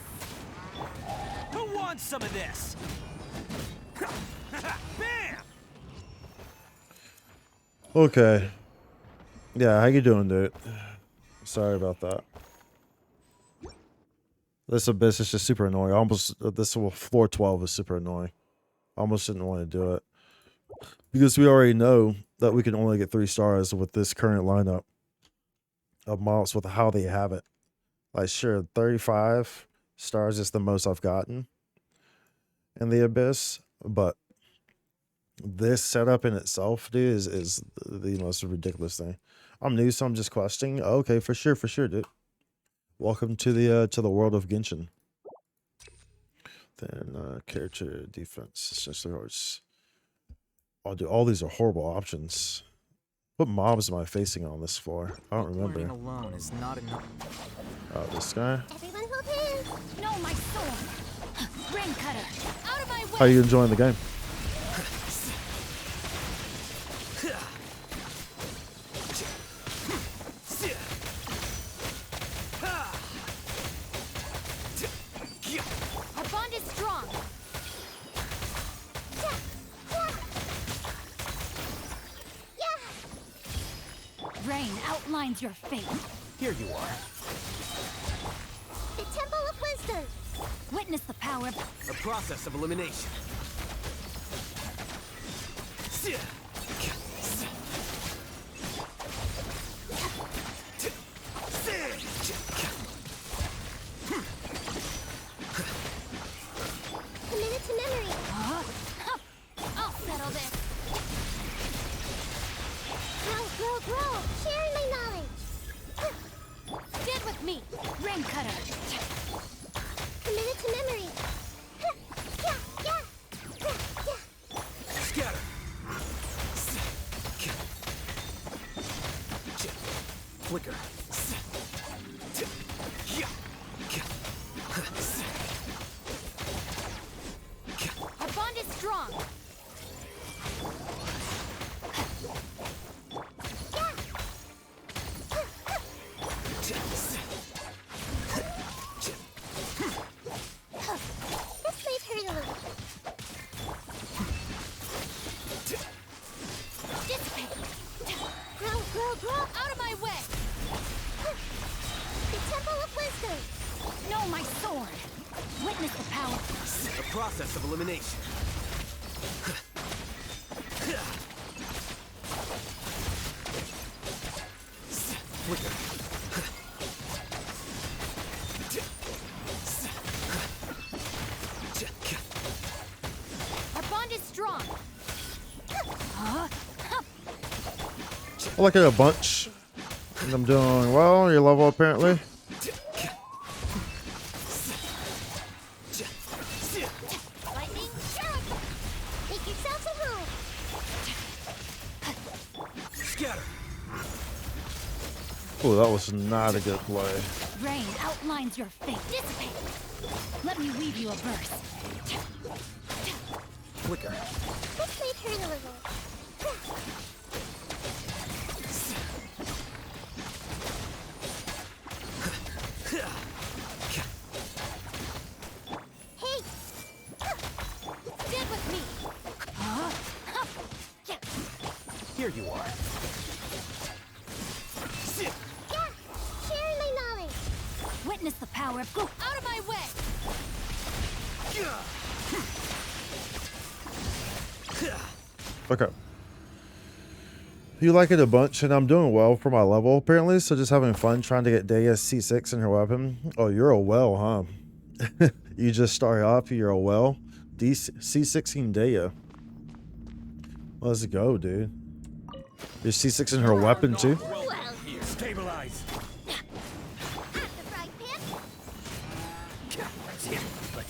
Who wants some of this? Bam! Okay. Yeah, how you doing, dude? Sorry about that. This abyss is just super annoying. This floor 12 is super annoying. I almost didn't want to do it. Because we already know that we can only get 3 stars with this current lineup of mobs with how they have it. Like, sure, 35 stars is the most I've gotten in the abyss, but this setup in itself, dude, is the most ridiculous thing. I'm new, so I'm just questioning. Okay, for sure, dude. Welcome to the world of Genshin. Then character defense, essentially horse. Oh, dude, all these are horrible options. What mobs am I facing on this floor? I don't remember. Learning alone is not enough. Oh, this guy. Everyone hold hands! No, my sword! Rain cutter! Out of my way! How are you enjoying the game? Our bond is strong! Rain outlines your fate. Here you are. The Temple of Wisdom! Witness the power. A process of elimination. Commit it to memory. I'll settle this. Grow. Sharing my knowledge. Stand with me. Rain cutter. Commit it to memory. Scatter. Flicker. process of elimination. Flicker. Our bond is strong. I like it a bunch. And I'm doing well. Your level apparently. Lightning, sharp. Make yourselves a ruin. Scatter. Oh, that was not a good play. Rain outlines your fate. Dissipate. Let me weave you a verse. Flicker. Let's make her a little. Hey! Stand with me. Here you are. Yeah, sharing my knowledge. Witness the power of go out of my way. Okay. You like it a bunch, and I'm doing well for my level apparently. So just having fun trying to get Daya C6 in her weapon. Oh, you're a well, huh? You just start off. You're a well. C16 Daya. Let's go, dude. You're C6 in her weapon too. Stabilize.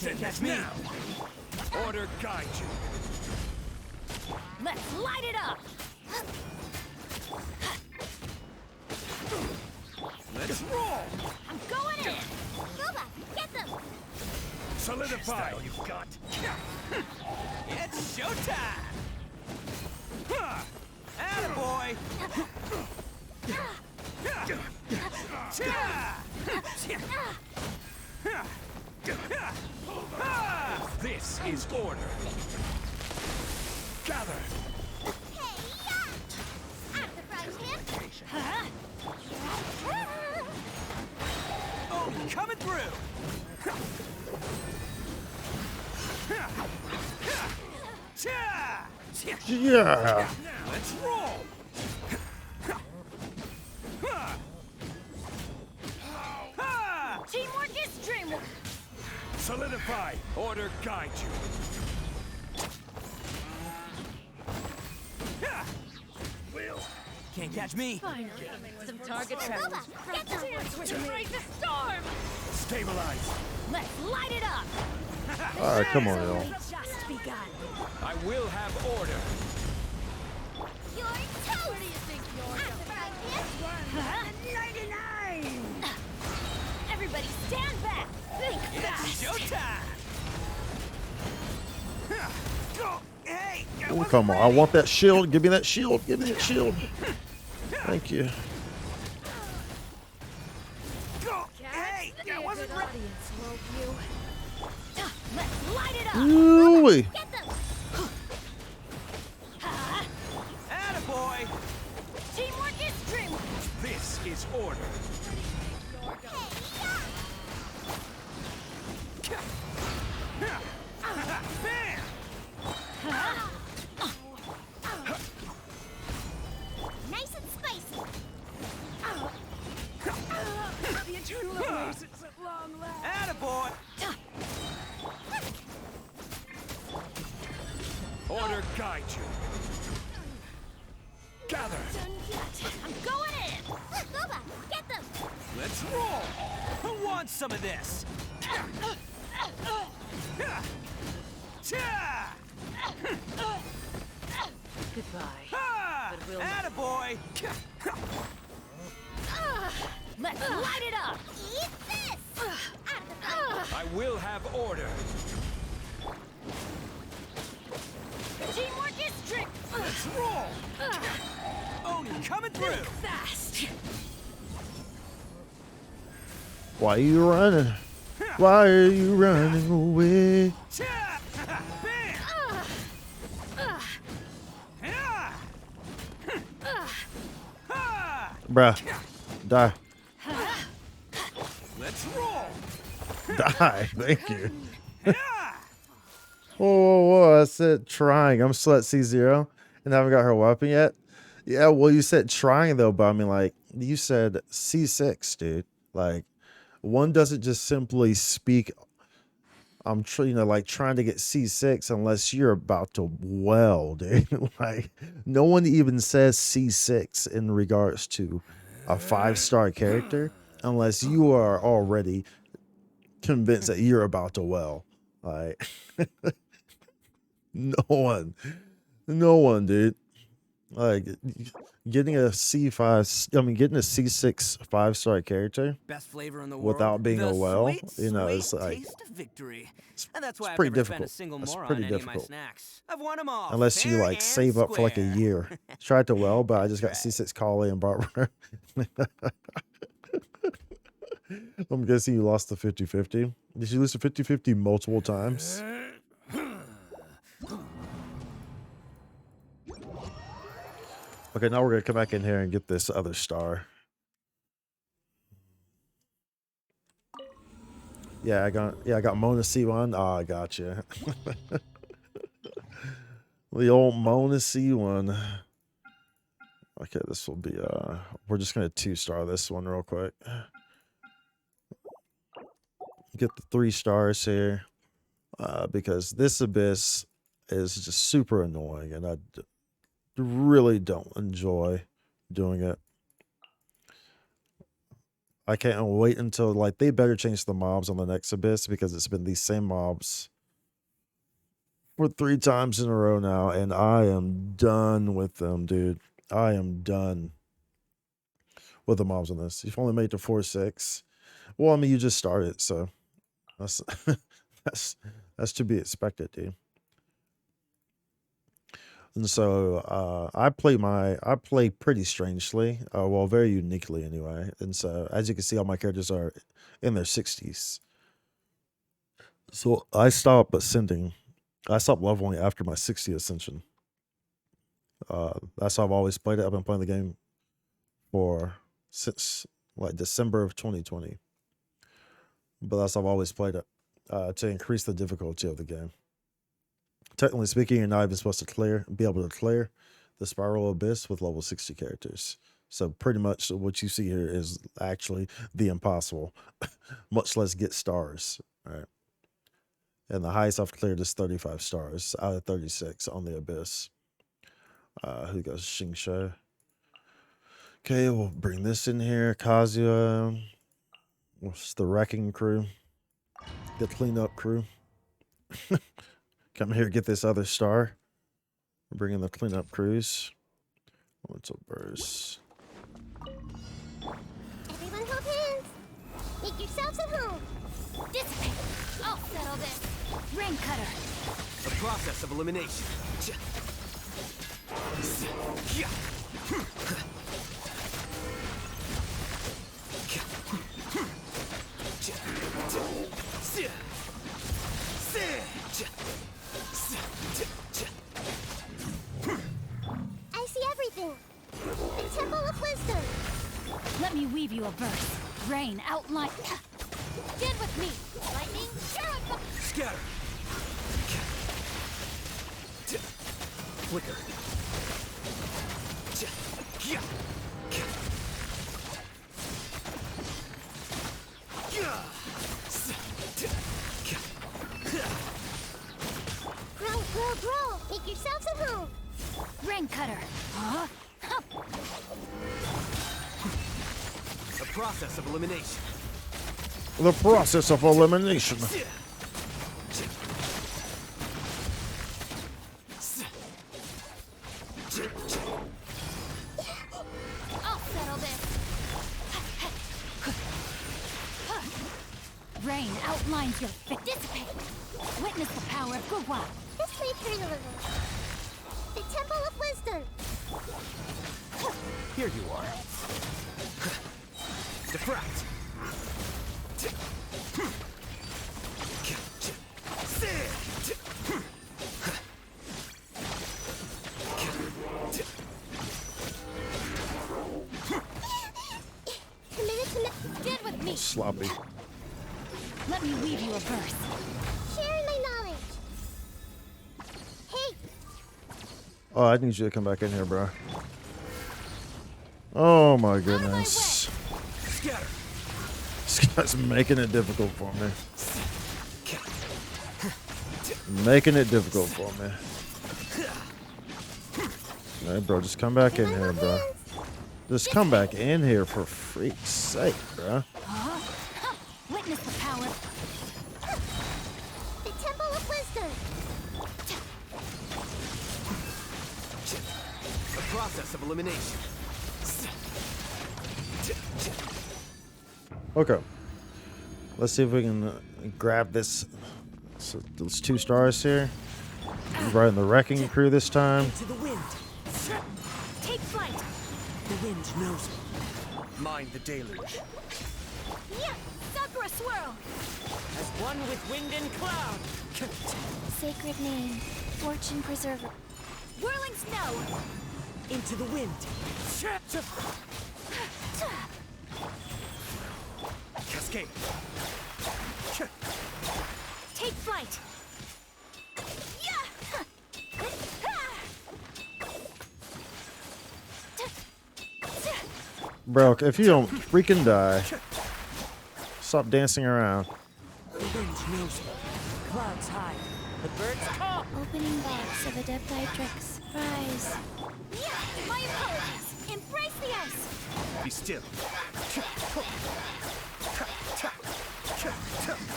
Can't catch me. Order guide you. Let's light it up. Let's roll. I'm going in. Boba, get them. Solidify. All you've got. It's showtime. Attaboy. This is order. Gather. Oh, coming through. Yeah. Let's roll. Teamwork is dreamwork. Solidify. Order guide you. Can't catch me. Some target practice. Get the chance to break the storm. Stabilize. Let's light it up. All right, come on, y'all. Just begun. I will have order. You're toast. Where do you think you're going? 99. Everybody stand back. Think fast. It's showtime. Hey. Oh, come on. I want that shield. Give me that shield. Give me that shield. Thank you. Hey, I wasn't ready. Let's light it up. Ooh-wee. Get them. Attaboy. Teamwork is dreamwork. This is order. Bam! Nice and spicy. The eternal oasis at long last. Attaboy. Order guide you. Gather. I'm going in. Boba, get them. Let's roll. Who wants some of this? Goodbye. Goodwill. Attaboy. Let's light it up. Eat this. I will have order. Teamwork is strict. Let's roll. Oh, coming through. Fast. Why are you running? Why are you running away? Bruh. Die. Let's roll. Die. Thank you. Whoa. I said trying. I'm still at C0 and haven't got her weapon yet. Yeah, well, you said trying though, but I mean, like, you said C6, dude. Like, one doesn't just simply speak. Like trying to get C6 unless you're about to well, dude. Like, no one even says C6 in regards to a 5-star character unless you are already convinced that you're about to well. Like, no one, dude. Like, getting a C5, I mean, getting a C6 5-star character Best flavor in the without world. being The a well, sweet, it's sweet like, taste of victory. And that's why it's I've pretty never spent a difficult. single That's more on pretty any of my difficult. snacks. I've won them all. Unless you fair like and save up for like a square. year. Tried to well, but I just got C6 Collie and Barbara. I'm guessing you lost the 50-50. Did you lose the 50-50 multiple times? Okay, now we're gonna come back in here and get this other star. Yeah, I got Mona C1. Oh, I got you. The old Mona C1. Okay, this will be we're just gonna 2-star this one real quick. Get the 3 stars here. Because this abyss is just super annoying and I really don't enjoy doing it. I can't wait until, like, they better change the mobs on the next abyss because it's been these same mobs for 3 times in a row now and I am done with them, dude. I am done with the mobs on this. You've only made it to 4-6. Well, I mean, you just started, so that's that's to be expected, dude. And so I play pretty strangely, well, very uniquely anyway. And so as you can see, all my characters are in their 60s. So I stopped ascending. I stopped leveling after my 60th ascension. That's how I've always played it. I've been playing the game since like December of 2020. But that's how I've always played it, to increase the difficulty of the game. Technically speaking, you're not even supposed to be able to clear the Spiral Abyss with level 60 characters. So pretty much what you see here is actually the impossible, much less get stars. All right. And the highest I've cleared is 35 stars out of 36 on the Abyss. Who goes? Xingshe. Okay, we'll bring this in here. Kazuya. What's the wrecking crew? The cleanup crew. Come here, get this other star. Bring in the cleanup crews. What's a burst? Everyone hold hands. Make yourselves at home. Dissipate. I'll settle this. Rain cutter. The process of elimination. I see everything. The Temple of Wisdom. Let me weave you a verse. Rain outline. Get with me. Lightning. Scatter. Flicker. Grow. Make yourselves at home. Rain cutter. Huh? The process of elimination. The process of elimination. I'll settle this. Rain outlines your fit. Dissipate. Witness the power of Gugwa. This may hurt a little. The Temple of Wisdom. Here you are. Diffract. Get with me. Sloppy. Let me weave you a verse. Sharing my knowledge. Oh, I need you to come back in here, bro. Oh my goodness. Scatter. This guy's making it difficult for me. Making it difficult for me. Hey, bro, just come back in here, bro. Just come back in here for freak's sake, bro. Witness the power. The Temple of Wisdom. The process of elimination. Okay. Let's see if we can grab this. So those 2 stars here. Right in the wrecking crew this time. Into the wind. Take flight. The wind knows me. Mind the deluge. Yeah, Sakura swirl. As one with wind and cloud. Sacred name, fortune preserver. Whirling snow. Into the wind. Cascade. Take flight. Bro, if you don't freaking die, stop dancing around. The wind knows me. Clouds high. The birds call. Opening box of Adeptitrix. Rise. Yeah, my apologies. Embrace the ice. Be still.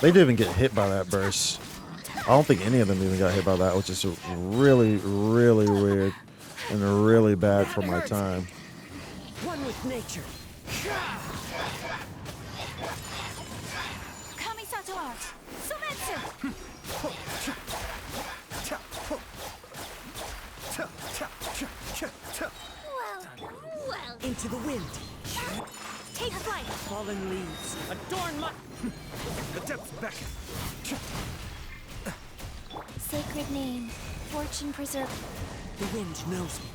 They didn't even get hit by that burst. I don't think any of them even got hit by that, which is really, really weird and really bad for my time. One with nature. Kamisato art. Sumetsu. Well. Into the wind. Take flight. Fallen leaves. Adorn my... The depths beckon. Sacred name, fortune preserver. The wind knows me.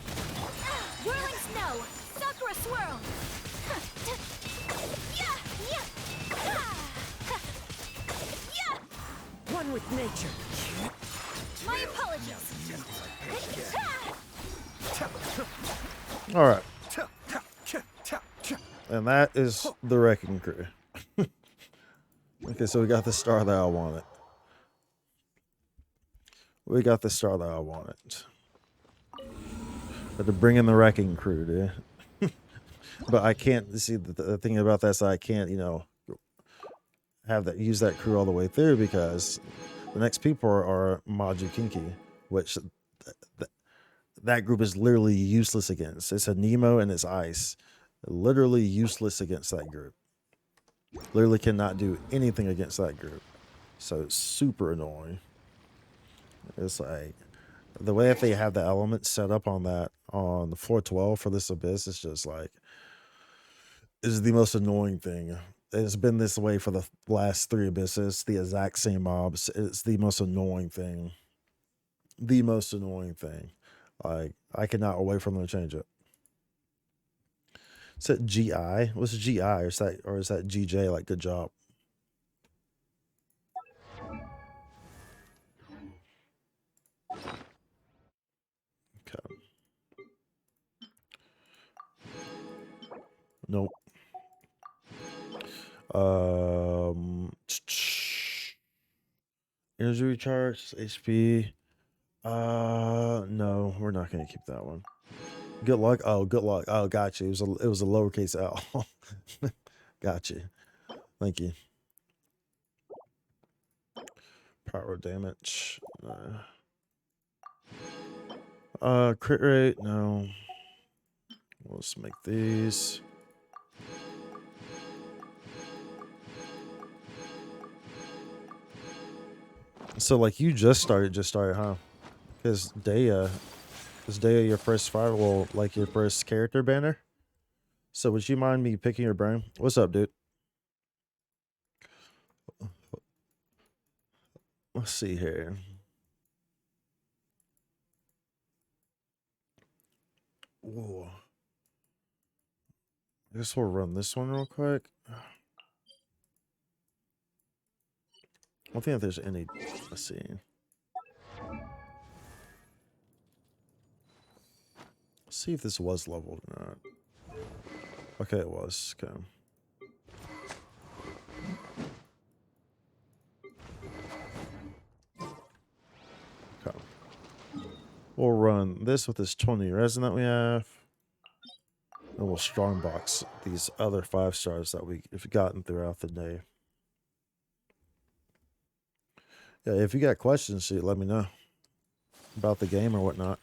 Whirling snow. Sakura swirl. Yeah. One with nature. My apologies. All right. And that is the wrecking crew. Okay, so we got the star that I wanted. We got the star that I wanted. But to bring in the wrecking crew, dude. But I can't see the thing about that is I can't, you know, have that use that crew all the way through because the next people are Maju Kinki, which that group is literally useless against. It's a Nemo and it's Ice. Literally useless against that group. Literally cannot do anything against that group. So it's super annoying. It's like the way that they have the elements set up on that on the floor 12 for this abyss is just like is the most annoying thing. It's been this way for the last 3 abysses, the exact same mobs. It's the most annoying thing. The most annoying thing. Like I cannot wait for them to change it. Is that GI? What's GI? Or is that GJ? Like good job. Okay. Nope. Energy recharge, HP. No, we're not gonna keep that one. Good luck. Oh, good luck. Oh, gotcha. It was a lowercase L. Gotcha. Thank you. Power damage. Crit rate. No. Let's make these. So like you just started, huh? Because Daya, is Daya your first fire? Well, like your first character banner? So would you mind me picking your brain? What's up, dude? Let's see here. Whoa. I guess we'll run this one real quick. I don't think if there's any. Let's see. See if this was leveled or not. Okay, it was. Okay. Okay. We'll run this with this 20 resin that we have. And we'll strongbox these other 5 stars that we've gotten throughout the day. Yeah, if you got questions, let me know about the game or whatnot.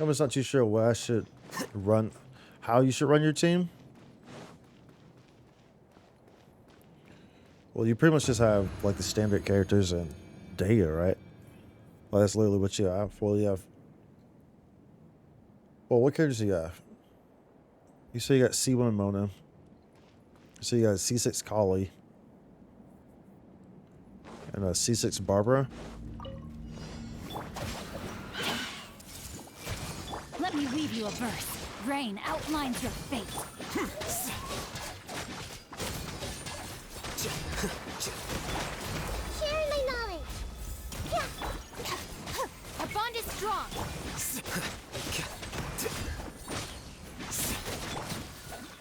I'm just not too sure what I should run, how you should run your team. Well, you pretty much just have like the standard characters and Daya, right? Well, that's literally what you have. Well, you have. Well, what characters do you have? You say you got C1 Mona. So you got C6 Kali. And a C6 Barbara. Let me weave you a verse. Rain outlines your fate. Sharing my knowledge. Our bond is strong.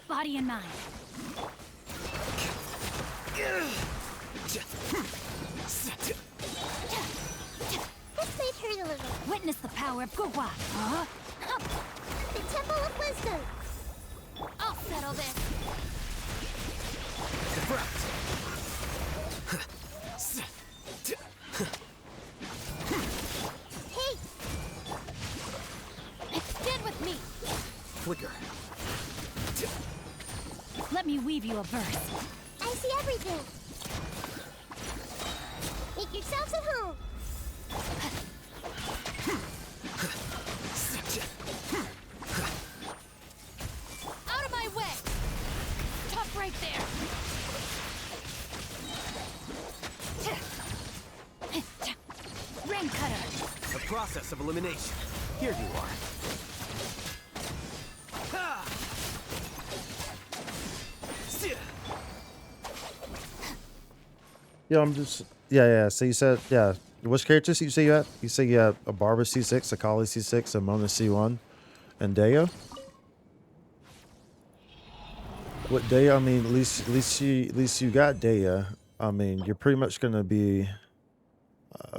Body and mind. This may hurt a little. Witness the power of Gurwa. Huh? The Temple of Wisdom. I'll settle this. Hey! Stand with me. Flicker. Let me weave you a verse. I see everything. Make yourselves at home. Out of my way. Tough right there. Ring cutter. The process of elimination. Here you are. Yeah, I'm just. Yeah. So you said, yeah. Which characters you say you had? You say you had a Barbara C6, a Kali C6, a Mona C1, and Daya? What Daya? I mean, at least you got Daya. I mean, you're pretty much gonna be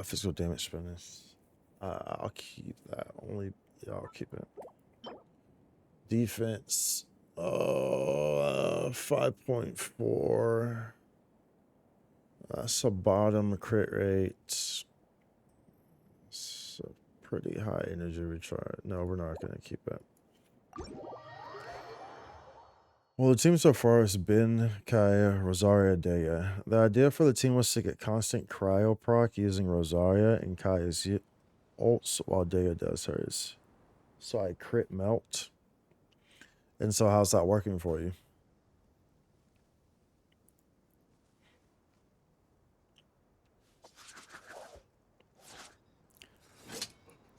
physical damage bonus. I'll keep that. Yeah, I'll keep it. Defense. 5.4. That's a bottom crit rate. It's a pretty high energy recharge. No, we're not going to keep it. Well, the team so far has been Kaya, Rosaria, Daya. The idea for the team was to get constant cryo proc using Rosaria and Kaya's ults while Daya does hers. So I crit melt. And so how's that working for you?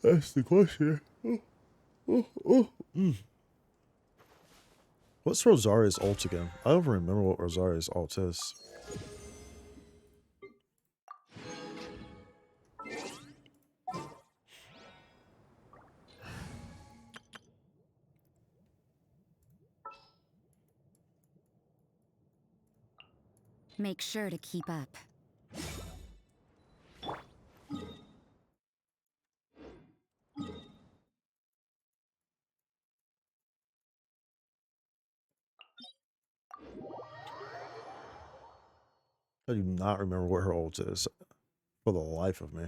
That's the question. What's Rosaria's ult again? I don't remember what Rosaria's ult is. Make sure to keep up. I do not remember what her ult is for the life of me.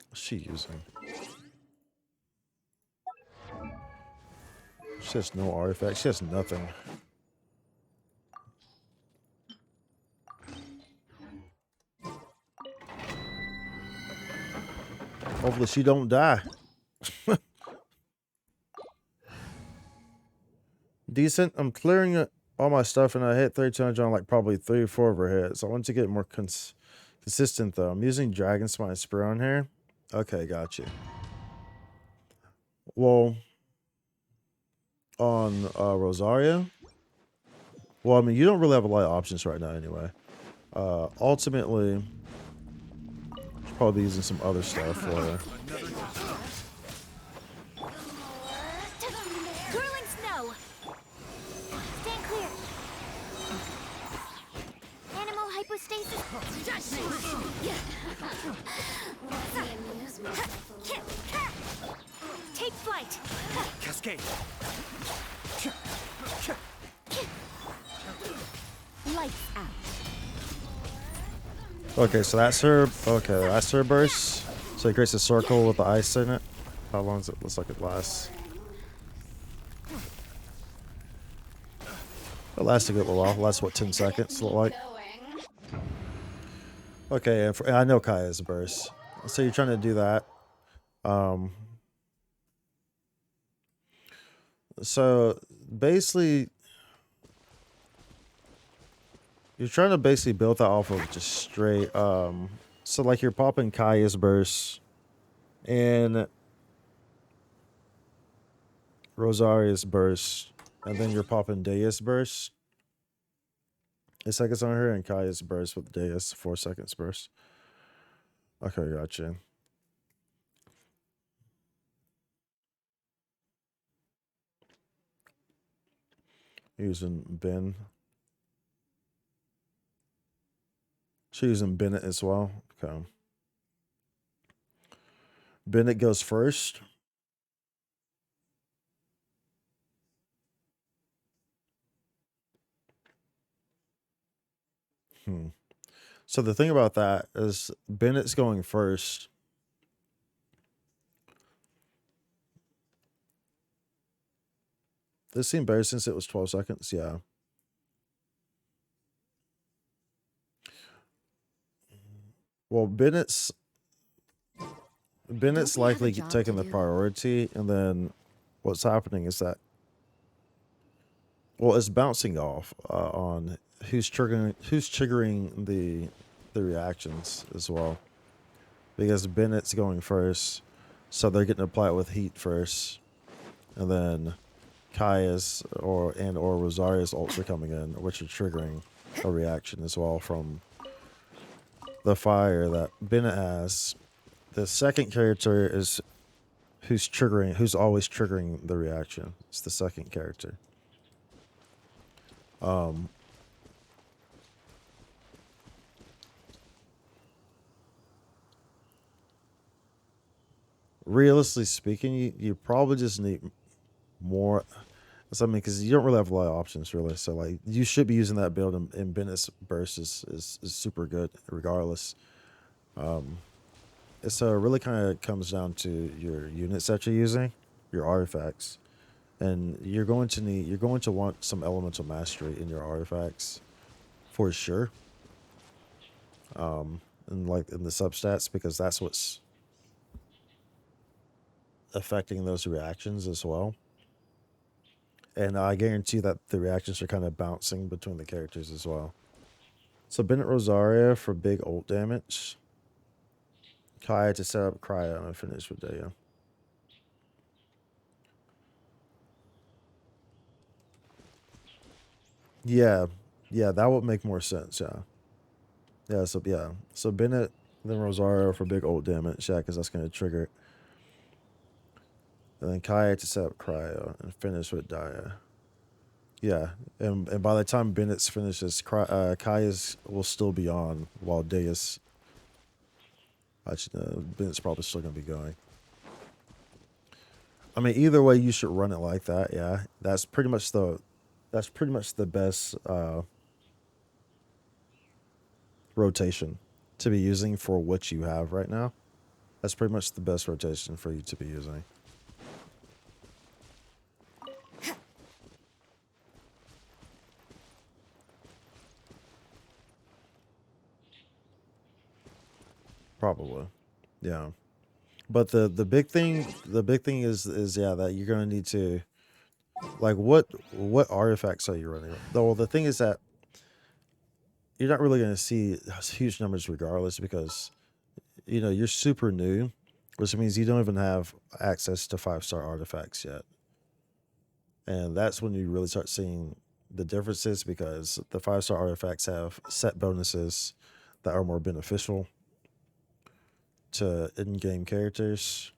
What's she using? She has no artifact. She has nothing. Hopefully she don't die. Decent. I'm clearing all my stuff and I hit 3,200 on like probably 3 or 4 of her hits. I want to get more Consistent though. I'm using Dragon Spine Spear on here. Okay, got you. Well, on Rosaria. Well, I mean, you don't really have a lot of options right now anyway. Ultimately, should probably be using some other stuff for her. Curling snow! Stand clear! Animal hypostasis! Take flight! Cascade. Lights out. Okay, so that's her. Okay, that's her burst. So it creates a circle with the ice in it. How long does it looks like it lasts? It lasts a good little while. Lasts what, 10 seconds? Look like. Okay, and I know Kaya's burst. So you're trying to do that. So basically, you're trying to basically build that off of just straight. So like you're popping Kaya's burst and Rosaria's burst, and then you're popping Dea's burst. 8 seconds on her, and Kaya's burst with Dea's 4 seconds burst. Okay, gotcha. Using Ben. She's using Bennett as well. Okay. Bennett goes first. So the thing about that is Bennett's going first. This seemed better since it was 12 seconds. Yeah. Well, Bennett's likely taking the priority, and then what's happening is that, well, it's bouncing off on who's triggering the reactions as well, because Bennett's going first, so they're getting to apply it with heat first, and then Kaya's or Rosaria's ults are coming in, which are triggering a reaction as well from the fire that Bennett has. The second character is who's always triggering the reaction. It's the second character. Realistically speaking, you probably just need more. I mean, because you don't really have a lot of options, really. So, like, you should be using that build, and Bennett's burst is super good, regardless. So it really kind of comes down to your units that you're using, your artifacts, and you're going to want some elemental mastery in your artifacts, for sure. And like in the substats, because that's what's affecting those reactions as well. And I guarantee that the reactions are kind of bouncing between the characters as well. So Bennett Rosaria for big ult damage. Kaya to set up Cryo and finish with Daya. Yeah, that would make more sense. Yeah. So Bennett then Rosario for big ult damage. Yeah, because that's gonna trigger it. And then Kaya to set up Cryo and finish with Daya. Yeah, and by the time Bennett's finishes, Kaya's will still be on while Daya's. Actually, Bennett's probably still gonna be going. I mean, either way, you should run it like that. Yeah, that's pretty much the best rotation to be using for what you have right now. That's pretty much the best rotation for you to be using. Probably, yeah. But the big thing is yeah, that you're gonna need to, like, what artifacts are you running? Though the thing is that you're not really going to see huge numbers regardless because, you know, you're super new, which means you don't even have access to 5-star artifacts yet. And that's when you really start seeing the differences because the 5-star artifacts have set bonuses that are more beneficial to in-game characters.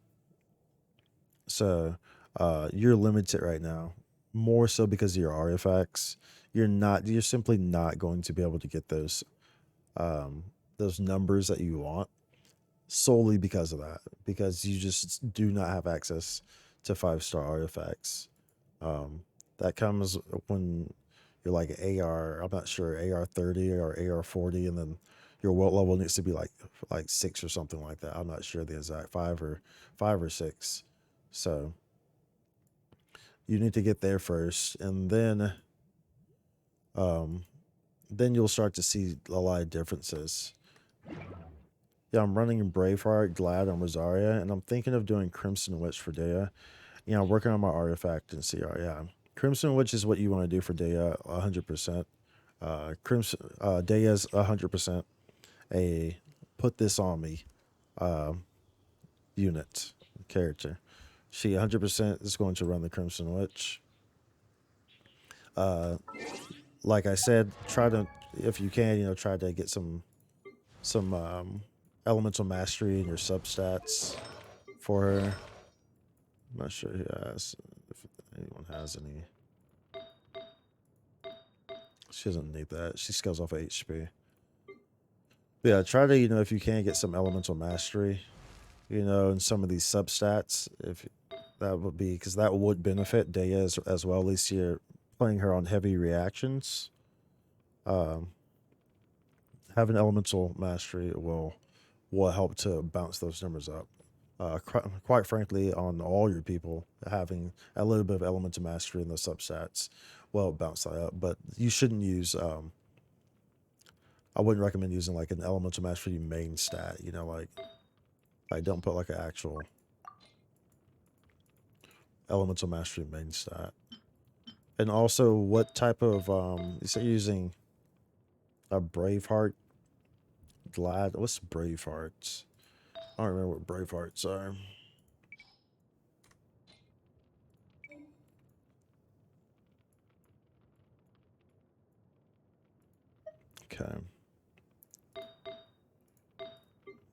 So you're limited right now, more so because of your artifacts. You're simply not going to be able to get those numbers that you want solely because of that, because you just do not have access to 5-star artifacts. That comes when you're like AR, I'm not sure, AR 30 or AR 40, and then your world level needs to be like 6 or something like that. I'm not sure the exact 5 or 6. So you need to get there first, and then you'll start to see a lot of differences. Yeah, I'm running Braveheart, Glad, and Rosaria, and I'm thinking of doing Crimson Witch for Dea. You know, working on my artifact and CR. Yeah, Crimson Witch is what you want to do for Dea, 100%. Crimson Dea's 100% a put this on me unit character. She 100% is going to run the Crimson Witch. Like I said, try to, if you can, you know, try to get some elemental mastery in your substats for her. I'm not sure if anyone has any. She doesn't need that. She scales off of HP. But yeah, try to, you know, if you can get some elemental mastery, you know, in some of these substats, if that would be, because that would benefit Dea as well. At least you're playing her on heavy reactions. Having elemental mastery will help to bounce those numbers up. Quite frankly, on all your people, having a little bit of elemental mastery in those substats will bounce that up. But you shouldn't use. I wouldn't recommend using like an elemental mastery main stat. You know, like don't put like an actual elemental mastery main stat. And also, what type of you say you're using a Braveheart, Glad? What's Bravehearts? I don't remember what Bravehearts are. Okay.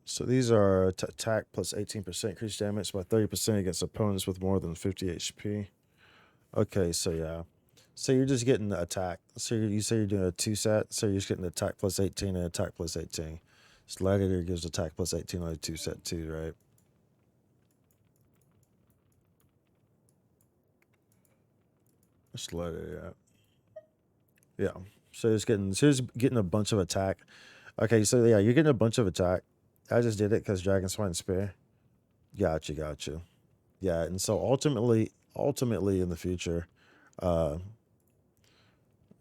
So these are attack plus 18% increased damage by 30% against opponents with more than 50 HP. Okay, so yeah. So you're just getting the attack. So you say you're doing a 2-set, so you're just getting attack plus 18 and attack plus 18. Gladiator gives attack plus 18 on a 2-set too, right? Gladiator, yeah. Yeah. So it's getting a bunch of attack. Okay, so yeah, you're getting a bunch of attack. I just did it because Dragon Spine Spear. Gotcha. Yeah, and so ultimately in the future,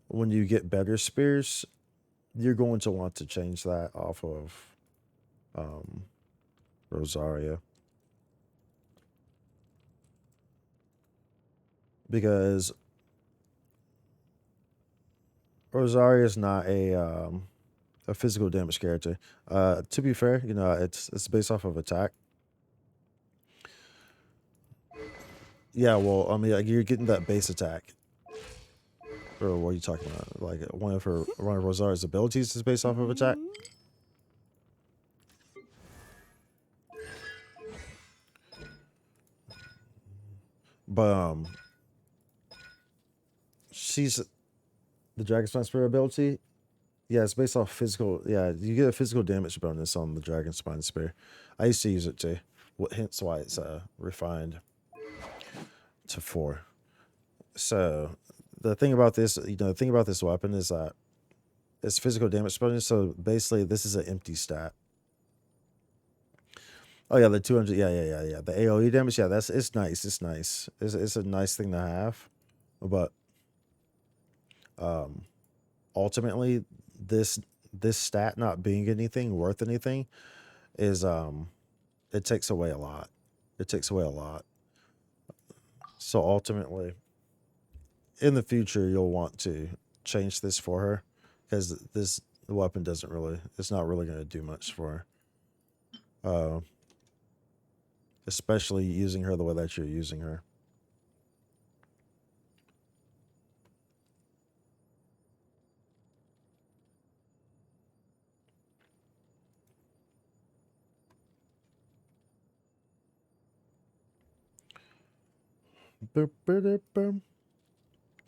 when you get better spears, you're going to want to change that off of Rosaria. Because Rosaria is not a physical damage character. To be fair, you know, it's based off of attack. Yeah, well, I mean, like, you're getting that base attack. Or what are you talking about? Like one of Rosaria's abilities is based off of attack. But she's the Dragon Spine Spear ability. Yeah, it's based off physical. Yeah, you get a physical damage bonus on the Dragon Spine Spear. I used to use it too. Hence why it's refined to 4. So the thing about this, you know, the thing about this weapon is that it's physical damage bonus. So basically, this is an empty stat. Oh yeah, the 200. Yeah. The AOE damage. Yeah, it's nice. It's nice. It's a nice thing to have, but ultimately, this stat not being anything worth anything is it takes away a lot. It takes away a lot. So ultimately, in the future, you'll want to change this for her because this the weapon doesn't really, it's not really going to do much for her. Especially using her the way that you're using her.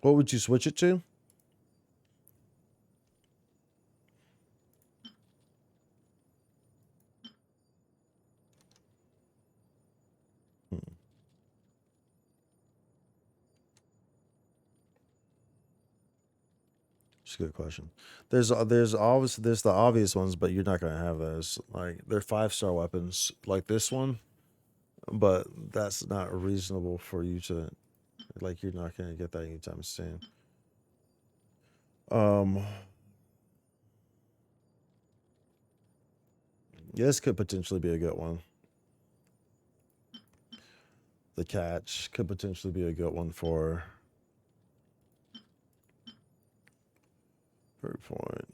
What would you switch it to? It's a good question. There's obviously there's the obvious ones, but you're not gonna have those. Like they're 5-star weapons, like this one, but that's not reasonable for you to, like, you're not gonna get that anytime soon. Yeah, this could potentially be a good one. The catch could potentially be a good one for Bird Point.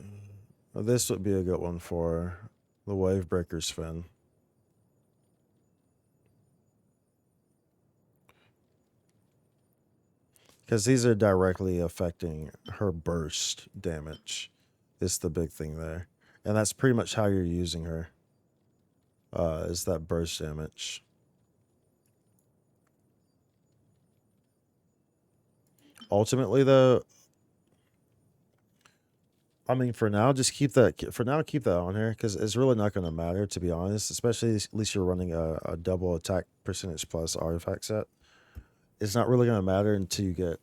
This would be a good one for the Wavebreaker Sven. Because these are directly affecting her burst damage. Is the big thing there. And that's pretty much how you're using her. Is that burst damage. Ultimately, though, I mean, for now, just keep that. For now, keep that on here because it's really not going to matter, to be honest. Especially at least you're running a double attack percentage plus artifact set. It's not really going to matter until you get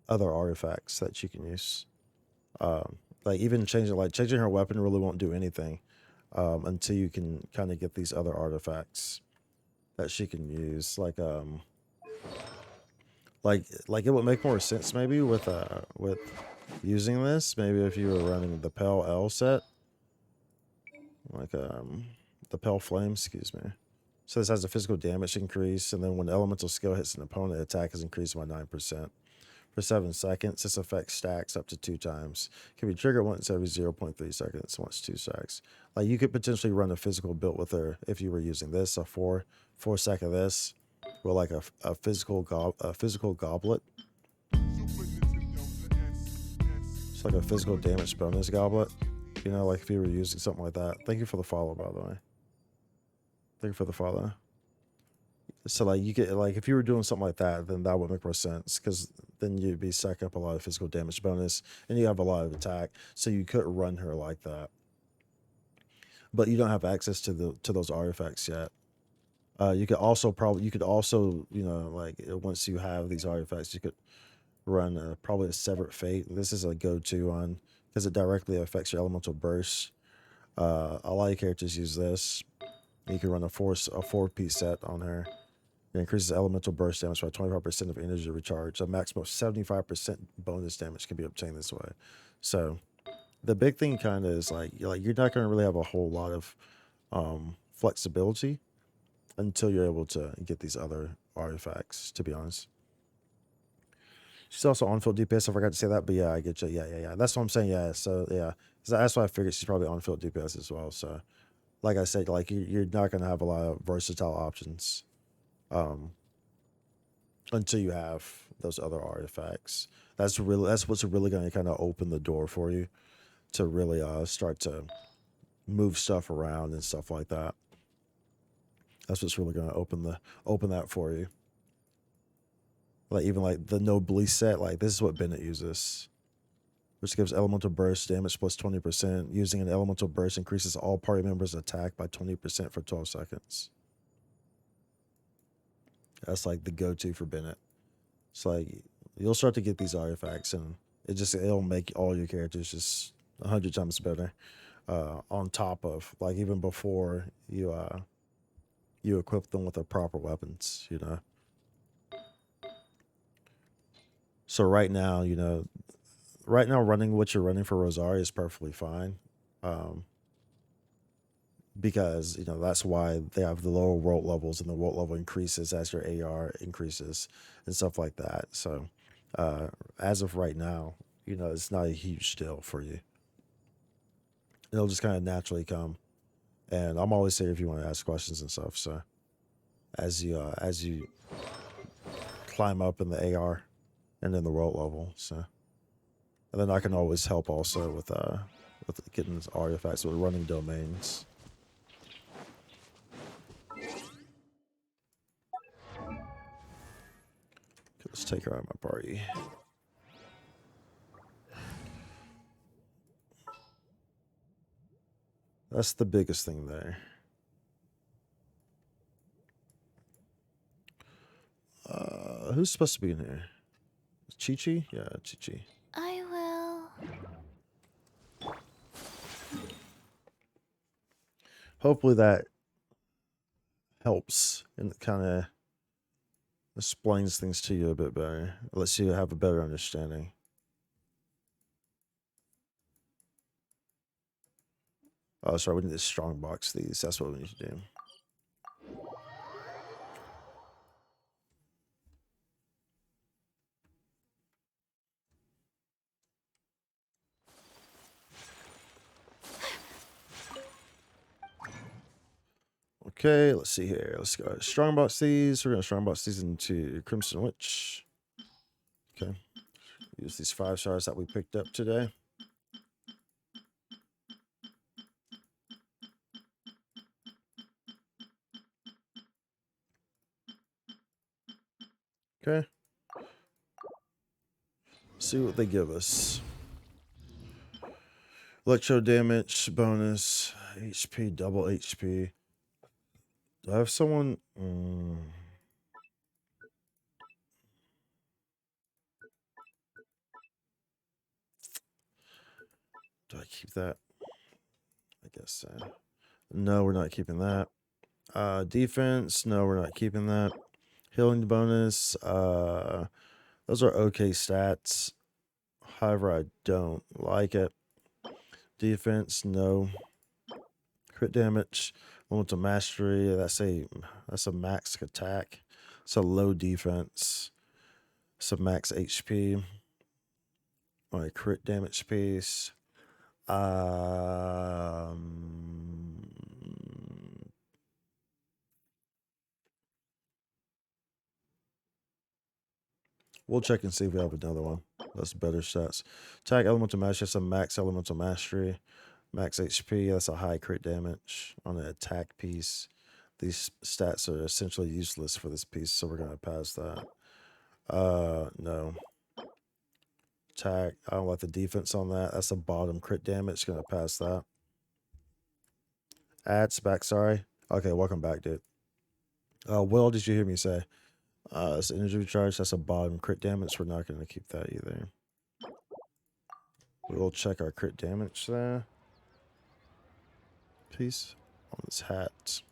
other artifacts that you can use. Like even changing her weapon really won't do anything until you can kind of get these other artifacts that she can use. Like it would make more sense maybe with using this. Maybe if you were running the Pale L set, like the Pale Flame, excuse me. So this has a physical damage increase, and then when elemental skill hits an opponent, attack is increased by 9%. For 7 seconds, this effect stacks up to 2 times. Can be triggered once every 0.3 seconds, once 2 stacks. Like you could potentially run a physical build with her if you were using this, a 4-sec of this, with like a physical goblet. It's like a physical damage bonus goblet. You know, like if you were using something like that. Thank you for the follow, by the way. Thank you for the follow. So like you get, like if you were doing something like that, then that would make more sense because then you'd be stacking up a lot of physical damage bonus and you have a lot of attack, so you could run her like that. But you don't have access to those artifacts yet. You could also you know, like once you have these artifacts, you could run probably a Severed Fate. This is a go-to one because it directly affects your elemental burst. A lot of characters use this. You can run a 4-piece set on her. It increases elemental burst damage by 25% of energy recharge. A maximum of 75% bonus damage can be obtained this way. So the big thing kind of is like you're not going to really have a whole lot of flexibility until you're able to get these other artifacts, to be honest. She's also on-field DPS. I forgot to say that, but yeah, I get you. Yeah. That's what I'm saying. Yeah, so yeah, that's why I figured she's probably on-field DPS as well. So like I said, like you're not going to have a lot of versatile options until you have those other artifacts. That's what's really going to kind of open the door for you to really start to move stuff around and stuff like that. That's what's really going to open that for you. Like even like the Noblesse set, like this is what Bennett uses, which gives elemental burst damage plus 20%. Using an elemental burst increases all party members' attack by 20% for 12 seconds. That's like the go-to for Bennett. It's like you'll start to get these artifacts, and it'll make all your characters just 100 times better. On top of like even before you equip them with the proper weapons, you know. So right now, you know, running what you're running for Rosaria is perfectly fine. Because, you know, that's why they have the lower world levels, and the world level increases as your AR increases and stuff like that. So as of right now, you know, it's not a huge deal for you. It'll just kind of naturally come. And I'm always here if you want to ask questions and stuff. So as you climb up in the AR and in the world level, so and then I can always help also with getting artifacts with running domains. Let's take her out of my party. That's the biggest thing there. Who's supposed to be in here? Chi-Chi? Yeah, Chi-Chi. I will. Hopefully that helps and kind of explains things to you a bit better. Lets you have a better understanding. Oh, sorry, we need to strong box these. That's what we need to do. Okay, let's see here. Let's go strongbox these. We're gonna strongbox these into Crimson Witch. Okay. Use these 5 stars that we picked up today. Okay. See what they give us. Electro damage bonus, HP, double HP. Do I have someone? Do I keep that? I guess no, we're not keeping that. Defense, no, we're not keeping that. Healing bonus, those are okay stats. However, I don't like it. Defense, no. Crit damage, elemental mastery. That's a max attack. It's a low defense. It's a max HP. On a crit damage piece. We'll check and see if we have another one. That's better stats. Attack elemental mastery. That's a max elemental mastery. Max HP. That's a high crit damage on an attack piece. These stats are essentially useless for this piece, so we're gonna pass that. No. Attack. I don't like the defense on that. That's a bottom crit damage. Gonna pass that. Ads back. Sorry. Okay, welcome back, dude. What did you hear me say? It's energy recharge. That's a bottom crit damage. We're not going to keep that either. We'll check our crit damage there. Piece on this hat.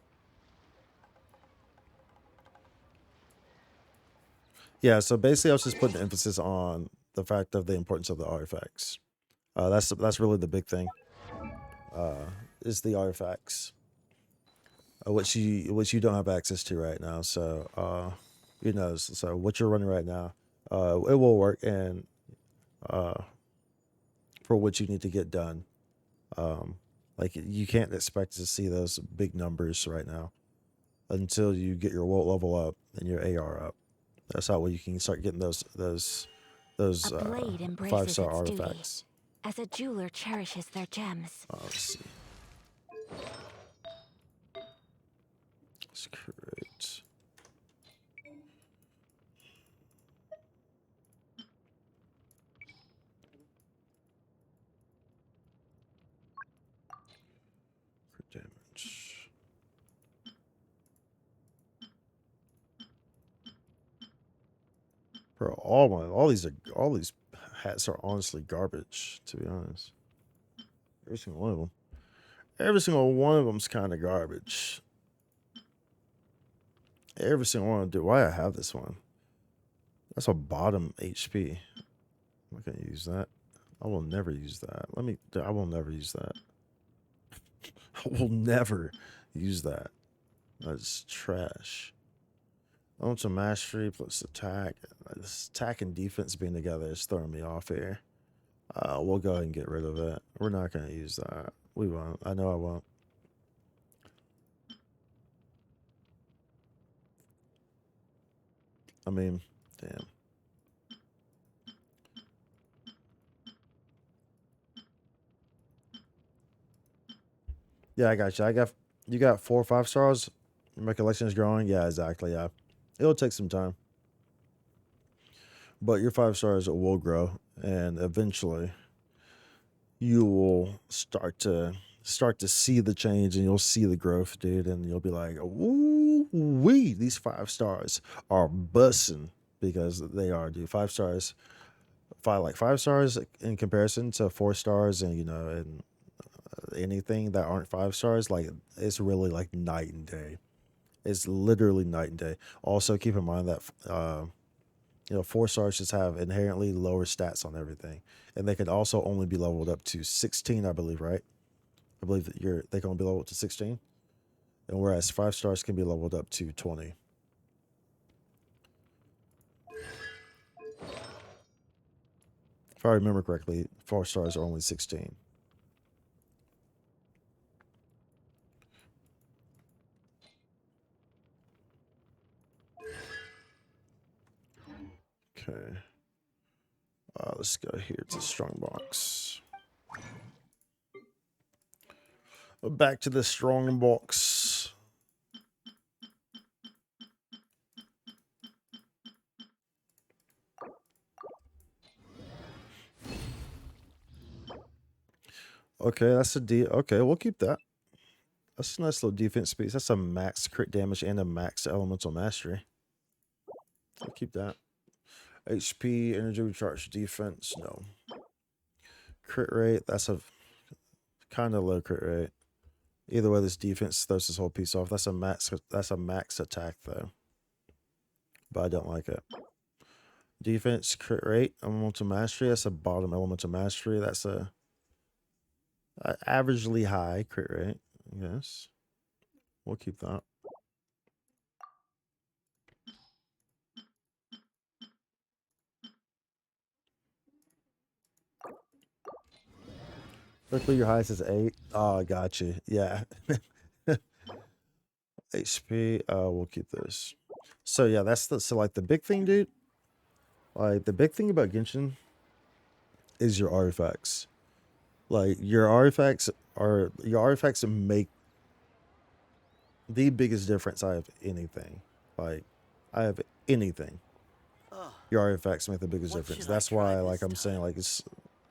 Yeah, so basically I was just putting emphasis on the fact of the importance of the artifacts. That's really the big thing. Is the artifacts. Which you don't have access to right now. So you know, so what you're running right now, it will work, and for what you need to get done, like you can't expect to see those big numbers right now until you get your world level up and your AR up. That's how you can start getting those 5-star artifacts. As a jeweler cherishes their gems. Let's see. Let's create. Crit damage. Bro, all these hats are honestly garbage, to be honest. Every single one of them. Every single one of them's kind of garbage. Every single one. Dude, why I have this one? That's a bottom HP. I'm not gonna use that. I will never use that. I will never use that. I will never use that. That's trash. Elemental mastery plus attack. This attack and defense being together is throwing me off here. We'll go ahead and get rid of it. We're not gonna use that. We won't. I know I won't. I mean, damn. Yeah, I got you. You got 4 or 5 stars. My collection is growing. Yeah, exactly. Yeah, it'll take some time, but your 5 stars will grow, and eventually, you will start to see the change, and you'll see the growth, dude. And you'll be like, "Ooh, wee! These 5 stars are bussing because they are, dude. 5 stars, 5 stars in comparison to 4 stars, and and anything that aren't 5 stars, like it's really like night and day. It's literally night and day. Also, keep in mind that 4 stars just have inherently lower stats on everything, and they can also only be leveled up to 16, I believe, right? I believe that they can only be leveled up to 16, and whereas 5 stars can be leveled up to 20. If I remember correctly, 4 stars are only 16. Okay. Let's go here to Strongbox. Back to the Strongbox. Okay, that's a D. Okay, we'll keep that. That's a nice little defense piece. That's a max crit damage and a max elemental mastery. I'll keep that. HP, energy recharge, defense, no. Crit rate, that's a kind of low crit rate. Either way, this defense throws this whole piece off. That's a max attack though. But I don't like it. Defense, crit rate, elemental mastery, that's a bottom elemental mastery. That's a averagely high crit rate, yes. We'll keep that. Quickly, your highest is 8. Oh, gotcha. Yeah. HP, we'll keep this. So yeah, so like the big thing, dude. Like the big thing about Genshin is your artifacts. Like your artifacts make the biggest difference I have anything. Like I have anything. Your artifacts make the biggest difference. That's why I'm saying like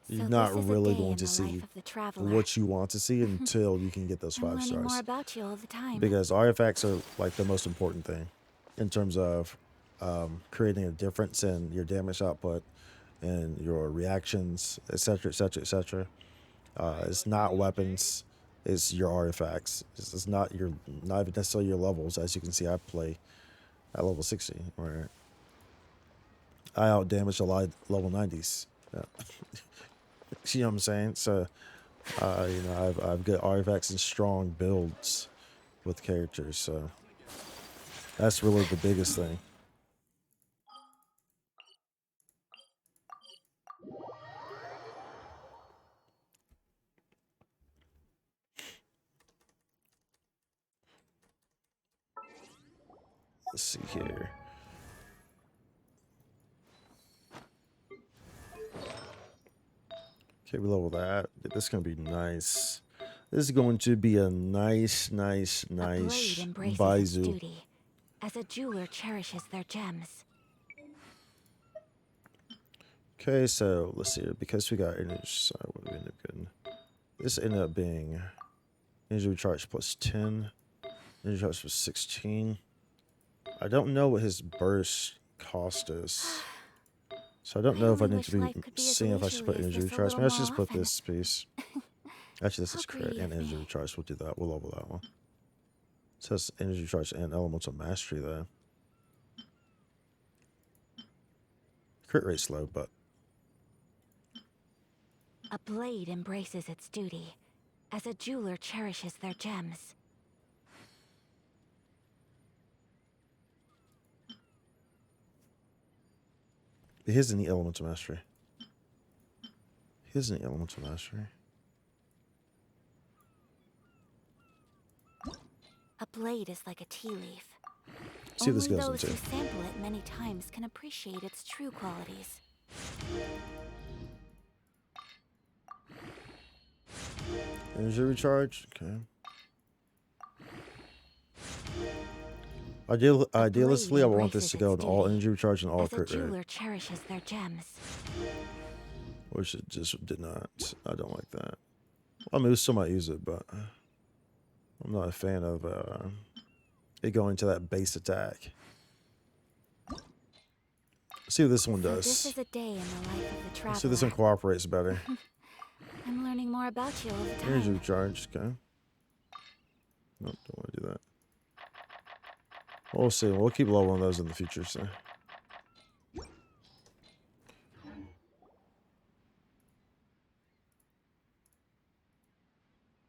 you're not really going to see what you want to see until you can get those 5 stars. More about you all the time. Because artifacts are like the most important thing in terms of creating a difference in your damage output and your reactions, etc., etc., etc. It's not weapons; it's your artifacts. It's not even necessarily your levels. As you can see, I play at level 60, where I out damage a lot of level 90s. Yeah. You know what I'm saying? So, I've got artifacts and strong builds with characters. So that's really the biggest thing. Let's see here. Okay, we level that. This is going to be nice. This is going to be a nice Baizu. As a jeweler cherishes their gems. Okay, so let's see here. Because we got energy, so what do we end up getting? This ended up being energy recharge plus 10. Energy recharge plus 16. I don't know what his burst cost is. So I don't know if I need to be seeing if I should put energy recharge. Maybe I should just put this piece. Actually, this is crit and energy recharge. We'll do that. We'll level that one. It says energy recharge and elemental mastery though. Crit rate's low, but A blade embraces its duty, as a jeweler cherishes their gems. here's any elemental mastery. Here's any elemental mastery. A blade is like a tea leaf. See if this Only goes those into. who sample it many times can appreciate its true qualities. Energy recharge. Okay. Idealistically, I would want this to go in all energy recharge and all As a crit jeweler rate. cherishes their gems. Which it just did not. I don't like that. I mean, we still might use it, but I'm not a fan of it going to that base attack. See what this one So does. this is a day in the life of the traveler. Let's see if this one cooperates better. I'm learning more about you all the time. Energy recharge. Okay. Nope, don't want to do that. We'll see. We'll keep leveling those in the future. So.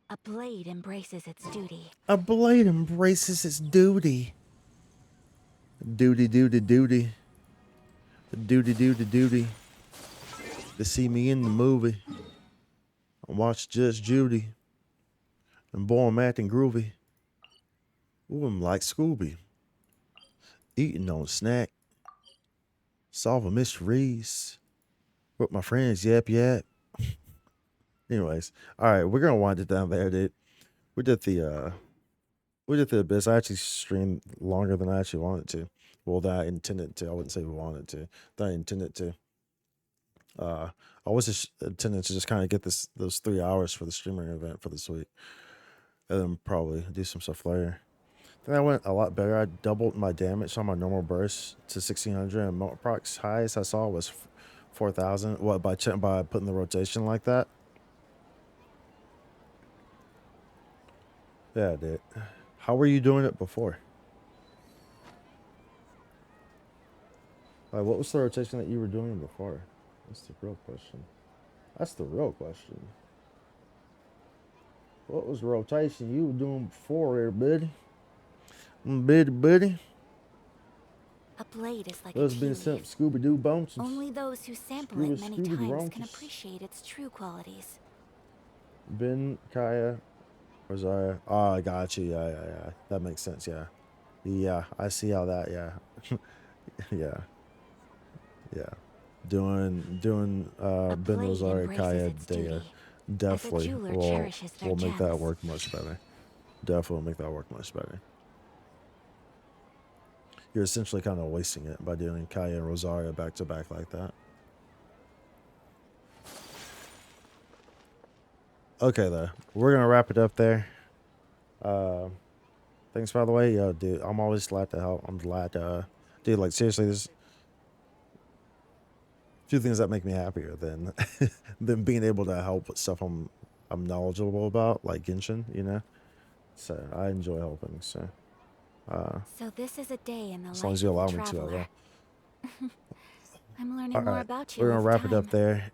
A blade embraces its duty. A blade embraces its duty. Duty, duty, duty. Duty, duty, duty. To see me in the movie. And watch Judge Judy. And boy, I'm acting groovy. Ooh, I'm like Scooby. Eating on a snack. Solving mysteries. With my friends, yap, yap. Anyways, all right, we're gonna wind it down there, dude. We did the Abyss. I actually streamed longer than I actually wanted to. Well, that I intended to. I wouldn't say we wanted to. That I intended to. I was just intending to just kind of get those 3 hours for the streaming event for this week, and then probably do some stuff later. Then I went a lot better. I doubled my damage on my normal burst to 1600, and procs highest I saw was 4000. What by putting the rotation like that? Yeah, I did. How were you doing it before? Like, what was the rotation that you were doing before? That's the real question. That's the real question. What was the rotation you were doing before there, buddy? Buddy. A blade is like Those a tea been leaf. some Scooby-Doo bones. Only those who sample it many times can appreciate its true qualities. Ben, Kaya, Rosaria. Oh, I got you. Yeah. That makes sense. Yeah. Yeah, I see how that. Yeah. Yeah. Doing Ben, Rosaria, Kaya, Dea definitely will make that work much better. Definitely make that work much better. You're essentially kind of wasting it by doing Kaya and Rosaria back to back like that. Okay, though. We're going to wrap it up there. Thanks, by the way. Yo, dude, I'm always glad to help. I'm glad to... dude, like, seriously, there's a few things that make me happier than than being able to help with stuff I'm knowledgeable about, like Genshin, you know? So, I enjoy helping, so... so this is a day in the as long as you allow me to, I will. I'm learning more about you. We're going to wrap it up there.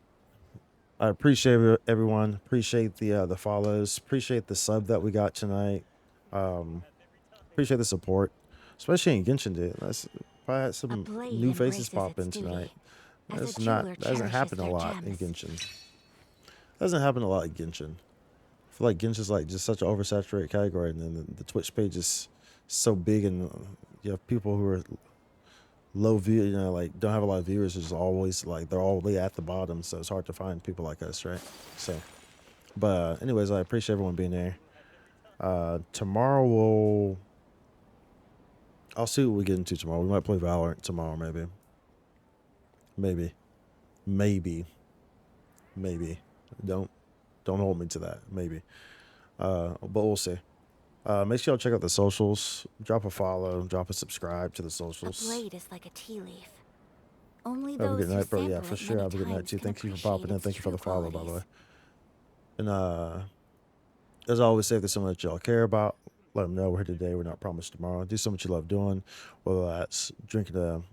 I appreciate everyone. Appreciate the follows. Appreciate the sub that we got tonight. Appreciate the support, especially in Genshin, dude. That's probably had some new faces pop in tonight. That doesn't happen a lot in Genshin. Doesn't happen a lot in Genshin. I feel like Genshin's like just such an oversaturated category, and then the Twitch page is so big, and you have people who are low view, you know, like don't have a lot of viewers. Is always like they're all way at the bottom, so it's hard to find people like us, right? So, but anyways, I appreciate everyone being there. Tomorrow I'll see what we get into tomorrow. We might play Valorant tomorrow, maybe. Don't hold me to that. Maybe, but we'll see. Make sure y'all check out the socials. Drop a follow. Drop a subscribe to the socials. A blade is like a tea leaf. Only Have a those good night, who bro. Yeah, sample for it sure. many Have a good night times too. can Thank you for appreciate popping in. its Thank you for true the follow, by the way. qualities. And as I always say, if there's someone that y'all care about, let them know we're here today. We're not promised tomorrow. Do something you love doing, whether that's drinking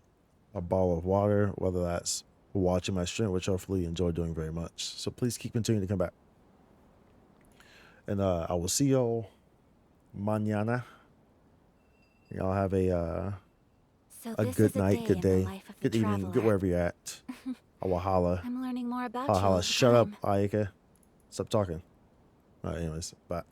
a bottle of water, whether that's watching my stream, which hopefully you enjoy doing very much. So please keep continuing to come back. And I will see y'all mañana. Y'all have a good night, good day, good evening, good wherever you're at. I will holla. I'm learning more about I'll you. holla. Shut up, Ayaka. Stop talking. All right, anyways, bye.